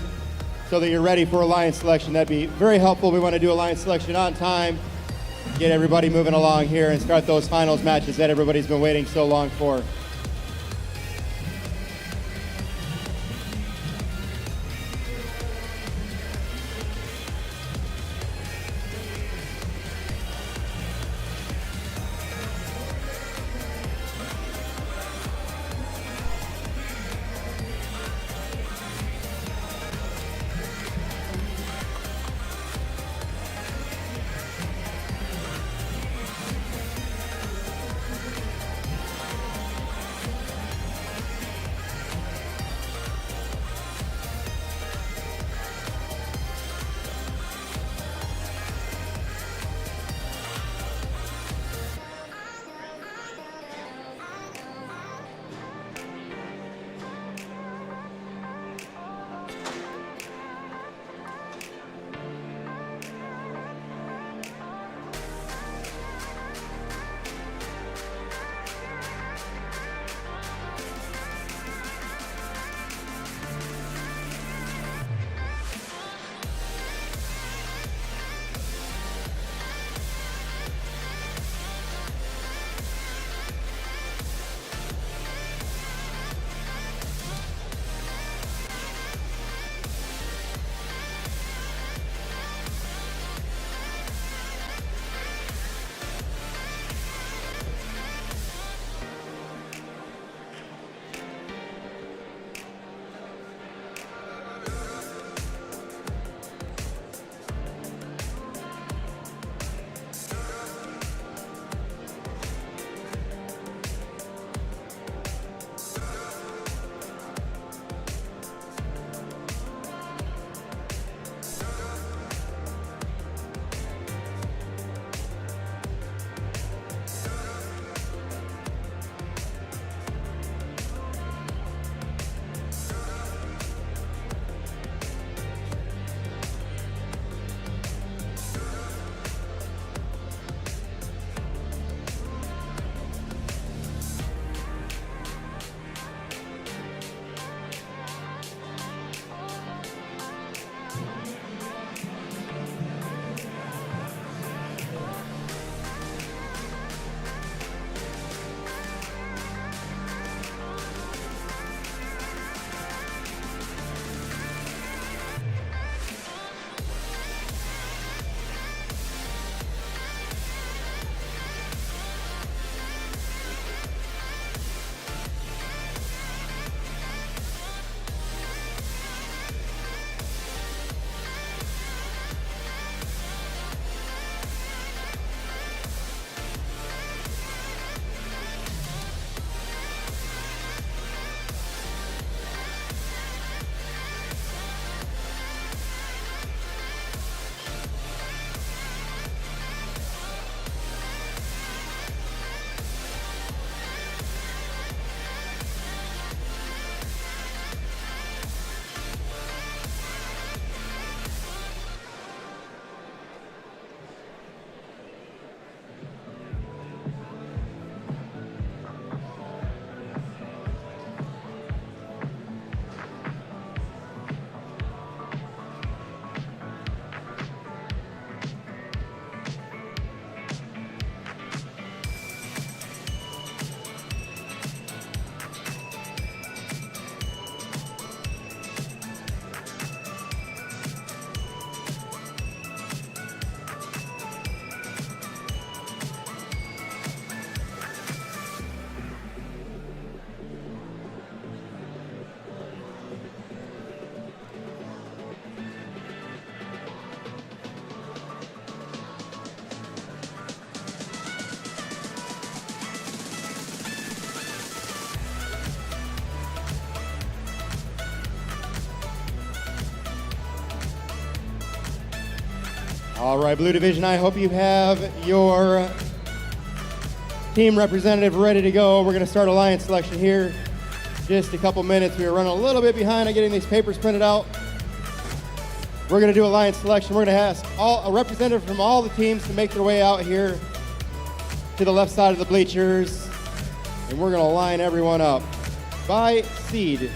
so that you're ready for alliance selection. That'd be very helpful. We want to do alliance selection on time, get everybody moving along here, and start those finals matches that everybody's been waiting so long for. All right, Blue Division, I hope you have your team representative ready to go. We're going to start alliance selection here. Just a couple minutes. We are running a little bit behind on getting these papers printed out. We're going to do alliance selection. We're going to ask a representative from all the teams to make their way out here to the left side of the bleachers, and we're going to line everyone up. by seed.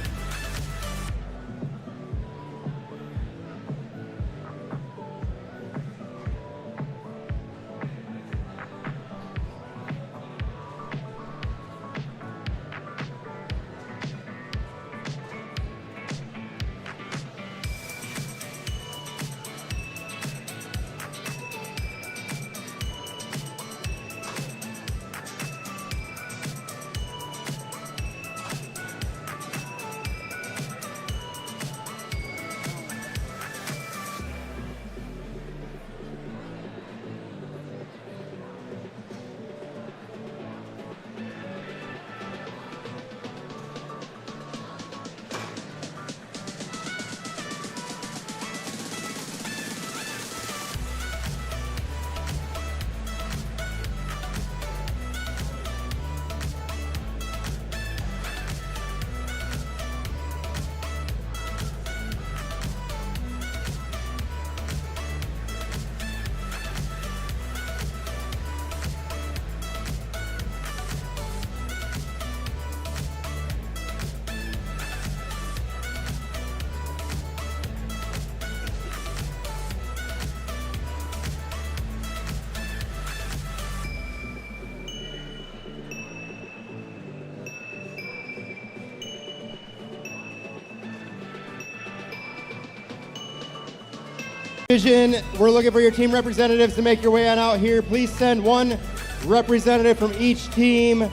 Division, we're looking for your team representatives to make your way on out here. Please send one representative from each team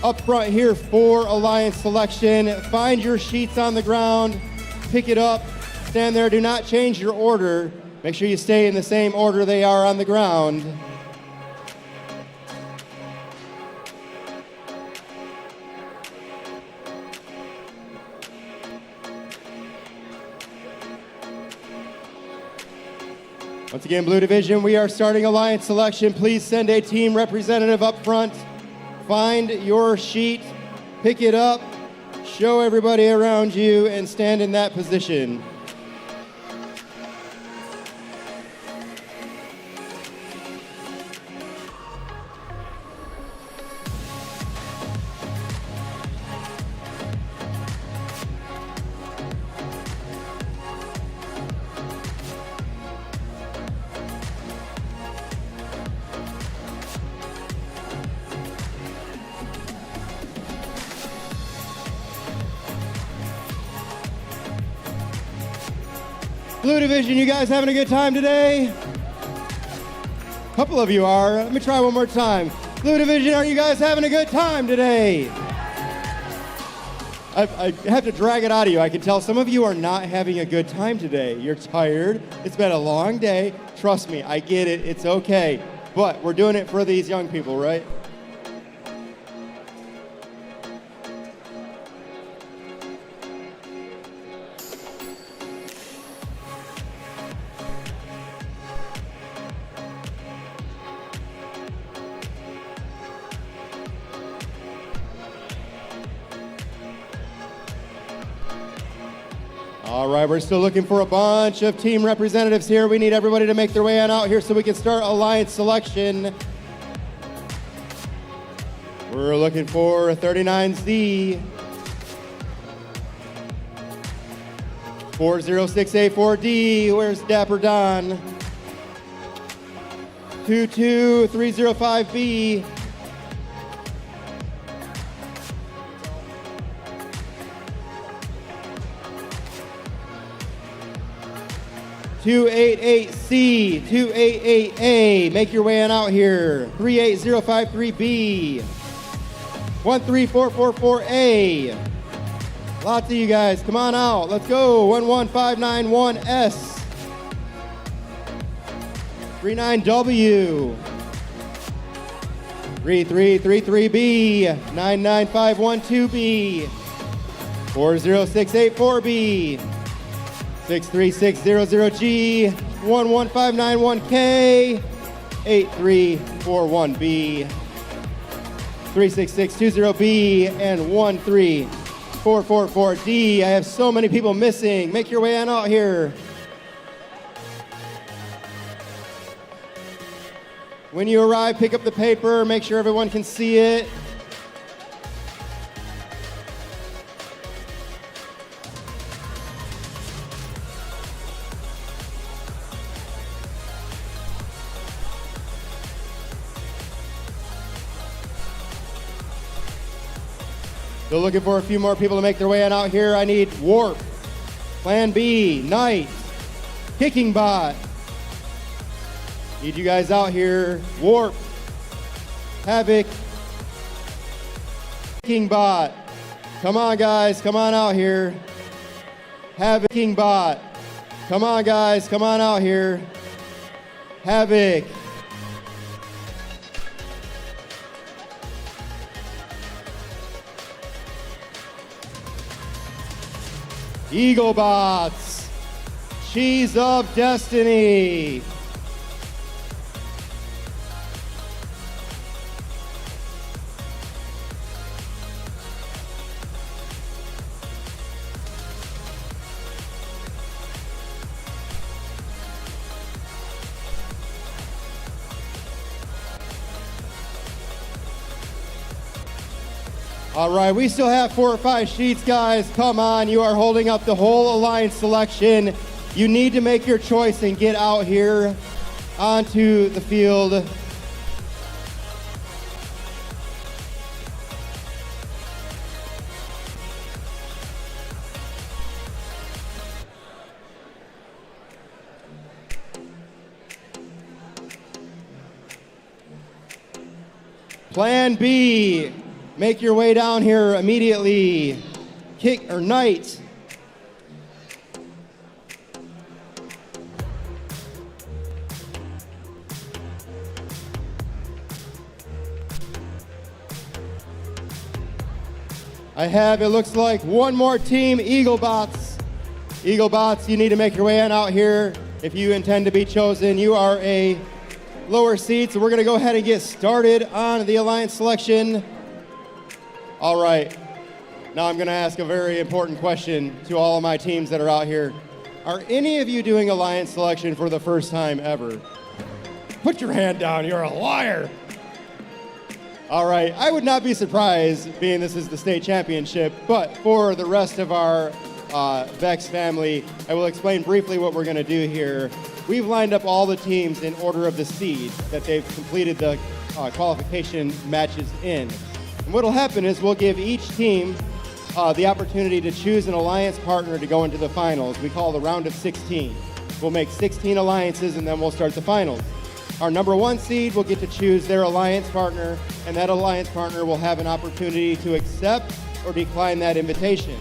up front here for Alliance selection. Find your sheets on the ground, pick it up, stand there. Do not change your order. Make sure you stay in the same order they are on the ground. Once again, Blue Division, we are starting Alliance selection. Please send a team representative up front. Find your sheet, pick it up, show everybody around you, and stand in that position. Blue Division, you guys having a good time today? A couple of you are. Let me try one more time. Blue Division, are you guys having a good time today? I have to drag it out of you. I can tell some of you are not having a good time today. You're tired. It's been a long day. Trust me, I get it. It's okay. But we're doing it for these young people, right? All right, we're still looking for a bunch of team representatives here. We need everybody to make their way on out here so we can start Alliance selection. We're looking for a 39Z, 40684D, where's Dapper Don? 22305B, 288C, 288A, make your way on out here. 38053B, 13444A. Lots of you guys, come on out. Let's go. 11591S, 39W, 3333B, 99512B, 40684B, 63600G, 11591K, 8341B, 36620B, and 13444D. I have so many people missing. Make your way on out here. When you arrive, pick up the paper, make sure everyone can see it. Still looking for a few more people to make their way on out here. I need Warp, Plan B, Knight, Kicking Bot. Need you guys out here. Warp, Havoc, Kicking Bot. Come on, guys, come on out here. Havoc, Kicking Bot. Come on, guys, come on out here. Havoc. Eagle Bots, Cheese of Destiny. All right, we still have 4 or 5 sheets, guys. Come on, you are holding up the whole Alliance selection. You need to make your choice and get out here onto the field. Plan B. Make your way down here immediately. Kick or Knight. I have, it looks like, one more team, Eagle Bots. Eagle Bots, you need to make your way on out here. If you intend to be chosen, you are a lower seed, so we're gonna go ahead and get started on the Alliance selection. All right, now I'm gonna ask a very important question to all of my teams that are out here. Are any of you doing Alliance selection for the first time ever? Put your hand down, you're a liar. All right, I would not be surprised, being this is the state championship, but for the rest of our VEX family, I will explain briefly what we're gonna do here. We've lined up all the teams in order of the seed that they've completed the qualification matches in. And what'll happen is we'll give each team the opportunity to choose an alliance partner to go into the finals. We call the round of 16. We'll make 16 alliances and then we'll start the finals. Our number 1 seed will get to choose their alliance partner, and that alliance partner will have an opportunity to accept or decline that invitation.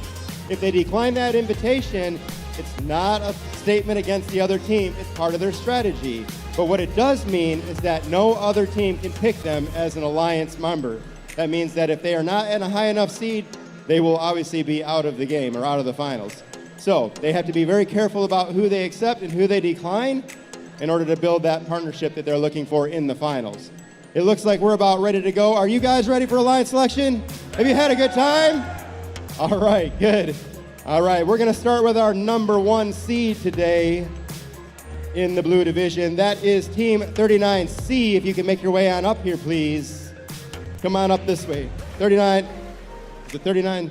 If they decline that invitation, it's not a statement against the other team, it's part of their strategy. But what it does mean is that no other team can pick them as an alliance member. That means that if they are not at a high enough seed, they will obviously be out of the game or out of the finals. So they have to be very careful about who they accept and who they decline in order to build that partnership that they're looking for in the finals. It looks like we're about ready to go. Are you guys ready for alliance selection? Have you had a good time? All right, good. All right, we're gonna start with our number 1 seed today in the blue division. That is Team 39C. If you can make your way on up here, please. Come on up this way. 39, is it 39?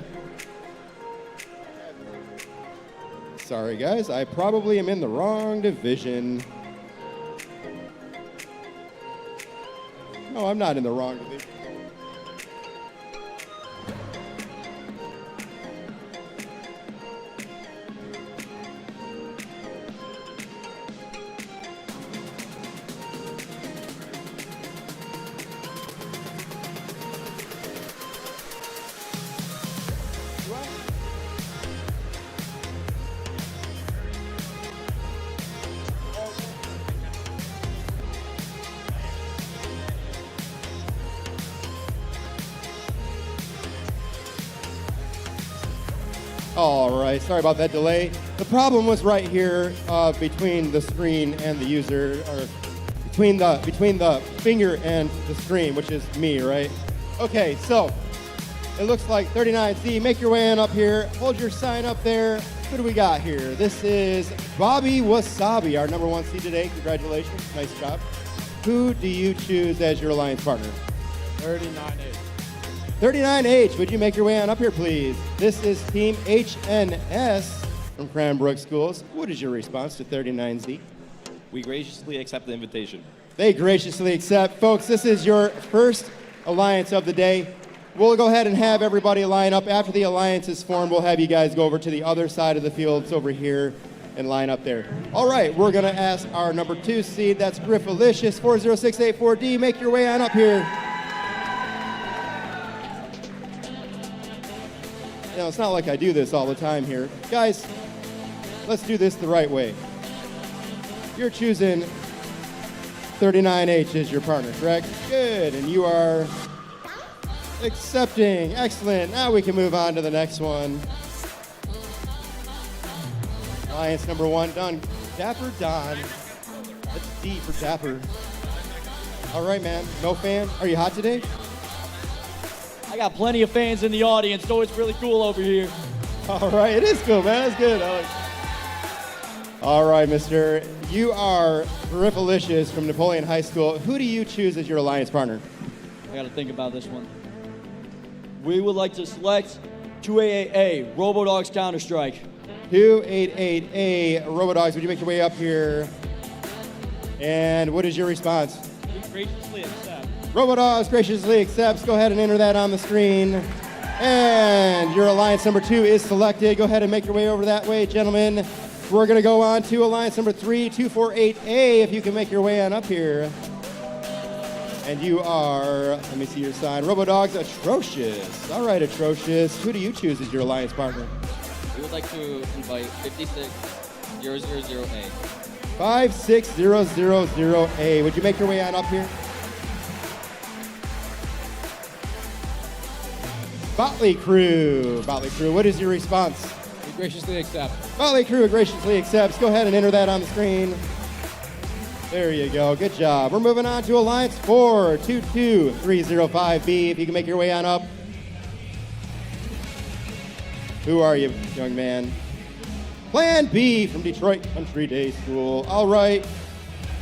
Sorry guys, I probably am in the wrong division. No, I'm not in the wrong division. All right, sorry about that delay. The problem was right here between the screen and the user, or between the finger and the screen, which is me, right? Okay, so it looks like 39Z. Make your way on up here. Hold your sign up there. Who do we got here? This is Bobby Wasabi, our number 1 seed today. Congratulations, nice job. Who do you choose as your alliance partner? 39H. 39H, would you make your way on up here, please? This is Team HNS from Cranbrook Schools. What is your response to 39Z? We graciously accept the invitation. They graciously accept. Folks, this is your first alliance of the day. We'll go ahead and have everybody line up. After the alliance is formed, we'll have you guys go over to the other side of the field. It's over here and line up there. All right, we're going to ask our number 2 seed. That's Griffalicious, 40684D. Make your way on up here. You know, it's not like I do this all the time here. Guys, let's do this the right way. You're choosing 39H as your partner, correct? Good, and you are accepting. Excellent. Now we can move on to the next one. Alliance number 1 done. Dapper Don. That's D for Dapper. All right, man. No fan? Are you hot today? I got plenty of fans in the audience, so it's really cool over here. All right, it is cool, man. That's good. All right, mister. You are Griffalicious from Napoleon High School. Who do you choose as your alliance partner? I got to think about this one. We would like to select 288A, Robotics Counter-Strike. 288A, Robodogs. Would you make your way up here? And what is your response? We graciously accept. Robodogs graciously accepts. Go ahead and enter that on the screen. And your alliance number 2 is selected. Go ahead and make your way over that way, gentlemen. We're going to go on to alliance number 3, 248A, if you can make your way on up here. And you are, let me see your sign, Robodogs Atrocious. All right, Atrocious. Who do you choose as your alliance partner? We would like to invite 56000A. 56000A. Would you make your way on up here? Botley Crew. Botley Crew, what is your response? We graciously accept. Botley Crew graciously accepts. Go ahead and enter that on the screen. There you go. Good job. We're moving on to Alliance 4, 22305B. If you can make your way on up. Who are you, young man? Plan B from Detroit Country Day School. All right.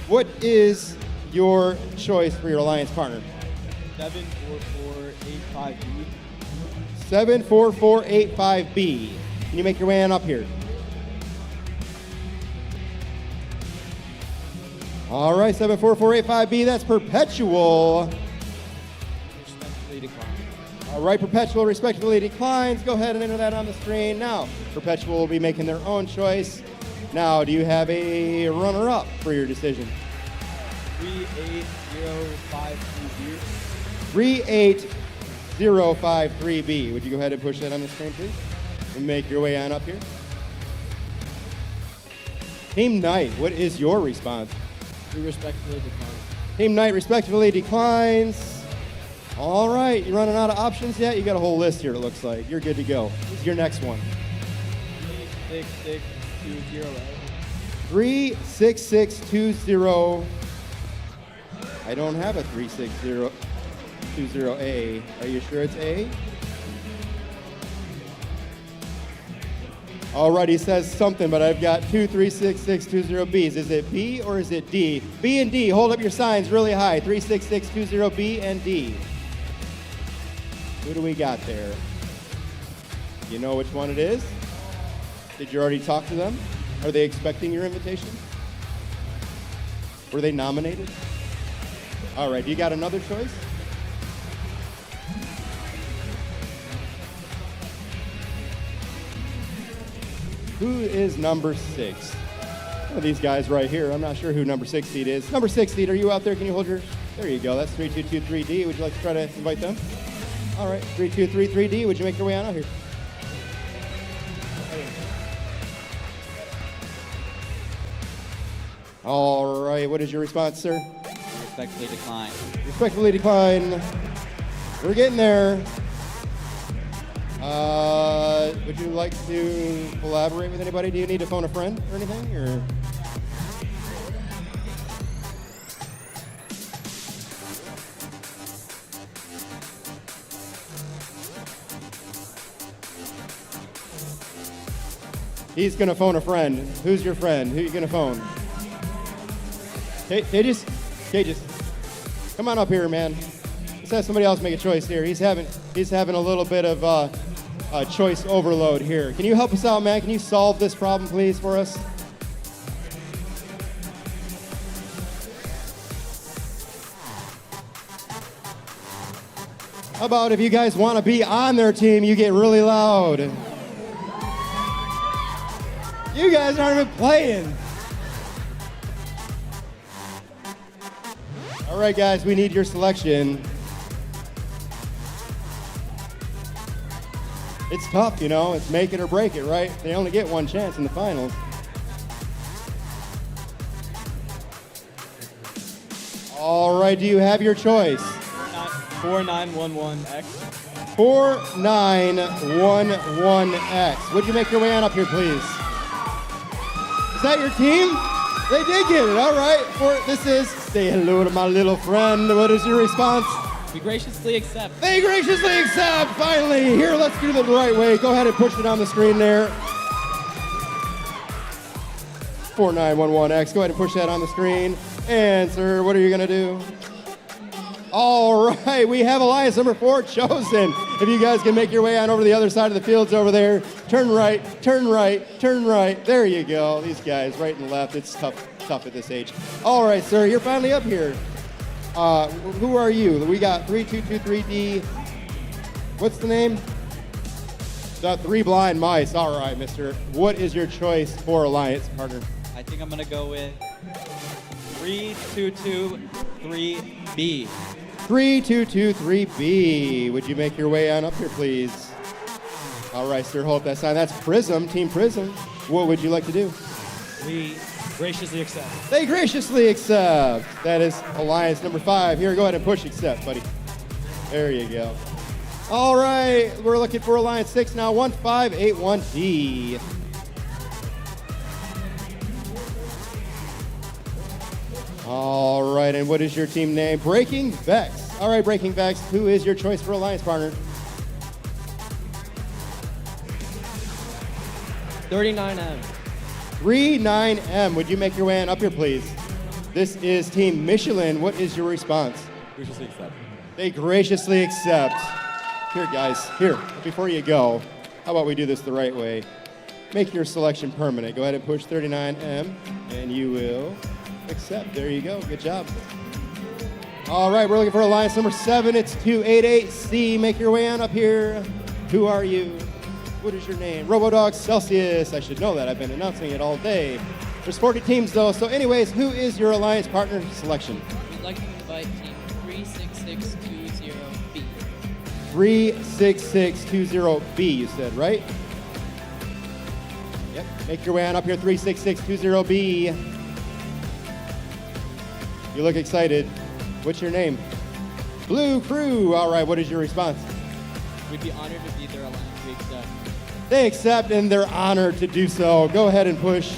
What is your choice for your alliance partner? 74485B. 74485B. Can you make your way on up here? All right, 74485B, that's Perpetual. Respectfully decline. All right, Perpetual respectively declines. Go ahead and enter that on the screen. Now, Perpetual will be making their own choice. Now, do you have a runner-up for your decision? 38053B. 38053B. Would you go ahead and push that on the screen, please? And make your way on up here. Team Knight, what is your response? We respectfully decline. Team Knight respectively declines. All right, you running out of options yet? You got a whole list here, it looks like. You're good to go. Who's your next one? 36620A. 36620. I don't have a 36020A. Are you sure it's A? All right, he says something, but I've got 2 36620Bs. Is it B or is it D? B and D, hold up your signs really high. 36620B and D. Who do we got there? You know which one it is? Did you already talk to them? Are they expecting your invitation? Were they nominated? All right, you got another choice? Who is number 6? One of these guys right here. I'm not sure who number 6 seed is. Number 6 seed, are you out there? Can you hold your... There you go. That's 3223D. Would you like to try to invite them? All right, 3233D. Would you make your way on out here? All right, what is your response, sir? Respectfully decline. Respectfully decline. We're getting there. Would you like to collaborate with anybody? Do you need to phone a friend or anything? Or he's gonna phone a friend. Who's your friend? Who are you gonna phone? Cages, come on up here, man. Let's have somebody else make a choice here. He's having a little bit of choice overload here. Can you help us out, man? Can you solve this problem, please, for us? How about if you guys want to be on their team, you get really loud? You guys aren't even playing. All right, guys, we need your selection. It's tough, you know. It's make it or break it, right? They only get one chance in the finals. All right, do you have your choice? 4911X. 4911X. Would you make your way on up here, please? Is that your team? They did get it. All right. This is say hello to my little friend. What is your response? We graciously accept. They graciously accept. Finally. Here, let's do it the right way. Go ahead and push it on the screen there. 4911X. Go ahead and push that on the screen. And, sir, what are you going to do? All right, we have Alliance number 4 chosen. If you guys can make your way on over to the other side of the fields over there. Turn right, turn right, turn right. There you go. These guys, right and left. It's tough at this age. All right, sir, you're finally up here. Who are you? We got 3223D. What's the name? The 3 Blind Mice. All right, mister. What is your choice for Alliance partner? I think I'm going to go with 3223B. 3223B. Would you make your way on up here, please? All right, sir, hold that sign. That's Prism, Team Prism. What would you like to do? We graciously accept. They graciously accept. That is Alliance number 5. Here, go ahead and push accept, buddy. There you go. All right, we're looking for Alliance 6 now, 1581D. All right, and what is your team name? Breaking VEX. All right, Breaking VEX, who is your choice for Alliance partner? 39M. 39M, would you make your way on up here, please? This is Team Michelin. What is your response? Graciously accept. They graciously accept. Here, guys, here, before you go, how about we do this the right way? Make your selection permanent. Go ahead and push 39M, and you will accept. There you go. Good job. All right, we're looking for Alliance number 7. It's 288C. Make your way on up here. Who are you? What is your name? Robodog Celsius. I should know that. I've been announcing it all day. There's 40 teams, though. So anyways, who is your Alliance partner selection? We'd like to invite team 36620B. 36620B, you said, right? Yep. Make your way on up here, 36620B. You look excited. What's your name? Blue Crew. All right, what is your response? We'd be honored to be their alliance. We accept. They accept, and they're honored to do so. Go ahead and push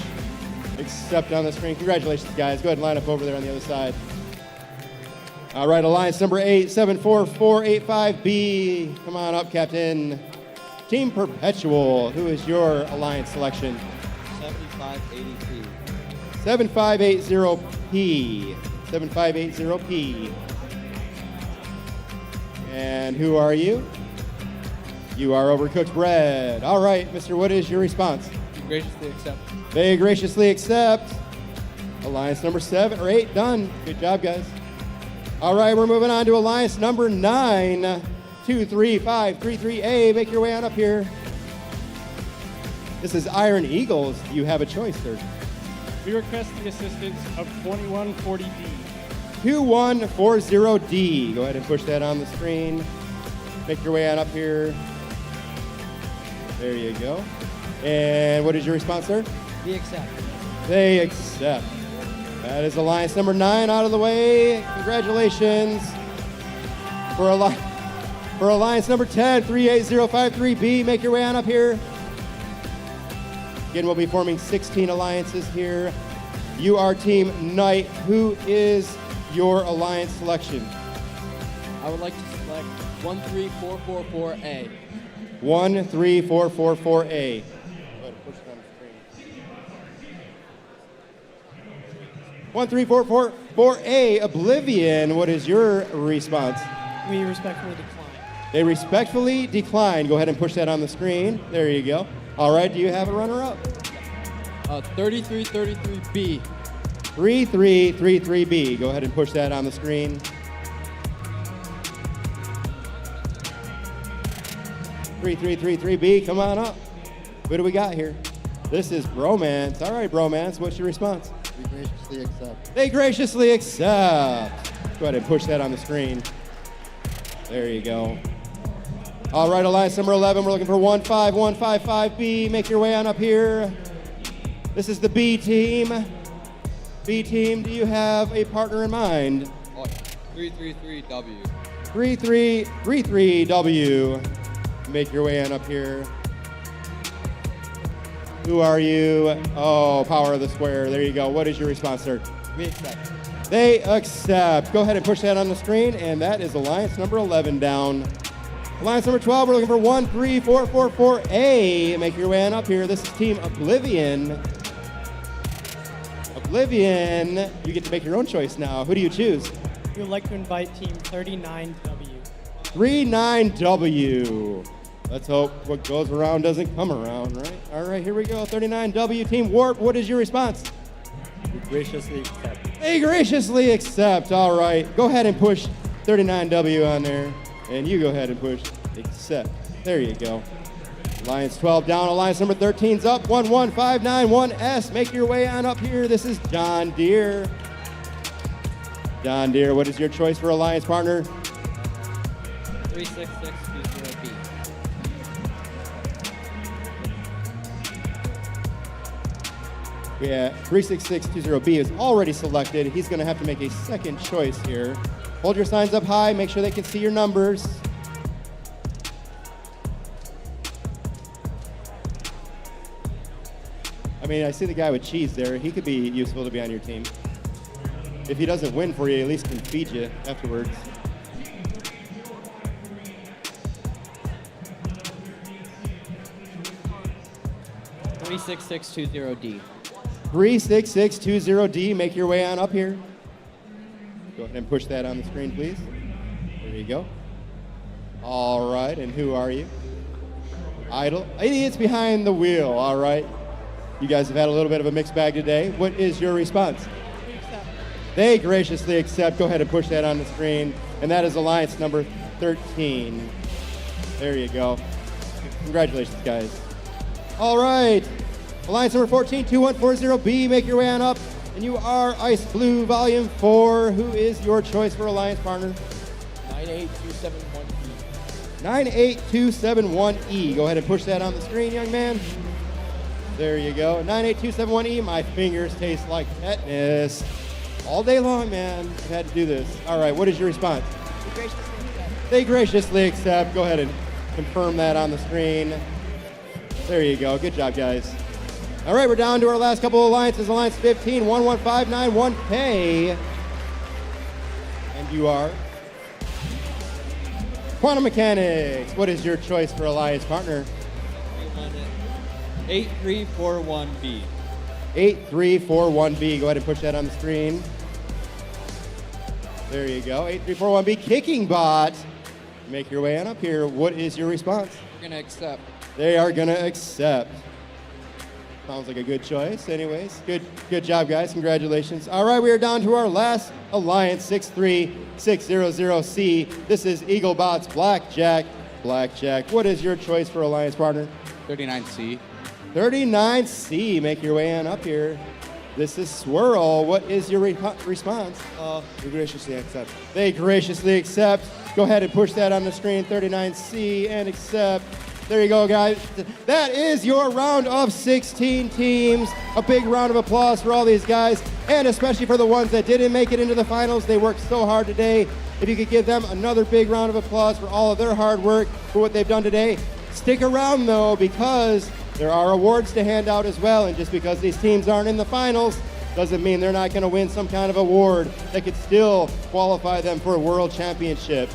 accept on the screen. Congratulations, guys. Go ahead and line up over there on the other side. All right, Alliance number 8, 74485B. Come on up, Captain. Team Perpetual. Who is your Alliance selection? 7580P. 7580P. 7580P. And who are you? You are Overcooked Bread. All right, mister, what is your response? Graciously accept. They graciously accept. Alliance number 7 or 8, done. Good job, guys. All right, we're moving on to Alliance number 9, 23533A. Make your way on up here. This is Iron Eagles. You have a choice, sir. We request the assistance of 2140D. 2140D. Go ahead and push that on the screen. Make your way on up here. There you go. And what is your response, sir? We accept. They accept. That is Alliance number 9 out of the way. Congratulations. For Alliance number 10, 38053B, make your way on up here. Again, we'll be forming 16 alliances here. You are Team Knight. Who is your alliance selection? I would like to select 13444A. 13444A. Push it on the screen. 13444A, Oblivion. What is your response? We respectfully decline. They respectfully decline. Go ahead and push that on the screen. There you go. All right, do you have a runner-up? 3333B. 3333B. Go ahead and push that on the screen. 3333B, come on up. What do we got here? This is Bromance. All right, Bromance, what's your response? We graciously accept. They graciously accept. Go ahead and push that on the screen. There you go. All right, alliance number 11, we're looking for 15155B. Make your way on up here. This is the B team. B team, do you have a partner in mind? 333W. 3333W. Make your way on up here. Who are you? Oh, power of the square. There you go. What is your response, sir? We accept. They accept. Go ahead and push that on the screen, and that is alliance number 11 down. Alliance number 12, we're looking for 13444A. Make your way on up here. This is Team Oblivion. Oblivion, you get to make your own choice now. Who do you choose? We would like to invite Team 39W. 39W. Let's hope what goes around doesn't come around, right? All right, here we go. 39W, Team Warp, what is your response? We graciously accept. They graciously accept. All right, go ahead and push 39W on there. And you go ahead and push accept. There you go. Alliance 12 down. Alliance number 13's up. 11591S. Make your way on up here. This is John Deere. John Deere, what is your choice for alliance partner? 36620B. Yeah, 36620B is already selected. He's going to have to make a second choice here. Hold your signs up high. Make sure they can see your numbers. I mean, I see the guy with cheese there. He could be useful to be on your team. If he doesn't win for you, at least can feed you afterwards. D. 36620D, make your way on up here. Go ahead and push that on the screen, please. There you go. All right, and who are you? Idle. Idiots behind the wheel, all right. You guys have had a little bit of a mixed bag today. What is your response? They graciously accept. Go ahead and push that on the screen. And that is alliance number 13. There you go. Congratulations, guys. All right. Alliance number 14, 2140B, make your way on up. And you are Ice Blue Volume 4. Who is your choice for alliance partner? 98271E. 98271E. Go ahead and push that on the screen, young man. There you go. 98271E. My fingers taste like tetanus. All day long, man. I've had to do this. All right, what is your response? They graciously accept. Go ahead and confirm that on the screen. There you go. Good job, guys. All right, we're down to our last couple of alliances. Alliance 15, 11591K. And you are? Quantum Mechanics. What is your choice for alliance partner? 8341B. 8341B. Go ahead and push that on the screen. There you go. 8341B. Kicking Bot. Make your way on up here. What is your response? We're going to accept. They are going to accept. Sounds like a good choice. Anyways, good job, guys. Congratulations. All right, we are down to our last alliance, 63600C. This is Eaglebot's Blackjack. Blackjack. What is your choice for alliance partner? 39C. 39C. Make your way on up here. This is Swirl. What is your response? We graciously accept. They graciously accept. Go ahead and push that on the screen, 39C, and accept. There you go, guys. That is your round of 16 teams. A big round of applause for all these guys, and especially for the ones that didn't make it into the finals. They worked so hard today. If you could give them another big round of applause for all of their hard work, for what they've done today. Stick around, though, because there are awards to hand out as well, and just because these teams aren't in the finals doesn't mean they're not going to win some kind of award that could still qualify them for a world championship.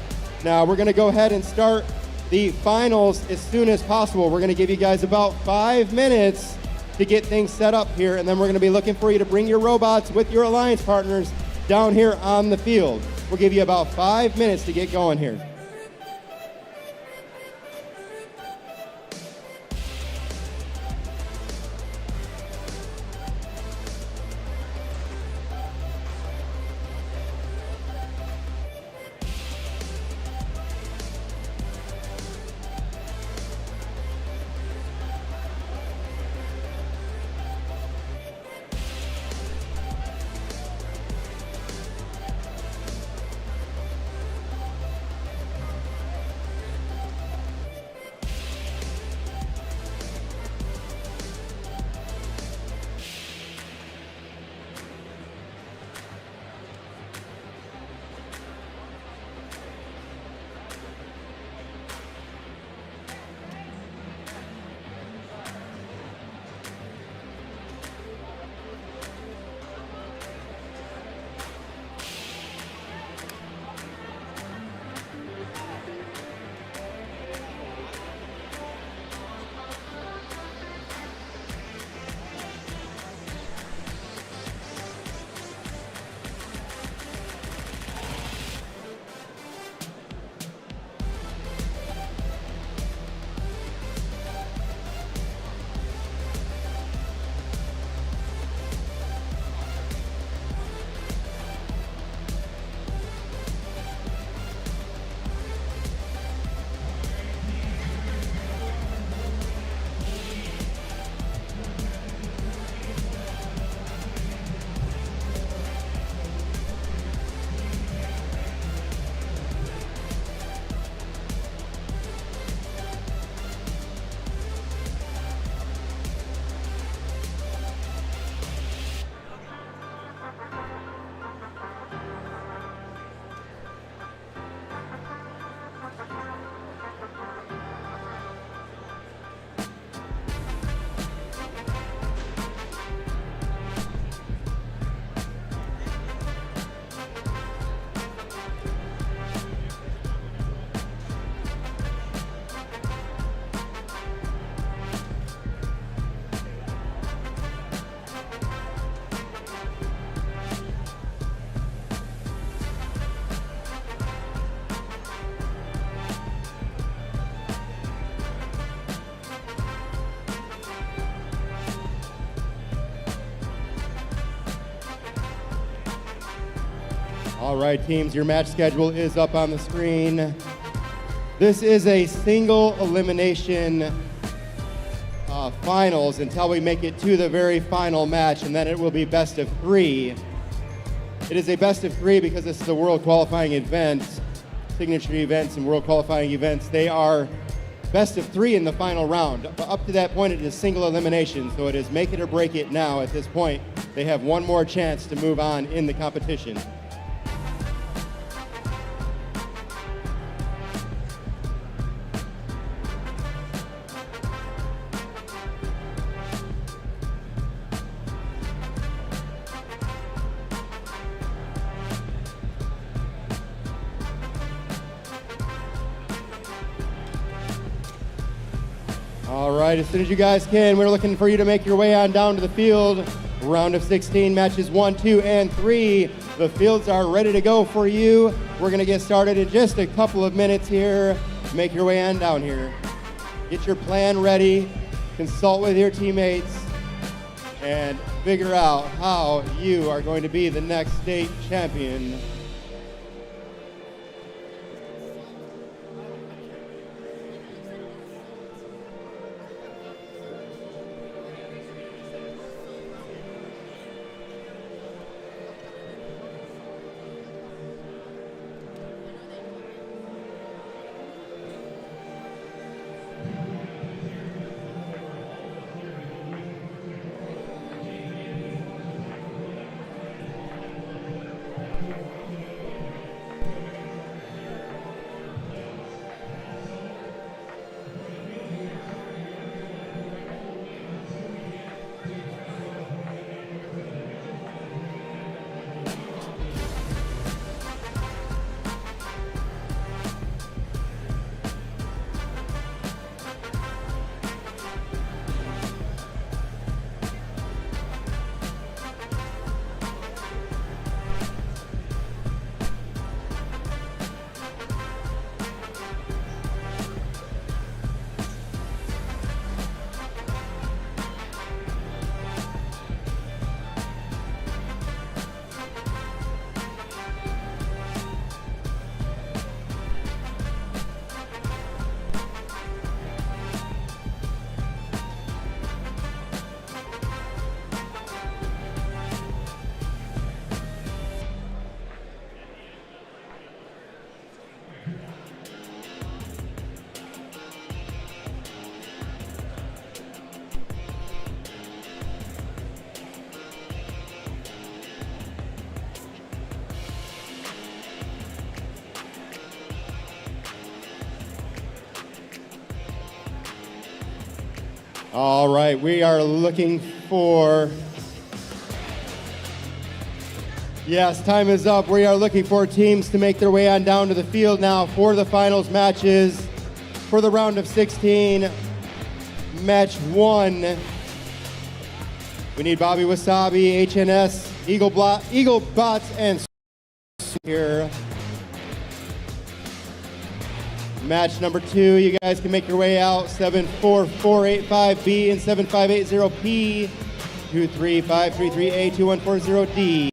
Now, we're going to go ahead and start the finals as soon as possible. We're going to give you guys about 5 minutes to get things set up here, and then we're going to be looking for you to bring your robots with your alliance partners down here on the field. We'll give you about 5 minutes to get going here. All right, teams, your match schedule is up on the screen. This is a single elimination finals until we make it to the very final match, and then it will be best of 3. It is a best of 3 because this is a world qualifying event. Signature events and world qualifying events, they are best of 3 in the final round. But up to that point, it is single elimination, so it is make it or break it now. At this point, they have one more chance to move on in the competition. All right, as soon as you guys can, we're looking for you to make your way on down to the field. Round of 16, matches 1, 2, and 3. The fields are ready to go for you. We're gonna get started in just a couple of minutes here. Make your way on down here. Get your plan ready, consult with your teammates, and figure out how you are going to be the next state champion. All right, we are looking for... Yes, time is up. We are looking for teams to make their way on down to the field now for the finals matches for the round of 16. Match 1. We need Bobby Wasabi, HNS, Eagle Bots, and here. Match number 2, you guys can make your way out. 74485B and 7580P, 23533A, 2140D.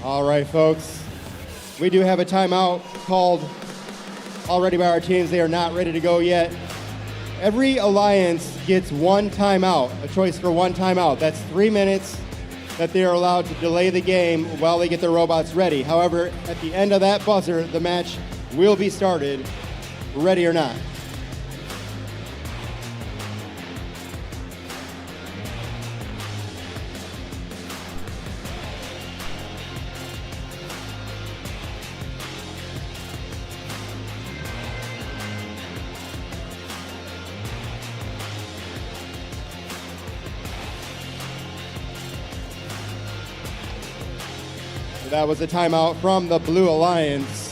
All right, folks. We do have a timeout called already by our teams. They are not ready to go yet. Every alliance gets one timeout, a choice for one timeout. That's 3 minutes that they are allowed to delay the game while they get their robots ready. However, at the end of that buzzer, the match will be started, ready or not. That was a timeout from the Blue Alliance.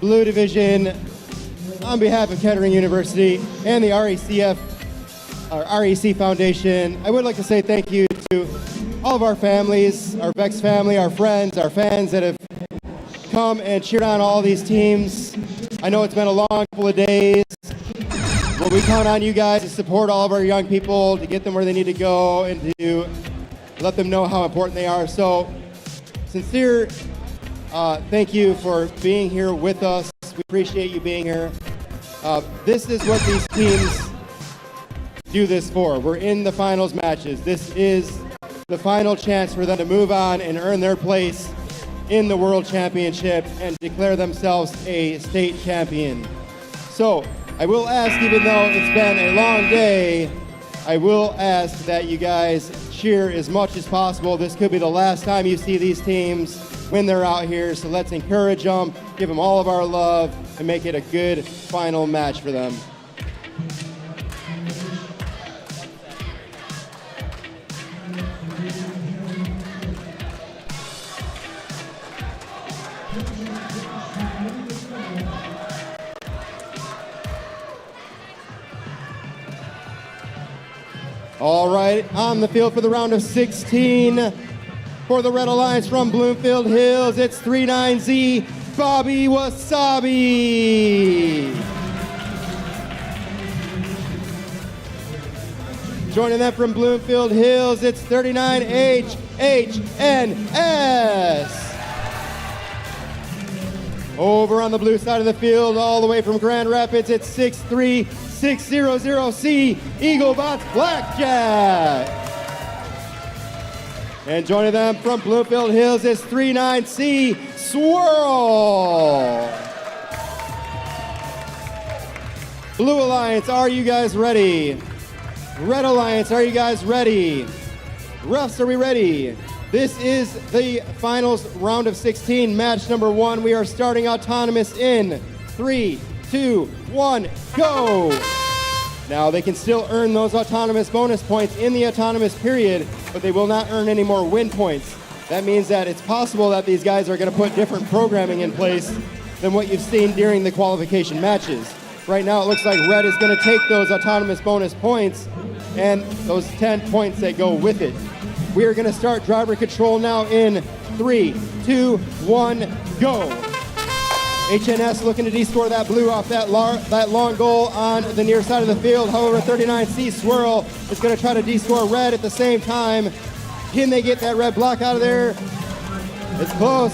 Blue Division, on behalf of Kettering University and the REC Foundation, I would like to say thank you to all of our families, our VEX family, our friends, our fans that have come and cheered on all these teams. I know it's been a long couple of days, but we count on you guys to support all of our young people, to get them where they need to go, and to let them know how important they are. So, sincere thank you for being here with us. We appreciate you being here. This is what these teams do this for. We're in the finals matches. This is the final chance for them to move on and earn their place in the World Championship and declare themselves a state champion. So I will ask, even though it's been a long day, I will ask that you guys cheer as much as possible. This could be the last time you see these teams when they're out here, so let's encourage them, give them all of our love, and make it a good final match for them. All right, on the field for the round of 16. For the Red Alliance from Bloomfield Hills, it's 39Z, Bobby Wasabi. Joining them from Bloomfield Hills, it's 39H, HNS. Over on the blue side of the field, all the way from Grand Rapids, it's 63600C, Eaglebots Blackjack. And joining them from Bloomfield Hills is 39C, Swirl. Blue Alliance, are you guys ready? Red Alliance, are you guys ready? Refs, are we ready? This is the finals round of 16, match number 1. We are starting autonomous in 3, 2, 1, go! Now, they can still earn those autonomous bonus points in the autonomous period, but they will not earn any more win points. That means that it's possible that these guys are going to put different programming in place than what you've seen during the qualification matches. Right now, it looks like Red is going to take those autonomous bonus points and those 10 points that go with it. We are going to start driver control now in 3, 2, 1, go. HNS looking to descore that blue off that long goal on the near side of the field. However, 39C Swirl is going to try to descore Red at the same time. Can they get that red block out of there? It's close.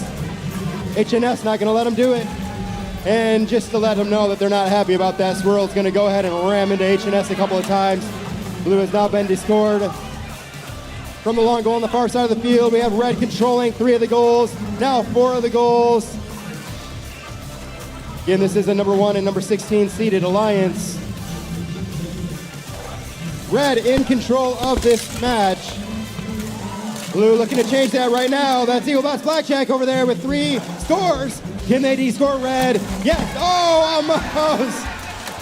HNS not going to let them do it. And just to let them know that they're not happy about that, Swirl's going to go ahead and ram into H&S a couple of times. Blue has now been descored. From the long goal on the far side of the field, we have red controlling 3 of the goals, now 4 of the goals. Again, this is a number 1 and number 16 seeded alliance. Red in control of this match. Blue looking to change that right now. That's Eaglebots Blackjack over there with 3 scores. Can they de-score red? Yes. Oh, almost.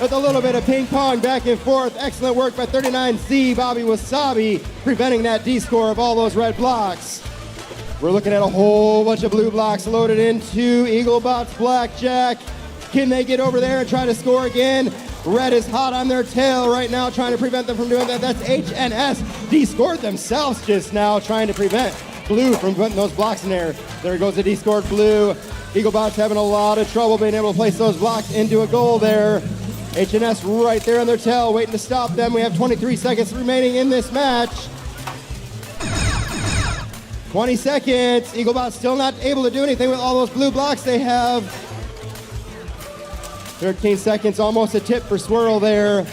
With a little bit of ping pong back and forth. Excellent work by 39C, Bobby Wasabi, preventing that de-score of all those red blocks. We're looking at a whole bunch of blue blocks loaded into Eaglebots Blackjack. Can they get over there and try to score again? Red is hot on their tail right now, trying to prevent them from doing that. That's H&S. De-scored themselves just now, trying to prevent Blue from putting those blocks in there. There goes the de-scored Blue. Eaglebots having a lot of trouble being able to place those blocks into a goal there. H&S right there on their tail, waiting to stop them. We have 23 seconds remaining in this match. 20 seconds. Eaglebots still not able to do anything with all those blue blocks they have. 13 seconds, almost a tip for Swirl there.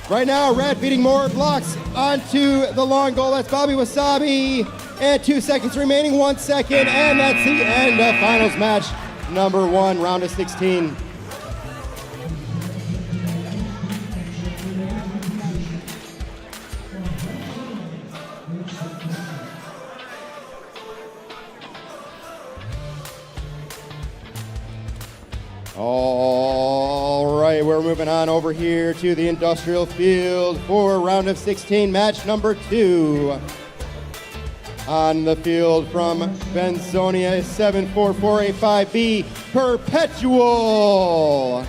Right now, Red beating more blocks onto the long goal. That's Bobby Wasabi. And 2 seconds remaining, 1 second, and that's the end of finals match number 1, round of 16. All right, we're moving on over here to the industrial field for round of 16, match number 2. On the field from Benzonia, 74485B, Perpetual.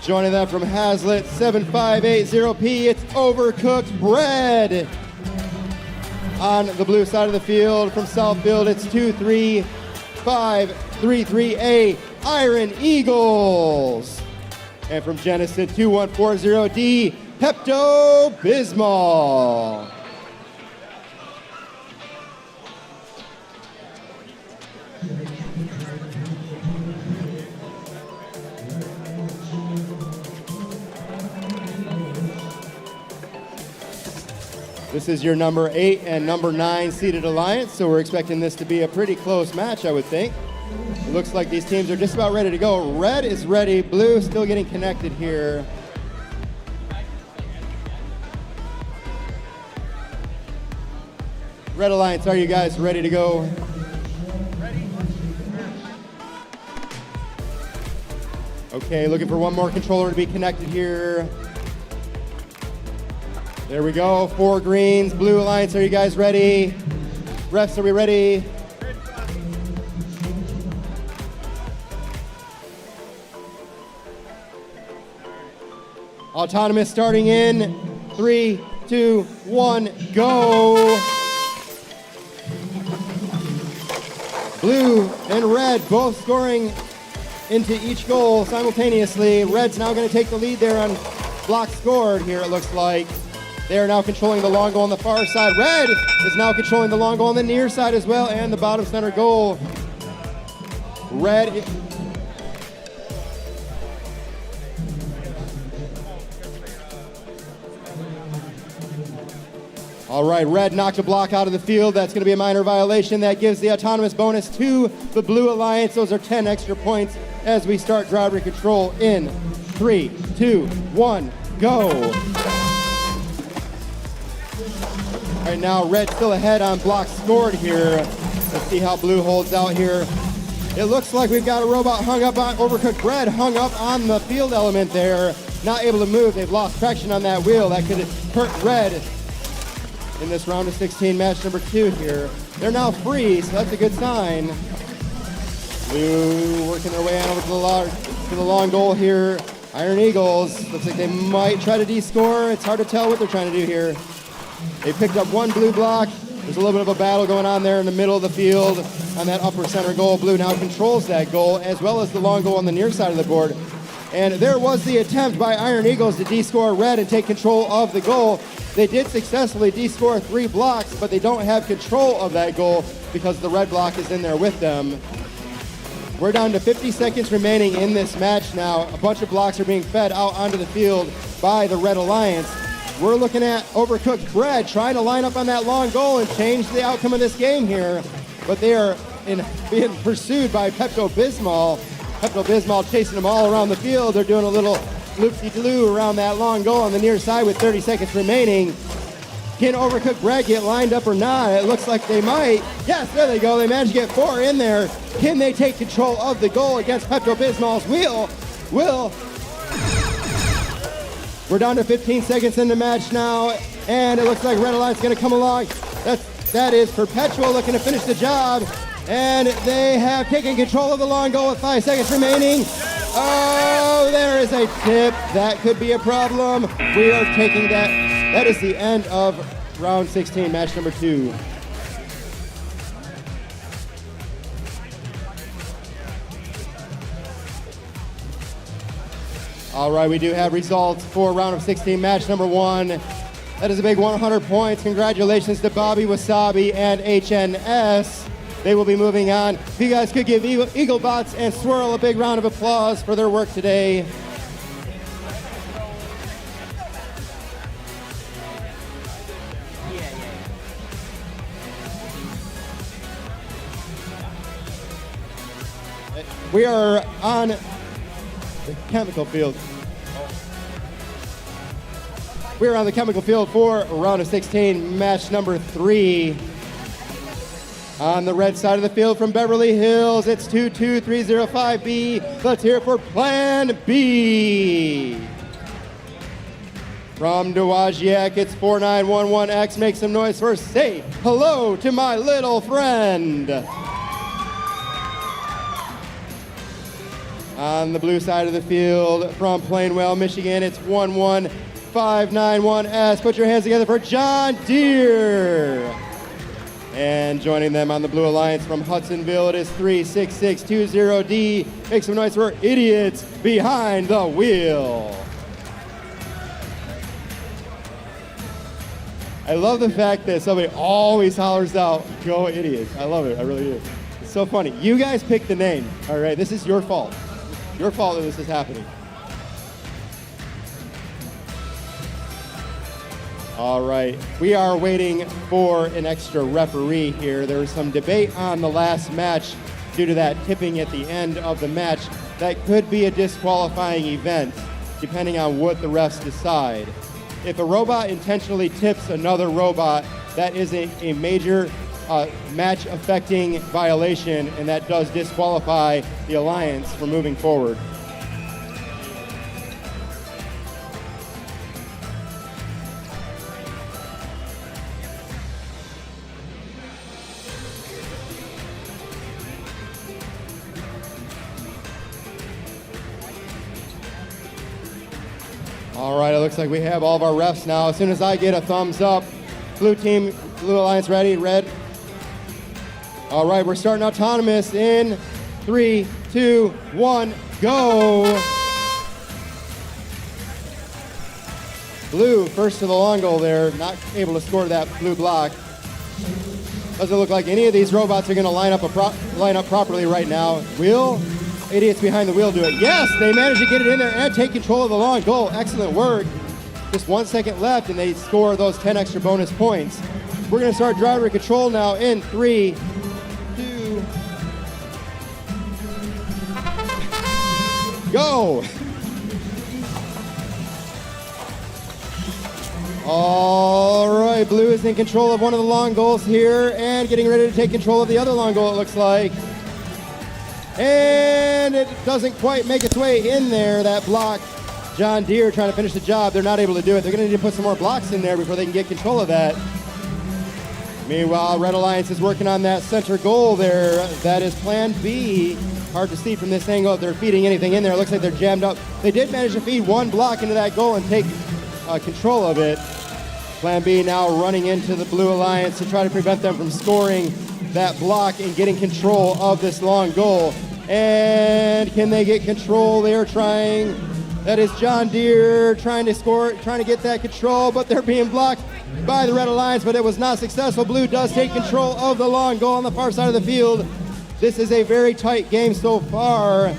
Joining them from Hazlitt, 7580P, it's Overcooked Bread. On the blue side of the field from Southfield, it's 23533A, Iron Eagles. And from Genesis, 2140D, Pepto-Bismol. This is your number 8 and number 9 seeded alliance, so we're expecting this to be a pretty close match, I would think. It looks like these teams are just about ready to go. Red is ready, blue still getting connected here. Red Alliance, are you guys ready to go? Ready. Okay, looking for one more controller to be connected here. There we go, 4 greens, Blue Alliance, are you guys ready? Refs, are we ready? Autonomous starting in 3, 2, 1, go. Blue and red both scoring into each goal simultaneously. Red's now going to take the lead there on blocks scored here, it looks like. They are now controlling the long goal on the far side. Red is now controlling the long goal on the near side as well, and the bottom center goal. Red. All right, Red knocked a block out of the field. That's going to be a minor violation. That gives the autonomous bonus to the Blue Alliance. Those are 10 extra points as we start driver control in 3, 2, 1, go. All right, now Red still ahead on blocks scored here. Let's see how Blue holds out here. It looks like we've got a robot hung up on Overcooked Bread, hung up on the field element there. Not able to move. They've lost traction on that wheel. That could hurt Red in this round of 16, match number 2 here. They're now free, so that's a good sign. Blue working their way on over to the long goal here. Iron Eagles, looks like they might try to de-score. It's hard to tell what they're trying to do here. They picked up one blue block. There's a little bit of a battle going on there in the middle of the field on that upper center goal. Blue now controls that goal, as well as the long goal on the near side of the board. And there was the attempt by Iron Eagles to de-score Red and take control of the goal. They did successfully de-score 3 blocks, but they don't have control of that goal because the red block is in there with them. We're down to 50 seconds remaining in this match now. A bunch of blocks are being fed out onto the field by the Red Alliance. We're looking at Overcooked Bread trying to line up on that long goal and change the outcome of this game here. But they are being pursued by Pepto-Bismol. Pepto-Bismol chasing them all around the field. They're doing a little loop-de-loo around that long goal on the near side with 30 seconds remaining. Can Overcooked Bread get lined up or not? It looks like they might. Yes, there they go. They managed to get 4 in there. Can they take control of the goal against Pepto-Bismol's wheel? We're down to 15 seconds in the match now, and it looks like Red Alliance is going to come along. That is Perpetual looking to finish the job, and they have taken control of the long goal with 5 seconds remaining. Oh, there is a tip. That could be a problem. We are taking that. That is the end of round 16, match number 2. All right, we do have results for round of 16, match number 1. That is a big 100 points. Congratulations to Bobby Wasabi and HNS. They will be moving on. If you guys could give Eaglebots and Swirl a big round of applause for their work today. We are on the chemical field. We're on the chemical field for round of 16, match number 3. On the red side of the field from Beverly Hills, it's 22305B. Let's hear it for Plan B. From Dowagiac, it's 4911X. Make some noise for Say Hello to My Little Friend. On the blue side of the field from Plainwell, Michigan, it's 11591S. Put your hands together for John Deere. And joining them on the Blue Alliance from Hudsonville, it is 36620D. Make some noise for Idiots Behind the Wheel. I love the fact that somebody always hollers out, "Go Idiots." I love it, I really do. It's so funny. You guys picked the name, all right? This is your fault. Your fault that this is happening. All right, we are waiting for an extra referee here. There was some debate on the last match due to that tipping at the end of the match. That could be a disqualifying event, depending on what the refs decide. If a robot intentionally tips another robot, that is a major match-affecting violation, and that does disqualify the Alliance from moving forward. All right, it looks like we have all of our refs now. As soon as I get a thumbs up, blue team, Blue Alliance ready, red. All right, we're starting autonomous in 3, 2, 1, go. Blue, first to the long goal there, not able to score that blue block. Doesn't look like any of these robots are going to line up properly right now. Will Idiots Behind the Wheel do it? Yes, they managed to get it in there and take control of the long goal. Excellent work. Just 1 second left, and they score those 10 extra bonus points. We're going to start driver control now in 3, 2, go. All right, blue is in control of one of the long goals here and getting ready to take control of the other long goal, it looks like. And it doesn't quite make its way in there, that block. John Deere trying to finish the job. They're not able to do it. They're going to need to put some more blocks in there before they can get control of that. Meanwhile, Red Alliance is working on that center goal there. That is Plan B. Hard to see from this angle if they're feeding anything in there. It looks like they're jammed up. They did manage to feed one block into that goal and take control of it. Plan B now running into the Blue Alliance to try to prevent them from scoring that block and getting control of this long goal. And can they get control? They are trying. That is John Deere trying to score, trying to get that control, but they're being blocked by the Red Alliance, but it was not successful. Blue does take control of the long goal on the far side of the field. This is a very tight game so far.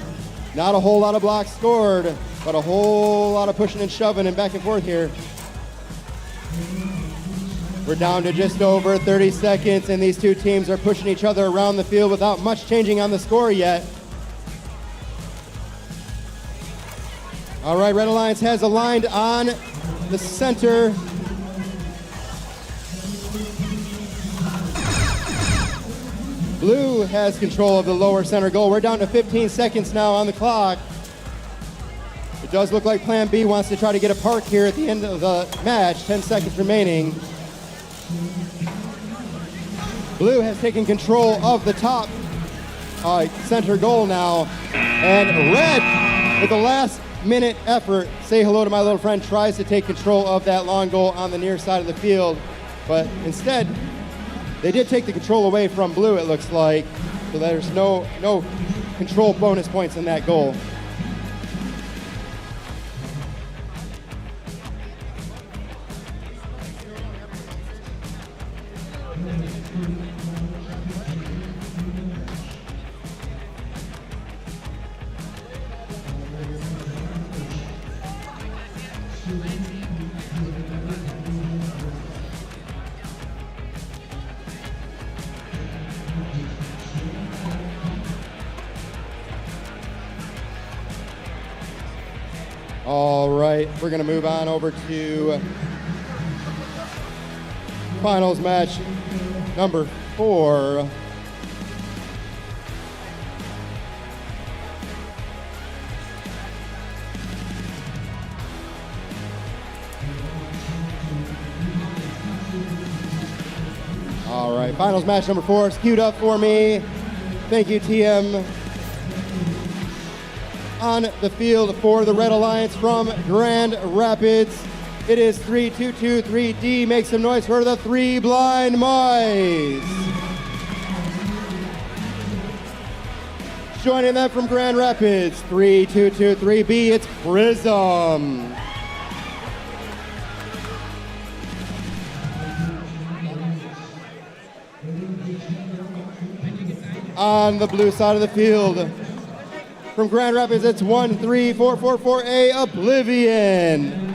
Not a whole lot of blocks scored, but a whole lot of pushing and shoving and back and forth here. We're down to just over 30 seconds, and these two teams are pushing each other around the field without much changing on the score yet. All right, Red Alliance has aligned on the center. Blue has control of the lower center goal. We're down to 15 seconds now on the clock. It does look like Plan B wants to try to get a park here at the end of the match. 10 seconds remaining. Blue has taken control of the top center goal now. And Red, with the last minute effort, say hello to my little friend, tries to take control of that long goal on the near side of the field. But instead, they did take the control away from Blue, it looks like. So there's no control bonus points in that goal. All right, we're gonna move on over to finals match number 4. All right, finals match number 4 is queued up for me. Thank you, TM. On the field for the Red Alliance from Grand Rapids, it is 3223D. Make some noise for the Three Blind Mice. Joining them from Grand Rapids, 3223B, it's Prism. On the blue side of the field, from Grand Rapids, it's 13444A, Oblivion.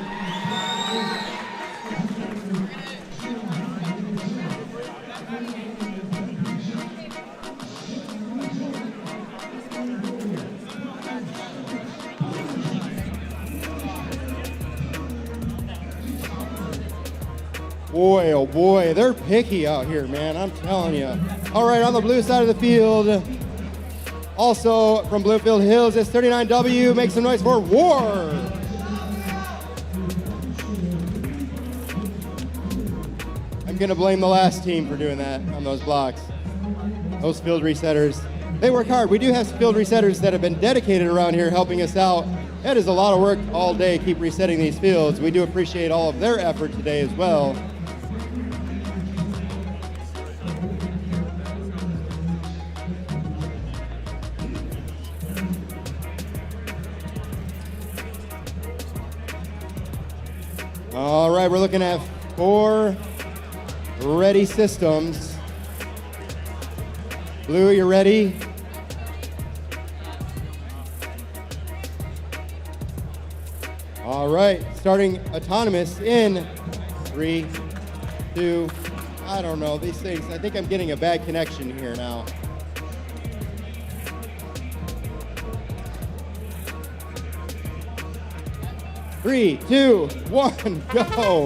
Boy, oh boy, they're picky out here, man, I'm telling you. All right, on the blue side of the field, also from Bluefield Hills, it's 39W. Make some noise for War. I'm gonna blame the last team for doing that on those blocks. Those field resetters, they work hard. We do have field resetters that have been dedicated around here helping us out. That is a lot of work all day, keep resetting these fields. We do appreciate all of their effort today as well. All right, we're looking at 4 ready systems. Blue, you ready? All right, starting autonomous in 3, 2, I don't know, these things, I think I'm getting a bad connection here now. Three, 2, 1, go.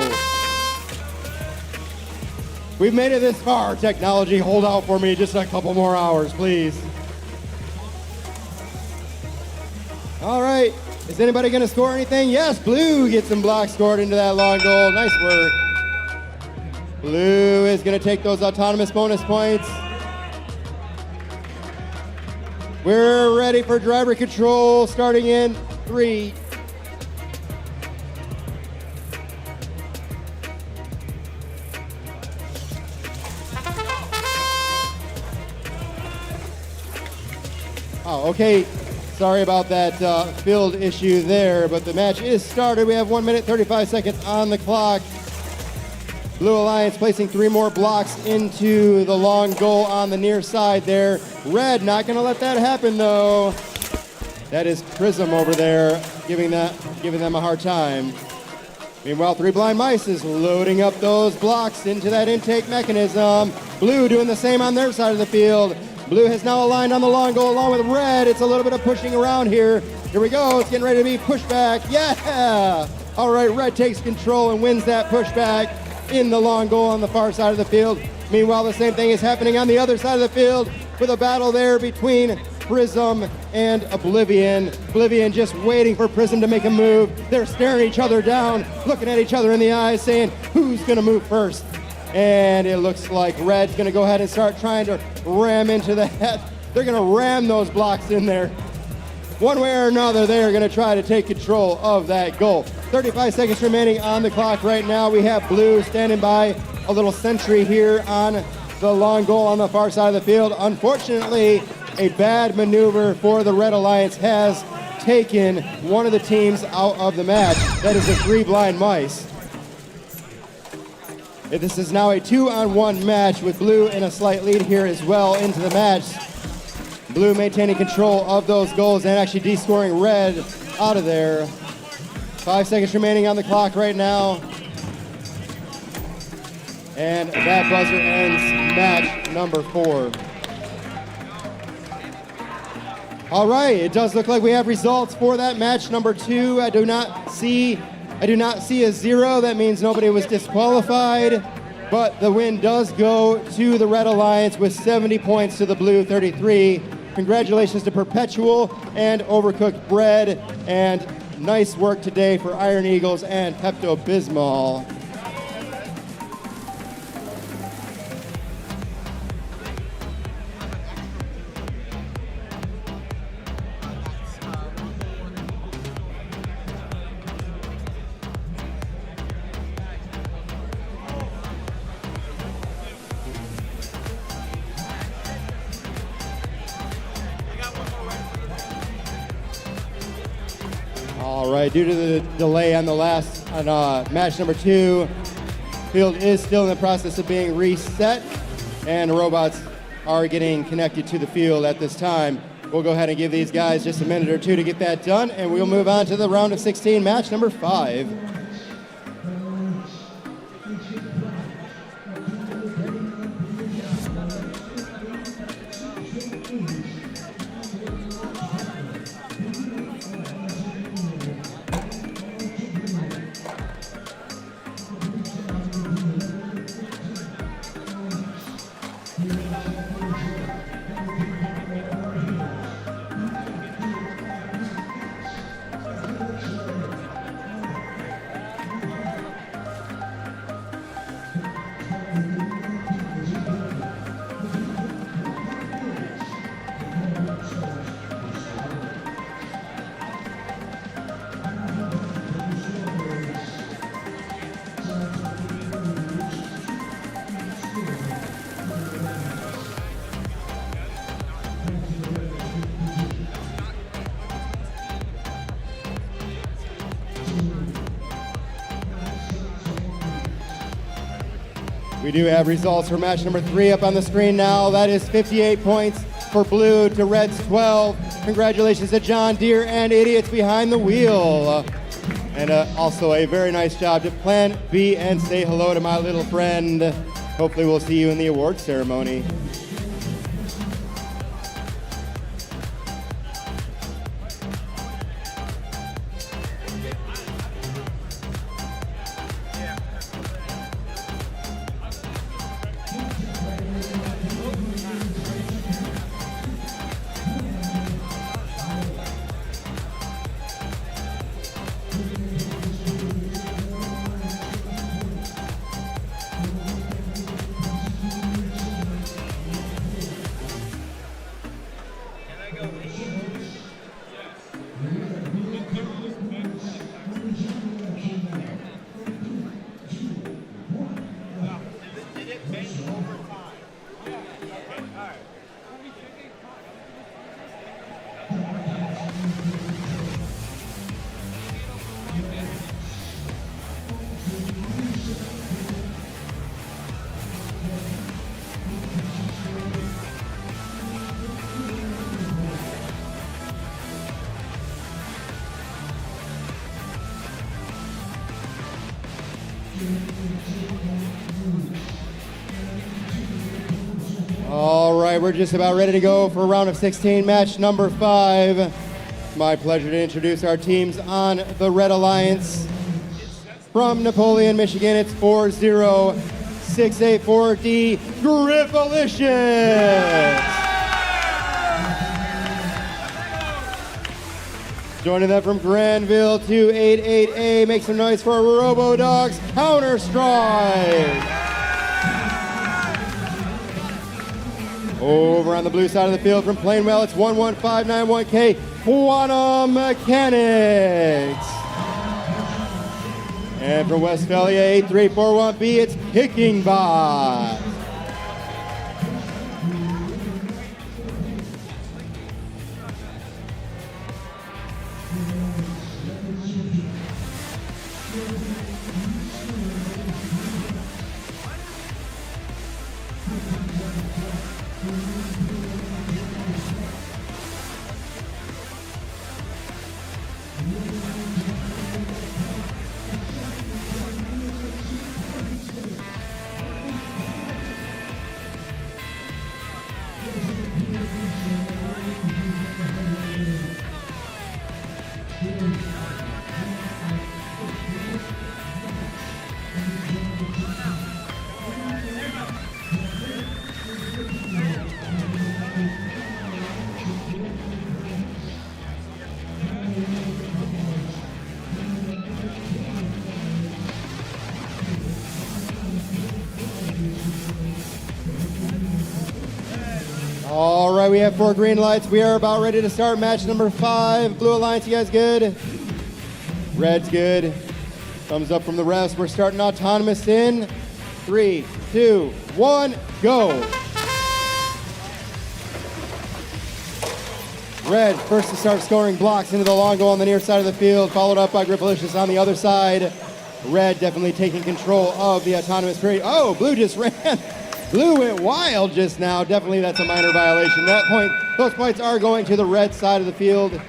We've made it this far, technology. Hold out for me just a couple more hours, please. All right, is anybody gonna score anything? Yes, Blue gets some blocks scored into that long goal. Nice work. Blue is gonna take those autonomous bonus points. We're ready for driver control, starting in 3, okay, sorry about that field issue there, but the match is started. We have 1 minute, 35 seconds on the clock. Blue Alliance placing 3 more blocks into the long goal on the near side there. Red not going to let that happen though. That is Prism over there giving them a hard time. Meanwhile, 3 Blind Mice is loading up those blocks into that intake mechanism. Blue doing the same on their side of the field. Blue has now aligned on the long goal along with Red. It's a little bit of pushing around here. Here we go. It's getting ready to be pushback. Yeah! All right, Red takes control and wins that pushback in the long goal on the far side of the field. Meanwhile, the same thing is happening on the other side of the field with a battle there between Prism and Oblivion. Oblivion just waiting for Prism to make a move. They're staring each other down, looking at each other in the eyes, saying, who's going to move first? And it looks like Red's going to go ahead and start trying to ram into that. They're going to ram those blocks in there. One way or another, they are going to try to take control of that goal. 35 seconds remaining on the clock right now. We have Blue standing by a little sentry here on the long goal on the far side of the field. Unfortunately, a bad maneuver for the Red Alliance has taken one of the teams out of the match. That is the 3 Blind Mice. This is now a 2-on-1 match with Blue in a slight lead here as well into the match. Blue maintaining control of those goals and actually descoring Red out of there. 5 seconds remaining on the clock right now. And that buzzer ends match number 4. All right, it does look like we have results for that match number 2. I do not see a 0. That means nobody was disqualified. But the win does go to the Red Alliance with 70 points to the Blue 33. Congratulations to Perpetual and Overcooked Bread. And nice work today for Iron Eagles and Pepto-Bismol. All right, due to the delay on the last match number 2, field is still in the process of being reset, and the robots are getting connected to the field at this time. We'll go ahead and give these guys just a minute or 2 to get that done, and we'll move on to the round of 16 match number 5. We do have results for match number 3 up on the screen now. That is 58 points for Blue to Red's 12. Congratulations to John Deere and Idiots Behind the Wheel. And also a very nice job to Plan B and say hello to my little friend. Hopefully we'll see you in the award ceremony. right, we're just about ready to go for round of 16, match number 5. My pleasure to introduce our teams on the Red Alliance. From Napoleon, Michigan, it's 40684D Griffalicious. Joining them from Granville, 288A, make some noise for Robodogs Counter-Strike. Over on the blue side of the field from Plainwell, it's 11591K Quantum Mechanics. And from Westphalia, 8341B, it's Kicking Bot. All right, we have 4 green lights. We are about ready to start match number 5. Blue Alliance, you guys good? Red's good. Thumbs up from the refs. We're starting autonomous in 3, 2, 1, go. Red first to start scoring blocks into the long goal on the near side of the field, followed up by Griffalicious on the other side. Red definitely taking control of the autonomous period. Oh, Blue just ran. Blue went wild just now. Definitely that's a minor violation. That point, those points are going to the red side of the field.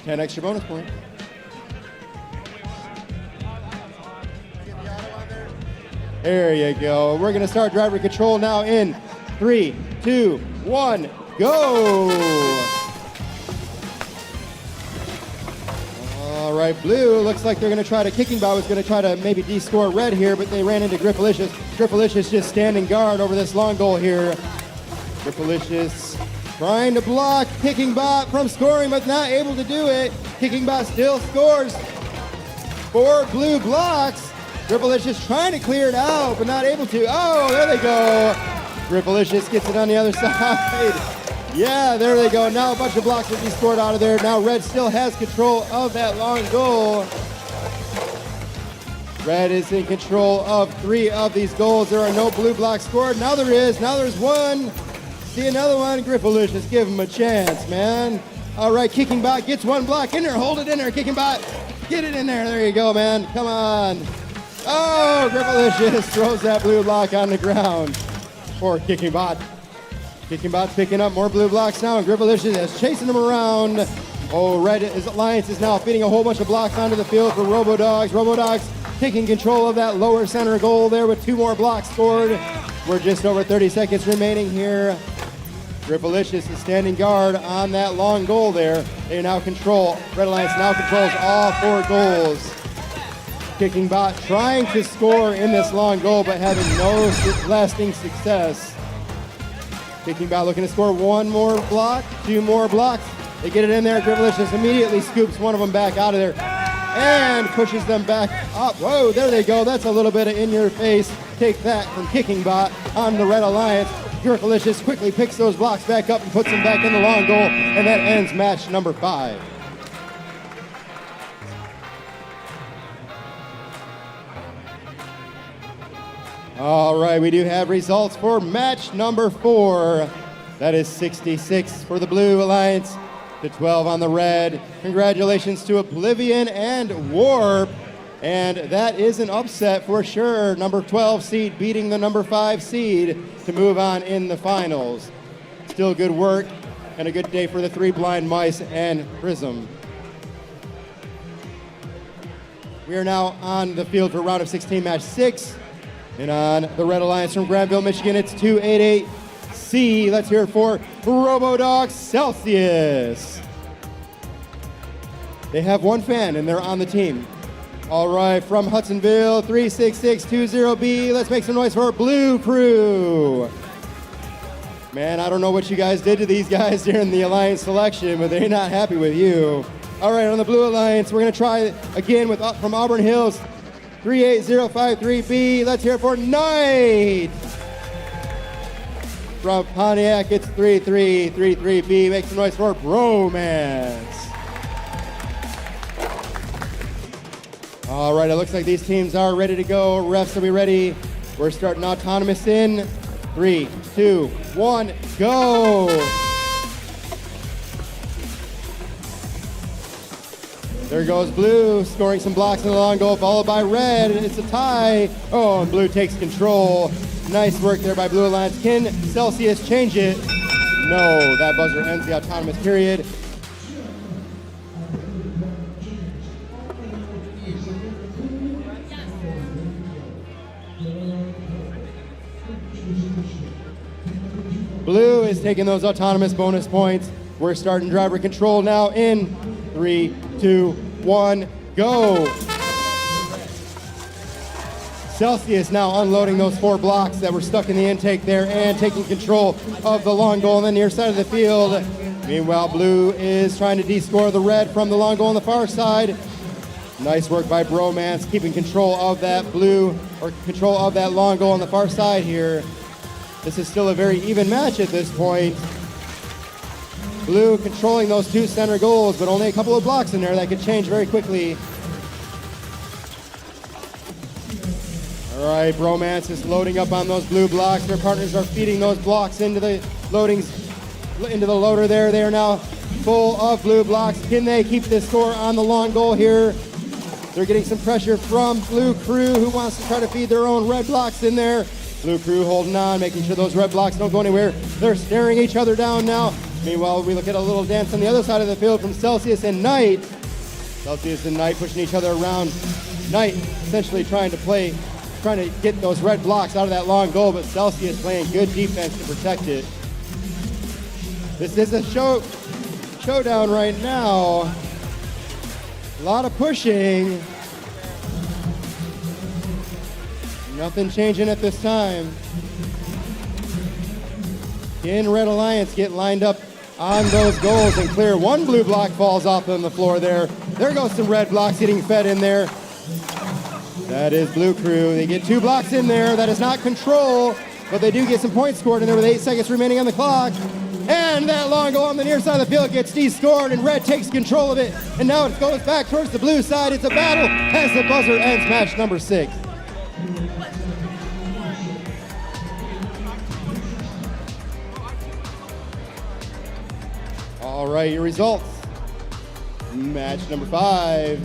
10 extra bonus points. There you go. We're going to start driver control now in 3, 2, 1, go. All right, Blue looks like they're going to try to, Kicking Bot was going to try to maybe de-score Red here, but they ran into Griffalicious. Griffalicious just standing guard over this long goal here. Griffalicious trying to block Kicking Bot from scoring, but not able to do it. Kicking Bot still scores. 4 Blue blocks. Griffalicious trying to clear it out, but not able to. Oh, there they go. Griffalicious gets it on the other side. Yeah, there they go. Now a bunch of blocks will be scored out of there. Now Red still has control of that long goal. Red is in control of 3 of these goals. There are no blue blocks scored. Now there is. Now there's one. See another one. Griffalicious, give him a chance, man. All right, Kicking Bot gets 1 block in there. Hold it in there, Kicking Bot. Get it in there. There you go, man. Come on. Oh, Griffalicious throws that blue block on the ground for Kicking Bot. Kicking Bot picking up more blue blocks now, and Griffalicious is chasing him around. Oh, Red Alliance is now feeding a whole bunch of blocks onto the field for Robodogs. Robodogs taking control of that lower center goal there with 2 more blocks scored. We're just over 30 seconds remaining here. Griffalicious is standing guard on that long goal there. They now control, Red Alliance now controls all 4 goals. Kicking Bot trying to score in this long goal, but having no lasting success. Kicking Bot looking to score 1 more block, 2 more blocks. They get it in there. Griffalicious immediately scoops one of them back out of there and pushes them back up. Whoa, there they go. That's a little bit of in your face. Take that from Kicking Bot on the Red Alliance. Griffalicious quickly picks those blocks back up and puts them back in the long goal, and that ends match number 5. All right, we do have results for match number 4. That is 66 for the Blue Alliance to 12 on the Red. Congratulations to Oblivion and Warp. And that is an upset for sure. Number 12 seed beating the number 5 seed to move on in the finals. Still good work and a good day for the 3 Blind Mice and Prism. We are now on the field for round of 16, match 6. And on the Red Alliance from Granville, Michigan, it's 288 C. Let's hear it for Robodogs Celsius. They have one fan and they're on the team. All right, from Hudsonville, 36620B, let's make some noise for Blue Crew. Man, I don't know what you guys did to these guys during the Alliance selection, but they're not happy with you. All right, on the Blue Alliance, we're gonna try again with from Auburn Hills, 38053B, let's hear it for Knight. From Pontiac, it's 3333B, make some noise for Bromance. All right, it looks like these teams are ready to go. Refs, are we ready? We're starting autonomous in 3, 2, 1, go. There goes Blue, scoring some blocks in the long goal, followed by Red, and it's a tie. Oh, and Blue takes control. Nice work there by Blue Alliance. Can Celsius change it? No, that buzzer ends the autonomous period. Blue is taking those autonomous bonus points. We're starting driver control now in 3, 2, 1, go. Celsius now unloading those 4 blocks that were stuck in the intake there and taking control of the long goal on the near side of the field. Meanwhile, Blue is trying to de-score the Red from the long goal on the far side. Nice work by Bromance, keeping control of that blue, or control of that long goal on the far side here. This is still a very even match at this point. Blue controlling those 2 center goals, but only a couple of blocks in there that could change very quickly. All right, Bromance is loading up on those blue blocks. Their partners are feeding those blocks into the loader there. They are now full of blue blocks. Can they keep this score on the long goal here? They're getting some pressure from Blue Crew, who wants to try to feed their own red blocks in there. Blue Crew holding on, making sure those red blocks don't go anywhere. They're staring each other down now. Meanwhile, we look at a little dance on the other side of the field from Celsius and Knight. Celsius and Knight pushing each other around. Knight essentially trying to get those red blocks out of that long goal, but Celsius playing good defense to protect it. This is a showdown right now. A lot of pushing. Nothing changing at this time. Can Red Alliance get lined up on those goals and clear? One blue block falls off on the floor there. There goes some red blocks getting fed in there. That is Blue Crew. They get 2 blocks in there. That is not control, but they do get some points scored in there with 8 seconds remaining on the clock. And that long goal on the near side of the field gets de-scored, and Red takes control of it. And now it goes back towards the blue side. It's a battle as the buzzer ends match number 6. All right, your results. Match number 5.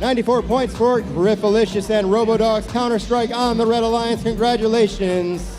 94 points for Griffalicious and Robodogs. Counter-Strike on the Red Alliance. Congratulations.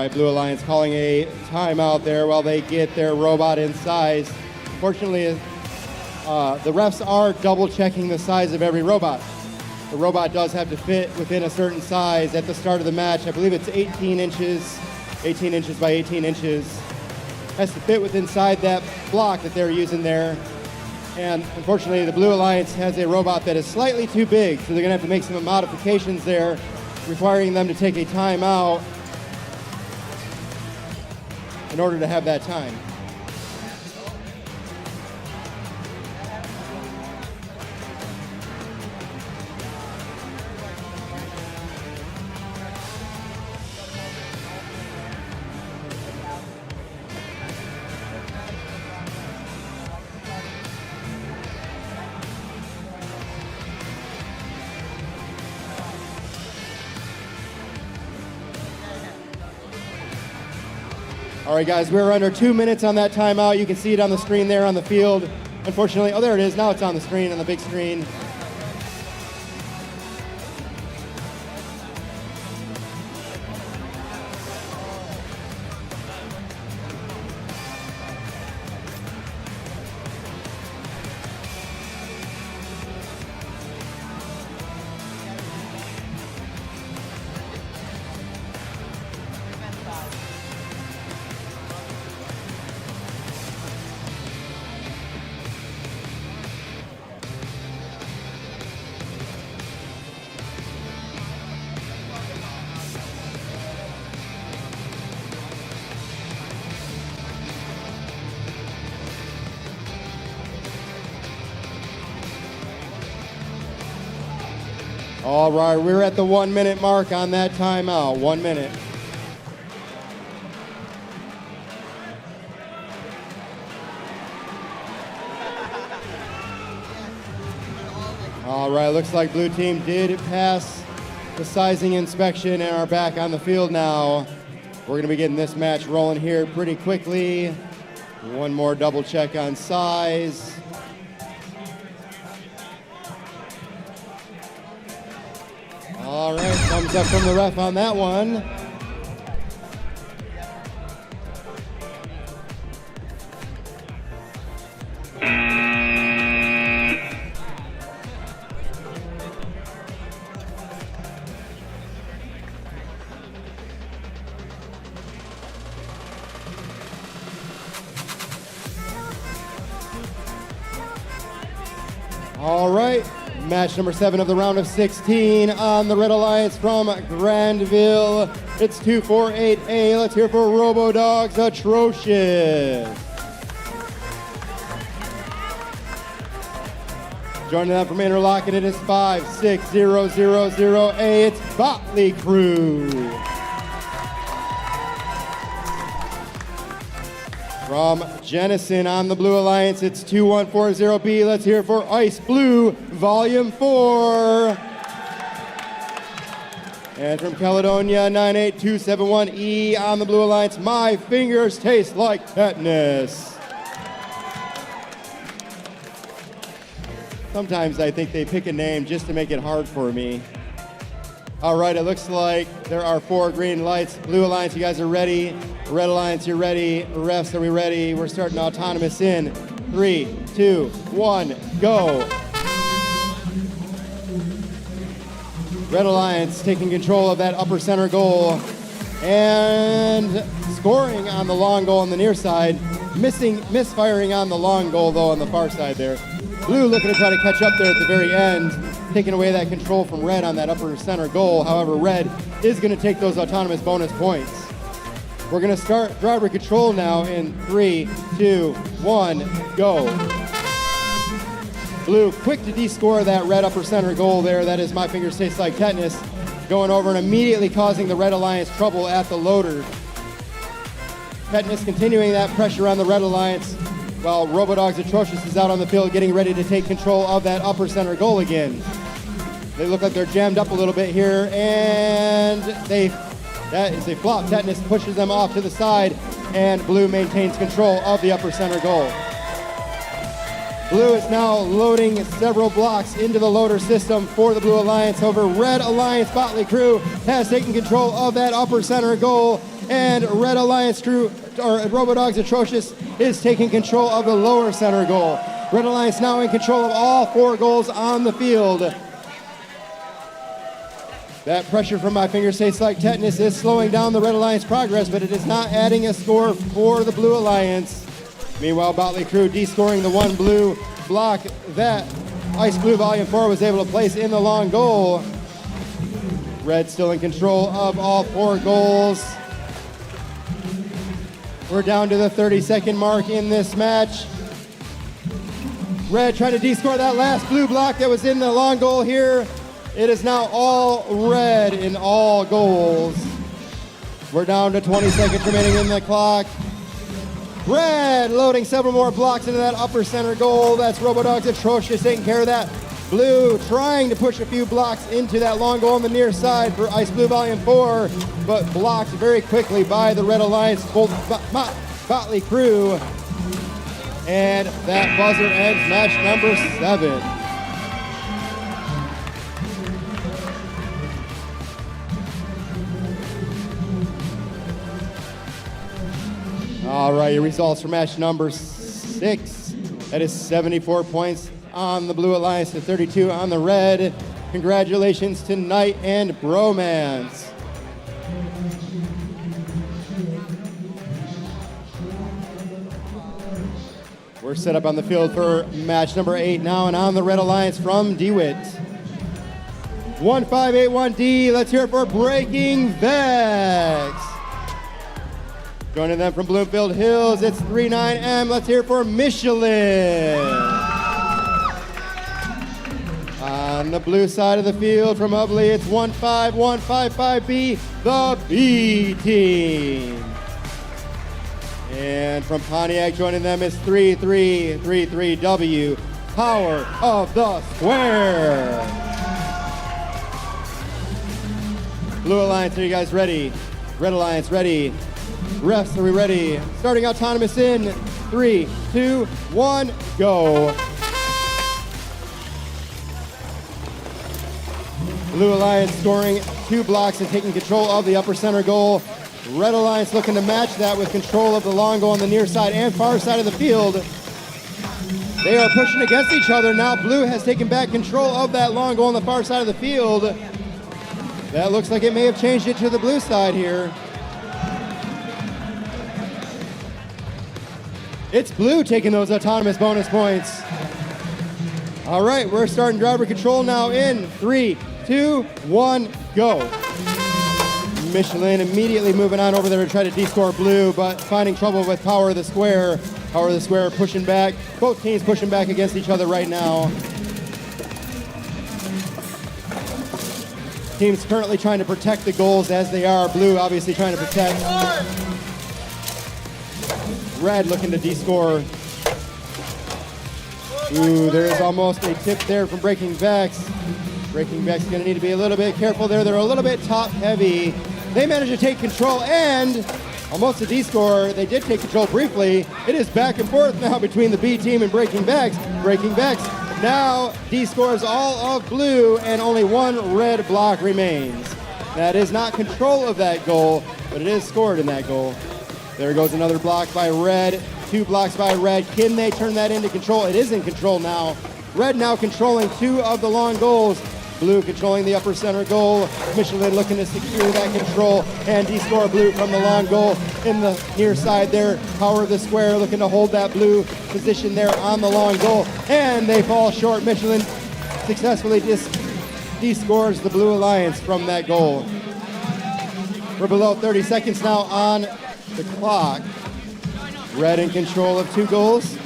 right, Blue Alliance calling a timeout there while they get their robot in size. Fortunately, the refs are double checking the size of every robot. The robot does have to fit within a certain size at the start of the match. I believe it's 18 inches by 18 inches. Has to fit within inside that block that they're using there. And unfortunately, the Blue Alliance has a robot that is slightly too big, so they're gonna have to make some modifications there, requiring them to take a timeout in order to have that time. All right, guys, we're under 2 minutes on that timeout. You can see it on the screen there on the field. Unfortunately, oh, there it is. Now it's on the screen, on the big screen. All right, we're at the 1 minute mark on that timeout. 1 minute. All right, looks like blue team did pass the sizing inspection and are back on the field now. We're gonna be getting this match rolling here pretty quickly. One more double check on size. All right, thumbs up from the ref on that one. All right, match number 7 of the round of 16 on the Red Alliance from Grandville. It's 248A. Let's hear for Robodogs Atrocious. Joining them from Interlocking, it is 56000A. It's Botley Crew. From Jennison on the Blue Alliance, it's 2140B. Let's hear for Ice Blue Volume 4. And from Caledonia, 98271E on the Blue Alliance, My Fingers Taste Like Tetanus. Sometimes I think they pick a name just to make it hard for me. All right, it looks like there are 4 green lights. Blue Alliance, you guys are ready. Red Alliance, you're ready. Refs, are we ready? We're starting autonomous in 3, 2, 1, go. Red Alliance taking control of that upper center goal and scoring on the long goal on the near side. Misfiring on the long goal, though, on the far side there. Blue looking to try to catch up there at the very end, taking away that control from Red on that upper center goal. However, Red is going to take those autonomous bonus points. We're going to start driver control now in 3, 2, 1, go. Blue quick to de-score that Red upper center goal there. That is My Fingers Taste Like Tetanus, going over and immediately causing the Red Alliance trouble at the loader. Tetanus continuing that pressure on the Red Alliance, while Robodogs Atrocious is out on the field getting ready to take control of that upper center goal again. They look like they're jammed up a little bit here, and that is a flop. Tetanus pushes them off to the side, and Blue maintains control of the upper center goal. Blue is now loading several blocks into the loader system for the Blue Alliance. However, Red Alliance Botley Crew has taken control of that upper center goal, And Red Alliance crew, or Robodogs Atrocious, is taking control of the lower center goal. Red Alliance now in control of all 4 goals on the field. That pressure from my fingers tastes like tetanus is slowing down the Red Alliance progress, but it is not adding a score for the Blue Alliance. Meanwhile, Botley crew descoring the 1 blue block that Ice Blue Volume 4 was able to place in the long goal. Red still in control of all 4 goals. We're down to the 30-second mark in this match. Red trying to descore that last blue block that was in the long goal here. It is now all red in all goals. We're down to 20 seconds remaining in the clock. Red loading several more blocks into that upper center goal. That's Robodogs Atrocious taking care of that. Blue trying to push a few blocks into that long goal on the near side for Ice Blue Volume 4, but blocked very quickly by the Red Alliance Botley crew. And that buzzer ends match number 7. All right, your results for match number 6. That is 74 points on the Blue Alliance to 32 on the Red. Congratulations to Knight and Bromance. We're set up on the field for match number 8 now, and on the Red Alliance from DeWitt. 1581D, let's hear it for Breaking VEX. Joining them from Bloomfield Hills, it's 39M. Let's hear it for Michelin. On the blue side of the field from Ubley, it's 15155B, the B team. And from Pontiac, joining them is 3333W, Power of the Square. Blue Alliance, are you guys ready? Red Alliance, ready? Refs, are we ready? Starting autonomous in 3, 2, 1, go. Blue Alliance scoring 2 blocks and taking control of the upper center goal. Red Alliance looking to match that with control of the long goal on the near side and far side of the field. They are pushing against each other. Now Blue has taken back control of that long goal on the far side of the field. That looks like it may have changed it to the blue side here. It's Blue taking those autonomous bonus points. All right, we're starting driver control now in 3, 2, 1, go. Michelin immediately moving on over there to try to descore Blue, but finding trouble with Power of the Square. Power of the Square pushing back. Both teams pushing back against each other right now. Teams currently trying to protect the goals as they are. Blue obviously trying to protect. Red looking to descore. Ooh, there is almost a tip there from Breaking VEX. Breaking VEX going to need to be a little bit careful there. They're a little bit top heavy. They managed to take control and almost a descore. They did take control briefly. It is back and forth now between the B team and Breaking VEX. Breaking VEX now descores all of Blue and only 1 red block remains. That is not control of that goal, but it is scored in that goal. There goes another block by Red, 2 blocks by Red. Can they turn that into control? It is in control now. Red now controlling 2 of the long goals. Blue controlling the upper center goal. Michelin looking to secure that control and descore Blue from the long goal in the near side there. Power of the Square looking to hold that Blue position there on the long goal. And they fall short. Michelin successfully descores the Blue Alliance from that goal. We're below 30 seconds now on the clock. Red in control of 2 goals,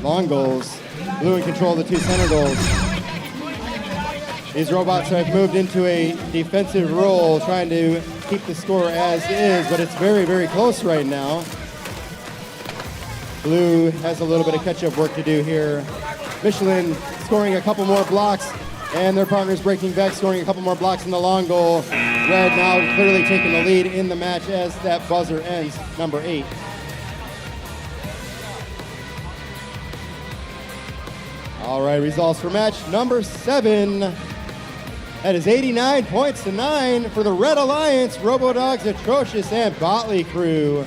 long goals. Blue in control of the 2 center goals. These robots have moved into a defensive role, trying to keep the score as is, but it's very, very close right now. Blue has a little bit of catch-up work to do here. Michelin scoring a couple more blocks, and their partners Breaking VEX scoring a couple more blocks in the long goal. Red now clearly taking the lead in the match as that buzzer ends, number 8. All right, results for match number 7. That is 89 points to 9 for the Red Alliance, Robodogs, Atrocious, and Botley crew.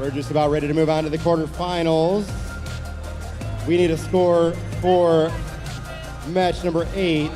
We're just about ready to move on to the quarterfinals. We need a score for match number 8.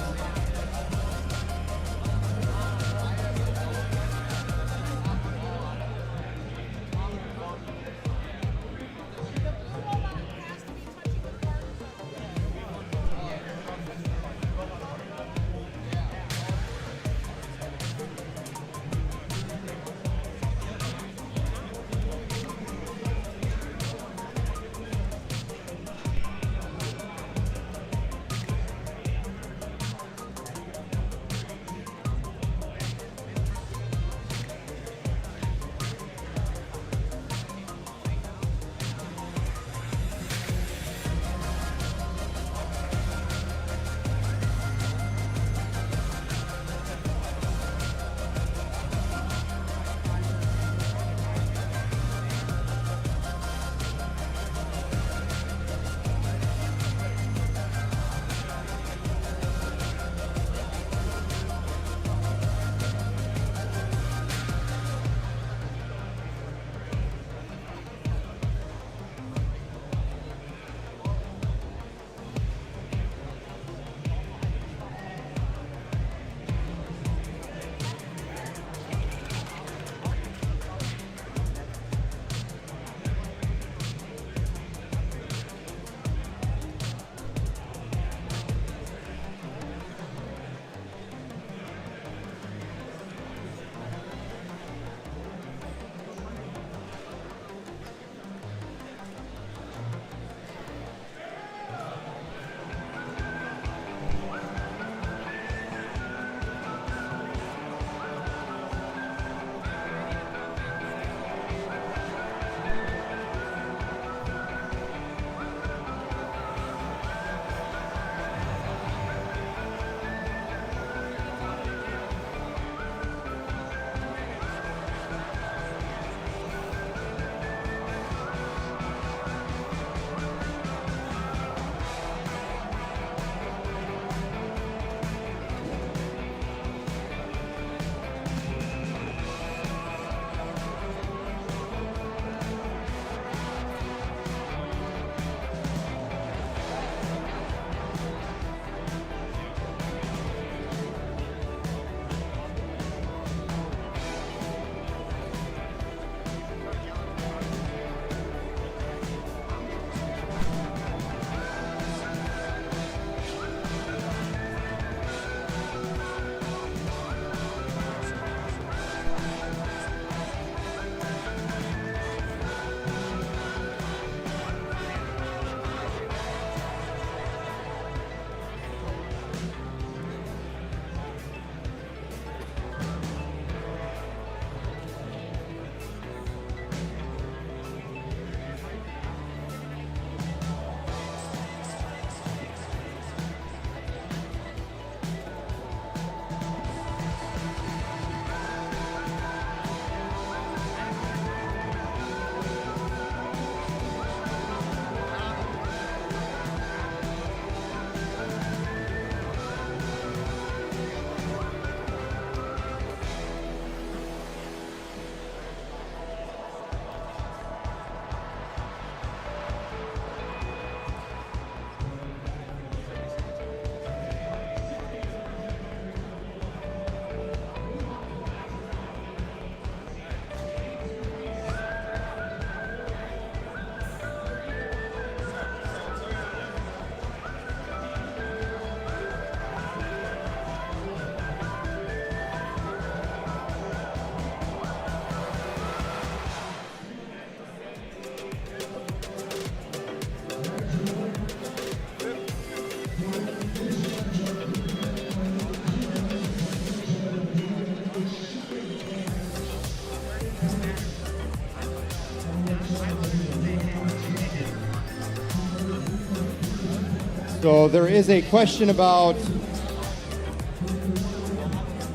So there is a question about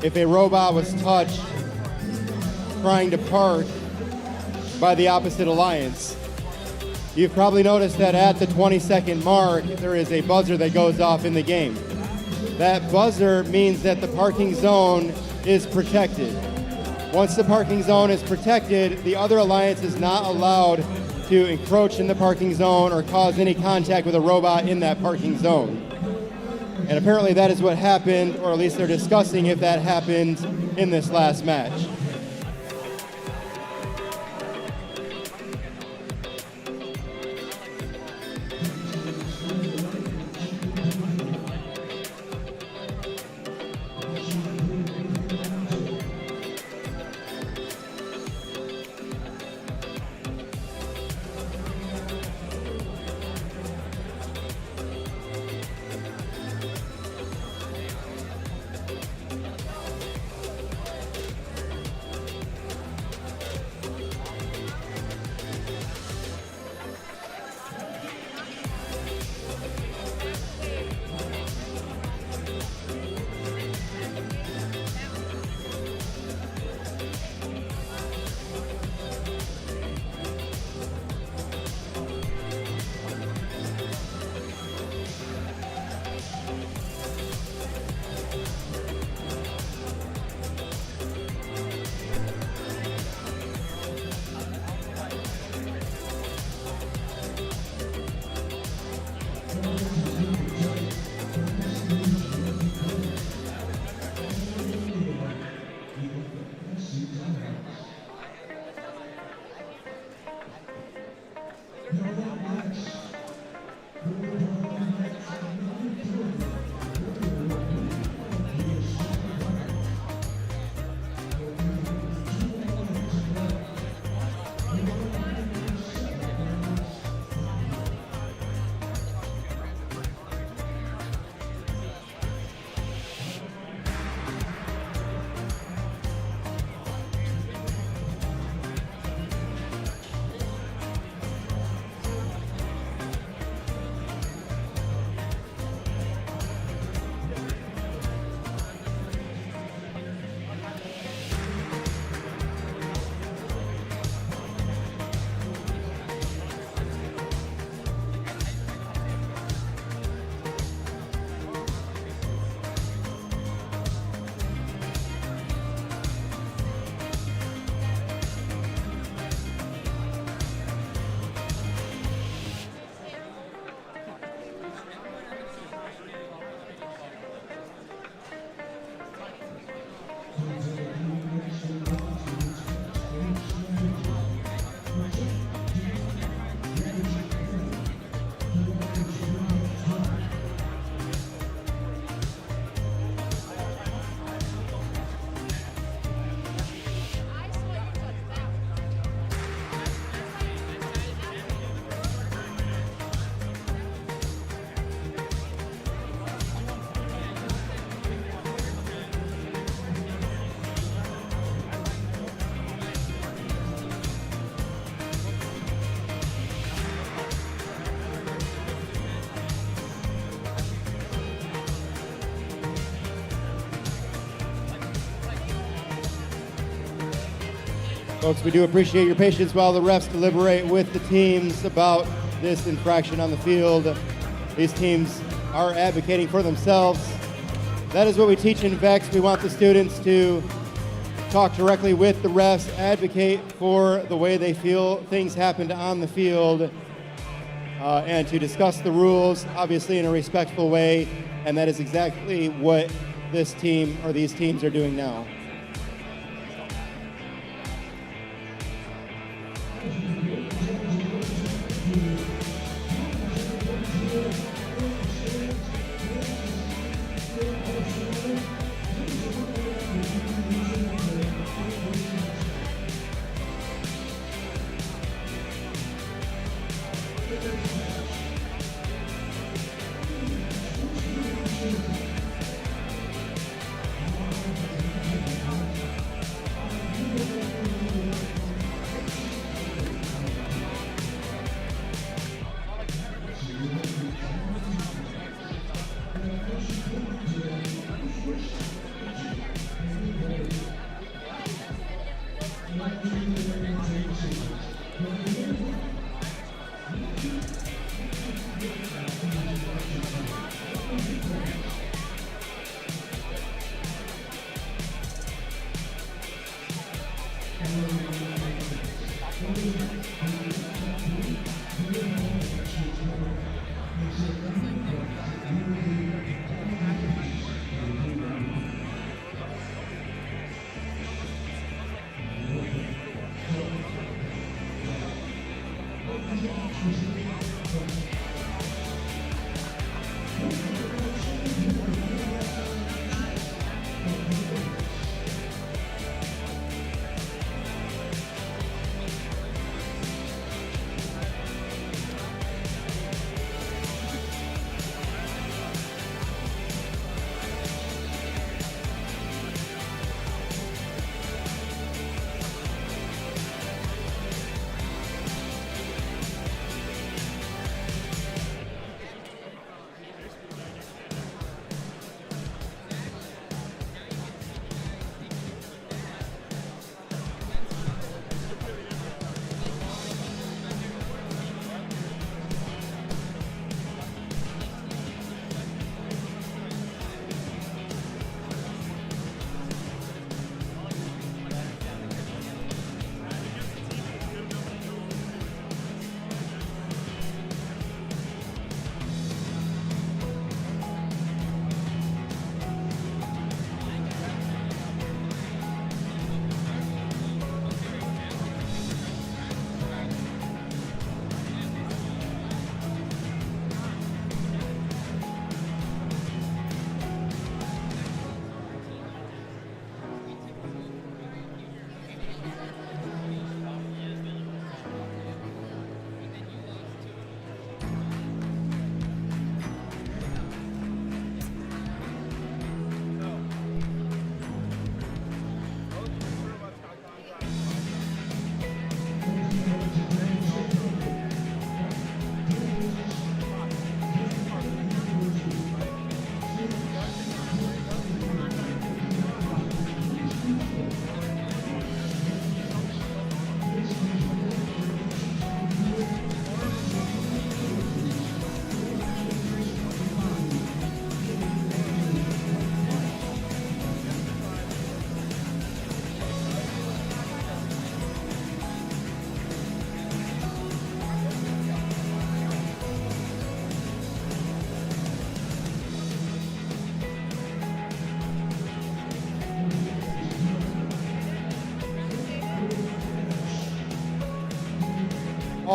if a robot was touched trying to park by the opposite alliance. You've probably noticed that at the 20-second mark, there is a buzzer that goes off in the game. That buzzer means that the parking zone is protected. Once the parking zone is protected, the other alliance is not allowed to encroach in the parking zone or cause any contact with a robot in that parking zone. And apparently that is what happened, or at least they're discussing if that happened in this last match. Folks, we do appreciate your patience while the refs deliberate with the teams about this infraction on the field. These teams are advocating for themselves. That is what we teach in VEX. We want the students to talk directly with the refs, advocate for the way they feel things happened on the field, and to discuss the rules, obviously in a respectful way, and that is exactly what this team or these teams are doing now.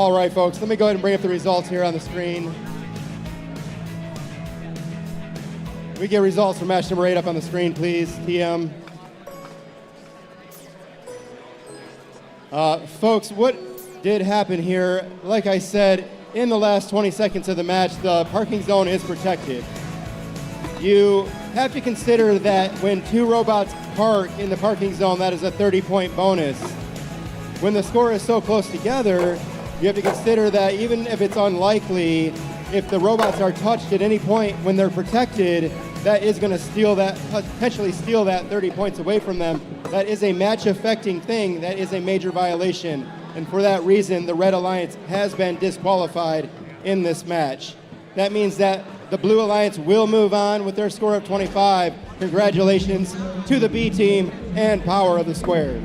All right, folks, let me go ahead and bring up the results here on the screen. We get results for match number 8 up on the screen, please, TM. Folks, what did happen here, like I said, in the last 20 seconds of the match, the parking zone is protected. You have to consider that when 2 robots park in the parking zone, that is a 30-point bonus. When the score is so close together, you have to consider that even if it's unlikely, if the robots are touched at any point when they're protected, that is going to potentially steal that 30 points away from them. That is a match-affecting thing. That is a major violation. And for that reason, the Red Alliance has been disqualified in this match. That means that the Blue Alliance will move on with their score of 25. Congratulations to the B team and Power of the Square.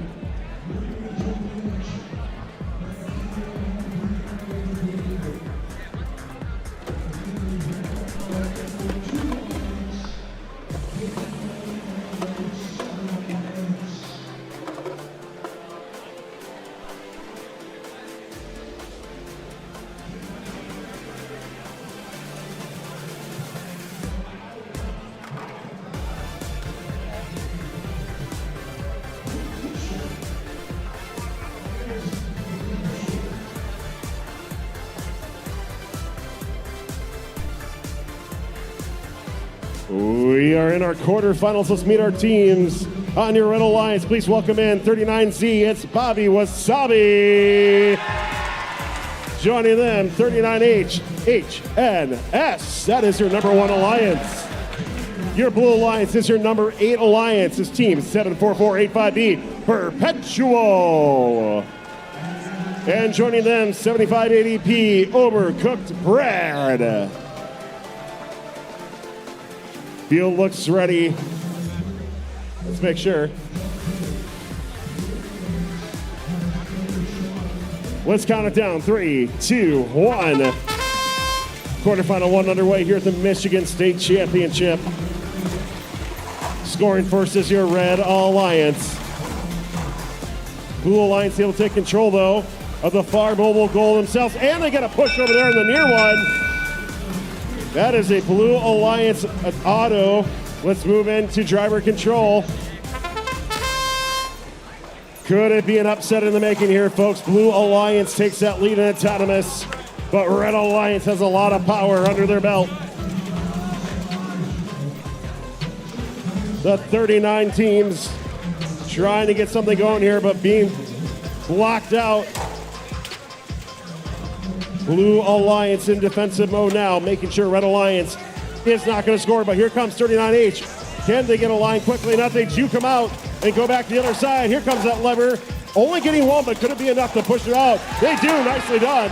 We are in our quarterfinals. Let's meet our teams. On your Red Alliance, please welcome in 39Z. It's Bobby Wasabi. Joining them, 39H, HNS. That is your number 1 alliance. Your Blue Alliance is your number 8 alliance. This team 74485B, Perpetual. And joining them, 7580P, Overcooked Bread. Field looks ready. Let's make sure. Let's count it down. 3, 2, 1. Quarterfinal 1 underway here at the Michigan State Championship. Scoring first is your Red Alliance. Blue Alliance able to take control, though, of the far mobile goal themselves. And they get a push over there in the near one. That is a Blue Alliance auto. Let's move into driver control. Could it be an upset in the making here, folks? Blue Alliance takes that lead in autonomous, but Red Alliance has a lot of power under their belt. The 39 teams trying to get something going here, but being blocked out. Blue Alliance in defensive mode now, making sure Red Alliance is not going to score, but here comes 39H. Can they get a line quickly enough? They juke him out and go back to the other side. Here comes that lever. Only getting one, but could it be enough to push it out? They do, nicely done.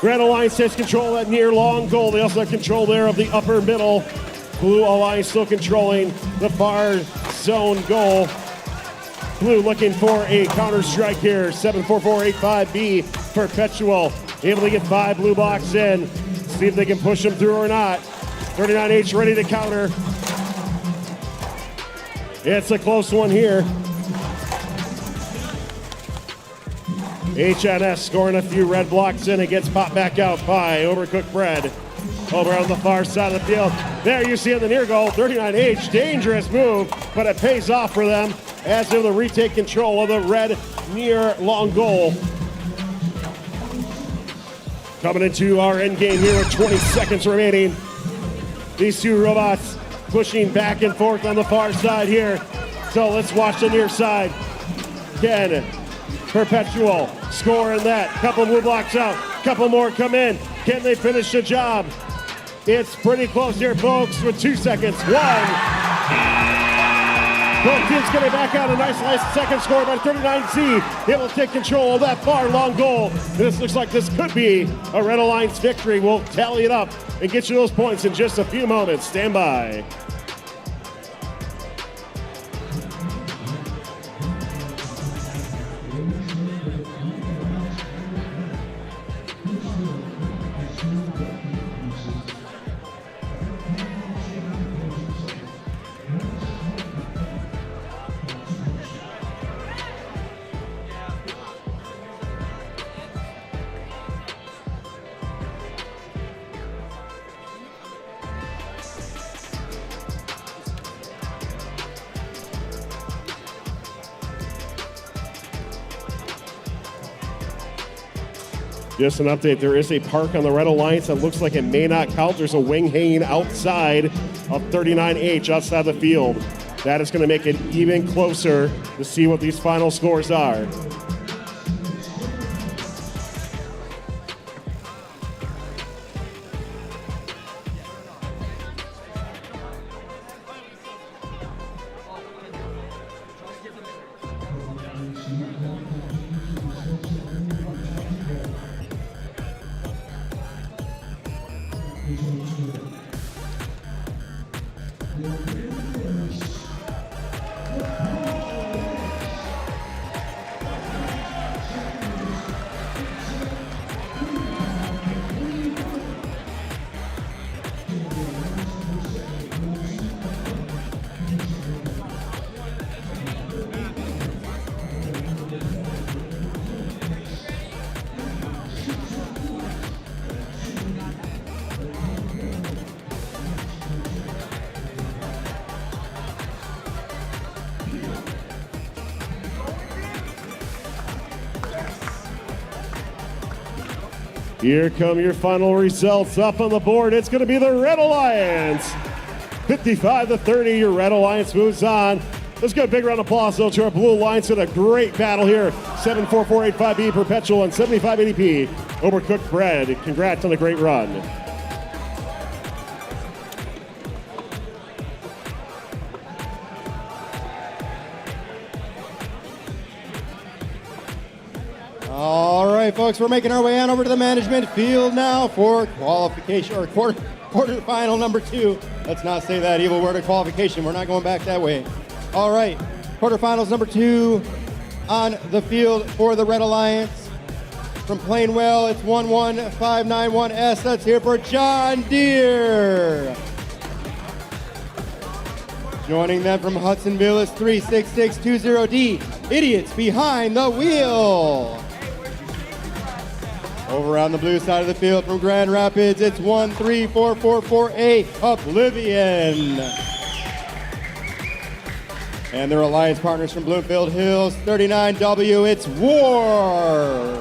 Red Alliance takes control of that near long goal. They also have control there of the upper middle. Blue Alliance still controlling the far zone goal. Blue looking for a counter strike here. 74485B, Perpetual. Able to get 5 blue blocks in. See if they can push them through or not. 39H ready to counter. It's a close one here. HNS scoring a few red blocks in. It gets popped back out by Overcooked Bread. Over on the far side of the field. There you see in the near goal, 39H. Dangerous move, but it pays off for them as they're able to retake control of the red near long goal. Coming into our end game here with 20 seconds remaining. These two robots pushing back and forth on the far side here. So let's watch the near side. Can Perpetual scoring that. Couple blue blocks out. Couple more come in. Can they finish the job? It's pretty close here, folks, with 2 seconds. 1. Both teams getting back out. A nice second score by 39Z. Able to take control of that far long goal. This looks like this could be a Red Alliance victory. We'll tally it up and get you those points in just a few moments. Stand by. Just an update, there is a park on the Red Alliance that looks like it may not count. There's a wing hanging outside of 39H outside the field. That is going to make it even closer to see what these final scores are. Here come your final results up on the board. It's going to be the Red Alliance. 55-30, your Red Alliance moves on. Let's give a big round of applause though to our Blue Alliance in a great battle here. 74485B Perpetual and 7580P Overcooked Bread. Congrats on a great run. All right, folks, we're making our way on over to the management field now for qualification, or quarterfinal number 2. Let's not say that evil word of qualification. We're not going back that way. All right, quarterfinals number 2 on the field for the Red Alliance. From Plainwell, it's 11591S. Let's hear for John Deere. Joining them from Hudsonville is 36620D. Idiots Behind the Wheel. Over on the blue side of the field from Grand Rapids, it's 13444A, Oblivion. And their alliance partners from Bloomfield Hills, 39W, it's War.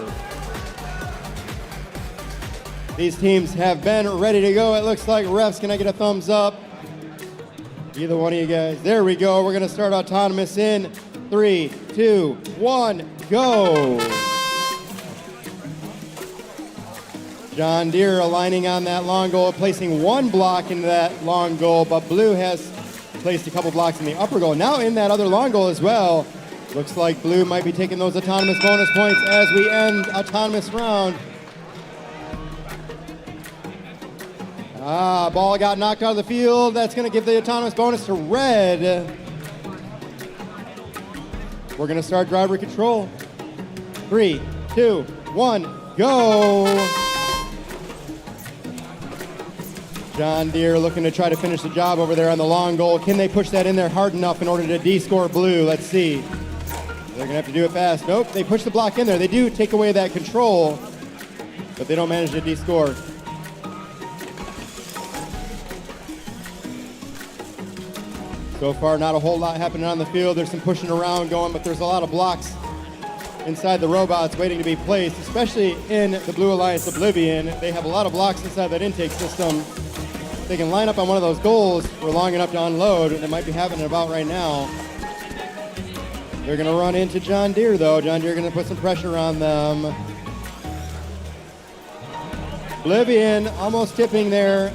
These teams have been ready to go. It looks like refs, can I get a thumbs up? Either one of you guys. There we go. We're going to start autonomous in 3, 2, 1, go. John Deere aligning on that long goal, placing one block into that long goal, but Blue has placed a couple blocks in the upper goal. Now in that other long goal as well. Looks like Blue might be taking those autonomous bonus points as we end autonomous round. Ball got knocked out of the field. That's going to give the autonomous bonus to Red. We're going to start driver control. 3, 2, 1, go. John Deere looking to try to finish the job over there on the long goal. Can they push that in there hard enough in order to de-score Blue? Let's see. They're going to have to do it fast. Nope, they push the block in there. They do take away that control, but they don't manage to de-score. So far, not a whole lot happening on the field. There's some pushing around going, but there's a lot of blocks inside the robots waiting to be placed, especially in the Blue Alliance Oblivion. They have a lot of blocks inside that intake system. They can line up on one of those goals for long enough to unload, and it might be happening about right now. They're going to run into John Deere, though. John Deere going to put some pressure on them. Oblivion almost tipping there.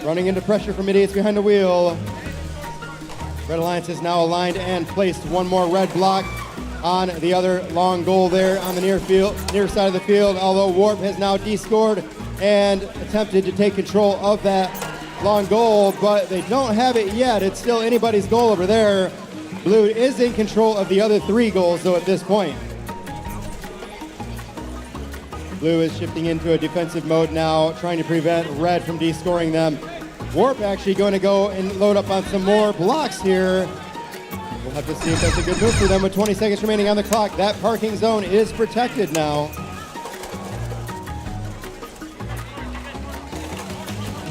Running into pressure from Idiots Behind the Wheel. Red Alliance is now aligned and placed one more red block on the other long goal there on the near side of the field, although Warp has now de-scored and attempted to take control of that long goal, but they don't have it yet. It's still anybody's goal over there. Blue is in control of the other 3 goals, though, at this point. Blue is shifting into a defensive mode now, trying to prevent Red from de-scoring them. Warp actually going to go and load up on some more blocks here. We'll have to see if that's a good move for them with 20 seconds remaining on the clock. That parking zone is protected now.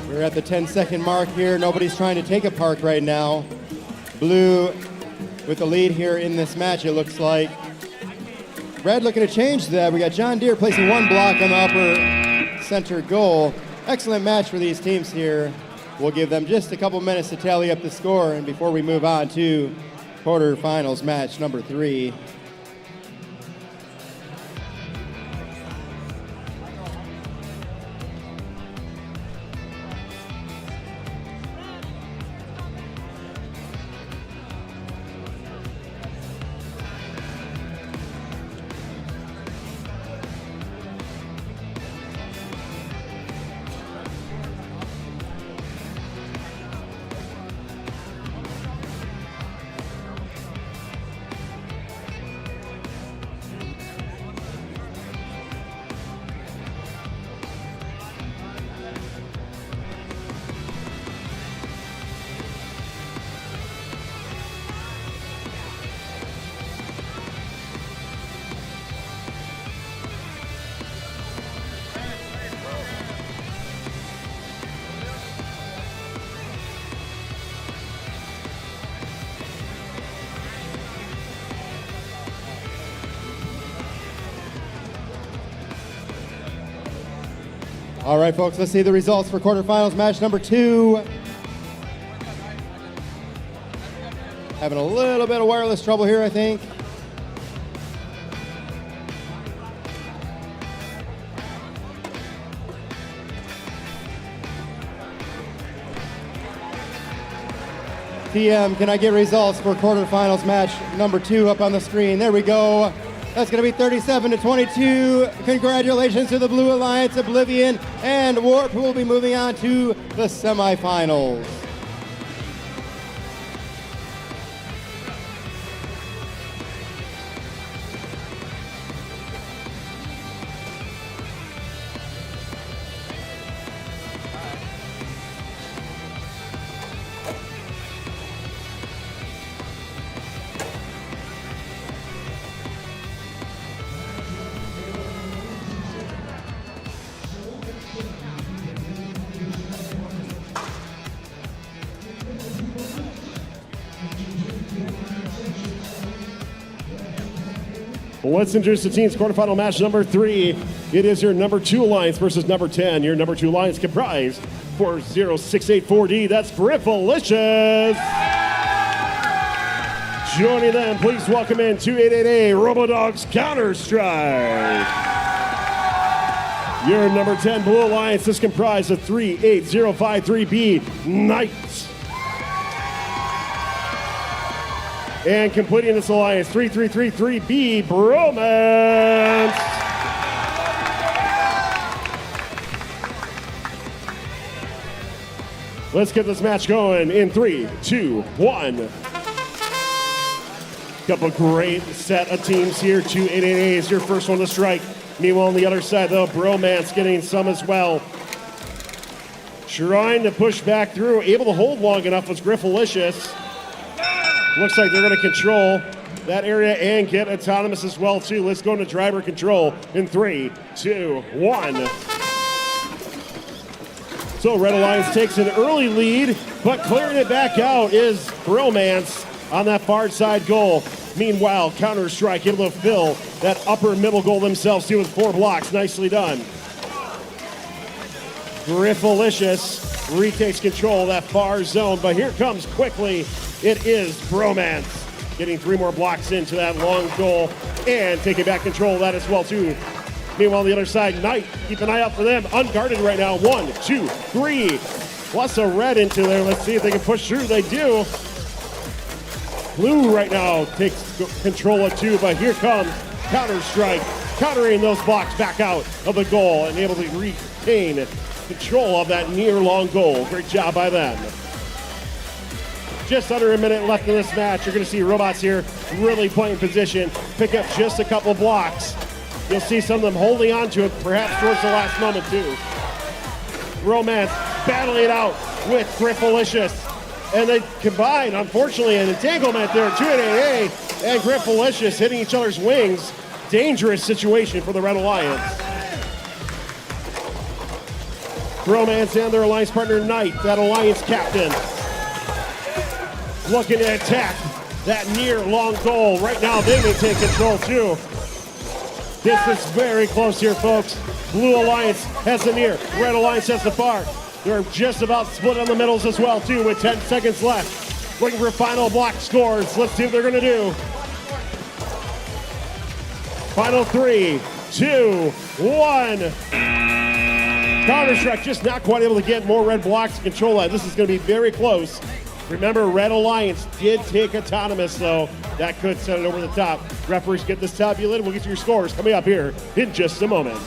We're at the 10-second mark here. Nobody's trying to take a park right now. Blue with the lead here in this match, it looks like. Red looking to change that. We got John Deere placing one block on the upper center goal. Excellent match for these teams here. We'll give them just a couple minutes to tally up the score and before we move on to quarterfinals match number 3. All right, folks, let's see the results for quarterfinals match number 2. Having a little bit of wireless trouble here, I think. PM, can I get results for quarterfinals match number 2 up on the screen? There we go. That's going to be 37-22. Congratulations to the Blue Alliance, Oblivion, and Warp, who will be moving on to the semifinals. Let's introduce the team's quarterfinal match number 3. It is your number 2 Alliance versus number 10. Your number 2 Alliance comprised 40684D. That's Griffalicious. Joining them, please welcome in 2888 Robodogs Counter-Strike. Your number 10 Blue Alliance is comprised of 38053B Knights. And completing this alliance, 3333B Bromance. Let's get this match going in 3, 2, 1. Couple great set of teams here. 2888 is your first one to strike. Meanwhile, on the other side, though, Bromance getting some as well. Trying to push back through, able to hold long enough was Griffalicious. Looks like they're going to control that area and get autonomous as well, too. Let's go into driver control in 3, 2, 1. So Red Alliance takes an early lead, but clearing it back out is Bromance on that far side goal. Meanwhile, Counter-Strike able to fill that upper middle goal themselves, too, with 4 blocks. Nicely done. Griffalicious retakes control of that far zone, but here comes quickly. It is Bromance getting 3 more blocks into that long goal and taking back control of that as well, too. Meanwhile, on the other side, Knight, keep an eye out for them. Unguarded right now. 1, 2, 3. Plus a red into there. Let's see if they can push through. They do. Blue right now takes control of 2, but here comes Counter-Strike, countering those blocks back out of the goal and able to retain control of that near long goal. Great job by them. Just under a minute left in this match. You're going to see robots here really playing position, pick up just a couple blocks. You'll see some of them holding on to it, perhaps towards the last moment too. Bromance battling it out with Griffalicious. And they combine, unfortunately, an entanglement there. 2888 and Griffalicious hitting each other's wings. Dangerous situation for the Red Alliance. Bromance and their alliance partner Knight, that alliance captain, looking to attack that near long goal. Right now they maintain control too. This is very close here, folks. Blue Alliance has the near, Red Alliance has the far. They're just about split on the middles as well, too, with 10 seconds left. Looking for final block scores. Let's see what they're going to do. Final 3, 2, 1. Counter-Strike just not quite able to get more red blocks to control that. This is going to be very close. Remember, Red Alliance did take Autonomous, so that could set it over the top. Referees get this tabulated. We'll get to your scores coming up here in just a moment.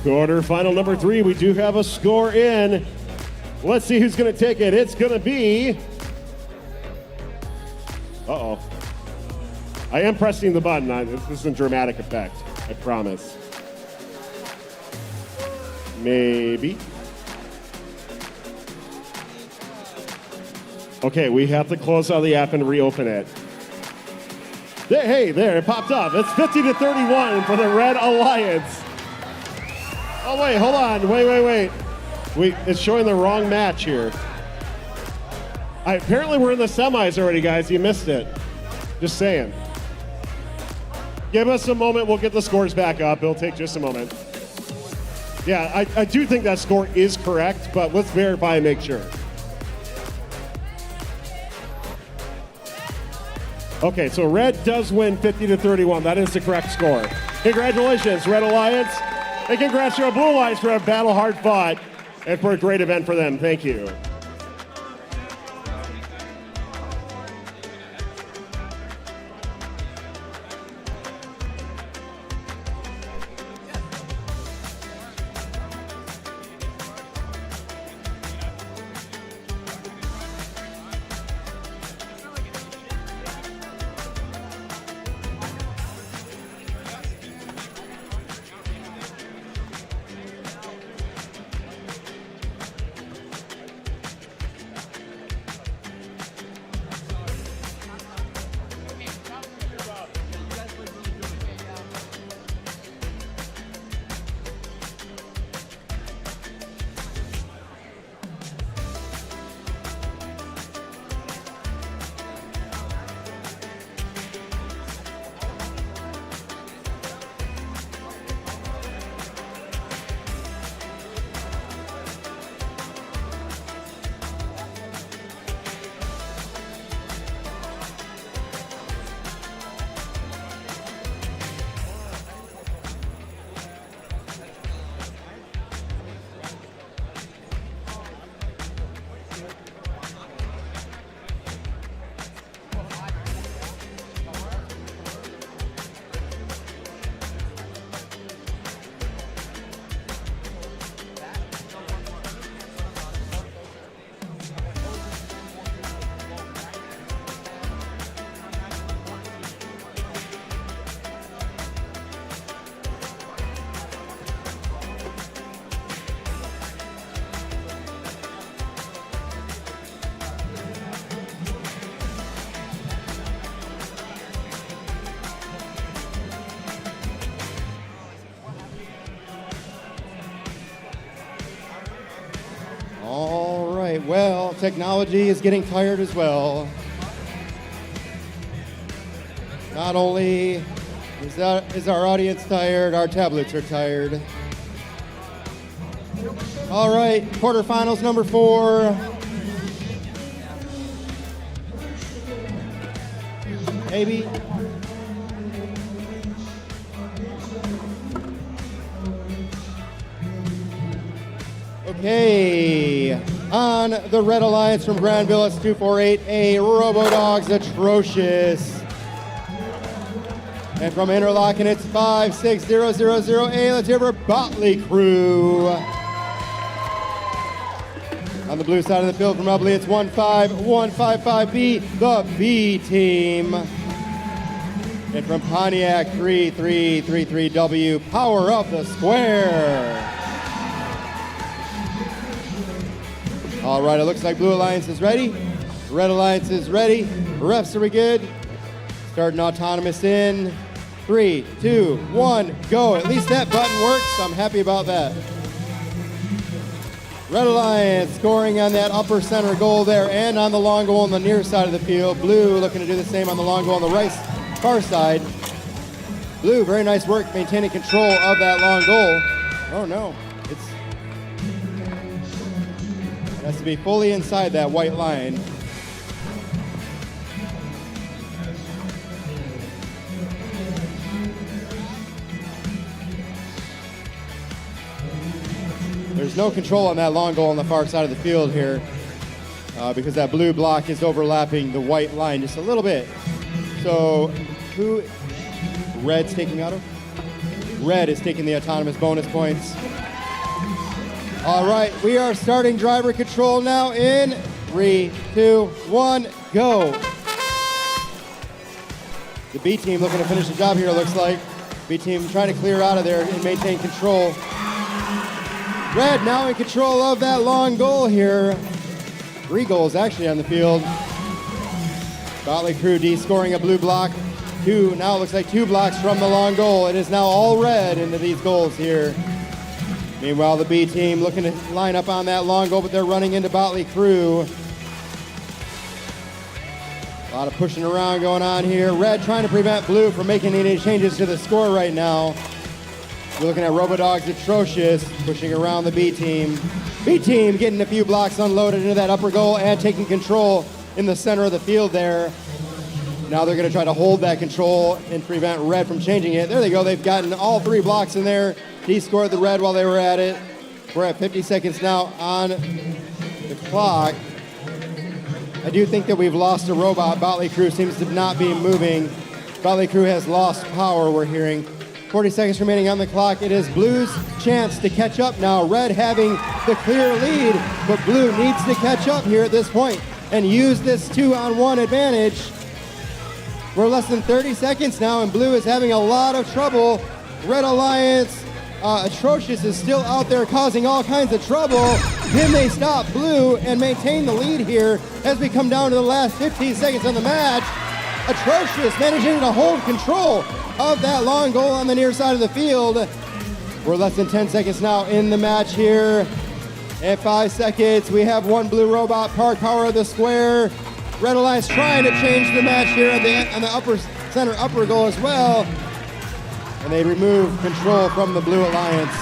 Quarterfinal number 3, we do have a score in. Let's see who's going to take it. It's going to be... Uh-oh. I am pressing the button. This is a dramatic effect, I promise. Maybe. Okay, we have to close out the app and reopen it. Hey, there, it popped up. It's 50-31 for the Red Alliance. Oh, wait, hold on. Wait. It's showing the wrong match here. Apparently we're in the semis already, guys. You missed it. Just saying. Give us a moment. We'll get the scores back up. It'll take just a moment. Yeah, I do think that score is correct, but let's verify and make sure. Okay, so Red does win 50-31. That is the correct score. Congratulations, Red Alliance. And congrats to our Blue Alliance for a battle hard fought and for a great event for them. Thank you. well. Technology is getting tired as well. Not only is our audience tired, our tablets are tired. All right, quarterfinals number 4. Maybe. Okay, on the Red Alliance from Granville, it's 248A Robodogs Atrocious. And from Interlochen, it's 56000A. Let's hear for Botley Crew. On the blue side of the field from Ubley, it's 15155B, the B team. And from Pontiac, 3333W, Power of the Square. All right, it looks like Blue Alliance is ready. Red Alliance is ready. Refs, are we good? Starting autonomous in 3, 2, 1, go. At least that button works. I'm happy about that. Red Alliance scoring on that upper center goal there and on the long goal on the near side of the field. Blue looking to do the same on the long goal on the right far side. Blue, very nice work maintaining control of that long goal. Oh no, it has to be fully inside that white line. There's no control on that long goal on the far side of the field here because that blue block is overlapping the white line just a little bit. So who Red's taking out of? Red is taking the autonomous bonus points. All right, we are starting driver control now in 3, 2, 1, go. The B team looking to finish the job here, it looks like. B team trying to clear out of there and maintain control. Red now in control of that long goal here. 3 goals actually on the field. Botley Crew D scoring a blue block. 2, now it looks like 2 blocks from the long goal. It is now all red into these goals here. Meanwhile, the B team looking to line up on that long goal, but they're running into Botley Crew. A lot of pushing around going on here. Red trying to prevent Blue from making any changes to the score right now. You're looking at Robodogs Atrocious pushing around the B team. B team getting a few blocks unloaded into that upper goal and taking control in the center of the field there. Now they're going to try to hold that control and prevent Red from changing it. There they go. They've gotten all 3 blocks in there. He scored the Red while they were at it. We're at 50 seconds now on the clock. I do think that we've lost a robot. Botley Crew seems to not be moving. Botley Crew has lost power, we're hearing. 40 seconds remaining on the clock. It is Blue's chance to catch up now. Red having the clear lead, but Blue needs to catch up here at this point and use this 2-on-1 advantage. We're less than 30 seconds now, and Blue is having a lot of trouble. Red Alliance Atrocious is still out there causing all kinds of trouble. Can they stop Blue and maintain the lead here as we come down to the last 15 seconds of the match? Atrocious managing to hold control of that long goal on the near side of the field. We're less than 10 seconds now in the match here. At 5 seconds, we have 1 blue robot, Power of the Square. Red Alliance trying to change the match here on the upper center upper goal as well. And they remove control from the Blue Alliance.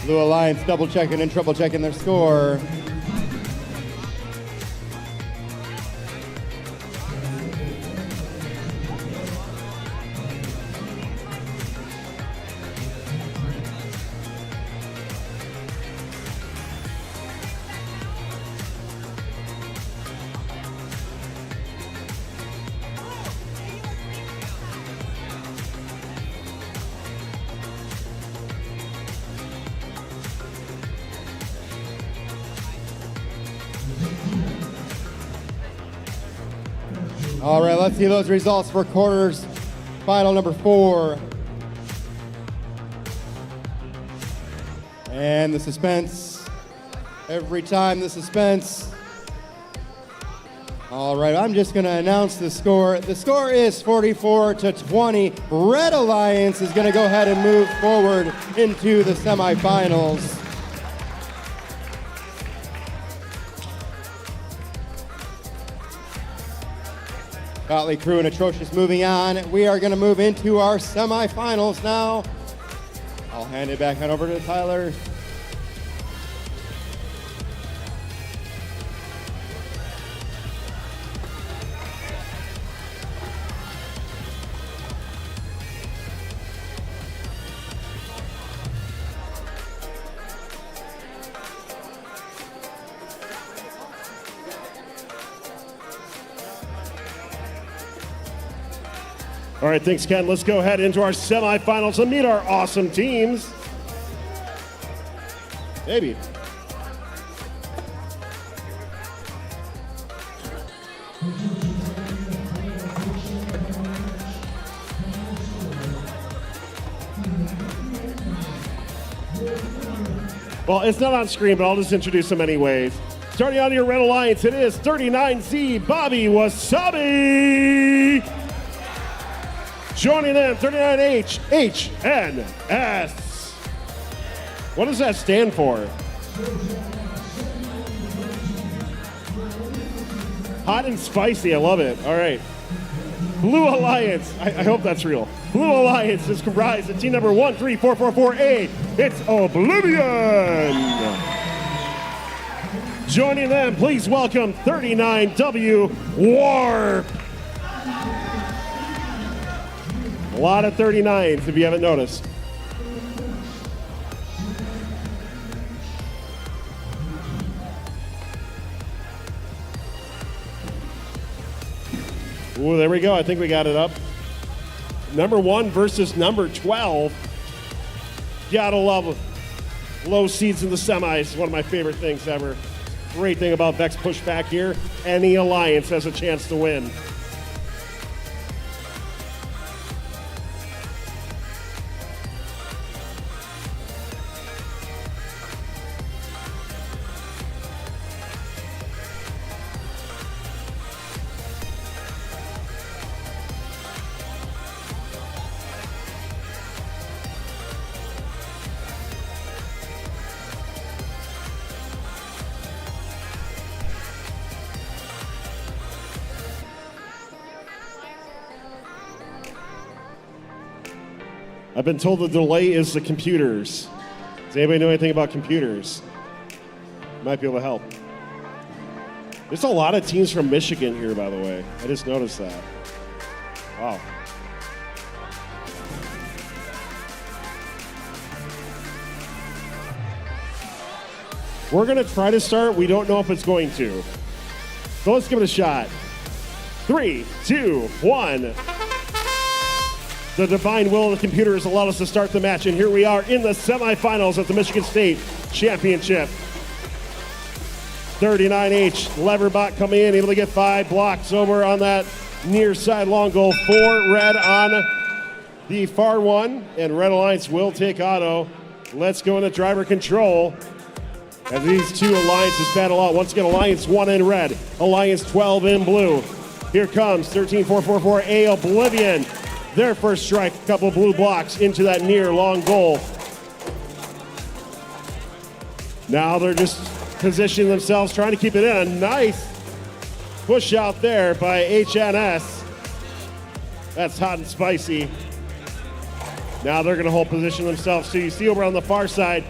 Blue Alliance double checking and triple checking their score. All right, let's see those results for quarters final number 4. And the suspense. Every time the suspense. All right, I'm just going to announce the score. The score is 44-20. Red Alliance is going to go ahead and move forward into the semifinals. Motley Crew and Atrocious moving on. We are going to move into our semifinals now. I'll hand it back on over to Tyler. All right, thanks, Ken. Let's go ahead into our semifinals and meet our awesome teams. Maybe. Well, it's not on screen, but I'll just introduce them anyways. Starting on your Red Alliance, it is 39Z Bobby Wasabi. Joining them, 39H HNS. What does that stand for? Hot and spicy, I love it. All right. Blue Alliance, I hope that's real. Blue Alliance is comprised of team number 13444A. It's Oblivion. Joining them, please welcome 39W Warp. A lot of 39s, if you haven't noticed. Ooh, there we go. I think we got it up. Number 1 versus number 12. Gotta love low seeds in the semis. One of my favorite things ever. Great thing about VEX pushback here. Any alliance has a chance to win. I've been told the delay is the computers. Does anybody know anything about computers? Might be able to help. There's a lot of teams from Michigan here, by the way. I just noticed that. Wow. We're going to try to start. We don't know if it's going to. So let's give it a shot. 3, 2, 1. The divine will of the computers allowed us to start the match, and here we are in the semifinals of the Michigan State Championship. 39H, Leverbot coming in, able to get 5 blocks over on that near side long goal. 4 red on the far one, and Red Alliance will take auto. Let's go into driver control as these two alliances battle out. Once again, Alliance 1 in red, Alliance 12 in blue. Here comes 13444A Oblivion. Their first strike, a couple blue blocks into that near long goal. Now they're just positioning themselves, trying to keep it in. A nice push out there by HNS. That's hot and spicy. Now they're going to hold position themselves. So you see over on the far side,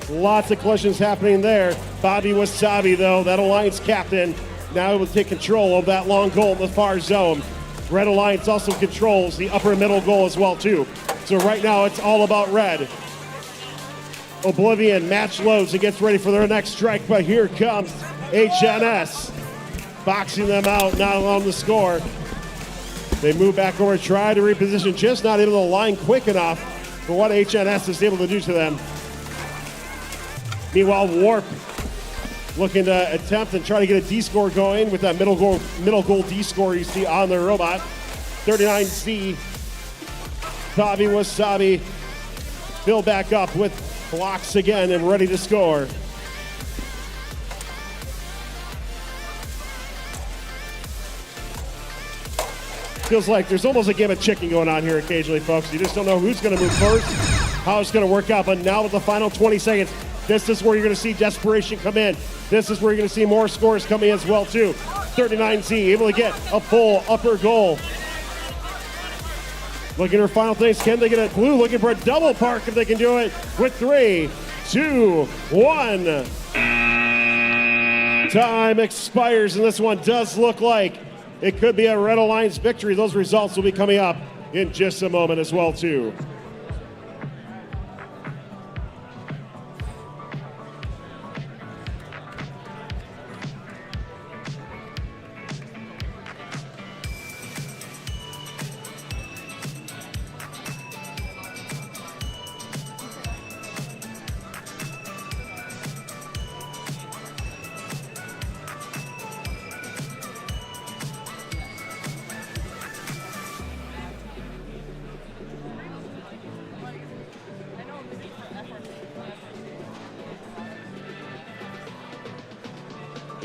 lots of collisions happening there. Bobby Wasabi, though, that Alliance captain, now able to take control of that long goal in the far zone. Red Alliance also controls the upper and middle goal as well, too. So right now, it's all about red. Oblivion match loads and gets ready for their next strike, but here comes HNS. Boxing them out, not allowing the score. They move back over, try to reposition, just not able to line quick enough for what HNS is able to do to them. Meanwhile, Warp looking to attempt and try to get a D score going with that middle goal D score you see on the robot. 39C, Bobby Wasabi, filled back up with blocks again and ready to score. Feels like there's almost a game of chicken going on here occasionally, folks. You just don't know who's going to move first, how it's going to work out. But now with the final 20 seconds, this is where you're going to see desperation come in. This is where you're going to see more scores coming as well, too. 39Z able to get a full upper goal. Looking for final things. Can they get it? Blue looking for a double park if they can do it with 3, 2, 1. Time expires, and this one does look like it could be a Red Alliance victory. Those results will be coming up in just a moment as well, too.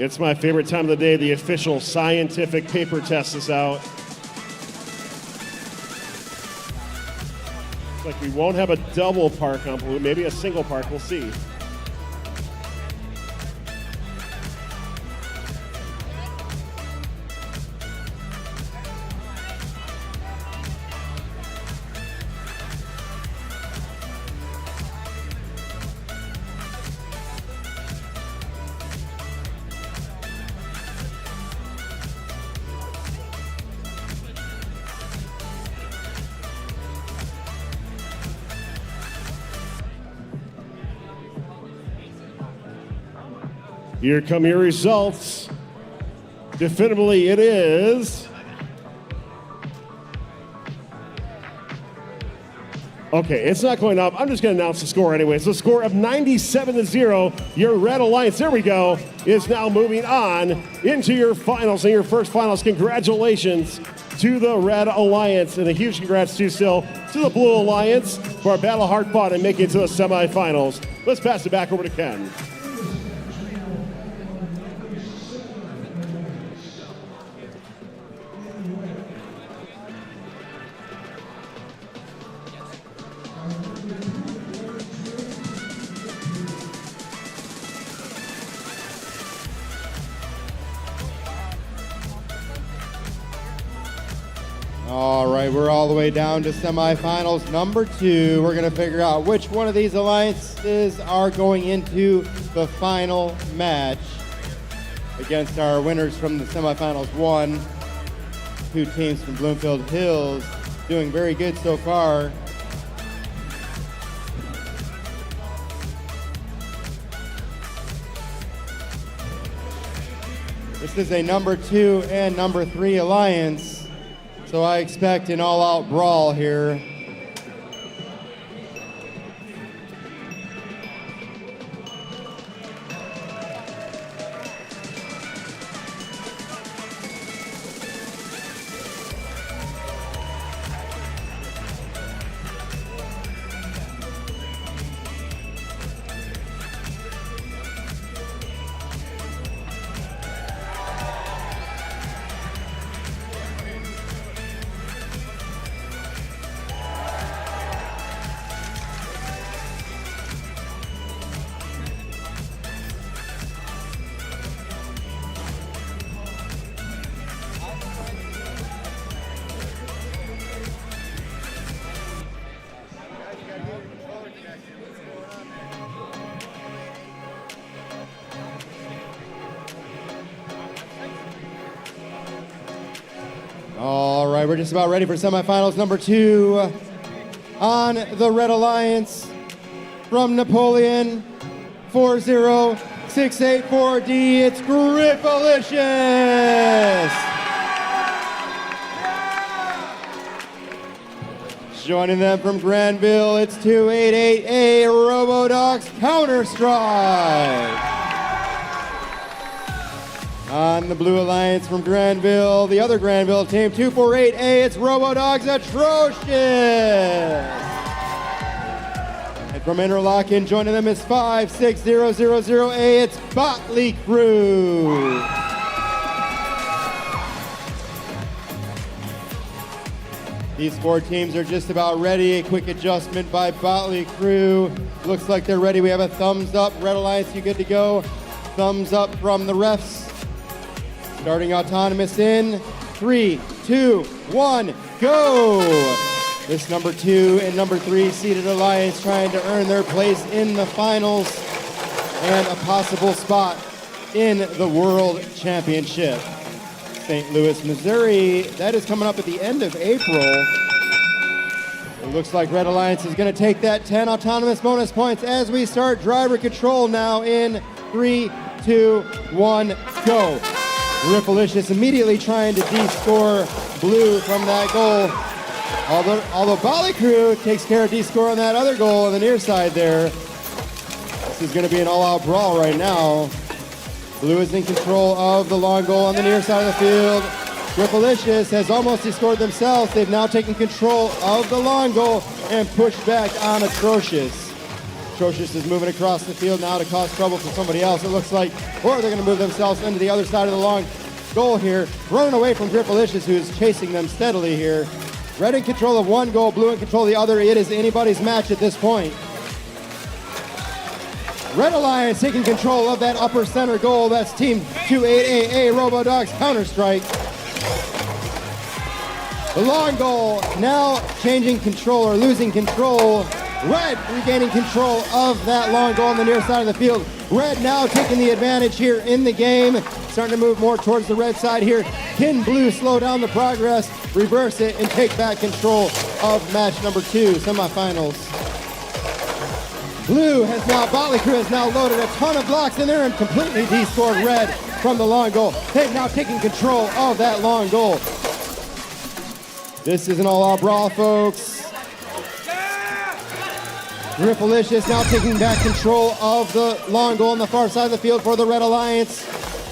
It's my favorite time of the day. The official scientific paper test is out. Looks like we won't have a double park on blue, maybe a single park, we'll see. Here come your results. Definitively, it is. Okay, it's not going up. I'm just going to announce the score anyway. It's a score of 97-0. Your Red Alliance, there we go, is now moving on into your finals and your first finals. Congratulations to the Red Alliance, and a huge congrats to the Blue Alliance for our battle hard fought and making it to the semifinals. Let's pass it back over to Ken. All right, we're all the way down to semifinals number 2. We're going to figure out which one of these alliances are going into the final match against our winners from the semifinals 1. 2 teams from Bloomfield Hills doing very good so far. This is a number 2 and number 3 alliance. So I expect an all-out brawl here. All right, we're just about ready for semifinals number 2 on the Red Alliance from Napoleon 40684D. It's Griffalicious. Joining them from Granville, it's 288A Robotics Counter-Strike. On the Blue Alliance from Granville, the other Granville team, 248A, it's Robodogs Atrocious. And from Interlochen, joining them is 56000A, it's Botley Crew. These four teams are just about ready. A quick adjustment by Botley Crew. Looks like they're ready. We have a thumbs up. Red Alliance, you good to go? Thumbs up from the refs. Starting autonomous in 3, 2, 1, go! This number 2 and number 3 seeded alliance trying to earn their place in the finals and a possible spot in the World Championship. St. Louis, Missouri, that is coming up at the end of April. It looks like Red Alliance is going to take that 10 autonomous bonus points as we start driver control now in 3, 2, 1, go. Riffalicious immediately trying to de-score Blue from that goal. Although Botley Crew takes care of de-score on that other goal on the near side there. This is going to be an all-out brawl right now. Blue is in control of the long goal on the near side of the field. Riffalicious has almost de-scored themselves. They've now taken control of the long goal and pushed back on Atrocious. Atrocious is moving across the field now to cause trouble for somebody else, it looks like. Or they're going to move themselves into the other side of the long goal here. Running away from Riffalicious, who's chasing them steadily here. Red in control of one goal, Blue in control of the other. It is anybody's match at this point. Red Alliance taking control of that upper center goal. That's Team 28AA Robodogs Counter-Strike. The long goal now changing control or losing control. Red regaining control of that long goal on the near side of the field. Red now taking the advantage here in the game. Starting to move more towards the red side here. Can Blue slow down the progress, reverse it, and take back control of match number 2, semifinals. Blue has now, Botley Crew has now loaded a ton of blocks in there and completely de-scored Red from the long goal. They've now taken control of that long goal. This is an all-out brawl, folks. Riffalicious now taking back control of the long goal on the far side of the field for the Red Alliance.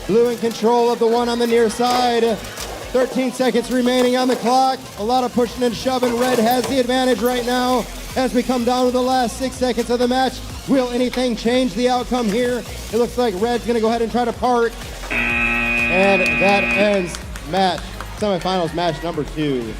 Blue in control of the one on the near side. 13 seconds remaining on the clock. A lot of pushing and shoving. Red has the advantage right now. As we come down to the last 6 seconds of the match, will anything change the outcome here? It looks like Red's going to go ahead and try to park. And that ends match, semifinals match number 2.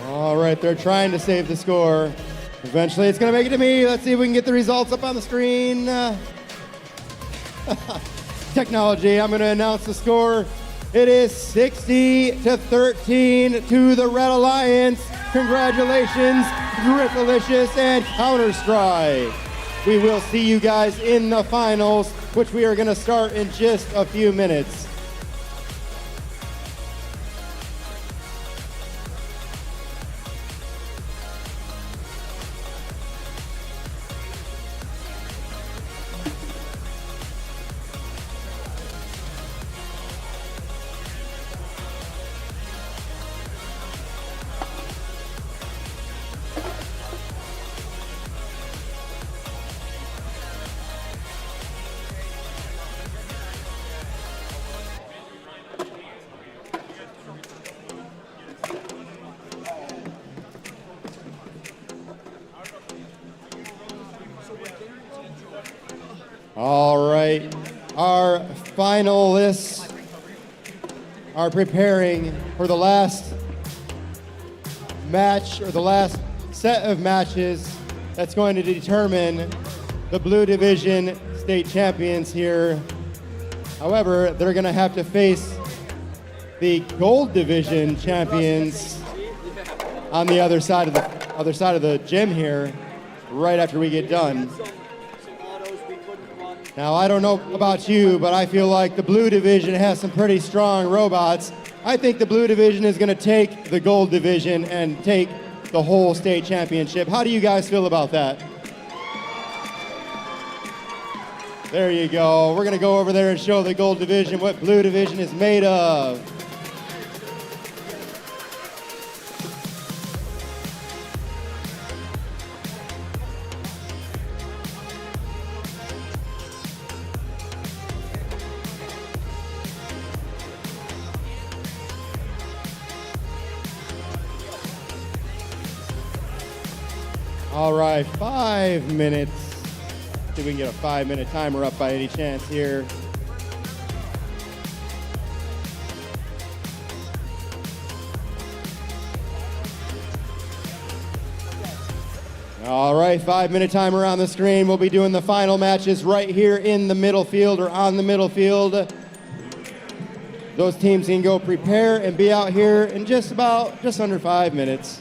All right, they're trying to save the score. Eventually, it's going to make it to me. Let's see if we can get the results up on the screen. Technology, I'm going to announce the score. It is 60-13 to the Red Alliance. Congratulations, Riffalicious and Counter-Strike. We will see you guys in the finals, which we are going to start in just a few minutes. All right, Our finalists are preparing for the last match, or the last set of matches that's going to determine the Blue Division state champions here. However, they're going to have to face the Gold Division champions on the other side of the gym here, right after we get done. Now, I don't know about you, but I feel like the Blue Division has some pretty strong robots. I think the Blue Division is going to take the Gold Division and take the whole state championship. How do you guys feel about that? There you go. We're going to go over there and show the Gold Division what Blue Division is made of. All right, 5 minutes. See if we can get a 5-minute timer up by any chance here. All right, 5-minute timer on the screen. We'll be doing the final matches right here in the middle field, or on the middle field. Those teams can go prepare and be out here in just under 5 minutes.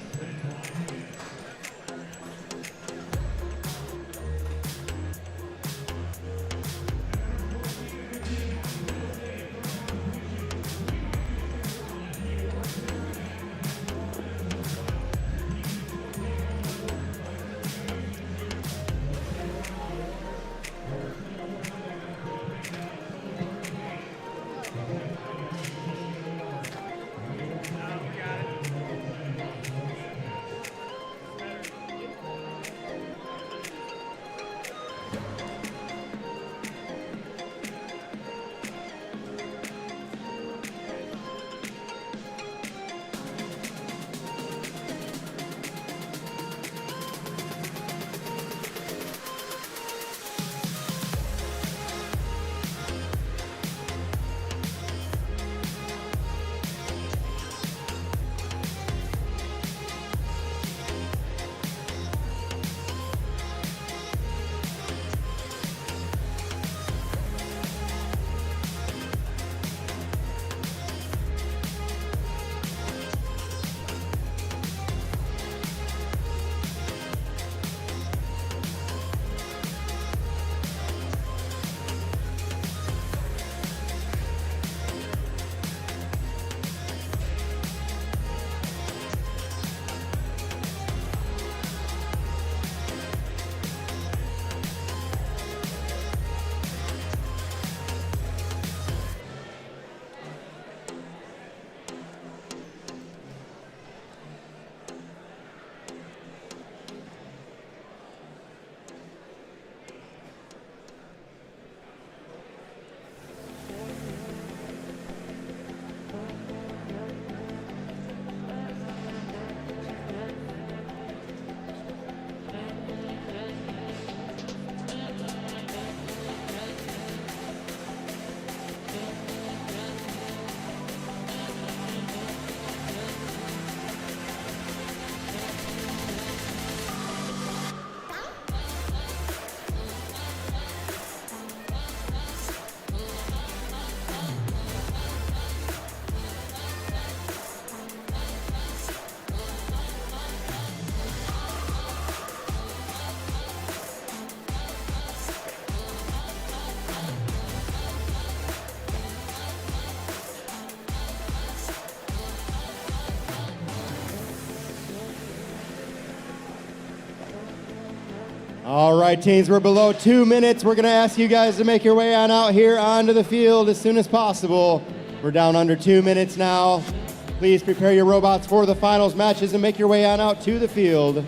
All right, teams, we're below 2 minutes. We're going to ask you guys to make your way on out here onto the field as soon as possible. We're down under 2 minutes now. Please prepare your robots for the finals matches and make your way on out to the field.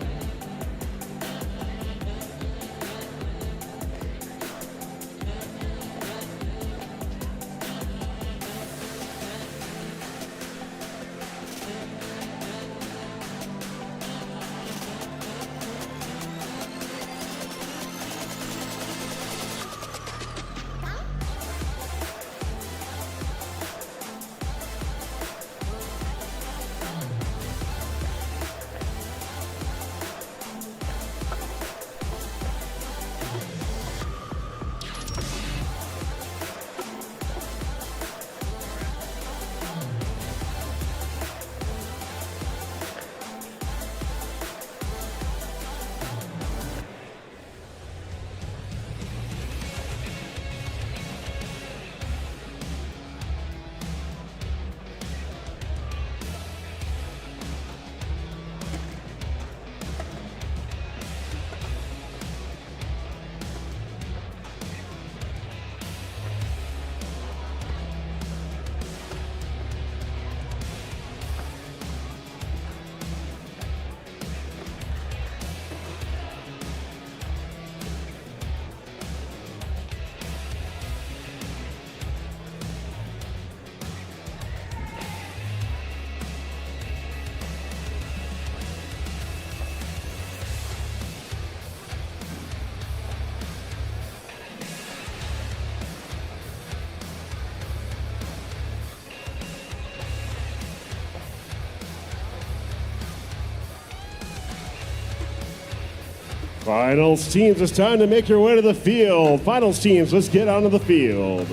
Finals teams, it's time to make your way to the field. Finals teams, let's get onto the field.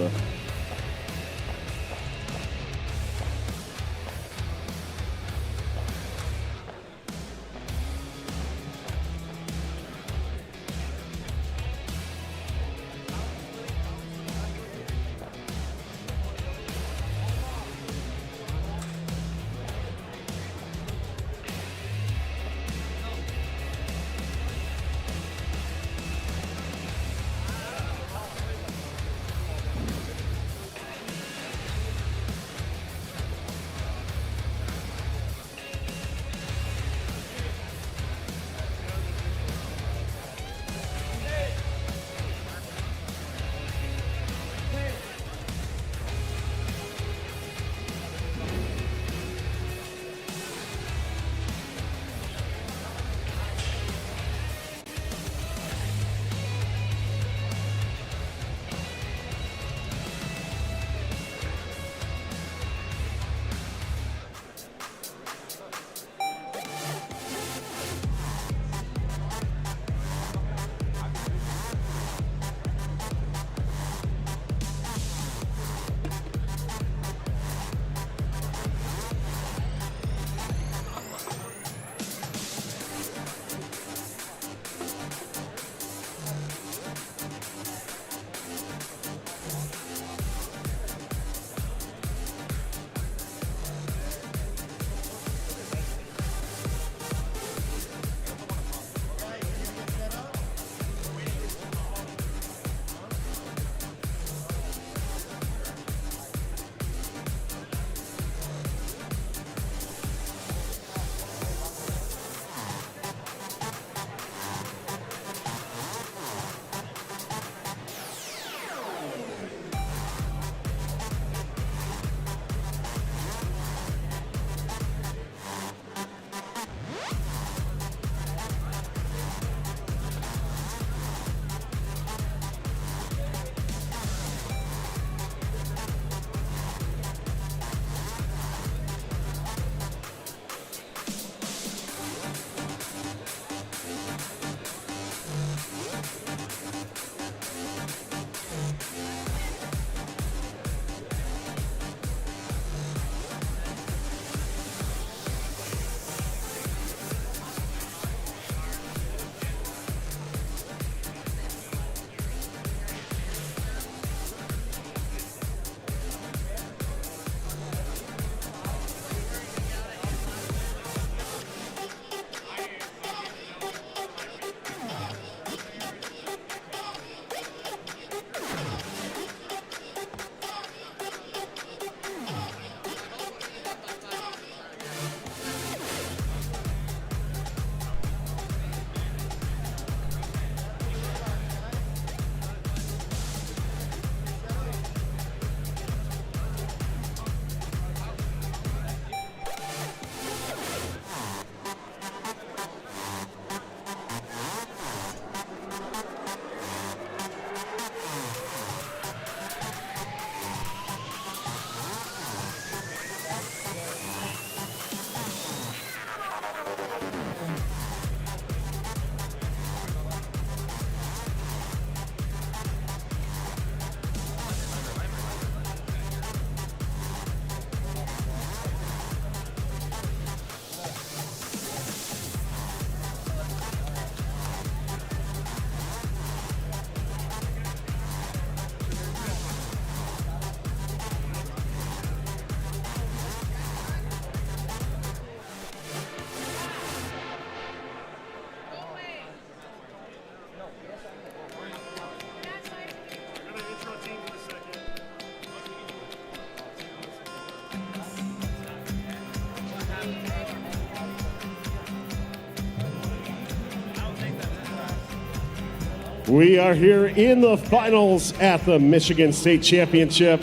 We are here in the finals at the Michigan State Championship.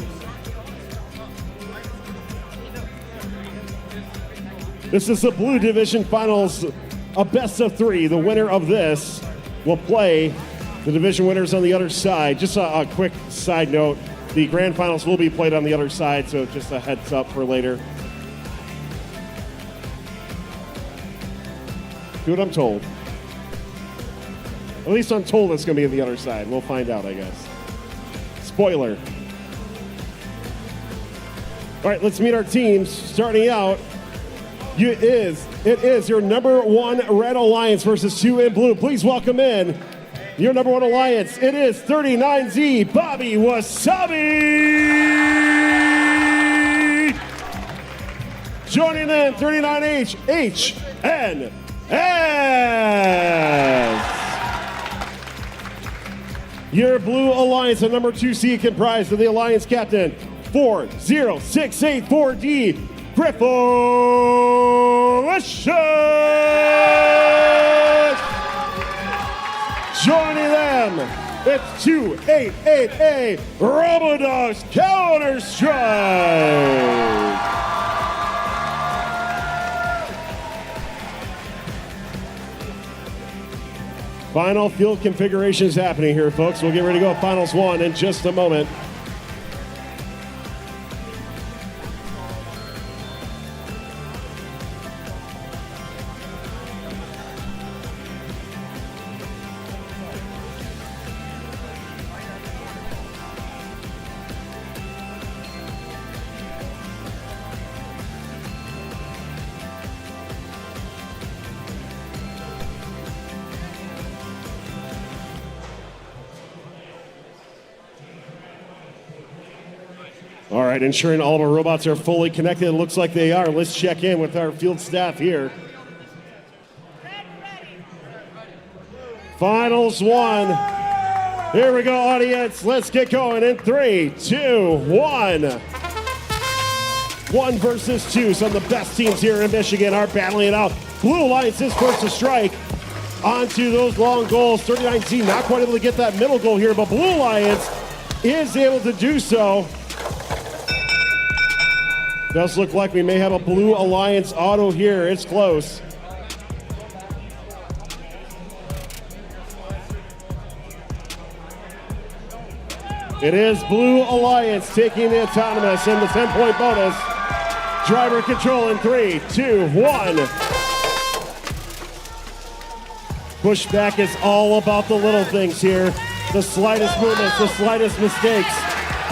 This is the Blue Division Finals, a best of three. The winner of this will play the division winners on the other side. Just a quick side note, the grand finals will be played on the other side, so just a heads up for later. Do what I'm told. At least I'm told it's going to be on the other side. We'll find out, I guess. Spoiler. All right, let's meet our teams. Starting out, it is your number one Red Alliance versus 2 in blue. Please welcome in your number one Alliance. It is 39Z Bobby Wasabi. Joining in 39H HNS. Your blue Alliance, the number 2 seed, comprised of the Alliance captain 40684D Griffalicious. Joining them, it's 288A Robotics Counter-Strike. Final field configuration is happening here, folks. We'll get ready to go finals 1 in just a moment. All right, ensuring all of our robots are fully connected. It looks like they are. Let's check in with our field staff here. Finals 1. Here we go, audience. Let's get going in 3, 2, 1. 1 versus 2. Some of the best teams here in Michigan are battling it out. Blue Alliance is first to strike onto those long goals. 39Z not quite able to get that middle goal here, but Blue Alliance is able to do so. Does look like we may have a Blue Alliance auto here. It's close. It is Blue Alliance taking the autonomous and the 10-point bonus. Driver control in 3, 2, 1. Pushback is all about the little things here. The slightest movements, the slightest mistakes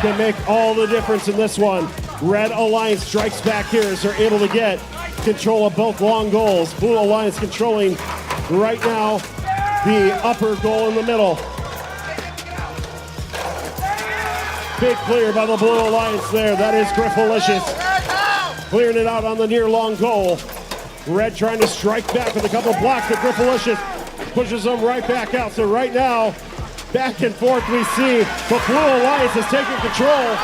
can make all the difference in this one. Red Alliance strikes back here as they're able to get control of both long goals. Blue Alliance controlling right now the upper goal in the middle. Big clear by the Blue Alliance there. That is Griffalicious. Clearing it out on the near long goal. Red trying to strike back with a couple blocks, but Griffalicious pushes them right back out. So right now, back and forth we see, but Blue Alliance is taking control.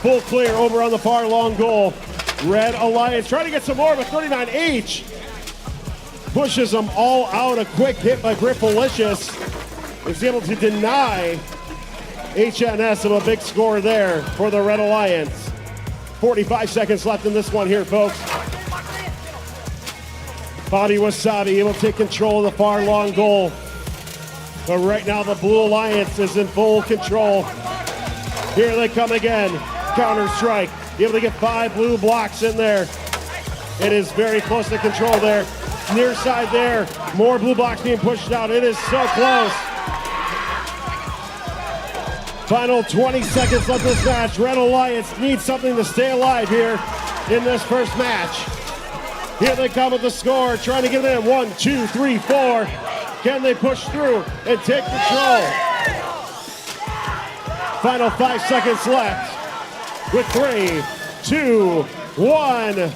Full clear over on the far long goal. Red Alliance trying to get some more, but 39H pushes them all out. A quick hit by Griffalicious is able to deny HNS of a big score there for the Red Alliance. 45 seconds left in this one here, folks. Bobby Wasabi able to take control of the far long goal. But right now the Blue Alliance is in full control. Here they come again. Counter strike. Able to get 5 blue blocks in there. It is very close to control there. Near side there. More blue blocks being pushed out. It is so close. Final 20 seconds left this match. Red Alliance needs something to stay alive here in this first match. Here they come with the score, trying to get it in. 1, 2, 3, 4. Can they push through and take control? Final 5 seconds left. With 3, 2, 1. Big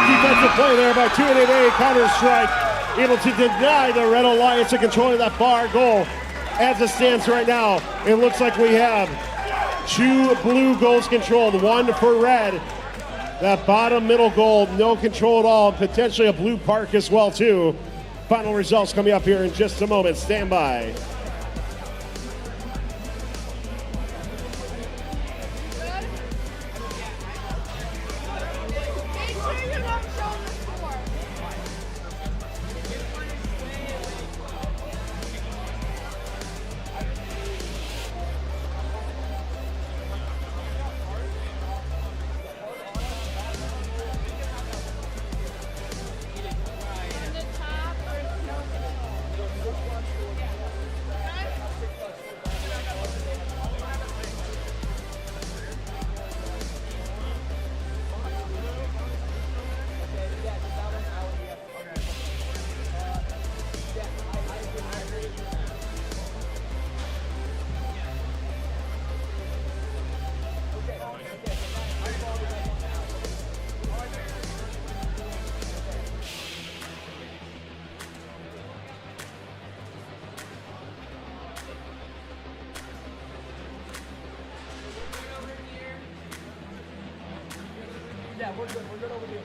defensive play there by 288 counter strike. Able to deny the Red Alliance and controlling that far goal. As it stands right now, it looks like we have 2 blue goals controlled, 1 for red. That bottom middle goal, no control at all, potentially a blue park as well too. Final results coming up here in just a moment. Stand by. Yeah, we're good. We're good over here.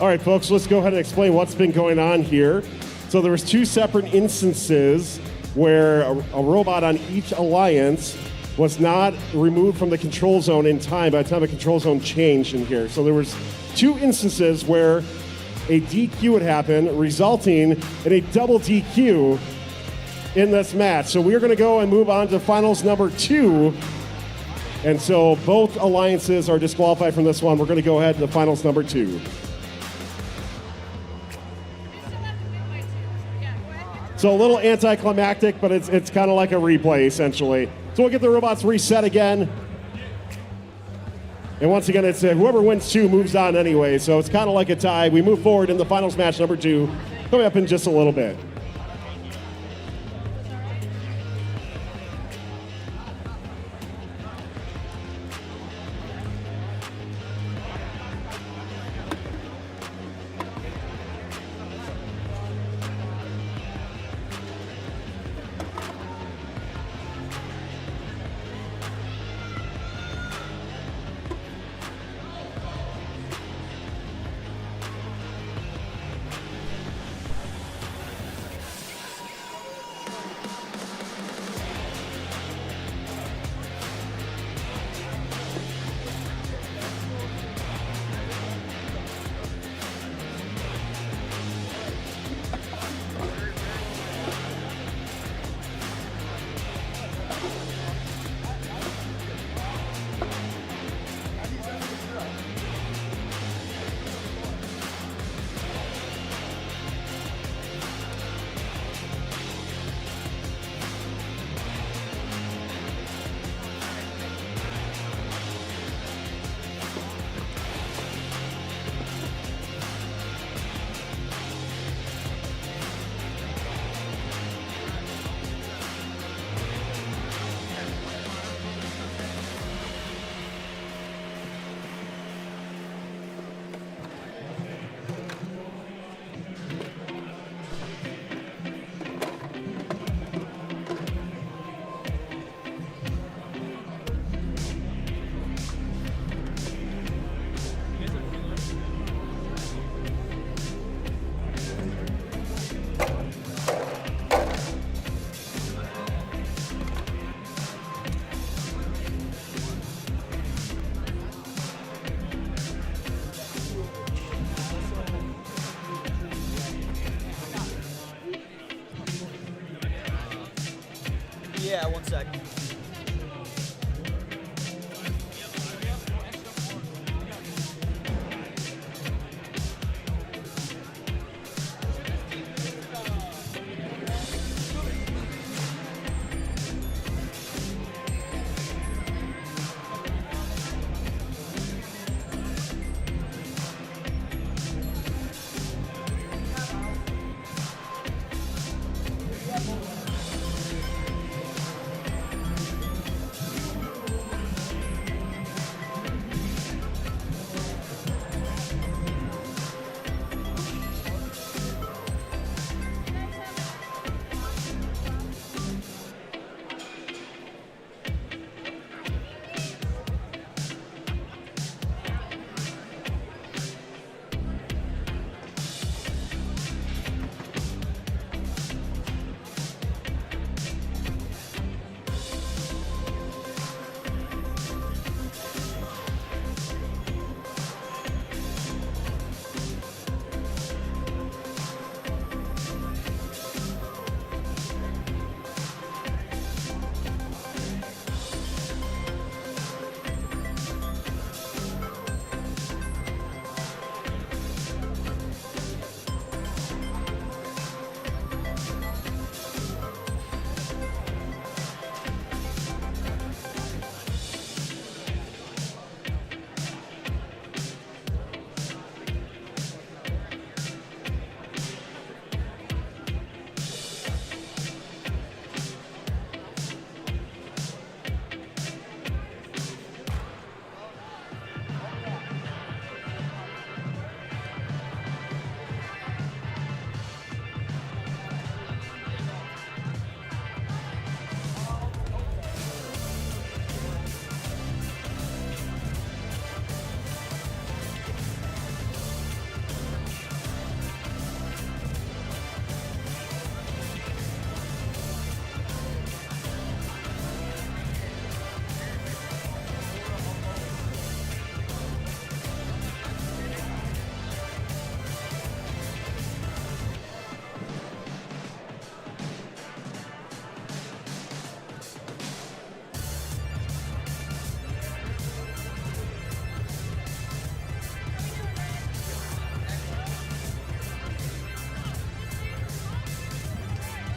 All right, folks, let's go ahead and explain what's been going on here. So there was 2 separate instances where a robot on each alliance was not removed from the control zone in time by the time the control zone changed in here. So there was 2 instances where a DQ would happen, resulting in a double DQ in this match. So we're going to go and move on to finals number 2. And so both alliances are disqualified from this one. We're going to go ahead to the finals number 2. So a little anticlimactic, but it's kind of like a replay, essentially. So we'll get the robots reset again. And once again, it's whoever wins 2 moves on anyway, so it's kind of like a tie. We move forward in the finals match number 2, coming up in just a little bit. Yeah, 1 sec.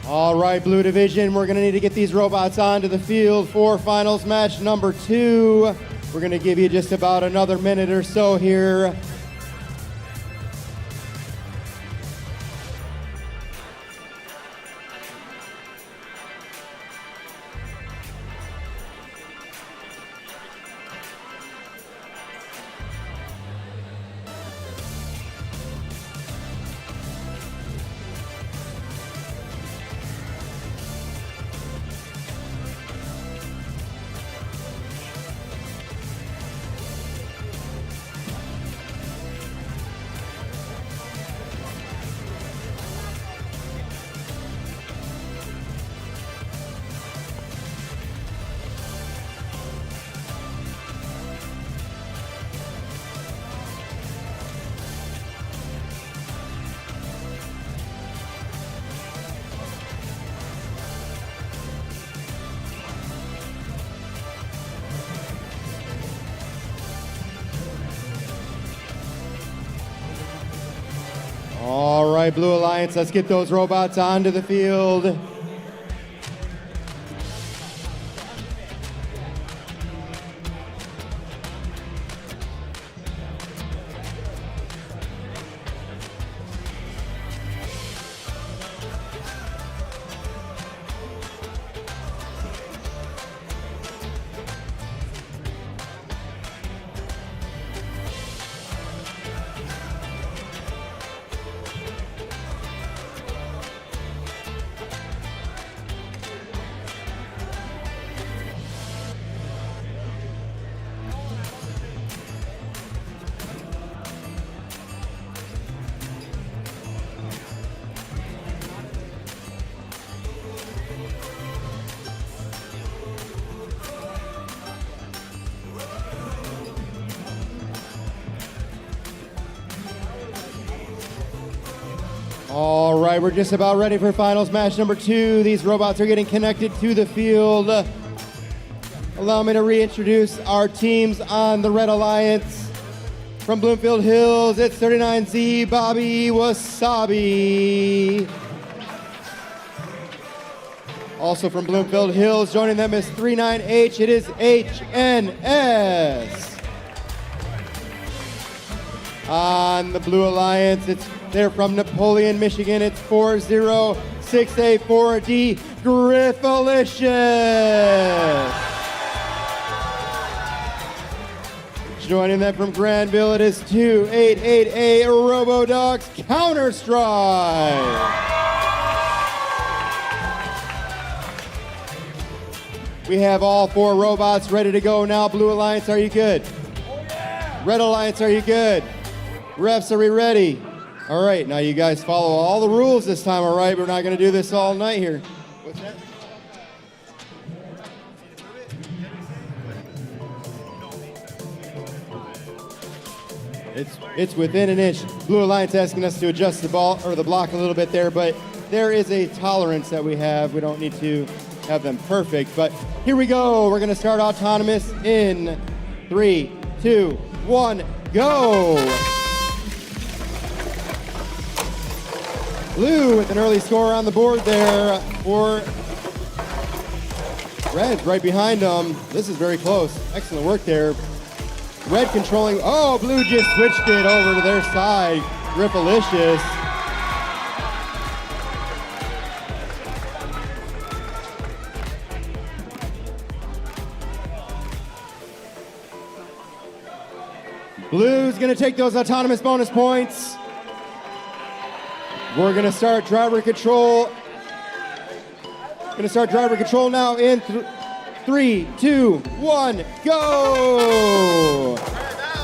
All right, Blue Division, we're going to need to get these robots onto the field for finals match number 2. We're going to give you just about another minute or so here. All right, Blue Alliance, let's get those robots onto the field. All right, we're just about ready for finals match number 2. These robots are getting connected to the field. Allow me to reintroduce our teams on the Red Alliance. From Bloomfield Hills, it's 39Z Bobby Wasabi. Also from Bloomfield Hills, joining them is 39H, it is HNS. On the Blue Alliance, they're from Napoleon, Michigan. It's 40684D Griffalicious. Joining them from Granville, it is 288A Robodogs Counter-Strike. We have all 4 robots ready to go now. Blue Alliance, are you good? Red Alliance, are you good? Refs, are we ready? All right, now you guys follow all the rules this time, all right? We're not going to do this all night here. What's that? It's within an inch. Blue Alliance asking us to adjust the ball or the block a little bit there, but there is a tolerance that we have. We don't need to have them perfect, but here we go. We're going to start autonomous in 3, 2, 1, go. Blue with an early score on the board there for Red right behind them. This is very close. Excellent work there. Red controlling. Oh, Blue just switched it over to their side. Griffalicious. Blue's going to take those autonomous bonus points. We're going to start driver control. Going to start driver control now in 3, 2, 1, go!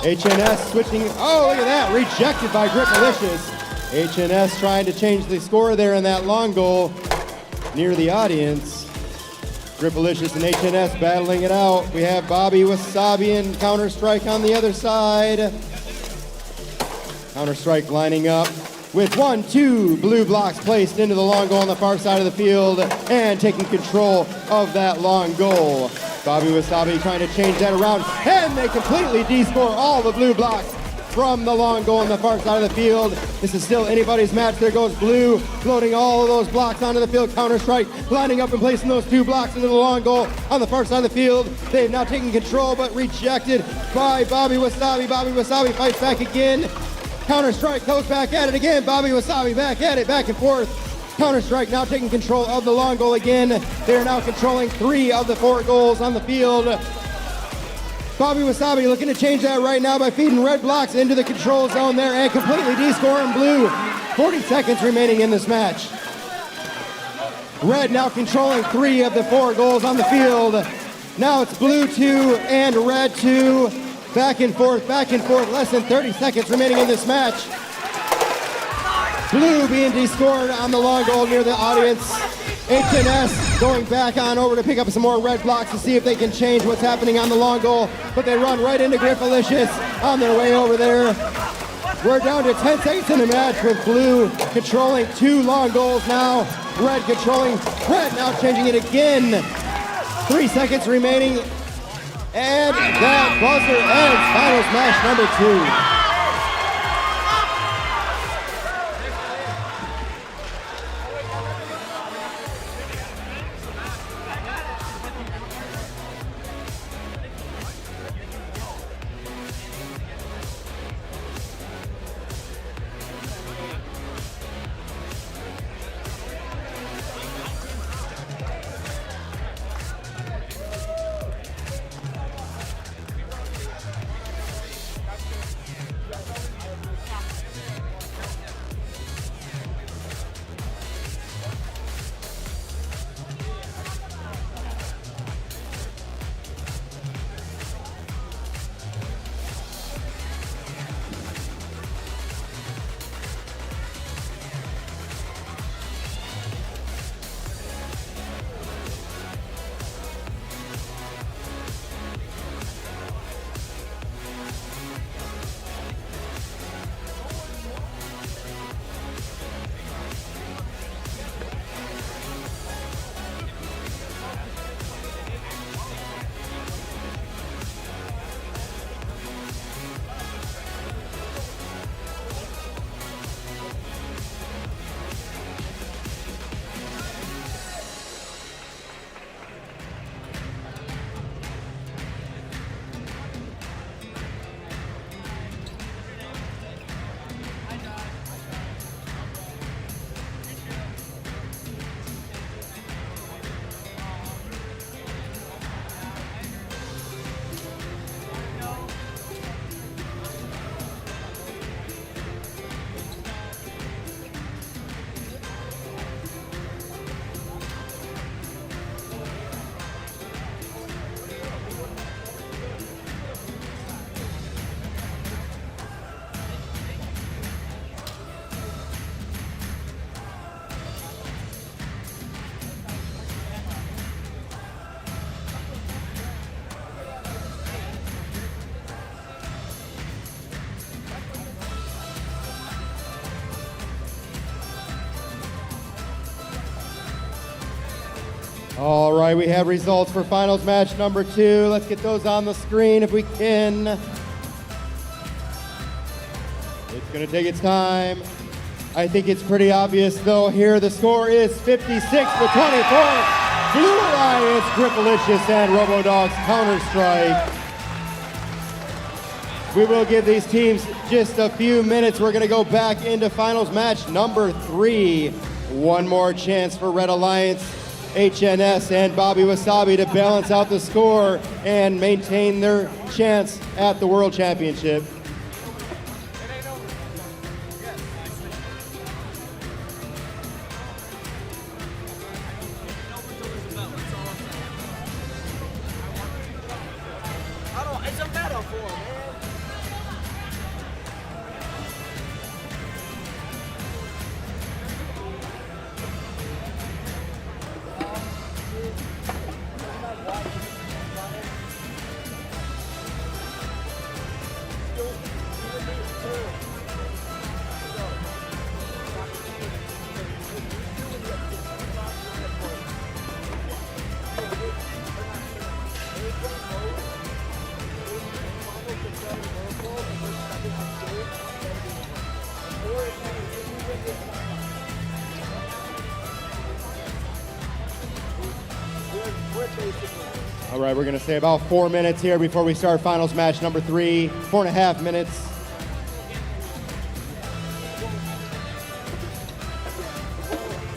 HNS switching. Oh, look at that. Rejected by Griffalicious. HNS trying to change the score there in that long goal near the audience. Griffalicious and HNS battling it out. We have Bobby Wasabi and Counter-Strike on the other side. Counter-Strike lining up with 1, 2 blue blocks placed into the long goal on the far side of the field and taking control of that long goal. Bobby Wasabi trying to change that around, and they completely de-score all the blue blocks from the long goal on the far side of the field. This is still anybody's match. There goes blue, floating all of those blocks onto the field. Counter strike, lining up and placing those 2 blocks into the long goal on the far side of the field. They've now taken control, but rejected by Bobby Wasabi. Bobby Wasabi fights back again. Counter strike, goes back at it again. Bobby Wasabi back at it, back and forth. Counter strike now taking control of the long goal again. They're now controlling 3 of the 4 goals on the field. Bobby Wasabi looking to change that right now by feeding red blocks into the control zone there and completely de-scoring blue. 40 seconds remaining in this match. Red now controlling 3 of the 4 goals on the field. Now it's blue 2 and red 2. Back and forth, less than 30 seconds remaining in this match. Blue being de-scored on the long goal near the audience. HNS going back on over to pick up some more red blocks to see if they can change what's happening on the long goal, but they run right into Griffalicious on their way over there. We're down to 10 seconds in the match with blue controlling 2 long goals now. Red controlling, red now changing it again. 3 seconds remaining, and that buzzer ends finals match number 2. All right, we have results for finals match number 2. Let's get those on the screen if we can. It's going to take its time. I think it's pretty obvious, though. Here, the score is 56 to 24. Blue Alliance, Griffalicious, and Robodogs Counter-Strike. We will give these teams just a few minutes. We're going to go back into finals match number 3. One more chance for Red Alliance, HNS, and Bobby Wasabi to balance out the score and maintain their chance at the World Championship. All right, we're going to say about 4 minutes here before we start finals match number 3. 4.5 minutes.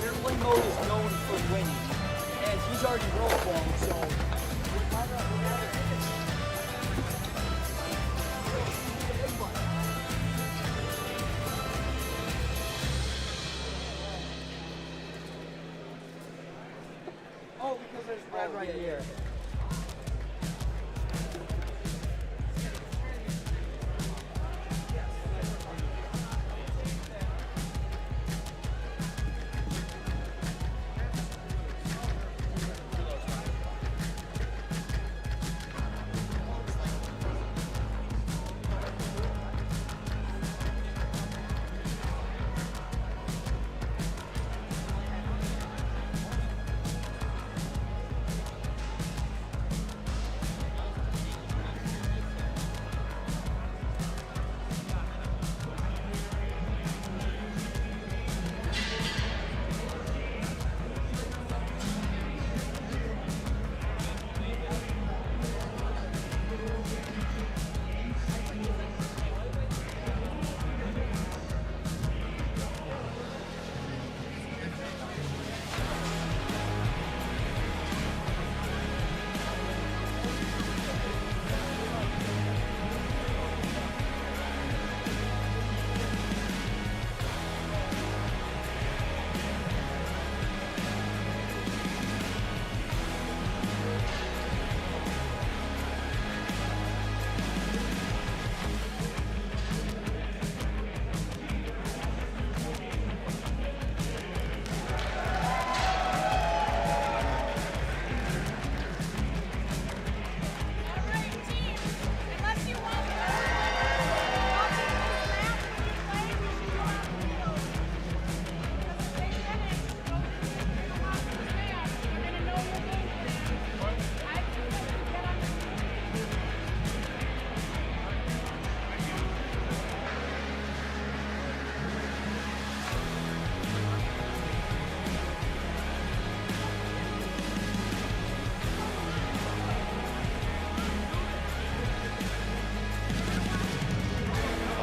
Everyone knows is known for winning, and he's already rolled for him, so. Oh, because there's red right here.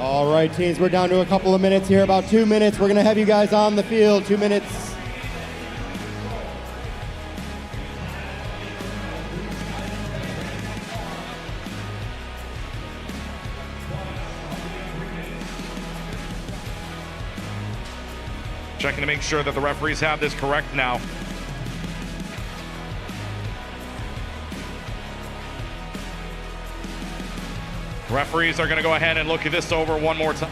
All right, teams, we're down to a couple of minutes here, about 2 minutes. We're going to have you guys on the field, 2 minutes. Checking to make sure that the referees have this correct now. Referees are going to go ahead and look at this over one more time.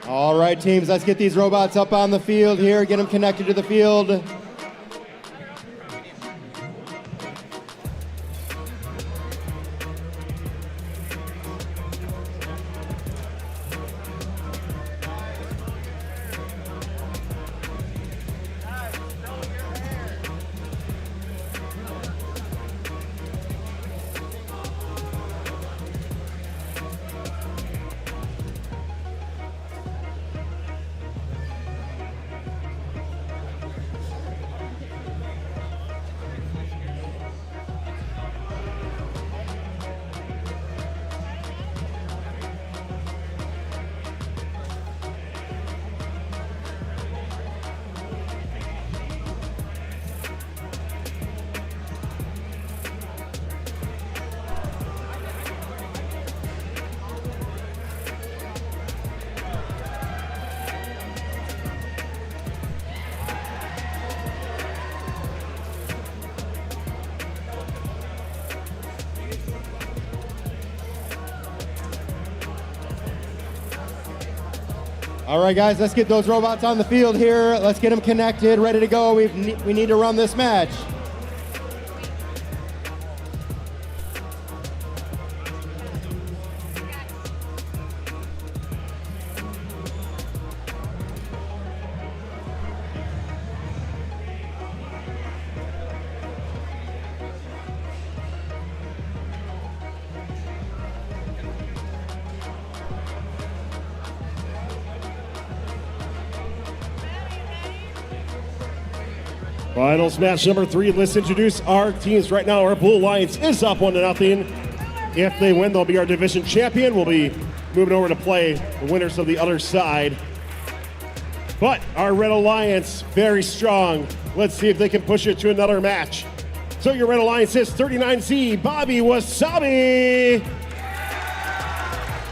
All right, teams, let's get these robots up on the field here, get them connected to the field. All right, guys, let's get those robots on the field here. Let's get them connected, ready to go. We need to run this match. Finals match number 3. Let's introduce our teams right now. Our Blue Alliance is up 1-0. If they win, they'll be our division champion. We'll be moving over to play the winners of the other side. But our Red Alliance, very strong. Let's see if they can push it to another match. So your Red Alliance is 39Z, Bobby Wasabi.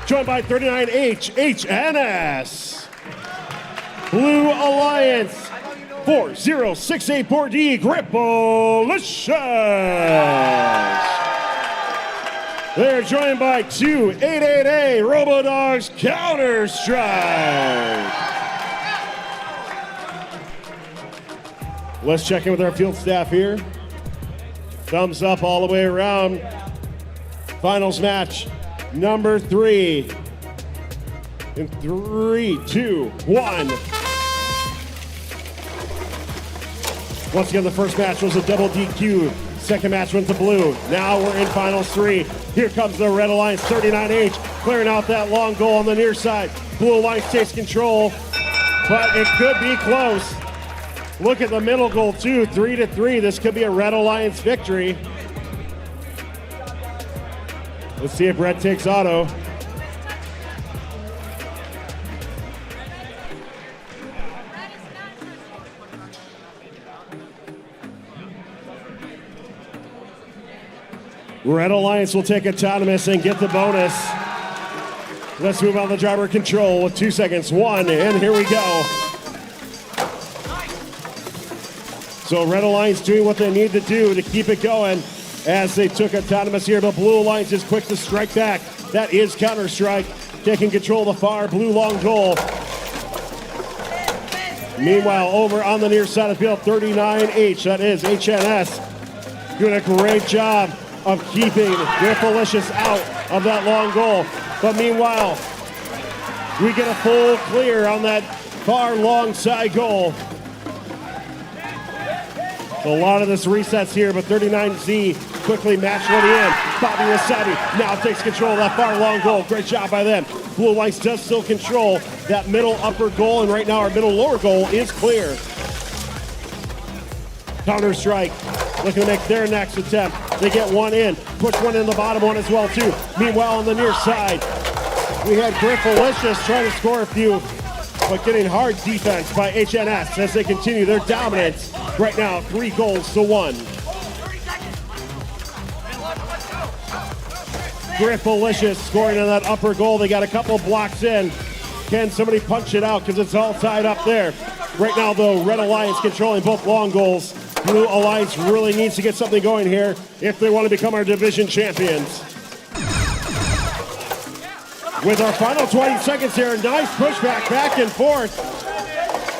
Joined by 39H, HNS. Blue Alliance, 4068-4D, Gripolicious. They're joined by 288A, Robodogs, Counter-Strike. Let's check in with our field staff here. Thumbs up all the way around. Finals match number 3. In 3, 2, 1. Once again, the first match was a double DQ. Second match went to blue. Now we're in finals 3. Here comes the Red Alliance 39H, clearing out that long goal on the near side. Blue Alliance takes control, but it could be close. Look at the middle goal too, 3-3. This could be a Red Alliance victory. Let's see if Red takes auto. Red Alliance will take autonomous and get the bonus. Let's move on the driver control with 2 seconds. 1, and here we go. So Red Alliance doing what they need to do to keep it going as they took autonomous here, but Blue Alliance is quick to strike back. That is Counter-Strike, taking control of the far blue long goal. Meanwhile, over on the near side of the field, 39H, that is HNS, doing a great job of keeping Gripolicious out of that long goal. But meanwhile, we get a full clear on that far long side goal. A lot of this resets here, but 39Z quickly matched it in. Bobby Wasabi now takes control of that far long goal. Great job by them. Blue Alliance does still control that middle upper goal, and right now our middle lower goal is clear. Counter-Strike looking to make their next attempt. They get one in, push one in the bottom one as well too. Meanwhile on the near side, we had Gripolicious trying to score a few, but getting hard defense by HNS as they continue their dominance. Right now, 3-1. Gripolicious scoring on that upper goal. They got a couple blocks in. Can somebody punch it out because it's all tied up there? Right now, though, Red Alliance controlling both long goals. Blue Alliance really needs to get something going here if they want to become our division champions. With our final 20 seconds here, nice pushback back and forth.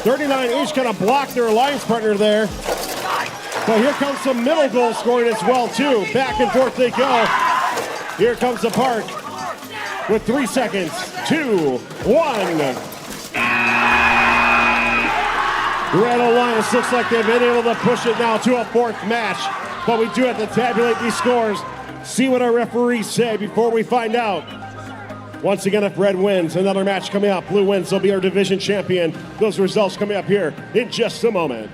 39H kind of blocked their alliance partner there. But here comes some middle goal scoring as well too. Back and forth they go. Here comes the park with 3 seconds. 2, 1. Red Alliance looks like they've been able to push it now to a 4th match. But we do have to tabulate these scores, see what our referees say before we find out. Once again, if Red wins, another match coming up. Blue wins, they'll be our division champion. Those results coming up here in just a moment.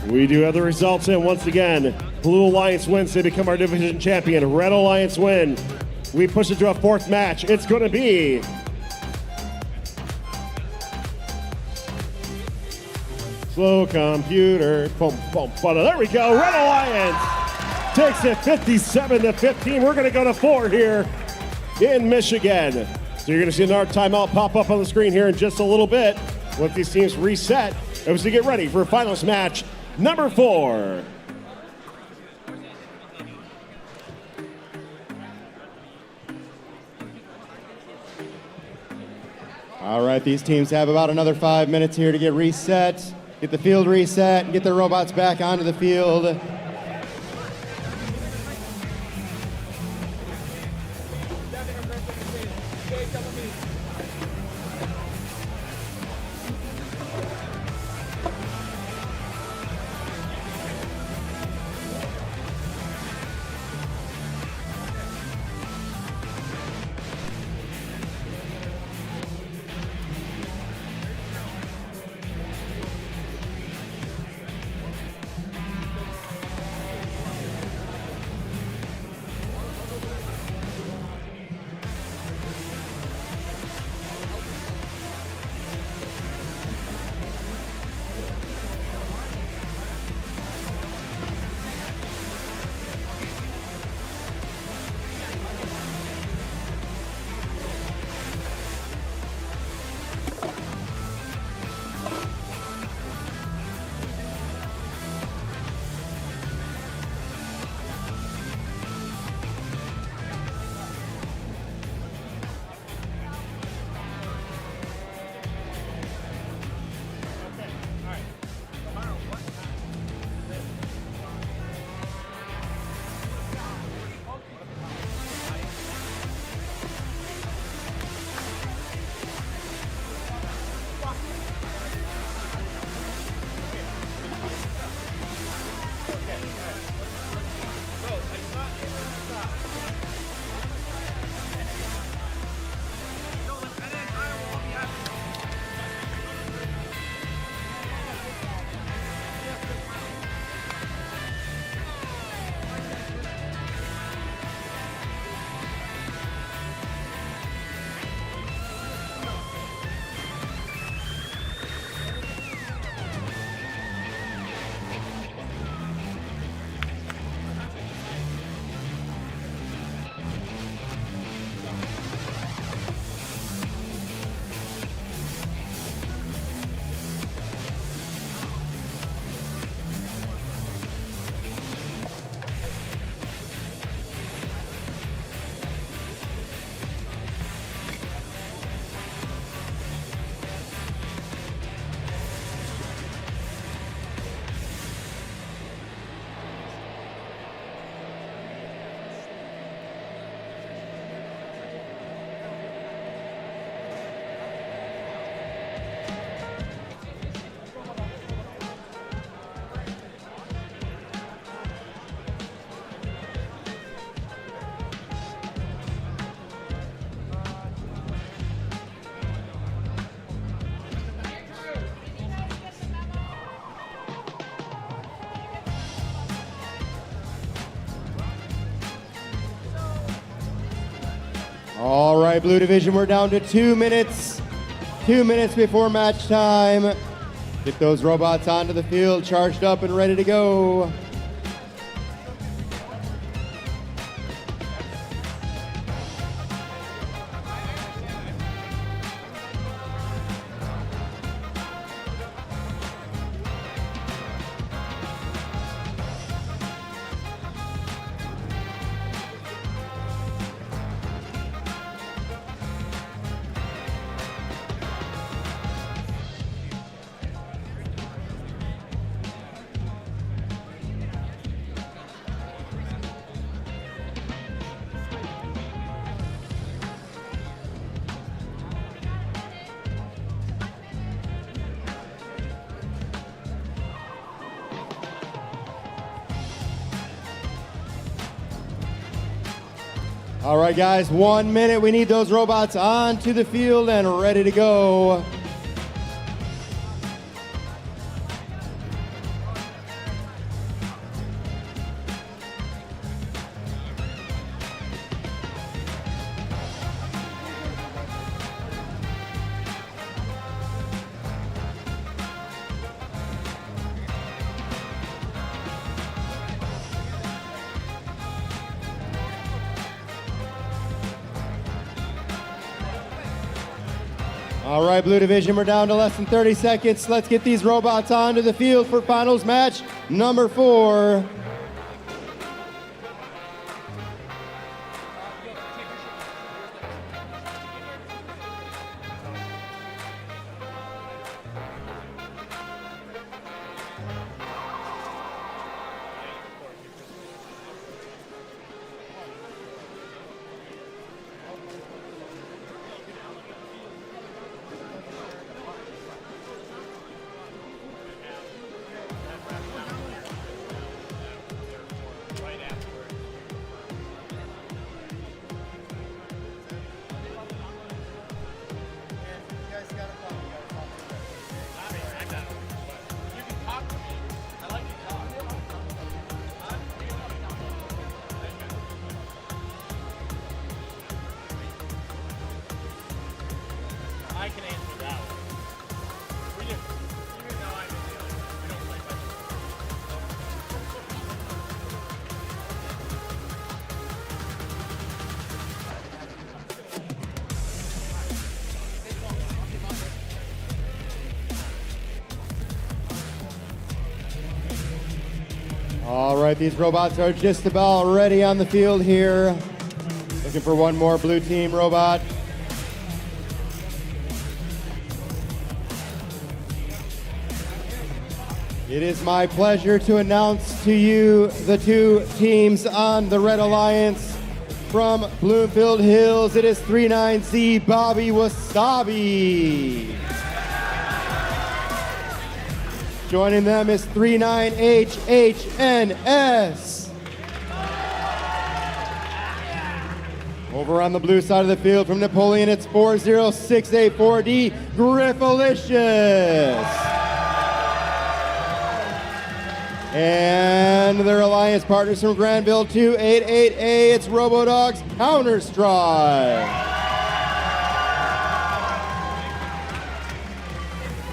We do have the results in once again. Blue Alliance wins, they become our division champion. Red Alliance win. We push it to a 4th match. It's going to be slow computer. Boom, boom, boom. There we go. Red Alliance takes it 57-15. We're going to go to 4 here in Michigan. So you're going to see another timeout pop up on the screen here in just a little bit. Once these teams reset, as we get ready for finals match number 4. All right, these teams have about another 5 minutes here to get reset, get the field reset, and get their robots back onto the field. All right, Blue Division, we're down to 2 minutes. 2 minutes before match time. Get those robots onto the field, charged up and ready to go. All right, guys, 1 minute. We need those robots onto the field and ready to go. All right, Blue Division, we're down to less than 30 seconds. Let's get these robots onto the field for finals match number 4. All right, these robots are just about ready on the field here. Looking for one more blue team robot. It is my pleasure to announce to you the two teams on the Red Alliance. From Bloomfield Hills, it is 39Z Bobby Wasabi. Joining them is 39HHNS. Over on the blue side of the field from Napoleon, it's 40684D Griffalicious. And their alliance partners from Granville 288A, it's Robodogs Counter-Strike.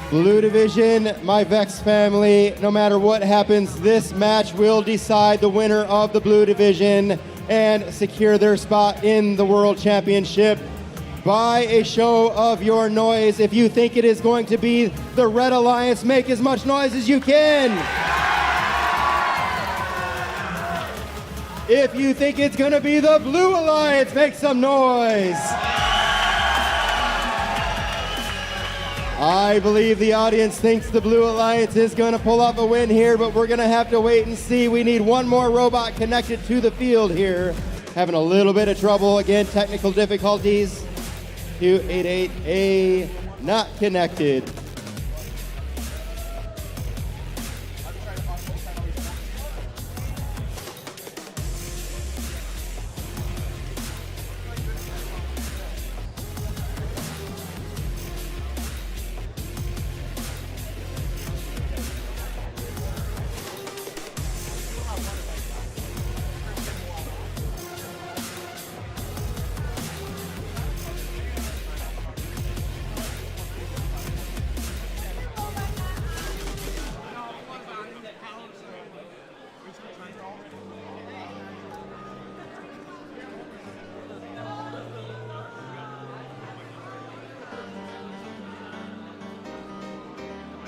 Blue Division, my VEX family, no matter what happens, this match will decide the winner of the Blue Division and secure their spot in the World Championship. By a show of your noise, if you think it is going to be the Red Alliance, make as much noise as you can. If you think it's going to be the Blue Alliance, make some noise. I believe the audience thinks the Blue Alliance is going to pull off a win here, but we're going to have to wait and see. We need one more robot connected to the field here. Having a little bit of trouble. Again, technical difficulties. 288A not connected.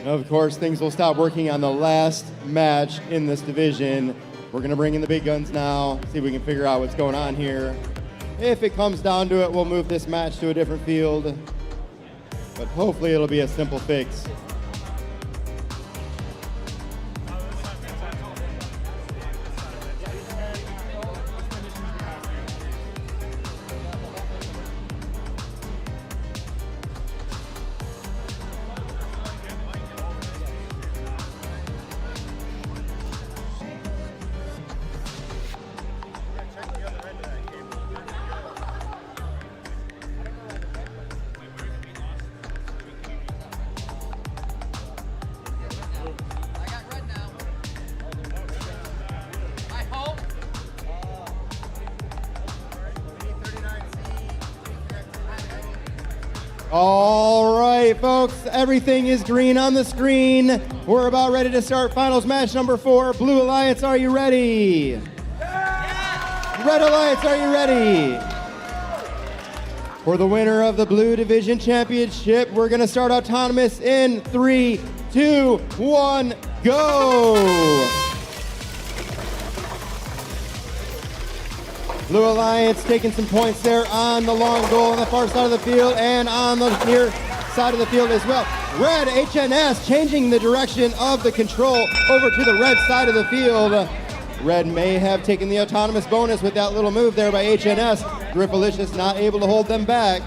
Of course, things will stop working on the last match in this division. We're going to bring in the big guns now, see if we can figure out what's going on here. If it comes down to it, we'll move this match to a different field. But hopefully it'll be a simple fix. All right, folks, everything is green on the screen. We're about ready to start finals match number 4. Blue Alliance, are you ready? Red Alliance, are you ready? For the winner of the Blue Division Championship, we're going to start autonomous in 3, 2, 1, go! Blue Alliance taking some points there on the long goal on the far side of the field and on the near side of the field as well. Red HNS changing the direction of the control over to the red side of the field. Red may have taken the autonomous bonus with that little move there by HNS. Griffalicious not able to hold them back.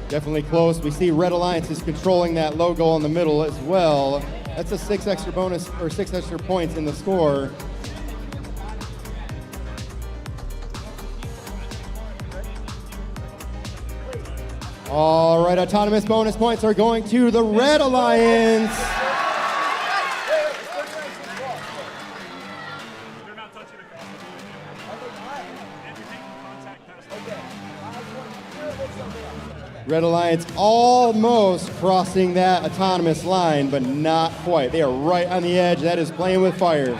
Definitely close. We see Red Alliance is controlling that low goal in the middle as well. That's a 6 extra bonus, or 6 extra points in the score. All right, autonomous bonus points are going to the Red Alliance. Red Alliance almost crossing that autonomous line, but not quite. They are right on the edge. That is playing with fire.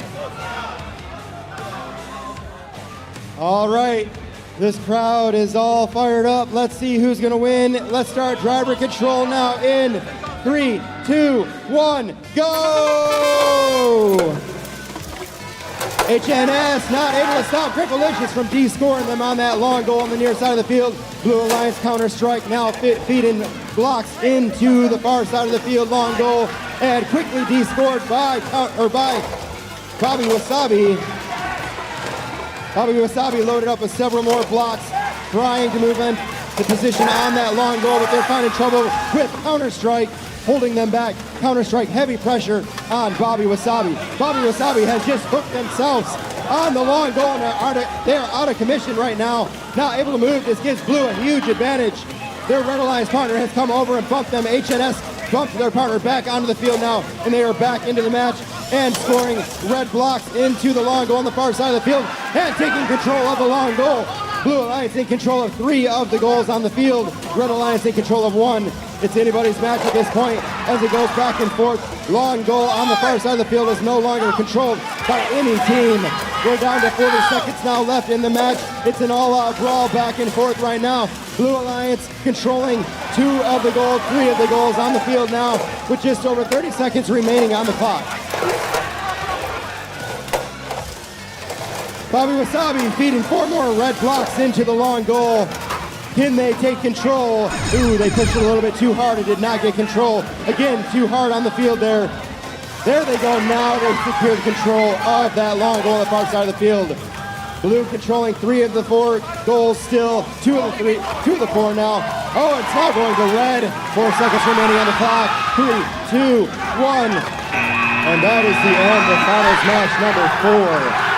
All right, this crowd is all fired up. Let's see who's gonna win. Let's start driver control now in 3, 2, 1, go! HNS not able to stop Crickalicious from de-scoring them on that long goal on the near side of the field. Blue Alliance counter-strike now feeding blocks into the far side of the field. Long goal and quickly de-scored by Bobby Wasabi. Bobby Wasabi loaded up with several more blocks, trying to move into position on that long goal, but they're finding trouble with counter-strike, holding them back. Counter-strike, heavy pressure on Bobby Wasabi. Bobby Wasabi has just hooked themselves on the long goal, and they're out of commission right now. Not able to move. This gives Blue a huge advantage. Their Red Alliance partner has come over and bumped them. HNS bumped their partner back onto the field now, and they are back into the match and scoring red blocks into the long goal on the far side of the field and taking control of the long goal. Blue Alliance in control of 3 of the goals on the field. Red Alliance in control of 1. It's anybody's match at this point as it goes back and forth. Long goal on the far side of the field is no longer controlled by any team. We're down to 40 seconds now left in the match. It's an all-out brawl back and forth right now. Blue Alliance controlling 2 of the goals, 3 of the goals on the field now with just over 30 seconds remaining on the clock. Bobby Wasabi feeding 4 more red blocks into the long goal. Can they take control? Ooh, they pushed it a little bit too hard and did not get control. Again, too hard on the field there. There they go now. They secured control of that long goal on the far side of the field. Blue controlling 3 of the 4 goals still. 2 of the 4 now. Oh, it's now going to red. 4 seconds remaining on the clock. 3, 2, 1. And that is the end of finals match number 4.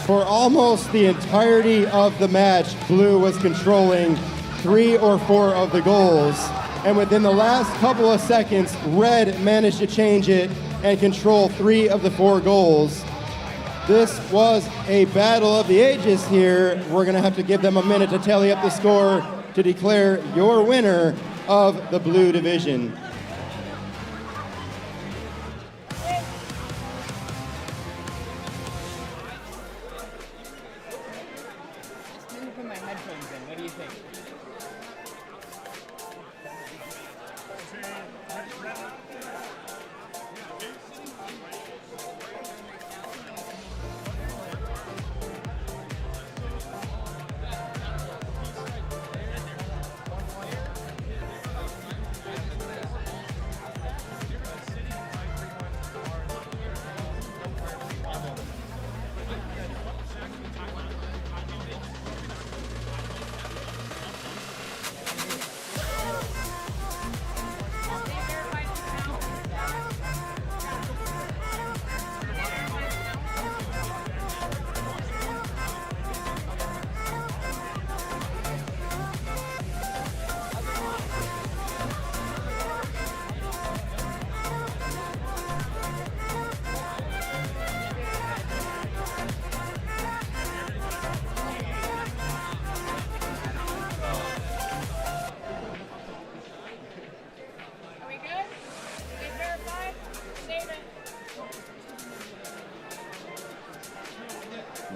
For almost the entirety of the match, Blue was controlling 3 or 4 of the goals. And within the last couple of seconds, Red managed to change it and control 3 of the 4 goals. This was a battle of the ages here. We're gonna have to give them a minute to tally up the score to declare your winner of the Blue Division.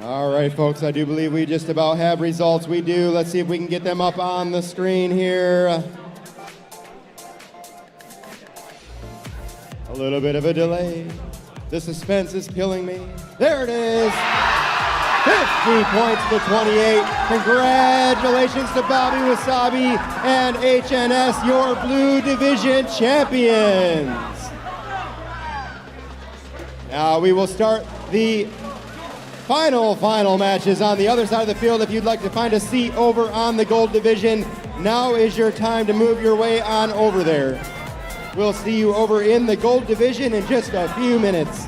All right, folks, I do believe we just about have results. We do. Let's see if we can get them up on the screen here. A little bit of a delay. The suspense is killing me. There it is. 50 points to 28. Congratulations to Bobby Wasabi and HNS, your Blue Division champions. Now we will start the final matches on the other side of the field. If you'd like to find a seat over on the gold division, now is your time to move your way on over there. We'll see you over in the gold division in just a few minutes.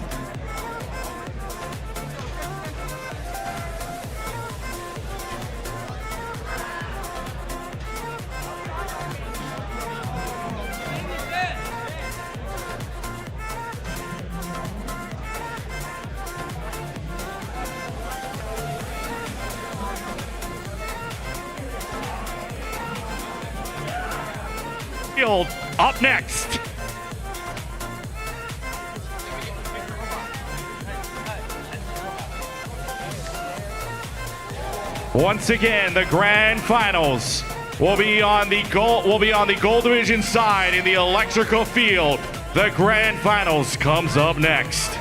Field up next. Once again, the grand finals will be on the gold division side in the electrical field. The grand finals comes up next.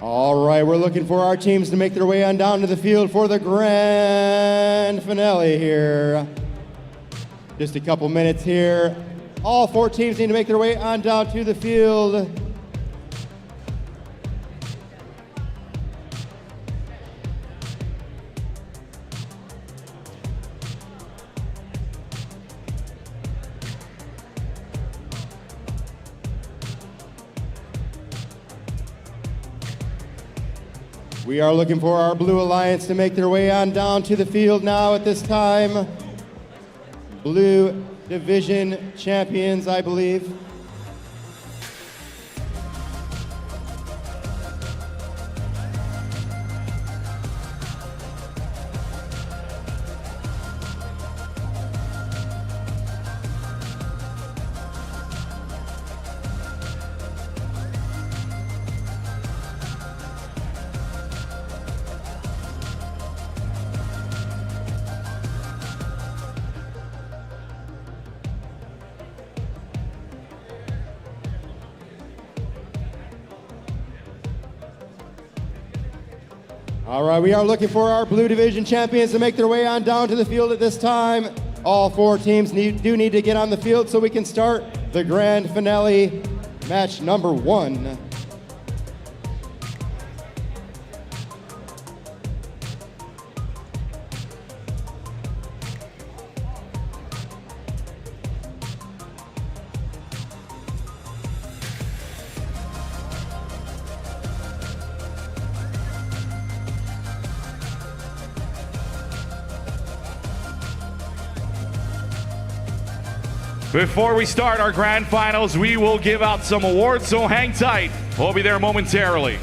All right, we're looking for our teams to make their way on down to the field for the grand finale here. Just a couple minutes here. All 4 teams need to make their way on down to the field. We are looking for our Blue Alliance to make their way on down to the field now at this time. Blue Division champions, I believe. All right, we are looking for our Blue Division champions to make their way on down to the field at this time. All 4 teams do need to get on the field so we can start the grand finale, match number 1. Before we start our grand finals, we will give out some awards, so hang tight. We'll be there momentarily.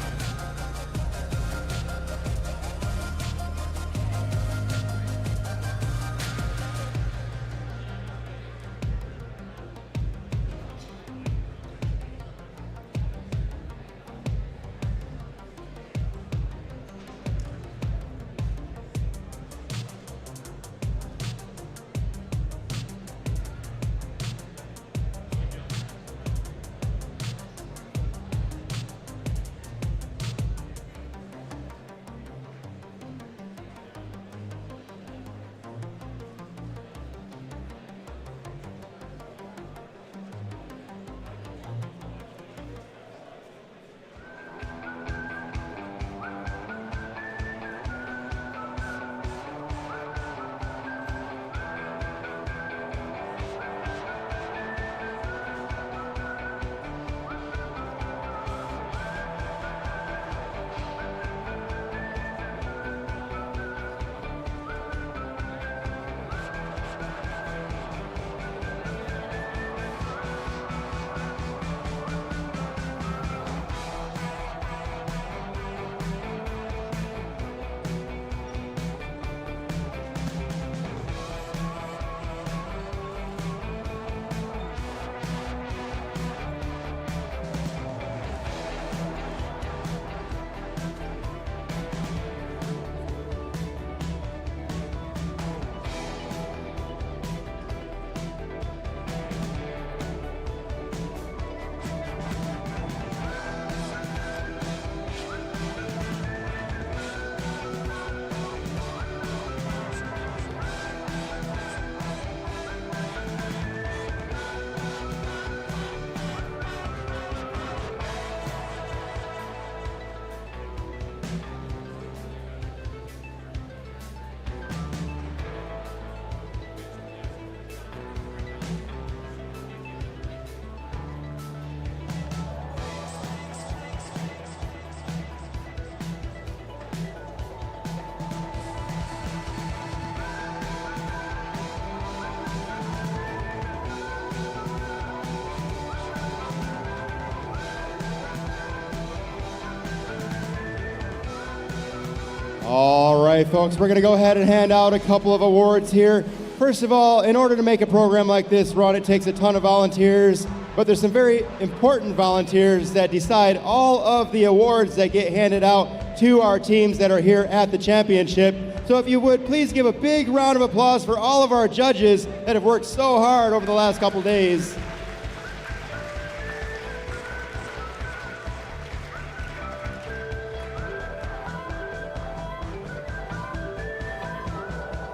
All right, folks, we're going to go ahead and hand out a couple of awards here. First of all, in order to make a program like this run, it takes a ton of volunteers, but there's some very important volunteers that decide all of the awards that get handed out to our teams that are here at the championship. So if you would, please give a big round of applause for all of our judges that have worked so hard over the last couple days.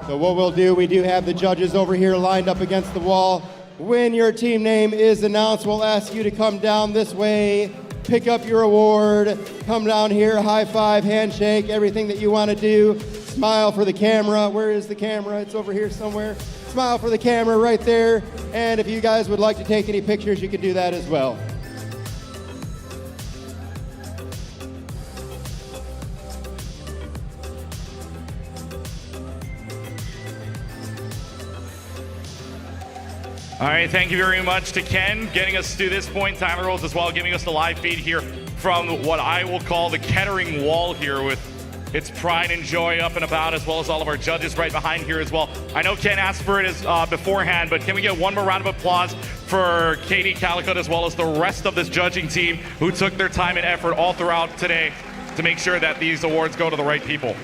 So what we'll do, we do have the judges over here lined up against the wall. When your team name is announced, we'll ask you to come down this way, pick up your award, come down here, high five, handshake, everything that you want to do. Smile for the camera. Where is the camera? It's over here somewhere. Smile for the camera right there. And if you guys would like to take any pictures, you can do that as well. All right, thank you very much to Ken getting us to this point. Timer rolls as well, giving us the live feed here from what I will call the Kettering wall here with its pride and joy up and about, as well as all of our judges right behind here as well. I know Ken asked for it as, beforehand, but can we get one more round of applause for Katie Calicut as well as the rest of this judging team who took their time and effort all throughout today to make sure that these awards go to the right people.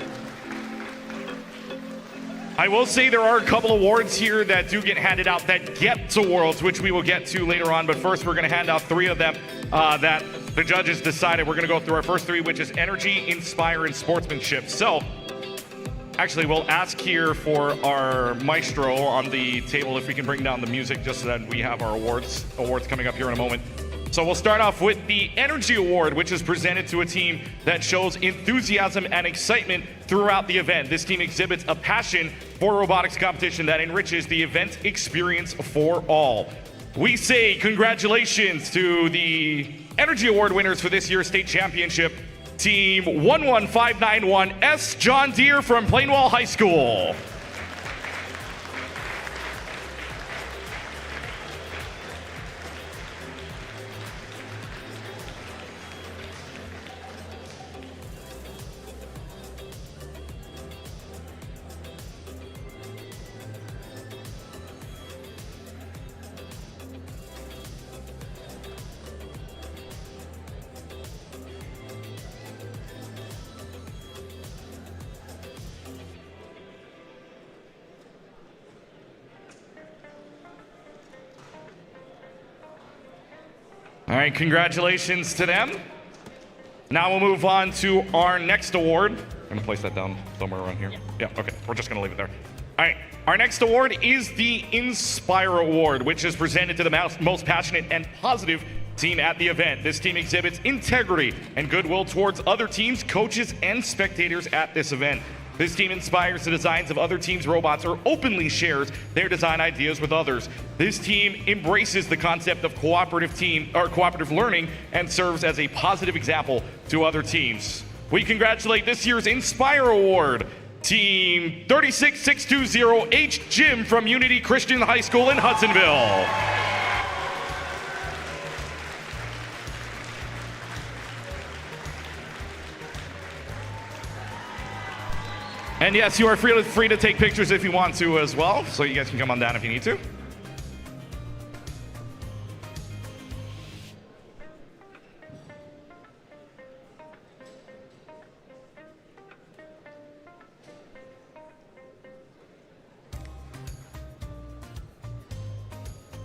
I will say there are a couple awards here that do get handed out that get awards, which we will get to later on. But first, we're going to hand out 3 of them that the judges decided. We're going to go through our first 3, which is Energy, Inspire, and Sportsmanship. So, actually, we'll ask here for our maestro on the table if we can bring down the music just so that we have our awards coming up here in a moment. So we'll start off with the Energy Award, which is presented to a team that shows enthusiasm and excitement throughout the event. This team exhibits a passion for robotics competition that enriches the event experience for all. We say congratulations to the Energy Award winners for this year's state championship, Team 11591S John Deere from Plainwell High School. All right, congratulations to them. Now we'll move on to our next award. I'm gonna place that down somewhere around here. Yeah, okay, we're just gonna leave it there. All right, our next award is the Inspire Award, which is presented to the most passionate and positive team at the event. This team exhibits integrity and goodwill towards other teams, coaches, and spectators at this event. This team inspires the designs of other teams' robots or openly shares their design ideas with others. This team embraces the concept of cooperative learning and serves as a positive example to other teams. We congratulate this year's Inspire Award, Team 36620H Jim from Unity Christian High School in Hudsonville. And yes, you are free to take pictures if you want to as well, so you guys can come on down if you need to.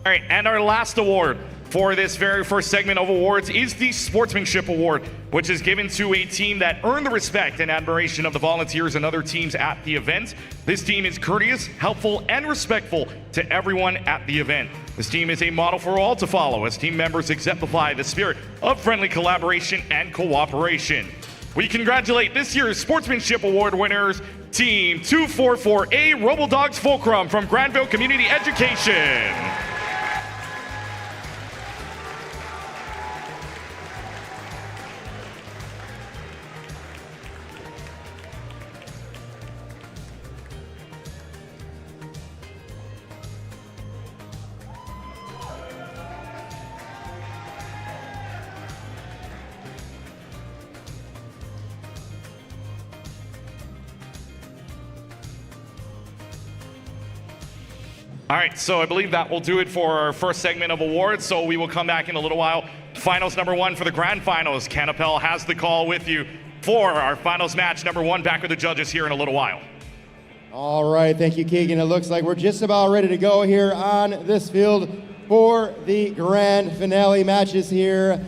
All right, and our last award for this very first segment of awards is the Sportsmanship Award, which is given to a team that earned the respect and admiration of the volunteers and other teams at the event. This team is courteous, helpful, and respectful to everyone at the event. This team is a model for all to follow as team members exemplify the spirit of friendly collaboration and cooperation. We congratulate this year's Sportsmanship Award winners, Team 244A Robodogs Fulcrum from Granville Community Education. All right, so I believe that will do it for our first segment of awards, so we will come back in a little while. Finals number 1 for the grand finals. Canapel has the call with you for our finals match number 1. Back with the judges here in a little while. All right, thank you, Keegan. It looks like we're just about ready to go here on this field for the grand finale matches here.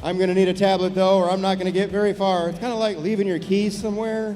I'm gonna need a tablet though, or I'm not gonna get very far. It's kind of like leaving your keys somewhere.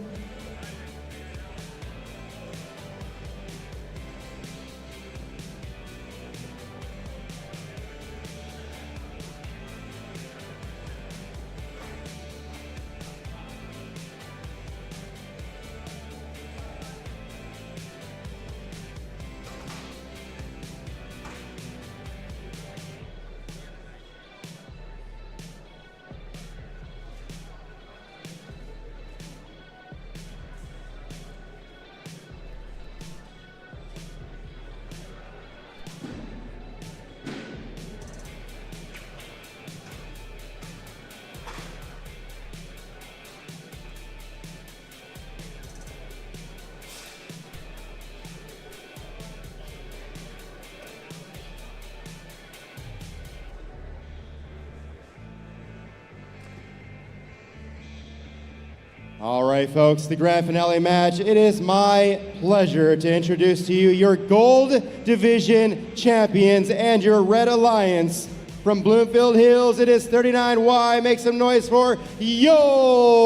All right, folks, the grand finale match. It is my pleasure to introduce to you your Gold Division champions and your Red Alliance. From Bloomfield Hills, it is 39Y. Make some noise for Yolt.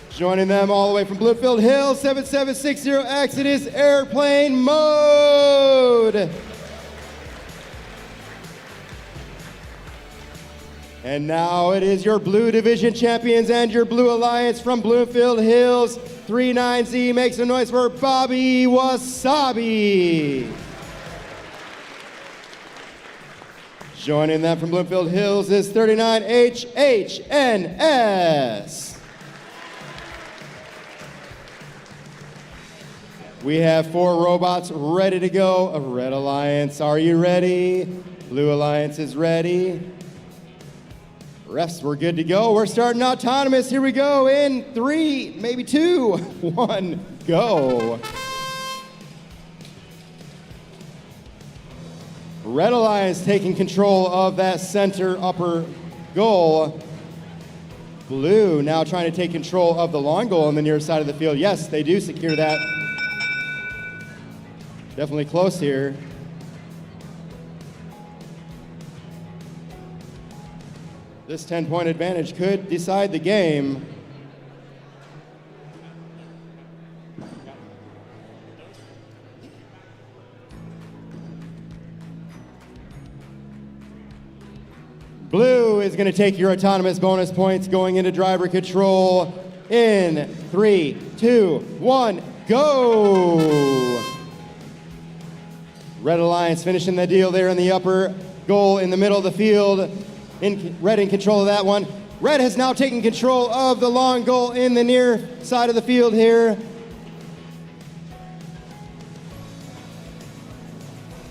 Joining them all the way from Bloomfield Hills, 7760X, it is Airplane Mode. And now it is your Blue Division champions and your Blue Alliance from Bloomfield Hills. 39Z, make some noise for Bobby Wasabi. Joining them from Bloomfield Hills is 39HHNS. We have 4 robots ready to go. Red Alliance, are you ready? Blue Alliance is ready. Refs, we're good to go. We're starting autonomous. Here we go in 3, maybe 2, 1, go. Red Alliance taking control of that center upper goal. Blue now trying to take control of the long goal on the near side of the field. Yes, they do secure that. Definitely close here. This 10-point advantage could decide the game. Blue is going to take your autonomous bonus points going into driver control in 3, 2, 1, go! Red Alliance finishing the deal there in the upper goal in the middle of the field. Red in control of that one. Red has now taken control of the long goal in the near side of the field here.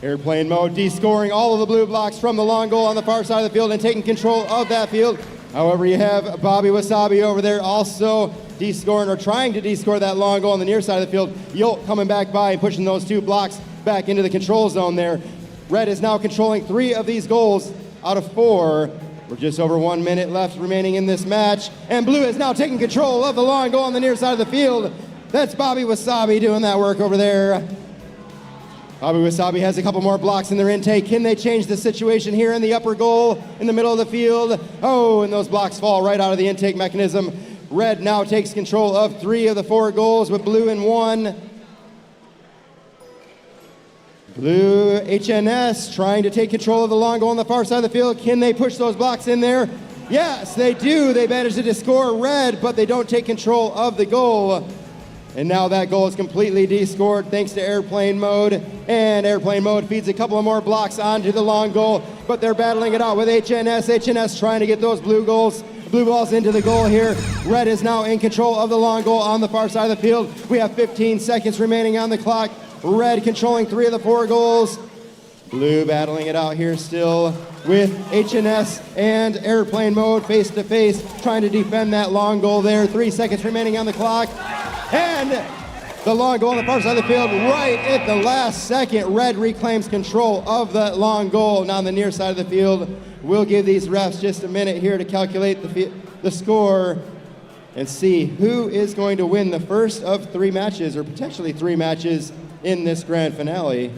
Airplane Mode descoring all of the blue blocks from the long goal on the far side of the field and taking control of that field. However, you have Bobby Wasabi over there also descoring or trying to descore that long goal on the near side of the field. Yolt coming back by and pushing those 2 blocks back into the control zone there. Red is now controlling 3 of these goals out of 4. We're just over 1 minute left remaining in this match. And Blue is now taking control of the long goal on the near side of the field. That's Bobby Wasabi doing that work over there. Bobby Wasabi has a couple more blocks in their intake. Can they change the situation here in the upper goal in the middle of the field? Oh, and those blocks fall right out of the intake mechanism. Red now takes control of 3 of the 4 goals with Blue in 1. Blue HNS trying to take control of the long goal on the far side of the field. Can they push those blocks in there? Yes, they do. They manage to score Red, but they don't take control of the goal. And now that goal is completely descored thanks to Airplane Mode. And Airplane Mode feeds a couple of more blocks onto the long goal, but they're battling it out with HNS. HNS trying to get those blue balls into the goal here. Red is now in control of the long goal on the far side of the field. We have 15 seconds remaining on the clock. Red controlling 3 of the 4 goals. Blue battling it out here still with HNS and Airplane Mode face to face, trying to defend that long goal there. 3 seconds remaining on the clock. And the long goal on the far side of the field, right at the last second, Red reclaims control of that long goal. Now on the near side of the field, we'll give these refs just a minute here to calculate the score and see who is going to win the first of 3 matches, or potentially 3 matches in this grand finale.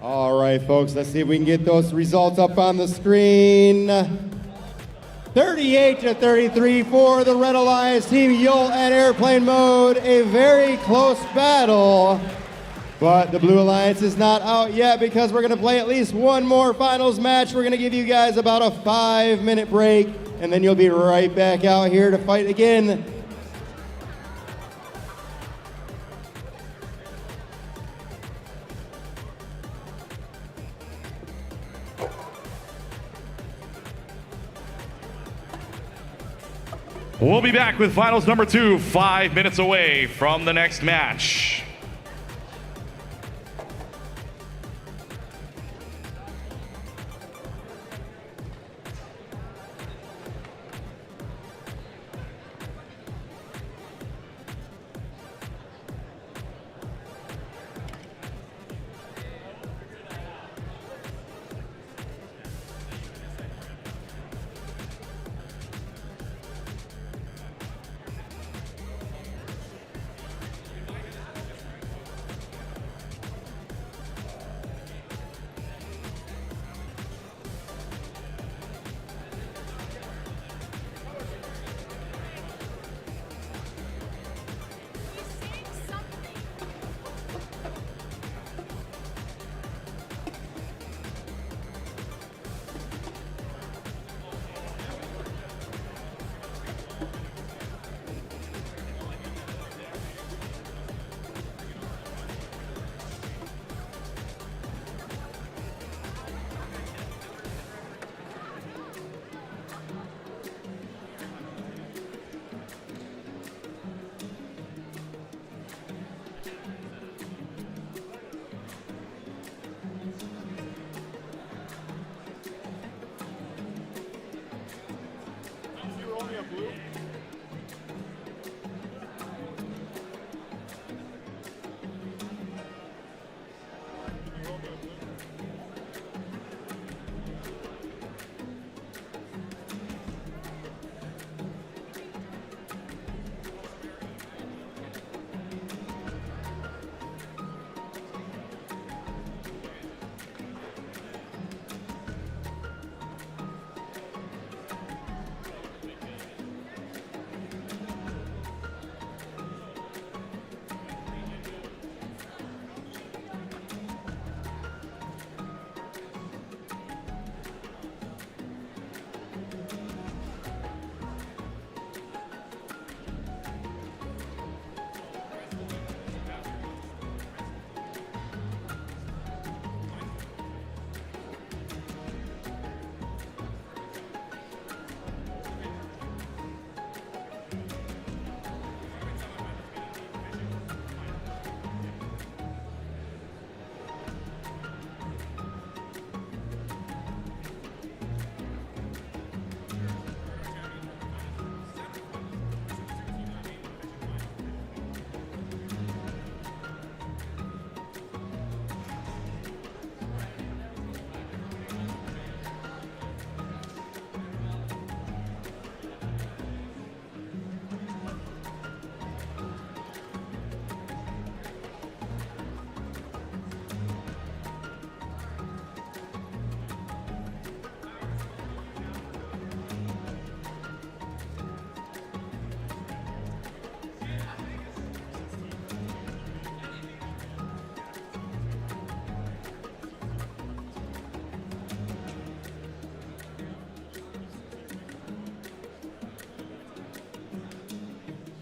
All right, folks, let's see if we can get those results up on the screen. 38-33 for the Red Alliance team. You'll at airplane mode. A very close battle. But the Blue Alliance is not out yet because we're going to play at least one more finals match. We're going to give you guys about a 5-minute break, and then you'll be right back out here to fight again. We'll be back with finals number 2, 5 minutes away from the next match.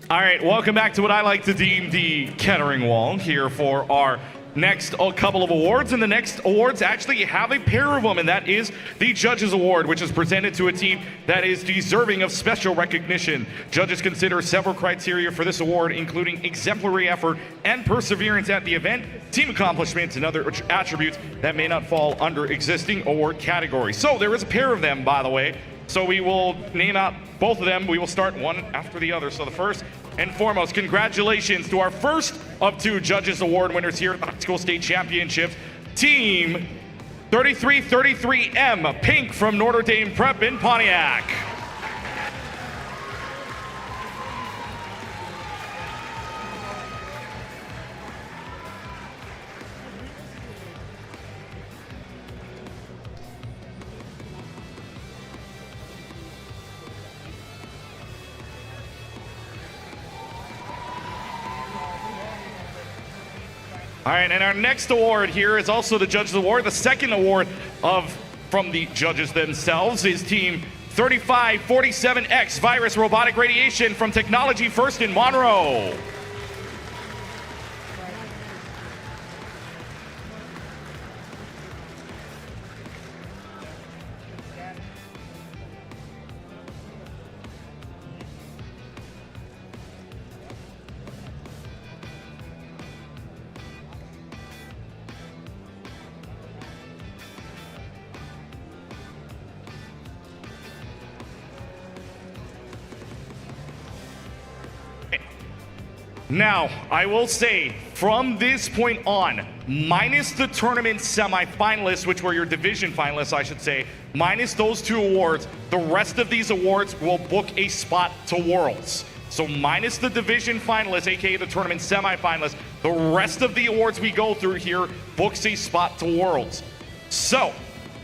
All right, welcome back to what I like to deem the Kettering Wall here for our next couple of awards. And the next awards actually have a pair of them, and that is the Judges Award, which is presented to a team that is deserving of special recognition. Judges consider several criteria for this award, including exemplary effort and perseverance at the event, team accomplishments, and other attributes that may not fall under existing award categories. So there is a pair of them, by the way. So we will name out both of them. We will start one after the other. So the first and foremost, congratulations to our first of 2 Judges Award winners here at the High School State Championships. Team 3333M, Pink from Notre Dame Prep in Pontiac. All right, and our next award here is also the Judges Award. The second award from the judges themselves is Team 3547X Virus Robotic Radiation from Technology First in Monroe. Now, I will say, from this point on, minus the tournament semifinalists, which were your division finalists, I should say, minus those two awards, the rest of these awards will book a spot to Worlds. So minus the division finalists, aka the tournament semifinalists, the rest of the awards we go through here books a spot to Worlds. So,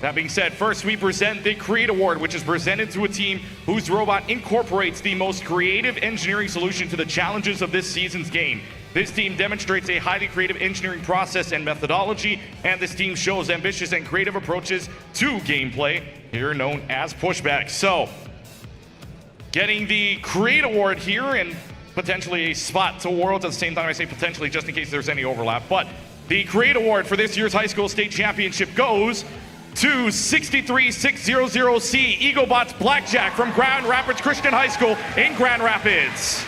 that being said, first we present the Create Award, which is presented to a team whose robot incorporates the most creative engineering solution to the challenges of this season's game. This team demonstrates a highly creative engineering process and methodology, and this team shows ambitious and creative approaches to gameplay, here known as pushback. So, getting the Create Award here and potentially a spot to Worlds. At the same time, I say potentially just in case there's any overlap, but the Create Award for this year's High School State Championship goes to 63600C EagleBots Blackjack from Grand Rapids Christian High School in Grand Rapids.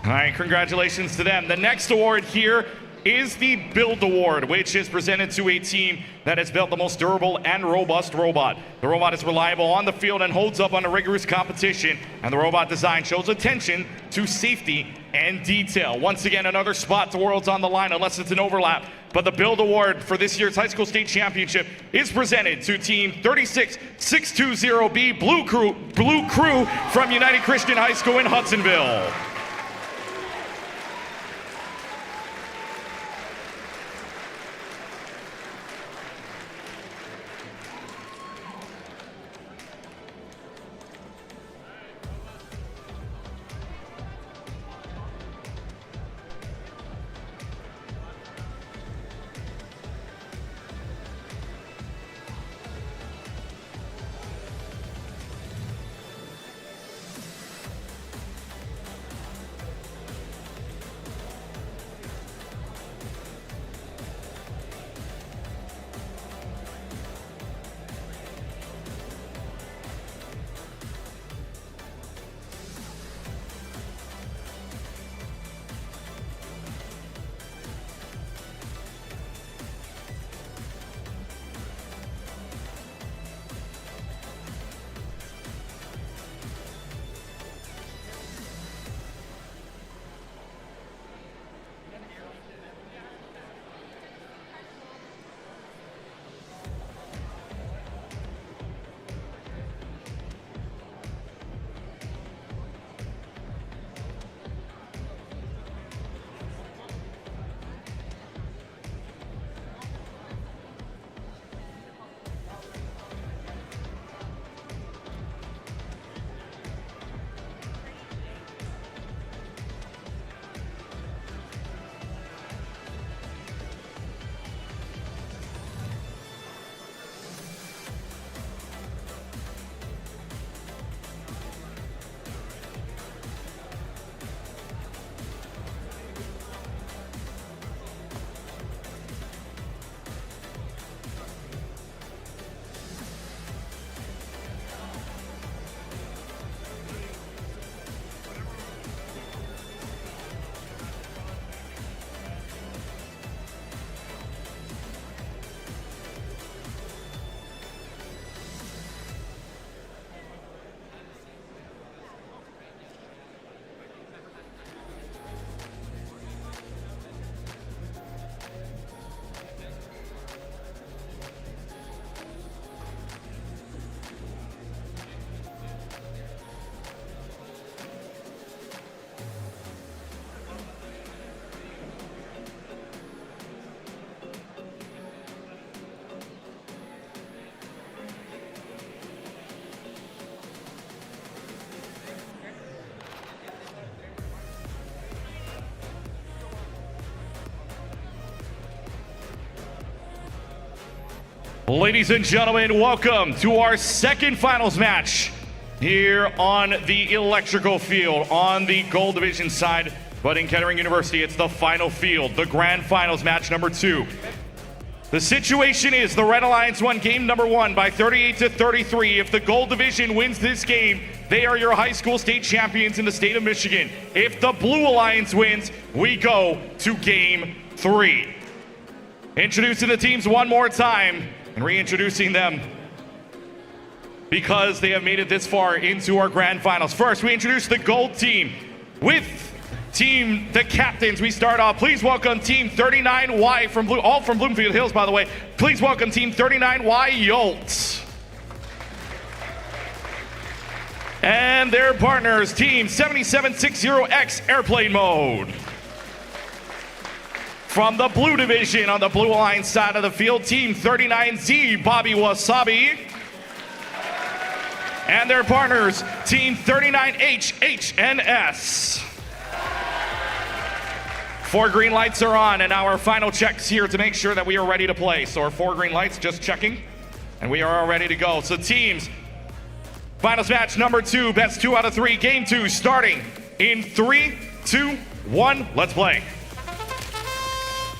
All right, congratulations to them. The next award here is the Build Award, which is presented to a team that has built the most durable and robust robot. The robot is reliable on the field and holds up under rigorous competition, and the robot design shows attention to safety and detail. Once again, another spot to Worlds on the line, unless it's an overlap. But the Build Award for this year's High School State Championship is presented to Team 36620B Blue Crew from United Christian High School in Hudsonville. Ladies and gentlemen, welcome to our second finals match here on the electrical field on the gold division side. But in Kettering University, it's the final field, the grand finals match number 2. The situation is the Red Alliance won game number 1 by 38-33. If the gold division wins this game, they are your high school state champions in the state of Michigan. If the Blue Alliance wins, we go to game 3. Introducing the teams one more time and reintroducing them because they have made it this far into our grand finals. First, we introduce the gold team with the captains. We start off. Please welcome team 39Y from all from Bloomfield Hills, by the way. Please welcome team 39Y Yolt. And their partners, team 7760X Airplane Mode. From the blue division on the Blue Alliance side of the field, team 39Z Bobby Wasabi. And their partners, team 39H HNS. 4 green lights are on, and our final checks here to make sure that we are ready to play. So our 4 green lights, just checking, and we are all ready to go. So teams, finals match number 2, best 2 out of 3, game 2, starting in 3, 2, 1, let's play.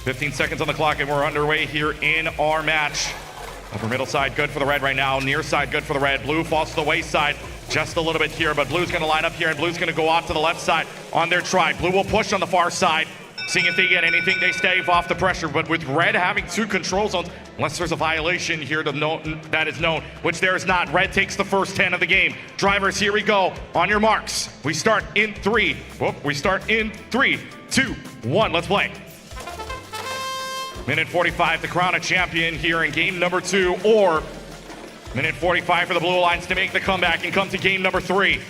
15 seconds on the clock, and we're underway here in our match. Upper middle side, good for the red right now. Near side, good for the red. Blue falls to the wayside just a little bit here, but blue's gonna line up here, and blue's gonna go off to the left side on their try. Blue will push on the far side, seeing if they get anything. They stave off the pressure, but with red having 2 control zones, unless there's a violation here that is known, which there is not. Red takes the first 10 of the game. Drivers, here we go. On your marks. We start in 3. We start in 3, 2, 1. Let's play. Minute 45 to crown a champion here in game number 2, or minute 45 for the Blue Alliance to make the comeback and come to game number 3.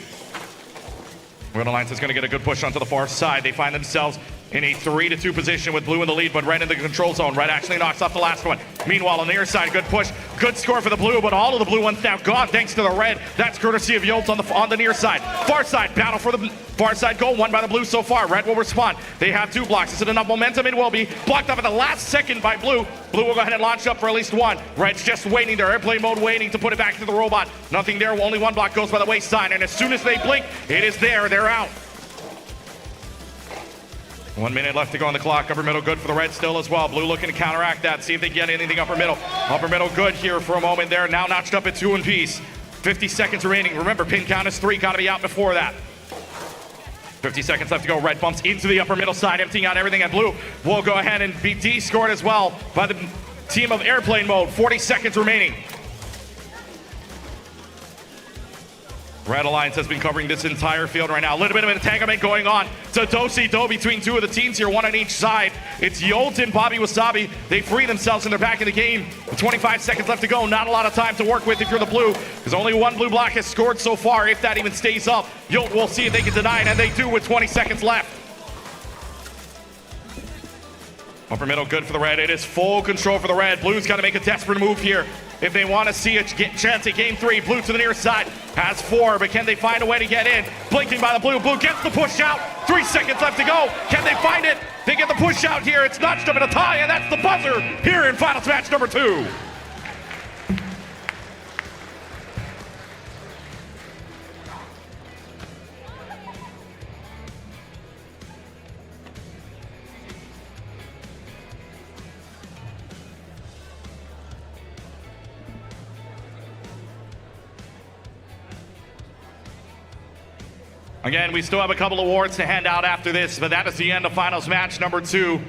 Red Alliance is going to get a good push onto the far side. They find themselves in a 3-2 position with blue in the lead, but red in the control zone. Red actually knocks off the last one. Meanwhile, on the near side, good push, good score for the blue, but all of the blue ones now gone thanks to the red. That's courtesy of Yolt on the near side. Far side, battle for the far side goal, won by the blue so far. Red will respond. They have 2 blocks. Is it enough momentum? It will be. Blocked up at the last second by blue. Blue will go ahead and launch up for at least 1. Red's just waiting there, airplane mode waiting to put it back to the robot. Nothing there, only 1 block goes by the wayside, and as soon as they blink, it is there, they're out. 1 minute left to go on the clock. Upper middle good for the red still as well. Blue looking to counteract that, see if they get anything upper middle. Upper middle good here for a moment there. Now notched up at 2 apiece. 50 seconds remaining. Remember, pin count is 3. Got to be out before that. 50 seconds left to go. Red bumps into the upper middle side, emptying out everything. And blue will go ahead and be D-scored as well by the team of airplane mode. 40 seconds remaining. Red Alliance has been covering this entire field right now. A little bit of an entanglement going on to do between 2 of the teams here, 1 on each side. It's Yolt and Bobby Wasabi. They free themselves and they're back in the game. With 25 seconds left to go, not a lot of time to work with if you're the blue, because only 1 blue block has scored so far, if that even stays up. Yolt will see if they can deny it, and they do with 20 seconds left. Upper middle good for the red. It is full control for the red. Blue's got to make a desperate move here if they want to see a chance at game 3. Blue to the near side has 4, but can they find a way to get in? Blinking by the blue. Blue gets the push out. 3 seconds left to go. Can they find it? They get the push out here. It's notched up in a tie, and that's the buzzer here in finals match number 2. Again, we still have a couple awards to hand out after this, but that is the end of finals match number 2.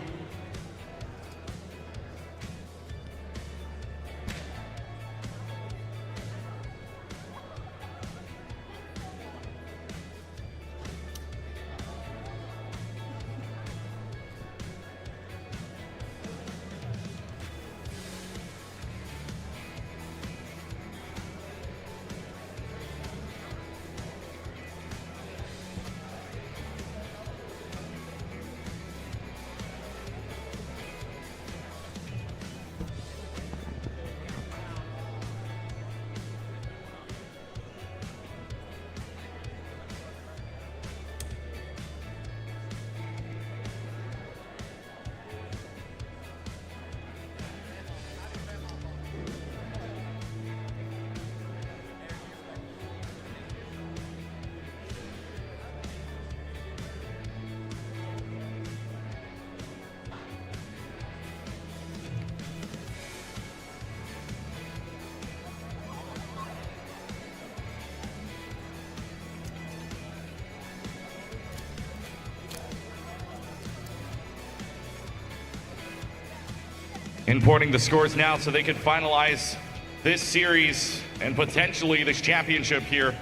Importing the scores now so they can finalize this series and potentially this championship here.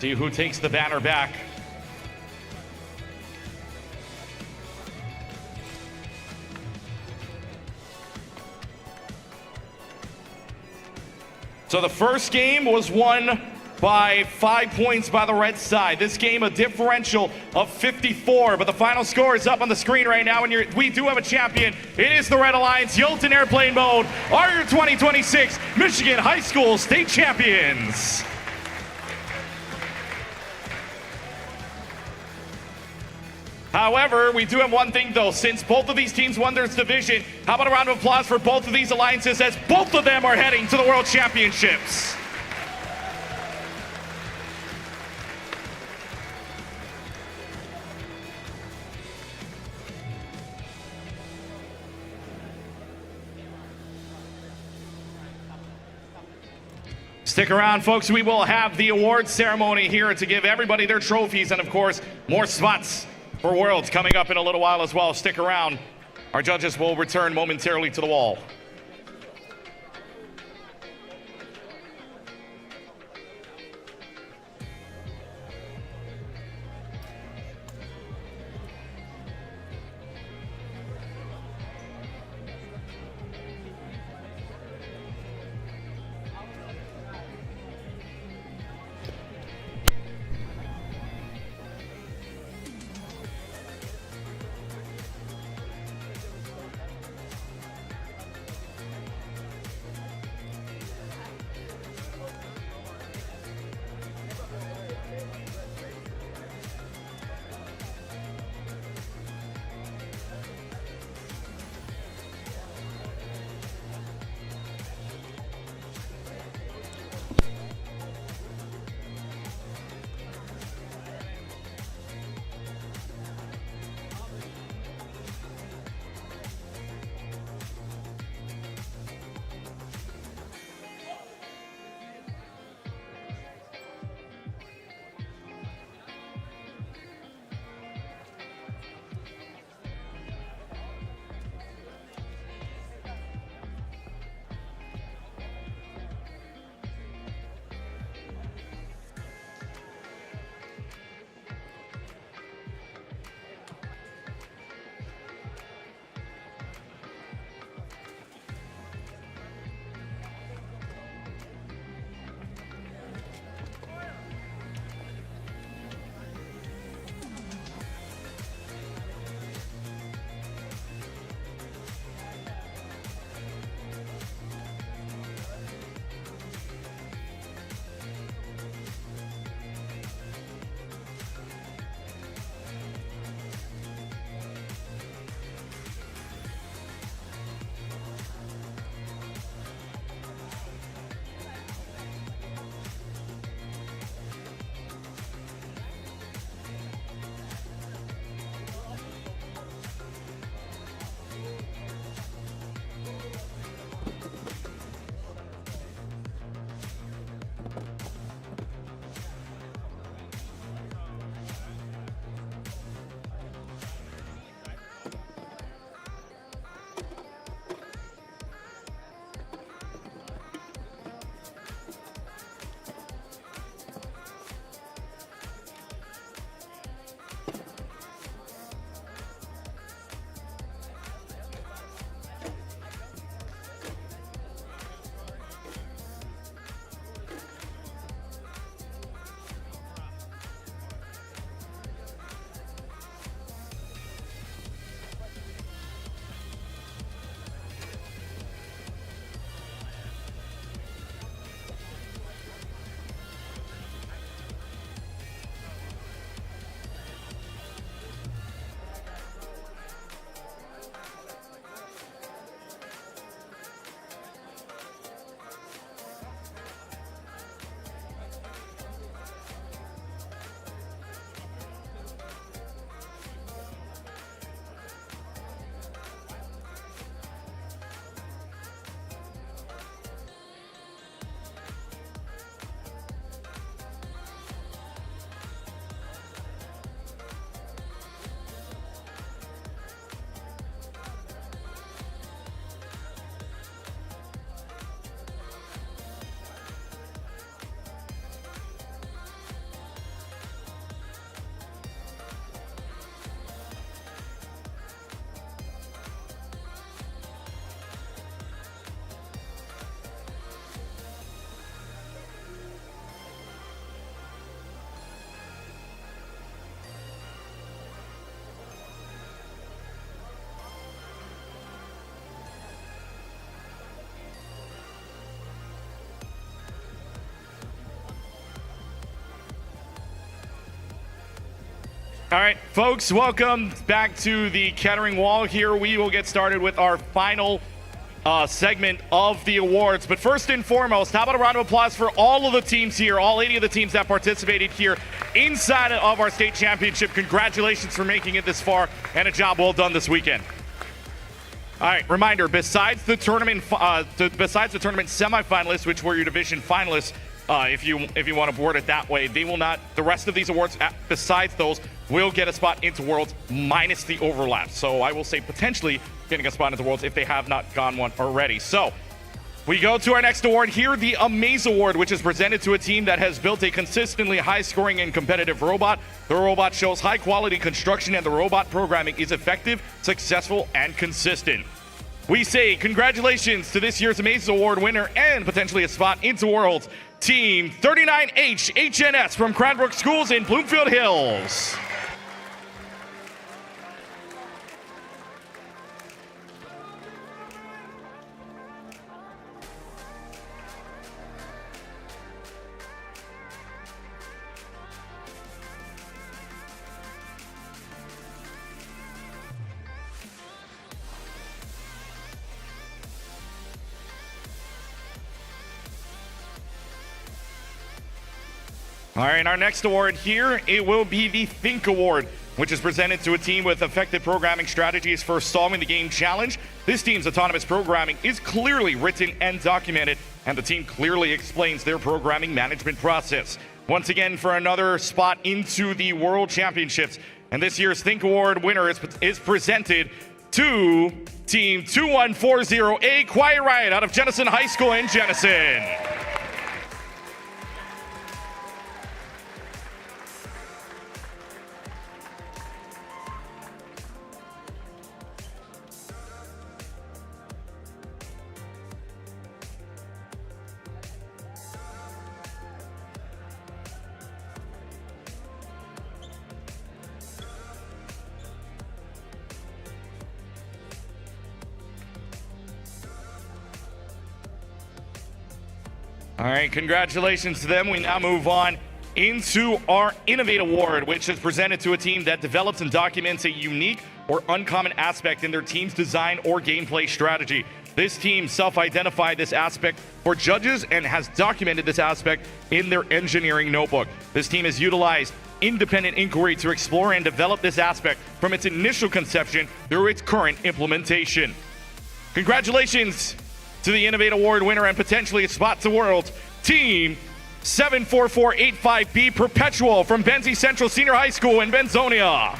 See who takes the banner back. So the first game was won by 5 points by the red side. This game a differential of 54, but the final score is up on the screen right now, and we do have a champion. It is the Red Alliance. Yolton Airplane Mode are your 2026 Michigan High School State Champions. However, we do have one thing though. Since both of these teams won their division, how about a round of applause for both of these alliances as both of them are heading to the World Championships. Stick around, folks. We will have the awards ceremony here to give everybody their trophies and, of course, more spots for Worlds coming up in a little while as well. Stick around. Our judges will return momentarily to the wall. All right, folks, welcome back to the Kettering Wall. Here we will get started with our final segment of the awards. But first and foremost, how about a round of applause for all of the teams here, all 80 of the teams that participated here inside of our state championship. Congratulations for making it this far, and a job well done this weekend. All right, reminder, besides the tournament semifinalists, which were your division finalists, if you want to word it that way, they will not, the rest of these awards, besides those, will get a spot into Worlds minus the overlap. So I will say potentially getting a spot into Worlds if they have not gone one already. So we go to our next award here, the Amaze Award, which is presented to a team that has built a consistently high-scoring and competitive robot. The robot shows high-quality construction, and the robot programming is effective, successful, and consistent. We say congratulations to this year's Amaze Award winner and potentially a spot into Worlds, Team 39H HNS from Cranbrook Schools in Bloomfield Hills. All right, our next award here, it will be the Think Award, which is presented to a team with effective programming strategies for solving the game challenge. This team's autonomous programming is clearly written and documented, and the team clearly explains their programming management process. Once again, for another spot into the World Championships, and this year's Think Award winner is presented to Team 2140A Quiet Riot out of Jenison High School in Jenison. All right, congratulations to them. We now move on into our Innovate Award, which is presented to a team that develops and documents a unique or uncommon aspect in their team's design or gameplay strategy. This team self-identified this aspect for judges and has documented this aspect in their engineering notebook. This team has utilized independent inquiry to explore and develop this aspect from its initial conception through its current implementation. Congratulations to the Innovate Award winner and potentially a spot to Worlds, Team 74485B Perpetual from Benzie Central Senior High School in Benzonia.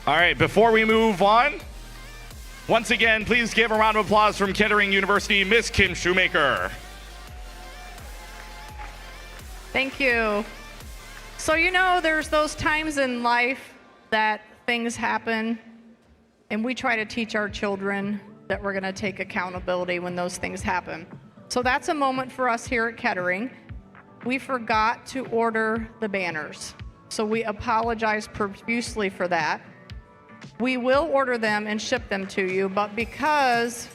All right, before we move on, once again, please give a round of applause from Kettering University, Miss Kim Shoemaker. Thank you. So, you know, there's those times in life that things happen, and we try to teach our children that we're going to take accountability when those things happen. So that's a moment for us here at Kettering. We forgot to order the banners, so we apologize profusely for that. We will order them and ship them to you, but because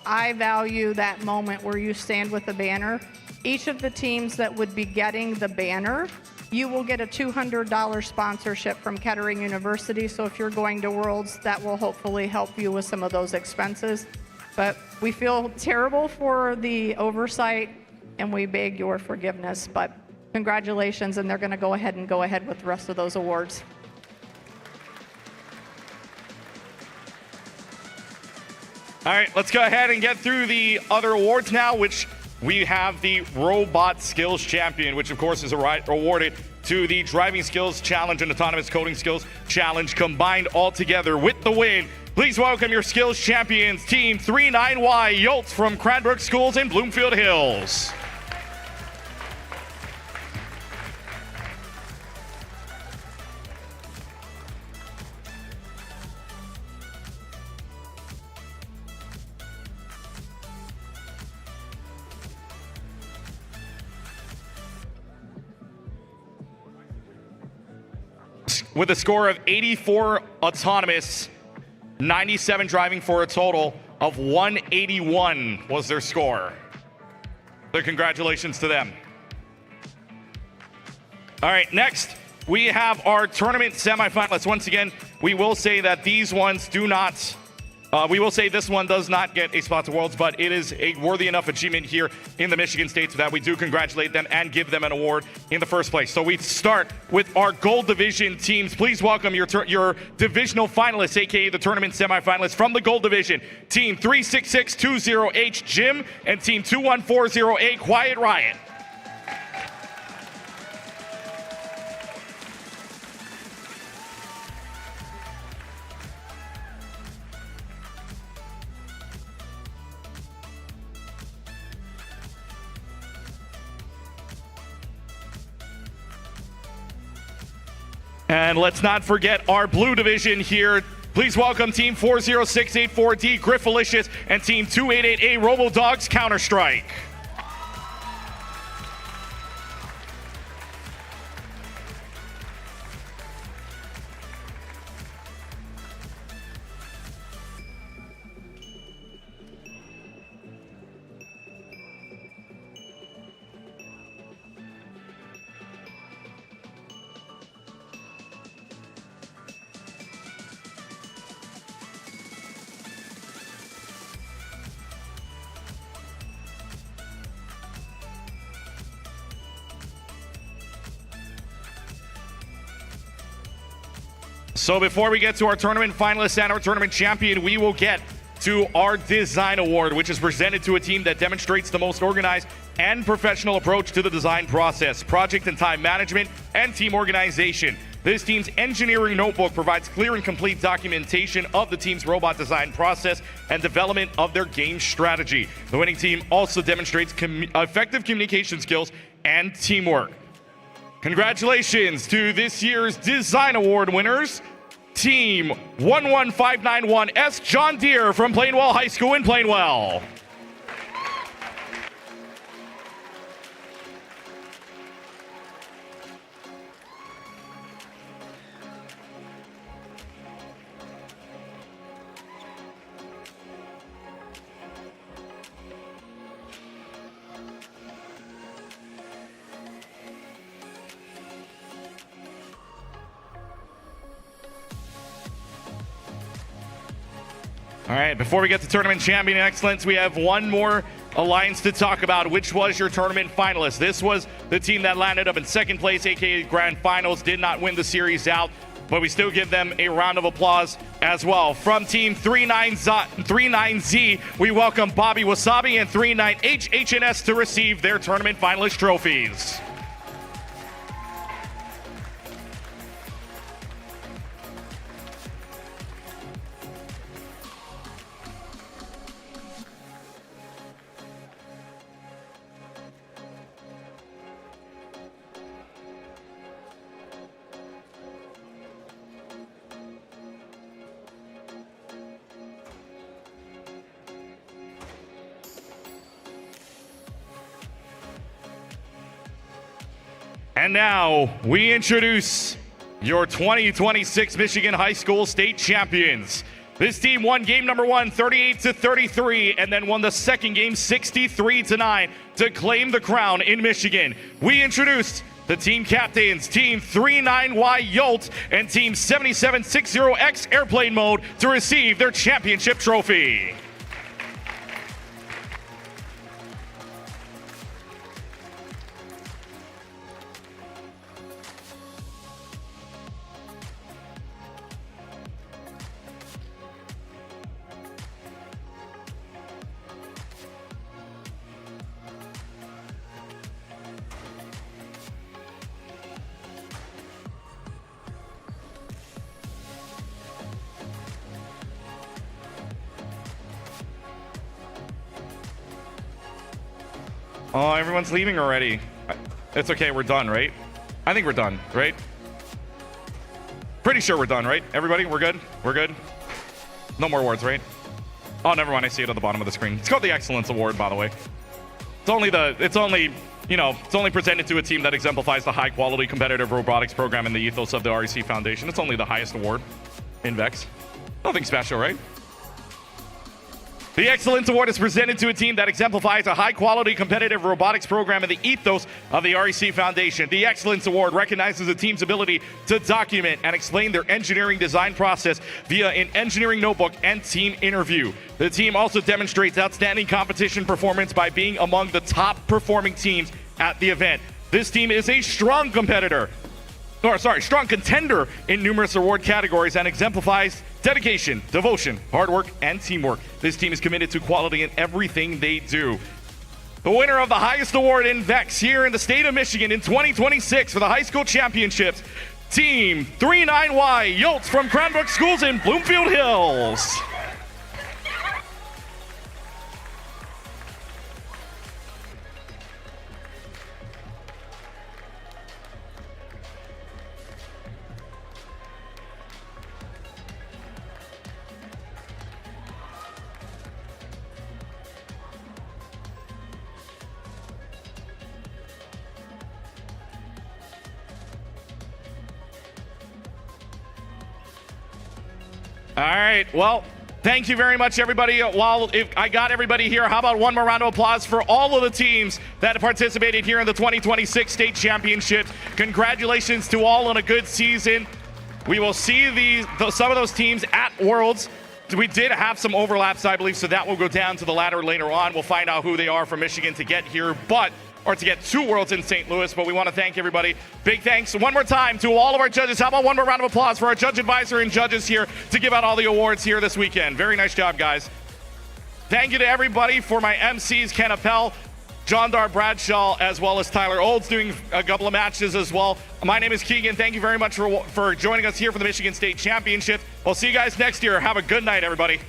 I value that moment where you stand with the banner, each of the teams that would be getting the banner, you will get a $200 sponsorship from Kettering University. So if you're going to Worlds, that will hopefully help you with some of those expenses. But we feel terrible for the oversight, and we beg your forgiveness. But congratulations, and they're going to go ahead with the rest of those awards. All right, let's go ahead and get through the other awards now, which we have the Robot Skills Champion, which of course is awarded to the Driving Skills Challenge and Autonomous Coding Skills Challenge combined all together with the win. Please welcome your skills champions, Team 39Y Yolts from Cranbrook Schools in Bloomfield Hills. with a score of 84 autonomous, 97 driving for a total of 181 was their score. So congratulations to them. All right, next we have our tournament semifinalists. Once again, we will say that these ones do not, we will say this one does not get a spot to Worlds, but it is a worthy enough achievement here in the Michigan State so that we do congratulate them and give them an award in the first place. So we start with our Gold Division teams. Please welcome your divisional finalists, aka the tournament semifinalists from the Gold Division. Team 36620H, Jim, and Team 2140A, Quiet Riot. And let's not forget our blue division here. Please welcome Team 40684D, Griffalicious, and Team 288A, RoboDogs Counter-Strike. So before we get to our tournament finalists and our tournament champion, we will get to our design award, which is presented to a team that demonstrates the most organized and professional approach to the design process, project and time management, and team organization. This team's engineering notebook provides clear and complete documentation of the team's robot design process and development of their game strategy. The winning team also demonstrates effective communication skills and teamwork. Congratulations to this year's Design Award winners, Team 11591S John Deere from Plainwell High School in Plainwell. All right, before we get to Tournament Champion Excellence, we have one more alliance to talk about, which was your tournament finalist. This was the team that landed up in second place, aka Grand Finals, did not win the series out, but we still give them a round of applause as well. From Team 39Z, we welcome Bobby Wasabi and 39H HNS to receive their tournament finalist trophies. And now we introduce your 2026 Michigan High School State Champions. This team won game number 1, 38-33, and then won the second game 63-9 to claim the crown in Michigan. We introduced the team captains, Team 39Y Yolt and Team 7760X Airplane Mode, to receive their championship trophy. Oh, everyone's leaving already. It's okay, we're done, right? I think we're done, right? Pretty sure we're done, right? Everybody, we're good? We're good? No more awards, right? Oh, never mind, I see it at the bottom of the screen. It's called the Excellence Award, by the way. It's only you know, it's only presented to a team that exemplifies the high-quality competitive robotics program and the ethos of the REC Foundation. It's only the highest award in VEX. Nothing special, right? The Excellence Award is presented to a team that exemplifies a high-quality competitive robotics program and the ethos of the REC Foundation. The Excellence Award recognizes a team's ability to document and explain their engineering design process via an engineering notebook and team interview. The team also demonstrates outstanding competition performance by being among the top-performing teams at the event. This team is a strong contender in numerous award categories and exemplifies dedication, devotion, hard work, and teamwork. This team is committed to quality in everything they do. The winner of the highest award in VEX here in the state of Michigan in 2026 for the high school championships, Team 39Y Yolts from Cranbrook Schools in Bloomfield Hills. All right, well, thank you very much, everybody. While I got everybody here, how about one more round of applause for all of the teams that participated here in the 2026 state championships. Congratulations to all on a good season. We will see some of those teams at Worlds. We did have some overlaps, I believe, so that will go down to the ladder later on. We'll find out who they are from Michigan to get here, or to get to Worlds in St. Louis, but we want to thank everybody. Big thanks one more time to all of our judges. How about one more round of applause for our judge advisor and judges here to give out all the awards here this weekend. Very nice job, guys. Thank you to everybody for my MCs, Ken Appel, John Dar Bradshaw, as well as Tyler Olds doing a couple of matches as well. My name is Keegan. Thank you very much for joining us here for the Michigan State Championship. We'll see you guys next year. Have a good night, everybody.